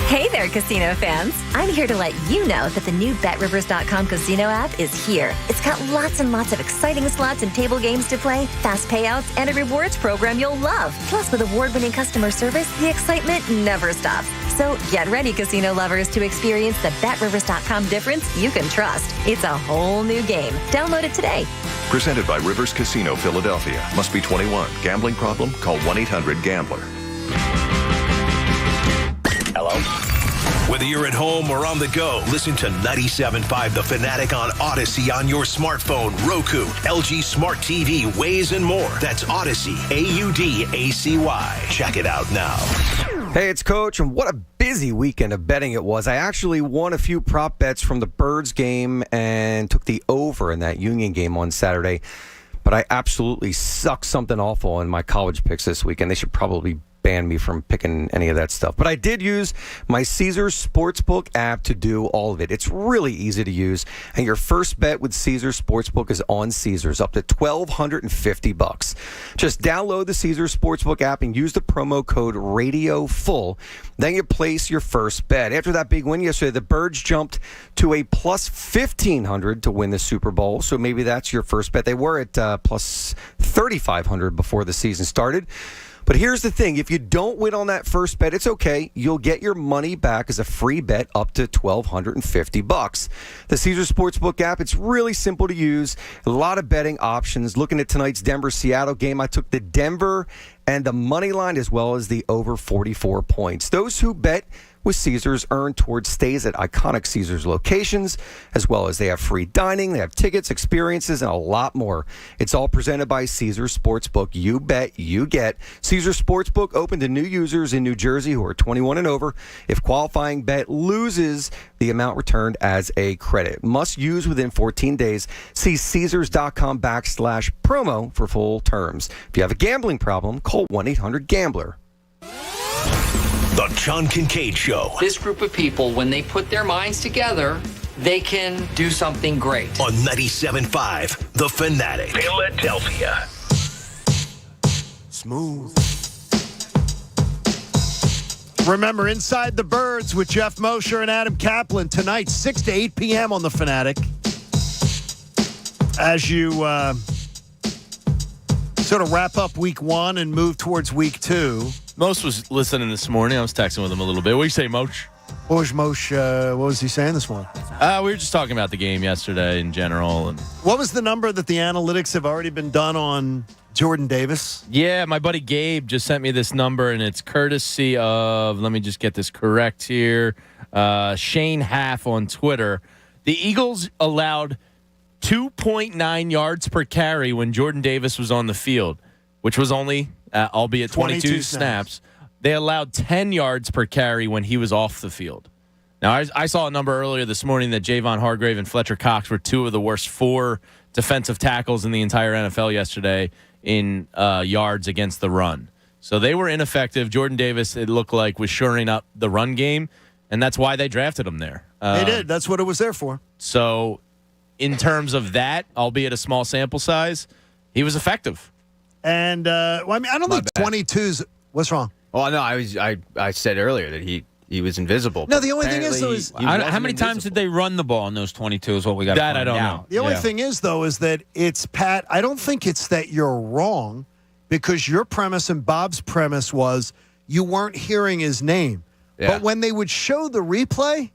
Hey there, casino fans. I'm here to let you know that the new BetRivers.com casino app is here. It's got lots and lots of exciting slots and table games to play, fast payouts, and a rewards program you'll love. Plus, with award-winning customer service, the excitement never stops. So get ready, casino lovers, to experience the BetRivers.com difference you can trust. It's a whole new game. Download it today.
Presented by Rivers Casino, Philadelphia. Must be 21. Gambling problem? Call 1-800-GAMBLER.
Hello? Whether you're at home or on the go, listen to 97.5 The Fanatic on Odyssey on your smartphone, Roku, LG Smart TV, Waze, and more. That's Odyssey, AUDACY. Check it out now.
Hey, it's Coach, and what a busy weekend of betting it was. I actually won a few prop bets from the Birds game and took the over in that Union game on Saturday. But I absolutely sucked something awful in my college picks this weekend. They should probably ban me from picking any of that stuff. But I did use my Caesars Sportsbook app to do all of it. It's really easy to use, and your first bet with Caesars Sportsbook is on Caesars, up to $1,250. Just download the Caesars Sportsbook app and use the promo code RADIOFULL. Then you place your first bet. After that big win yesterday, the Birds jumped to a plus 1,500 to win the Super Bowl, so maybe that's your first bet. They were at plus 3,500 before the season started. But here's the thing. If you don't win on that first bet, it's okay. You'll get your money back as a free bet up to $1,250. The Caesars Sportsbook app, it's really simple to use. A lot of betting options. Looking at tonight's Denver-Seattle game, I took the Denver and the money line as well as the over 44 points. Those who bet with Caesars earn towards stays at iconic Caesars locations, as well as they have free dining, they have tickets, experiences, and a lot more. It's all presented by Caesars Sportsbook. You bet, you get. Caesars Sportsbook open to new users in New Jersey who are 21 and over. If qualifying bet loses, the amount returned as a credit. Must use within 14 days. See Caesars.com/promo for full terms. If you have a gambling problem, call 1-800-GAMBLER.
The John Kincade Show.
This group of people, when they put their minds together, they can do something great.
On 97.5 The Fanatic. Philadelphia.
Smooth. Remember, Inside the Birds with Jeff Mosher and Adam Kaplan tonight, 6 to 8 p.m. on The Fanatic. As you sort of wrap up week one and move towards week two.
Most was listening this morning. I was texting with him a little bit. What do you say, Mosh?
What was he saying this morning?
We were just talking about the game yesterday in general. And
what was the number that the analytics have already been done on Jordan Davis?
Yeah, my buddy Gabe just sent me this number, and it's courtesy of, let me just get this correct here, Shane Half on Twitter. The Eagles allowed 2.9 yards per carry when Jordan Davis was on the field, which was only, albeit 22 snaps. They allowed 10 yards per carry when he was off the field. Now, I saw a number earlier this morning that Javon Hargrave and Fletcher Cox were two of the worst 4 defensive tackles in the entire NFL yesterday in yards against the run. So they were ineffective. Jordan Davis, it looked like, was shoring up the run game, and that's why they drafted him there.
They did. That's what it was there for.
So in terms of that, albeit a small sample size, he was effective.
And, I don't think 22's – what's wrong?
Oh, no, I said earlier that he was invisible.
No, the only thing is, though, is
how many times did they run the ball in those 22 is what we got to find out.
I don't know.
The only thing is, though, is that it's, Pat, I don't think it's that you're wrong because your premise and Bob's premise was you weren't hearing his name. Yeah. But when they would show the replay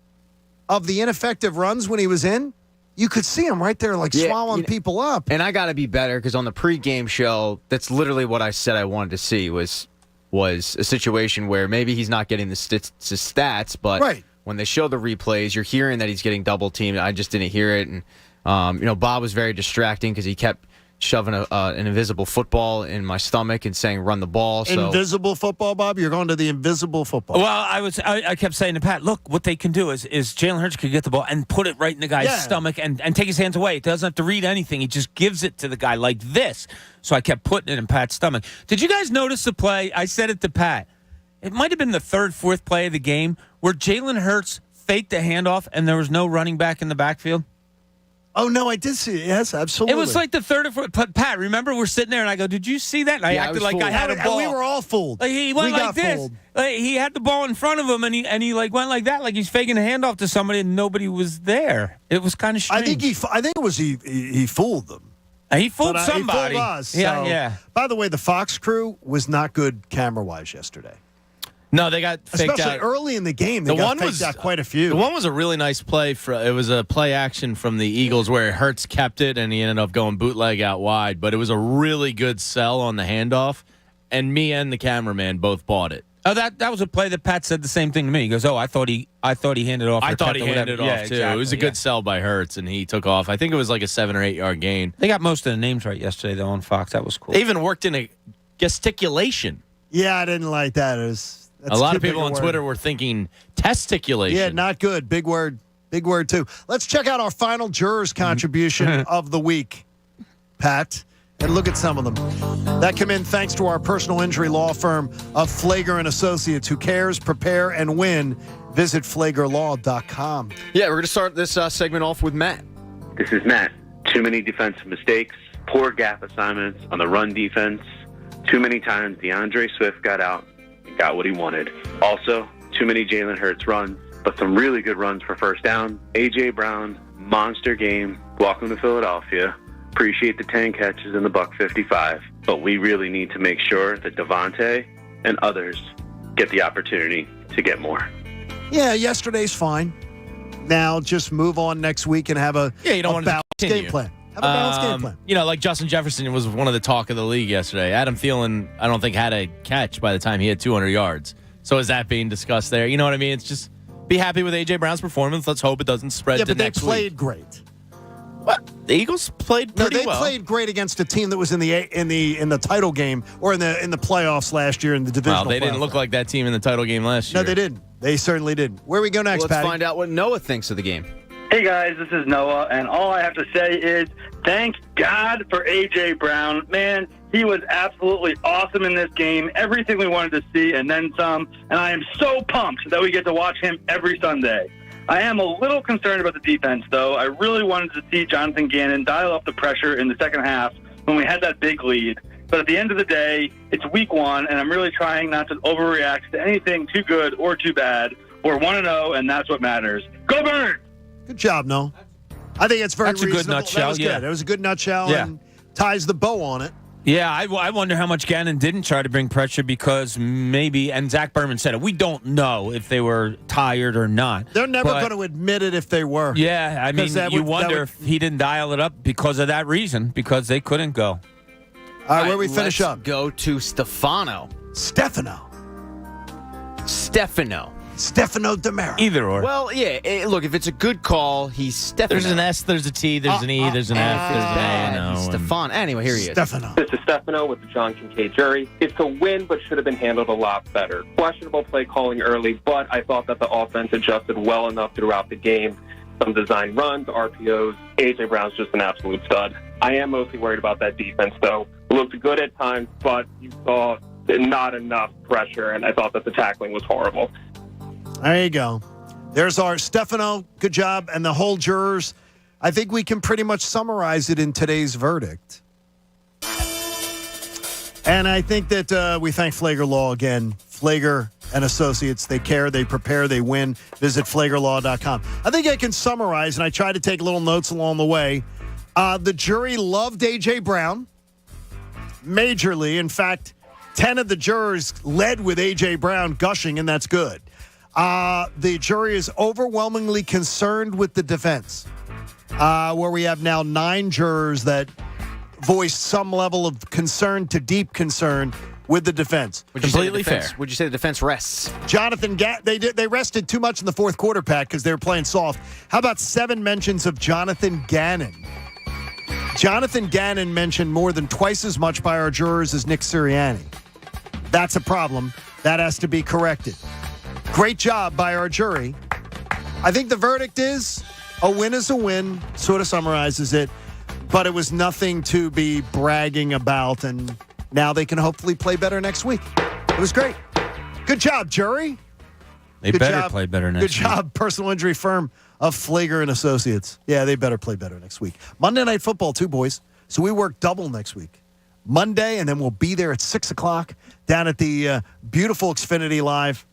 of the ineffective runs when he was in, you could see him right there swallowing people up.
And I got to be better because on the pregame show, that's literally what I said I wanted to see was a situation where maybe he's not getting the stats, but when they show the replays, you're hearing that he's getting double teamed. I just didn't hear it. And, Bob was very distracting because he kept shoving an invisible football in my stomach and saying, run the ball. So.
Invisible football, Bob? You're going to the invisible football.
Well, I kept saying to Pat, look, what they can do is Jalen Hurts could get the ball and put it right in the guy's stomach and take his hands away. He doesn't have to read anything. He just gives it to the guy like this. So I kept putting it in Pat's stomach. Did you guys notice the play? I said it to Pat. It might have been the 3rd, 4th play of the game where Jalen Hurts faked the handoff and there was no running back in the backfield.
Oh, no, I did see it. Yes, absolutely.
It was like the 3rd or 4th. Pat, remember we're sitting there and I go, did you see that? And I acted like I had a ball.
We were all fooled.
Like he went like this.
Fooled.
Like he had the ball in front of him and he went like that, like he's faking a handoff to somebody and nobody was there. It was kind of strange.
I think it was he fooled them.
He fooled somebody.
He fooled us.
Yeah.
By the way, the Fox crew was not good camera-wise yesterday.
No, they got faked out.
Especially early in the game, they got faked out quite a few.
The one was a really nice play. It was a play action from the Eagles where Hurts kept it and he ended up going bootleg out wide. But it was a really good sell on the handoff, and me and the cameraman both bought it.
Oh, that was a play that Pat said the same thing to me. He goes, "Oh, I thought he handed off."
I thought he handed it off too. Exactly, it was a good sell by Hurts, and he took off. I think it was like a 7 or 8 yard gain.
They got most of the names right yesterday, though, on Fox. That was cool.
They even worked in a gesticulation.
Yeah, I didn't like that.
A lot of people on Twitter were thinking testiculation.
Yeah, not good. Big word. Big word, too. Let's check out our final jurors' contribution of the week, Pat, and look at some of them. That come in thanks to our personal injury law firm of Flager & Associates, who cares, prepare, and win. Visit FlagerLaw.com.
Yeah, we're going to start this segment off with Matt.
This is Matt. Too many defensive mistakes, poor gap assignments on the run defense. Too many times DeAndre Swift got out and got what he wanted. Also, too many Jalen Hurts runs, but some really good runs for first down. A.J. Brown, monster game. Welcome to Philadelphia. Appreciate the 10 catches in the $155, but we really need to make sure that Devontae and others get the opportunity to get more.
Yeah, yesterday's fine. Now just move on next week and have a balanced game plan. Have a balanced game plan.
You know, like Justin Jefferson was one of the talk of the league yesterday. Adam Thielen, I don't think, had a catch by the time he had 200 yards. So is that being discussed there? You know what I mean? It's just be happy with A.J. Brown's performance. Let's hope it doesn't spread to next week.
Yeah, but they played great.
What? The Eagles played pretty well.
No, they played great against a team that was in the title game or in the playoffs last year in the divisional.
Well, they didn't look like that team in the title game last year.
No, they didn't. They certainly didn't. Where we go next,
Let's
Patty?
find out what Noah thinks of the game.
Hey, guys, this is Noah, and all I have to say is thank God for A.J. Brown. Man, he was absolutely awesome in this game. Everything we wanted to see and then some, and I am so pumped that we get to watch him every Sunday. I am a little concerned about the defense, though. I really wanted to see Jonathan Gannon dial up the pressure in the second half when we had that big lead. But at the end of the day, it's week one, and I'm really trying not to overreact to anything too good or too bad. We're 1-0, and that's what matters. Go Birds!
Good job, Noah. I think it's very
That's a
reasonable.
good nutshell.
That was good. It was a good nutshell and ties the bow on it.
Yeah, I wonder how much Gannon didn't try to bring pressure because maybe, and Zach Berman said it, we don't know if they were tired or not.
They're never going to admit it if they were.
Yeah, I mean, you wonder if he didn't dial it up because of that reason, because they couldn't go.
All right, where we finish up?
Go to Stefano.
Stefano. Stefano DiMera.
Either or.
Well, yeah. Look, if it's a good call, he's Stefano.
There's an S, there's a T, there's an E, there's an F, there's an A.
He's Stefan. Anyway, here he is.
Stefano.
This is Stefano with the John Kincade jury. It's a win, but should have been handled a lot better. Questionable play calling early, but I thought that the offense adjusted well enough throughout the game. Some design runs, RPOs. A.J. Brown's just an absolute stud. I am mostly worried about that defense, though. It looked good at times, but you saw not enough pressure, and I thought that the tackling was horrible.
There you go. There's our Stefano. Good job. And the whole jurors. I think we can pretty much summarize it in today's verdict. And I think that we thank Flager Law again. Flager and Associates. They care, they prepare, they win. Visit FlagerLaw.com. I think I can summarize, and I tried to take little notes along the way. The jury loved A.J. Brown majorly. In fact, 10 of the jurors led with A.J. Brown gushing, and that's good. The jury is overwhelmingly concerned with the defense, where we have now 9 jurors that voiced some level of concern to deep concern with the defense.
Completely fair. Would you say the defense rests?
Jonathan, they rested too much in the fourth quarter, Pat, because they were playing soft. How about 7 mentions of Jonathan Gannon? Jonathan Gannon mentioned more than twice as much by our jurors as Nick Sirianni. That's a problem. That has to be corrected. Great job by our jury. I think the verdict is a win is a win, sort of summarizes it, but it was nothing to be bragging about, and now they can hopefully play better next week. It was great. Good job, jury.
They
Good
better
job.
play better next week.
Good job, personal injury firm of Flager and Associates. Yeah, they better play better next week. Monday Night Football, too, boys. So we work double next week. Monday, and then we'll be there at 6 o'clock down at the beautiful Xfinity Live.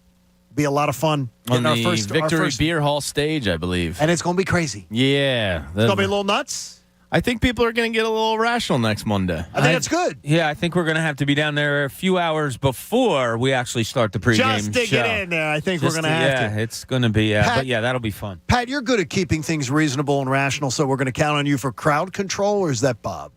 Be a lot of fun.
On the Victory Beer Hall stage, I believe.
And it's going to be crazy.
Yeah.
It's going to be a little nuts.
I think people are going to get a little irrational next Monday.
I think that's good.
Yeah, I think we're going to have to be down there a few hours before we actually start the pregame
Just to
show.
get in there, I think we're going to have to.
Yeah, it's going to be,
Pat,
but yeah, that'll be fun.
Pat, you're good at keeping things reasonable and rational, so we're going to count on you for crowd control, or is that Bob?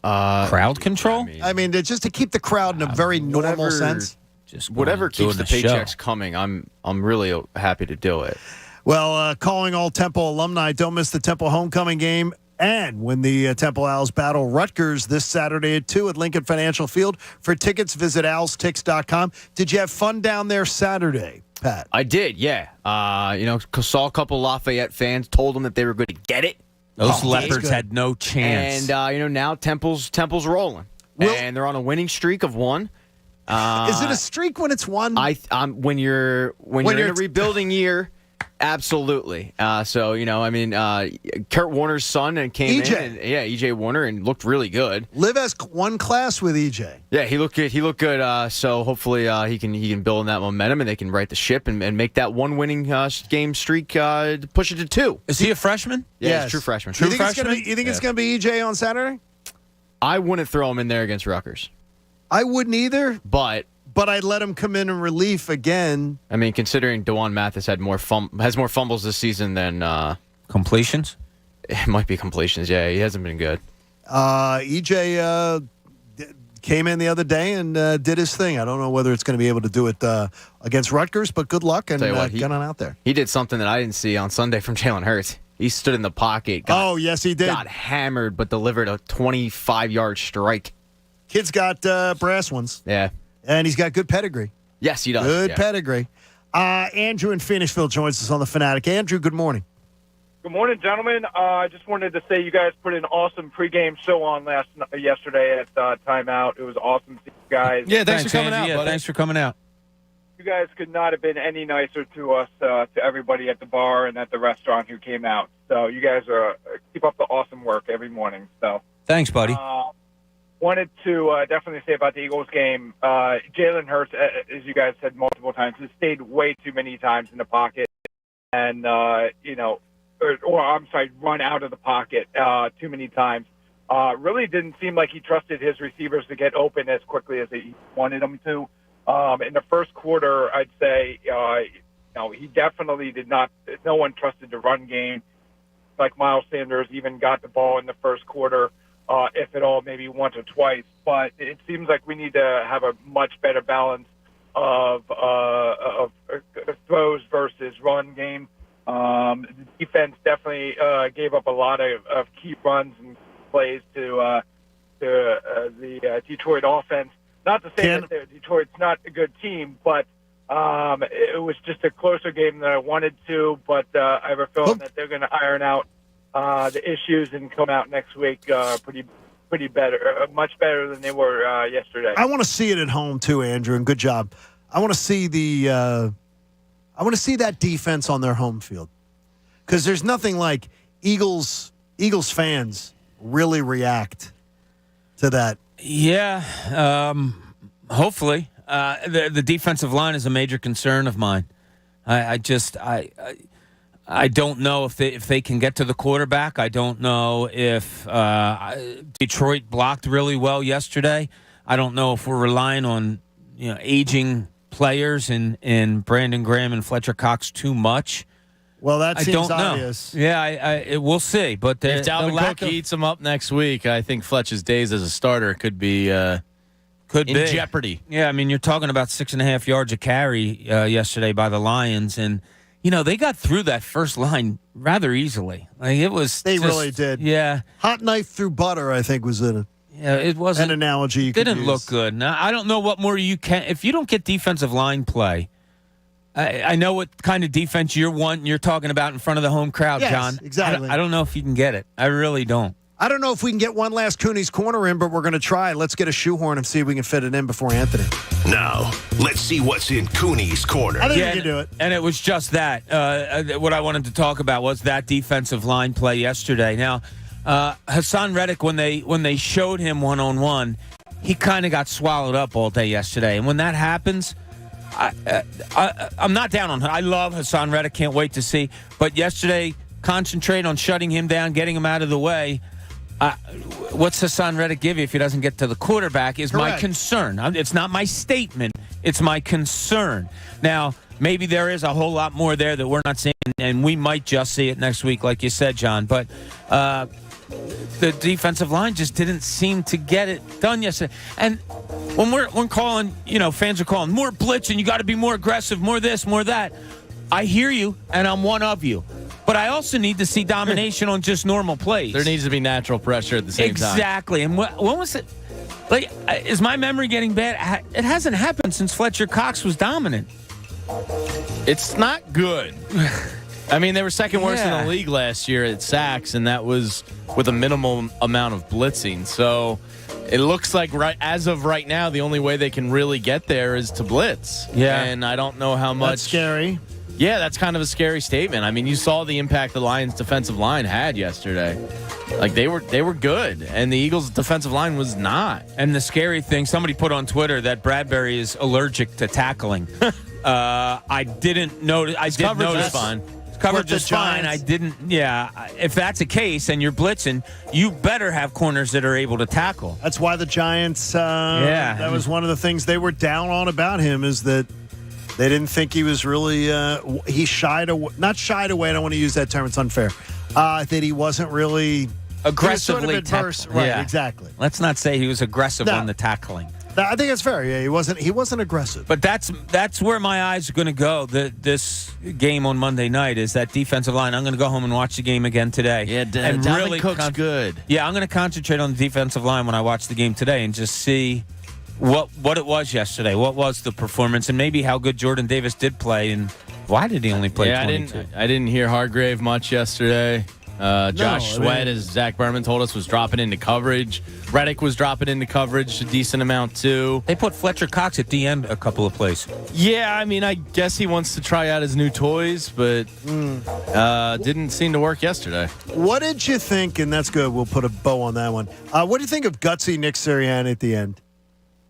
Crowd control?
I mean, just to keep the crowd in a very normal sense.
Just
whatever keeps the paychecks
show.
coming, I'm really happy to do it.
Well, calling all Temple alumni, don't miss the Temple homecoming game. And when the Temple Owls battle Rutgers this Saturday at 2 at Lincoln Financial Field. For tickets, visit owlstix.com. Did you have fun down there Saturday, Pat?
I did, yeah. Saw a couple Lafayette fans, told them that they were going to get it.
Those Leopards had no chance.
And, now Temple's rolling. And they're on a winning streak of 1.
Is it a streak when it's 1?
When you're in a rebuilding year, absolutely. Kurt Warner's son and came
EJ.
in, and, EJ Warner, and looked really good.
Live as one class with EJ.
Yeah, he looked good. So hopefully he can build on that momentum, and they can right the ship and make that 1 winning game streak push it to 2.
Is he a freshman?
Yeah,
Yes.
he's a true freshman.
You think it's going to be EJ on Saturday?
I wouldn't throw him in there against Rutgers.
I wouldn't either.
But
I'd let him come in relief again.
I mean, considering DeJuan Mathis has more fumbles this season than
completions.
It might be completions. Yeah, he hasn't been good.
EJ came in the other day and did his thing. I don't know whether it's going to be able to do it against Rutgers, but good luck and get on out there.
He did something that I didn't see on Sunday from Jalen Hurts. He stood in the pocket.
Yes, he did.
Got hammered, but delivered a 25-yard strike.
Kid's got brass ones.
Yeah.
And he's got good pedigree.
Yes, he does.
Good pedigree. Andrew in Phoenixville joins us on The Fanatic. Andrew, good morning.
Good morning, gentlemen. I just wanted to say you guys put an awesome pregame show on yesterday at Timeout. It was awesome to see you guys.
Yeah, thanks for coming out. Yeah, thanks for coming out.
You guys could not have been any nicer to us, to everybody at the bar and at the restaurant who came out. So you guys keep up the awesome work every morning. So
thanks, buddy.
Wanted to definitely say about the Eagles game, Jalen Hurts, as you guys said multiple times, has stayed way too many times in the pocket and, run out of the pocket too many times. Really didn't seem like he trusted his receivers to get open as quickly as he wanted them to. In the first quarter, I'd say, he definitely did not, no one trusted the run game. Like Miles Sanders even got the ball in the first quarter. If at all, maybe once or twice. But it seems like we need to have a much better balance of throws versus run game. The defense definitely gave up a lot of key runs and plays to the Detroit offense. Not to say that Detroit's not a good team, but it was just a closer game than I wanted to. But I have a feeling that they're going to iron out the issues and come out next week pretty better, much better than they were yesterday.
I want to see it at home too, Andrew, and good job. I want to see that defense on their home field, because there's nothing like Eagles fans really react to that.
Yeah, hopefully. The defensive line is a major concern of mine. I don't know if they can get to the quarterback. I don't know if Detroit blocked really well yesterday. I don't know if we're relying on aging players in Brandon Graham and Fletcher Cox too much.
Well, that seems
obvious. Yeah, we'll see. But
if Dalvin Cook eats him up next week, I think Fletcher's days as a starter could be in jeopardy.
Yeah, I mean, you're talking about 6.5 yards a carry yesterday by the Lions, and they got through that first line rather easily. Like it was.
They really did.
Yeah,
hot knife through butter, I think, was in it.
Yeah, it wasn't
an analogy.
Didn't look good. Now, I don't know what more you can. If you don't get defensive line play, I know what kind of defense you're talking about in front of the home crowd,
yes,
John.
Exactly.
I don't know if you can get it. I really don't.
I don't know if we can get one last Cooney's Corner in, but we're going to try. Let's get a shoehorn and see if we can fit it in before Anthony.
Now, let's see what's in Cooney's Corner.
I think we can do it.
And it was just that. What I wanted to talk about was that defensive line play yesterday. Now, Hassan Reddick, when they showed him one-on-one, he kind of got swallowed up all day yesterday. And when that happens, I'm not down on him. I love Hassan Reddick. Can't wait to see. But yesterday, concentrate on shutting him down, getting him out of the way. What's Hassan Reddick give you if he doesn't get to the quarterback is
Correct.
my concern. It's not my statement. It's my concern. Now, maybe there is a whole lot more there that we're not seeing, and we might just see it next week, like you said, John. But the defensive line just didn't seem to get it done yesterday. And when we're calling, fans are calling more blitz, and you got to be more aggressive, more this, more that. I hear you, and I'm one of you. But I also need to see domination on just normal plays.
There needs to be natural pressure at the same time.
Exactly. And when was it? Like, is my memory getting bad? It hasn't happened since Fletcher Cox was dominant.
It's not good. I mean, they were second worst in the league last year at sacks, and that was with a minimal amount of blitzing. So it looks like as of right now, the only way they can really get there is to blitz.
Yeah.
And I don't know how much.
That's scary.
Yeah, that's kind of a scary statement. I mean, you saw the impact the Lions' defensive line had yesterday. Like, they were good, and the Eagles' defensive line was not.
And the scary thing, somebody put on Twitter that Bradbury is allergic to tackling. I didn't notice. I did notice.
Fine.
Coverage is fine. I didn't. Yeah, if that's the case and you're blitzing, you better have corners that are able to tackle.
That's why the Giants. That was one of the things they were down on about him, is that they didn't think he was really. He shied away. Not shied away. I don't want to use that term. It's unfair. That he wasn't really
aggressively
adverse. Right. Yeah. Exactly.
Let's not say he was aggressive on the tackling.
I think that's fair. Yeah, he wasn't aggressive.
But that's where my eyes are going to go. This game on Monday night is that defensive line. I'm going to go home and watch the game again today.
Yeah, and Dalvin Cook's good.
Yeah, I'm going to concentrate on the defensive line when I watch the game today and just see what it was yesterday. What was the performance, and maybe how good Jordan Davis did play, and why did he only play 22?
I didn't hear Hargrave much yesterday. Josh Sweat, as Zach Berman told us, was dropping into coverage. Reddick was dropping into coverage a decent amount, too.
They put Fletcher Cox at the end a couple of plays.
Yeah, I mean, I guess he wants to try out his new toys, but didn't seem to work yesterday.
What did you think? And that's good. We'll put a bow on that one. What do you think of gutsy Nick Sirianni at the end?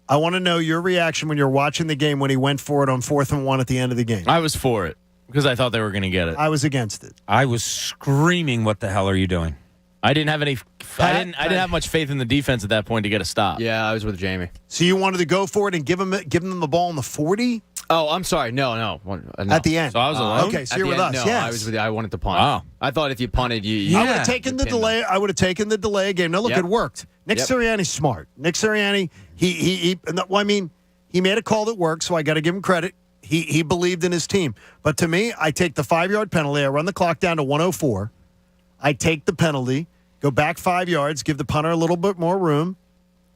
I want to know your reaction when you're watching the game when he went for it on 4th and 1 at the end of the game.
I was for it because I thought they were going to get it.
I was against it.
I was screaming, "What the hell are you doing?"
I didn't have any. I didn't have much faith in the defense at that point to get a stop.
Yeah, I was with Jamie.
So you wanted to go for it and give them the ball on the 40?
Oh, I'm sorry. No.
At the end.
So I was alone.
Okay, so you're with us.
No,
yes.
I was with you. I wanted to punt.
Wow.
I thought if you punted,
I would have taken the delay. I would have taken the delay game. Now look, it worked. Nick Sirianni's smart. Nick Sirianni, He made a call that worked, so I got to give him credit. He believed in his team. But to me, I take the 5-yard penalty. I run the clock down to 104. I take the penalty, go back 5 yards, give the punter a little bit more room,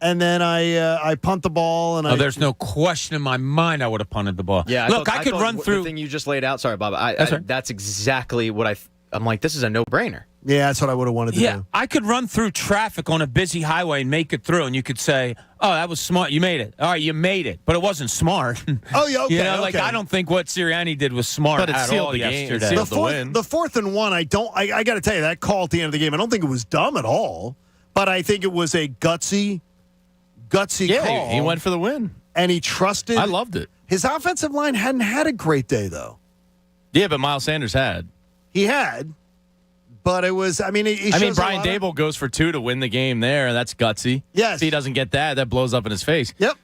and then I punt the ball. And
there's no question in my mind I would have punted the ball.
Yeah,
Look, I could run through.
The thing you just laid out. Sorry, Bob. That's exactly what I'm like, this is a no-brainer.
Yeah, that's what I would have wanted to do.
I could run through traffic on a busy highway and make it through, and you could say, oh, that was smart. You made it. All right, you made it. But it wasn't smart.
Oh, yeah, okay.
I don't think what Sirianni did was smart
but it
at
sealed
all
the
yesterday.
game. It sealed the win.
The 4th and 1, I got to tell you, that call at the end of the game, I don't think it was dumb at all, but I think it was a gutsy call.
Yeah, he went for the win.
And he trusted.
I loved it.
His offensive line hadn't had a great day, though.
Yeah, but Miles Sanders had.
He had. But it was,
Brian Dable goes for 2 to win the game there. That's gutsy.
Yes.
If he doesn't get that blows up in his face.
Yep.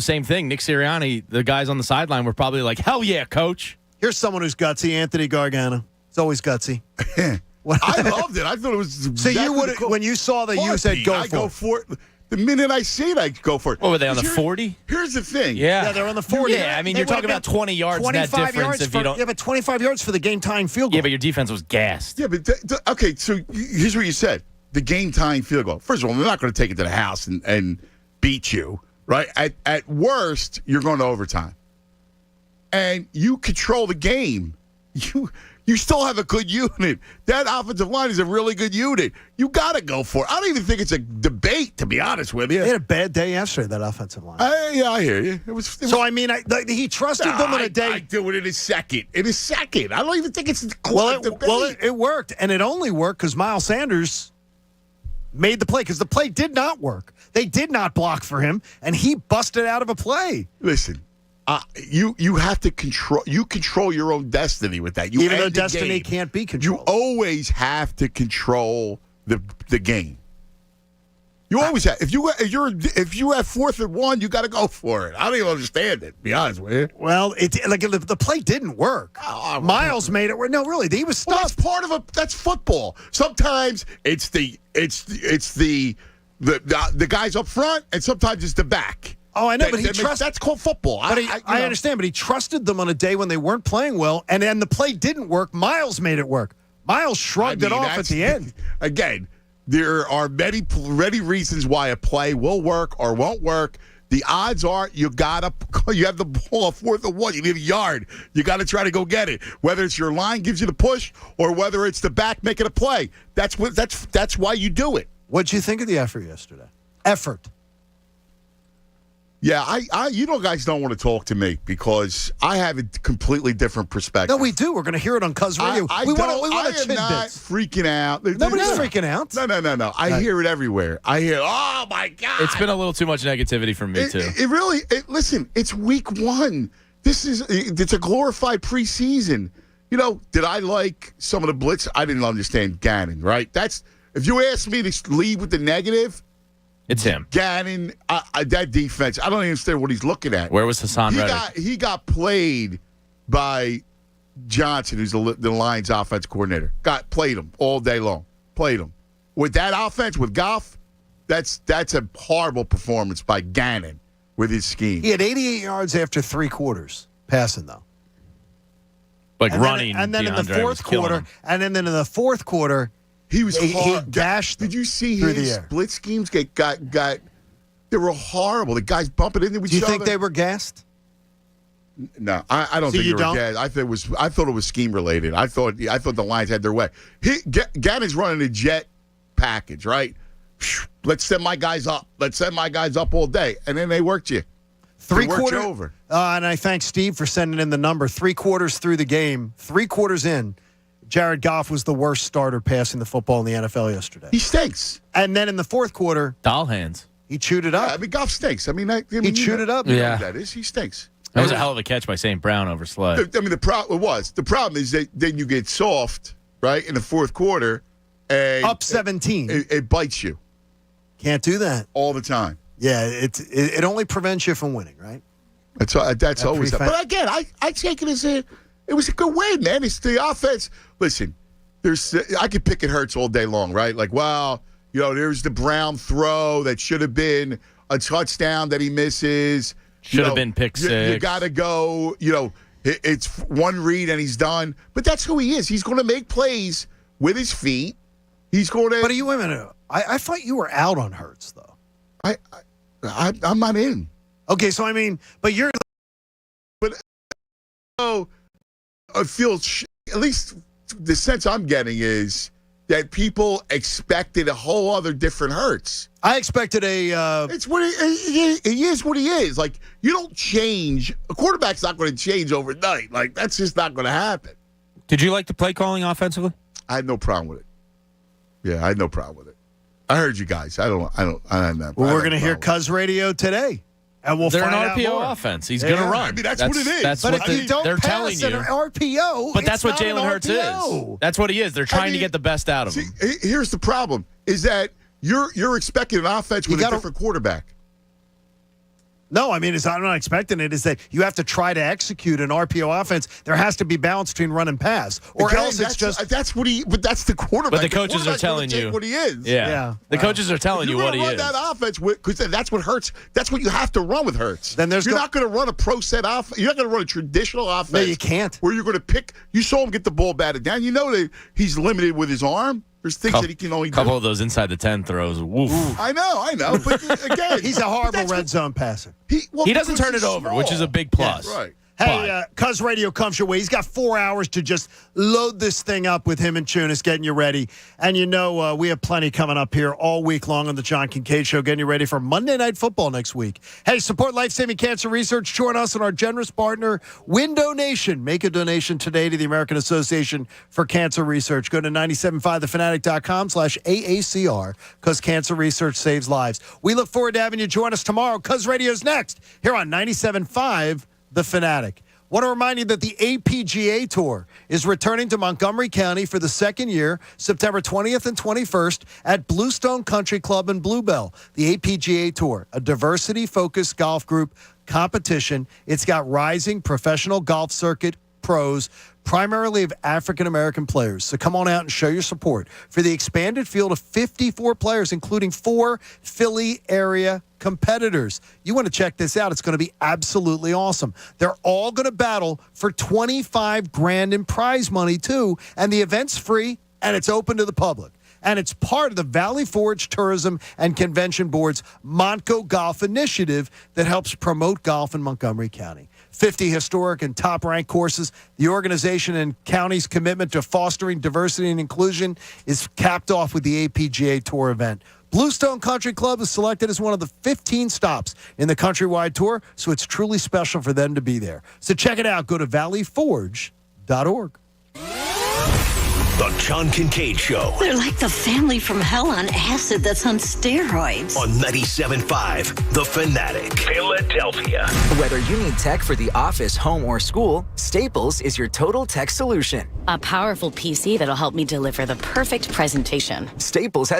Same thing. Nick Sirianni, the guys on the sideline were probably like, hell yeah, coach.
Here's someone who's gutsy, Anthony Gargano. It's always gutsy.
I loved it. I thought it was.
So you would, when you saw that, you said go for it.
The minute I see it, I go for it.
What were they on the 40?
Here's the thing.
Yeah, they're on the 40.
Yeah, you're talking about 20 yards net difference if you don't.
Yeah, but 25 yards for the game-tying field goal.
Yeah, but your defense was gassed.
Yeah, but okay. So here's what you said: the game-tying field goal. First of all, they're not going to take it to the house and beat you, right? At worst, you're going to overtime, and you control the game. You still have a good unit. That offensive line is a really good unit. You got to go for it. I don't even think it's a debate, to be honest with you.
They had a bad day yesterday, that offensive line.
I hear you.
He trusted them in a day.
I do it in a second. I don't even think it's a debate.
It worked, and it only worked because Miles Sanders made the play, because the play did not work. They did not block for him, and he busted out of a play.
Listen. You have to control. You control your own destiny with that.
Even though destiny can't be controlled,
you always have to control the game. You always have. If you have 4th and 1, you got to go for it. I don't even understand it. To be honest with you.
Well, the play didn't work. Miles made it work. No, really, he was stuffed.
Well, that's part of that's football. Sometimes it's the guys up front, and sometimes it's the back.
Oh, I know, but
that's called football.
I understand, but he trusted them on a day when they weren't playing well, and then the play didn't work. Miles made it work. Miles shrugged it off at the end.
Again, there are many reasons why a play will work or won't work. The odds are you have the ball 4th and 1. You need a yard. You got to try to go get it. Whether it's your line gives you the push or whether it's the back making a play. That's why you do it.
What'd you think of the effort yesterday? Effort.
Yeah, guys don't want to talk to me because I have a completely different perspective.
No, we do. We're going to hear it on Cuz Radio.
I am not freaking out.
Nobody's freaking out.
No. I hear it everywhere. I hear, oh, my God.
It's been a little too much negativity from me, too.
Listen, it's week 1. It's a glorified preseason. Did I like some of the blitz? I didn't understand Gannon, right? If you ask me to lead with the negative,
it's him.
Gannon, that defense, I don't even understand what he's looking at.
Where was Hassan Reddick?
He got played by Johnson, who's the Lions offense coordinator. Played him all day long. Played him. With that offense, with Goff, that's a horrible performance by Gannon with his scheme.
He had 88 yards after 3 quarters, passing, though.
Running.
And then in the fourth quarter,
he was hard.
He dashed.
Did you see his split schemes got? They were horrible. The guys bumping into each other.
Do you think they were gassed?
No, I don't think they were gassed. I thought it was scheme related. I thought the Lions had their way. Gannon's running a jet package, right? Let's send my guys up. Let's send my guys up all day, and then they worked you.
3 quarters over. And I thank Steve for sending in the number. 3 quarters through the game, 3 quarters in, Jared Goff was the worst starter passing the football in the NFL yesterday.
He stinks.
And then in the fourth quarter,
doll hands.
He chewed it up.
Yeah, Goff stinks. He
chewed it up.
You know what that is. He stinks.
That was a hell of a catch by St. Brown over Slay.
The problem is that then you get soft, right, in the fourth quarter. And
up 17.
It bites you.
Can't do that.
All the time.
Yeah, it only prevents you from winning, right?
That's always that. But again, I take it as it was a good win, man. It's the offense. Listen, I could pick at Hurts all day long, right? Like, well, there's the Brown throw that should have been a touchdown that he misses.
Should have been pick six.
You got to go, it's one read and he's done. But that's who he is. He's going to make plays with his feet. He's going to.
But wait a minute. I thought you were out on Hurts, though.
I'm not in.
Okay, so but you're.
But I feel at least the sense I'm getting is that people expected a whole other different Hurts.
I expected
It's what he is. What he is. Like, you don't change. A quarterback's not going to change overnight. Like, that's just not going to happen.
Did you like the play calling offensively?
I had no problem with it. Yeah, I had no problem with it. I heard you guys. I don't. Well,
we're going to hear Cuz Radio today. And we'll
they're
find
an
out
RPO
more.
offense. He's going to run.
I mean, that's what it is.
That's
but
what
if you don't
they're
pass
telling you.
an RPO,
But that's what
it's not
Jalen
an
Hurts
RPO.
is. That's what he is. They're trying to get the best out of him.
Here's the problem: is that you're expecting an offense with a different quarterback.
No, I'm not expecting it. Is that you have to try to execute an RPO offense? There has to be balance between run and pass, or else it's just
that's what he. But that's the quarterback.
But the coaches are telling you
what he is.
Yeah. The coaches are telling you what he is.
You're going to run that offense because that's what Hurts. That's what you have to run with Hurts.
Then
you're not going to run a pro set offense. You're not going to run a traditional offense.
No, you can't.
Where you're going to pick. You saw him get the ball batted down. You know that he's limited with his arm. There's things that he can only do.
A couple of those inside the 10 throws. Woof.
I know. But again,
he's a horrible red zone passer.
He doesn't turn it over, which is a big plus.
Yes, right.
Hey, Cuz Radio comes your way. He's got 4 hours to just load this thing up with him and Chunas getting you ready. And we have plenty coming up here all week long on the John Kincade Show, getting you ready for Monday Night Football next week. Hey, support life-saving cancer research. Join us and our generous partner, Window Nation. Make a donation today to the American Association for Cancer Research. Go to 97.5thefanatic.com/AACR because cancer research saves lives. We look forward to having you join us tomorrow. Cuz Radio's next here on 97.5 The Fanatic. Want to remind you that the APGA Tour is returning to Montgomery County for the second year, September 20th and 21st at Bluestone Country Club in Bluebell. The APGA Tour, a diversity-focused golf group competition. It's got rising professional golf circuit pros, primarily of African-American players. So come on out and show your support for the expanded field of 54 players, including 4 Philly area competitors. You want to check this out. It's going to be absolutely awesome. They're all going to battle for $25,000 in prize money, too. And the event's free, and it's open to the public. And it's part of the Valley Forge Tourism and Convention Board's Montco Golf Initiative that helps promote golf in Montgomery County. 50 historic and top-ranked courses. The organization and county's commitment to fostering diversity and inclusion is capped off with the APGA Tour event. Bluestone Country Club is selected as one of the 15 stops in the countrywide tour, so it's truly special for them to be there. So check it out. Go to valleyforge.org.
The John Kincade Show.
They're like the family from hell on acid that's on steroids.
On 97.5 The Fanatic, Philadelphia.
Whether you need tech for the office, home, or school, Staples is your total tech solution.
A powerful PC that'll help me deliver the perfect presentation.
Staples has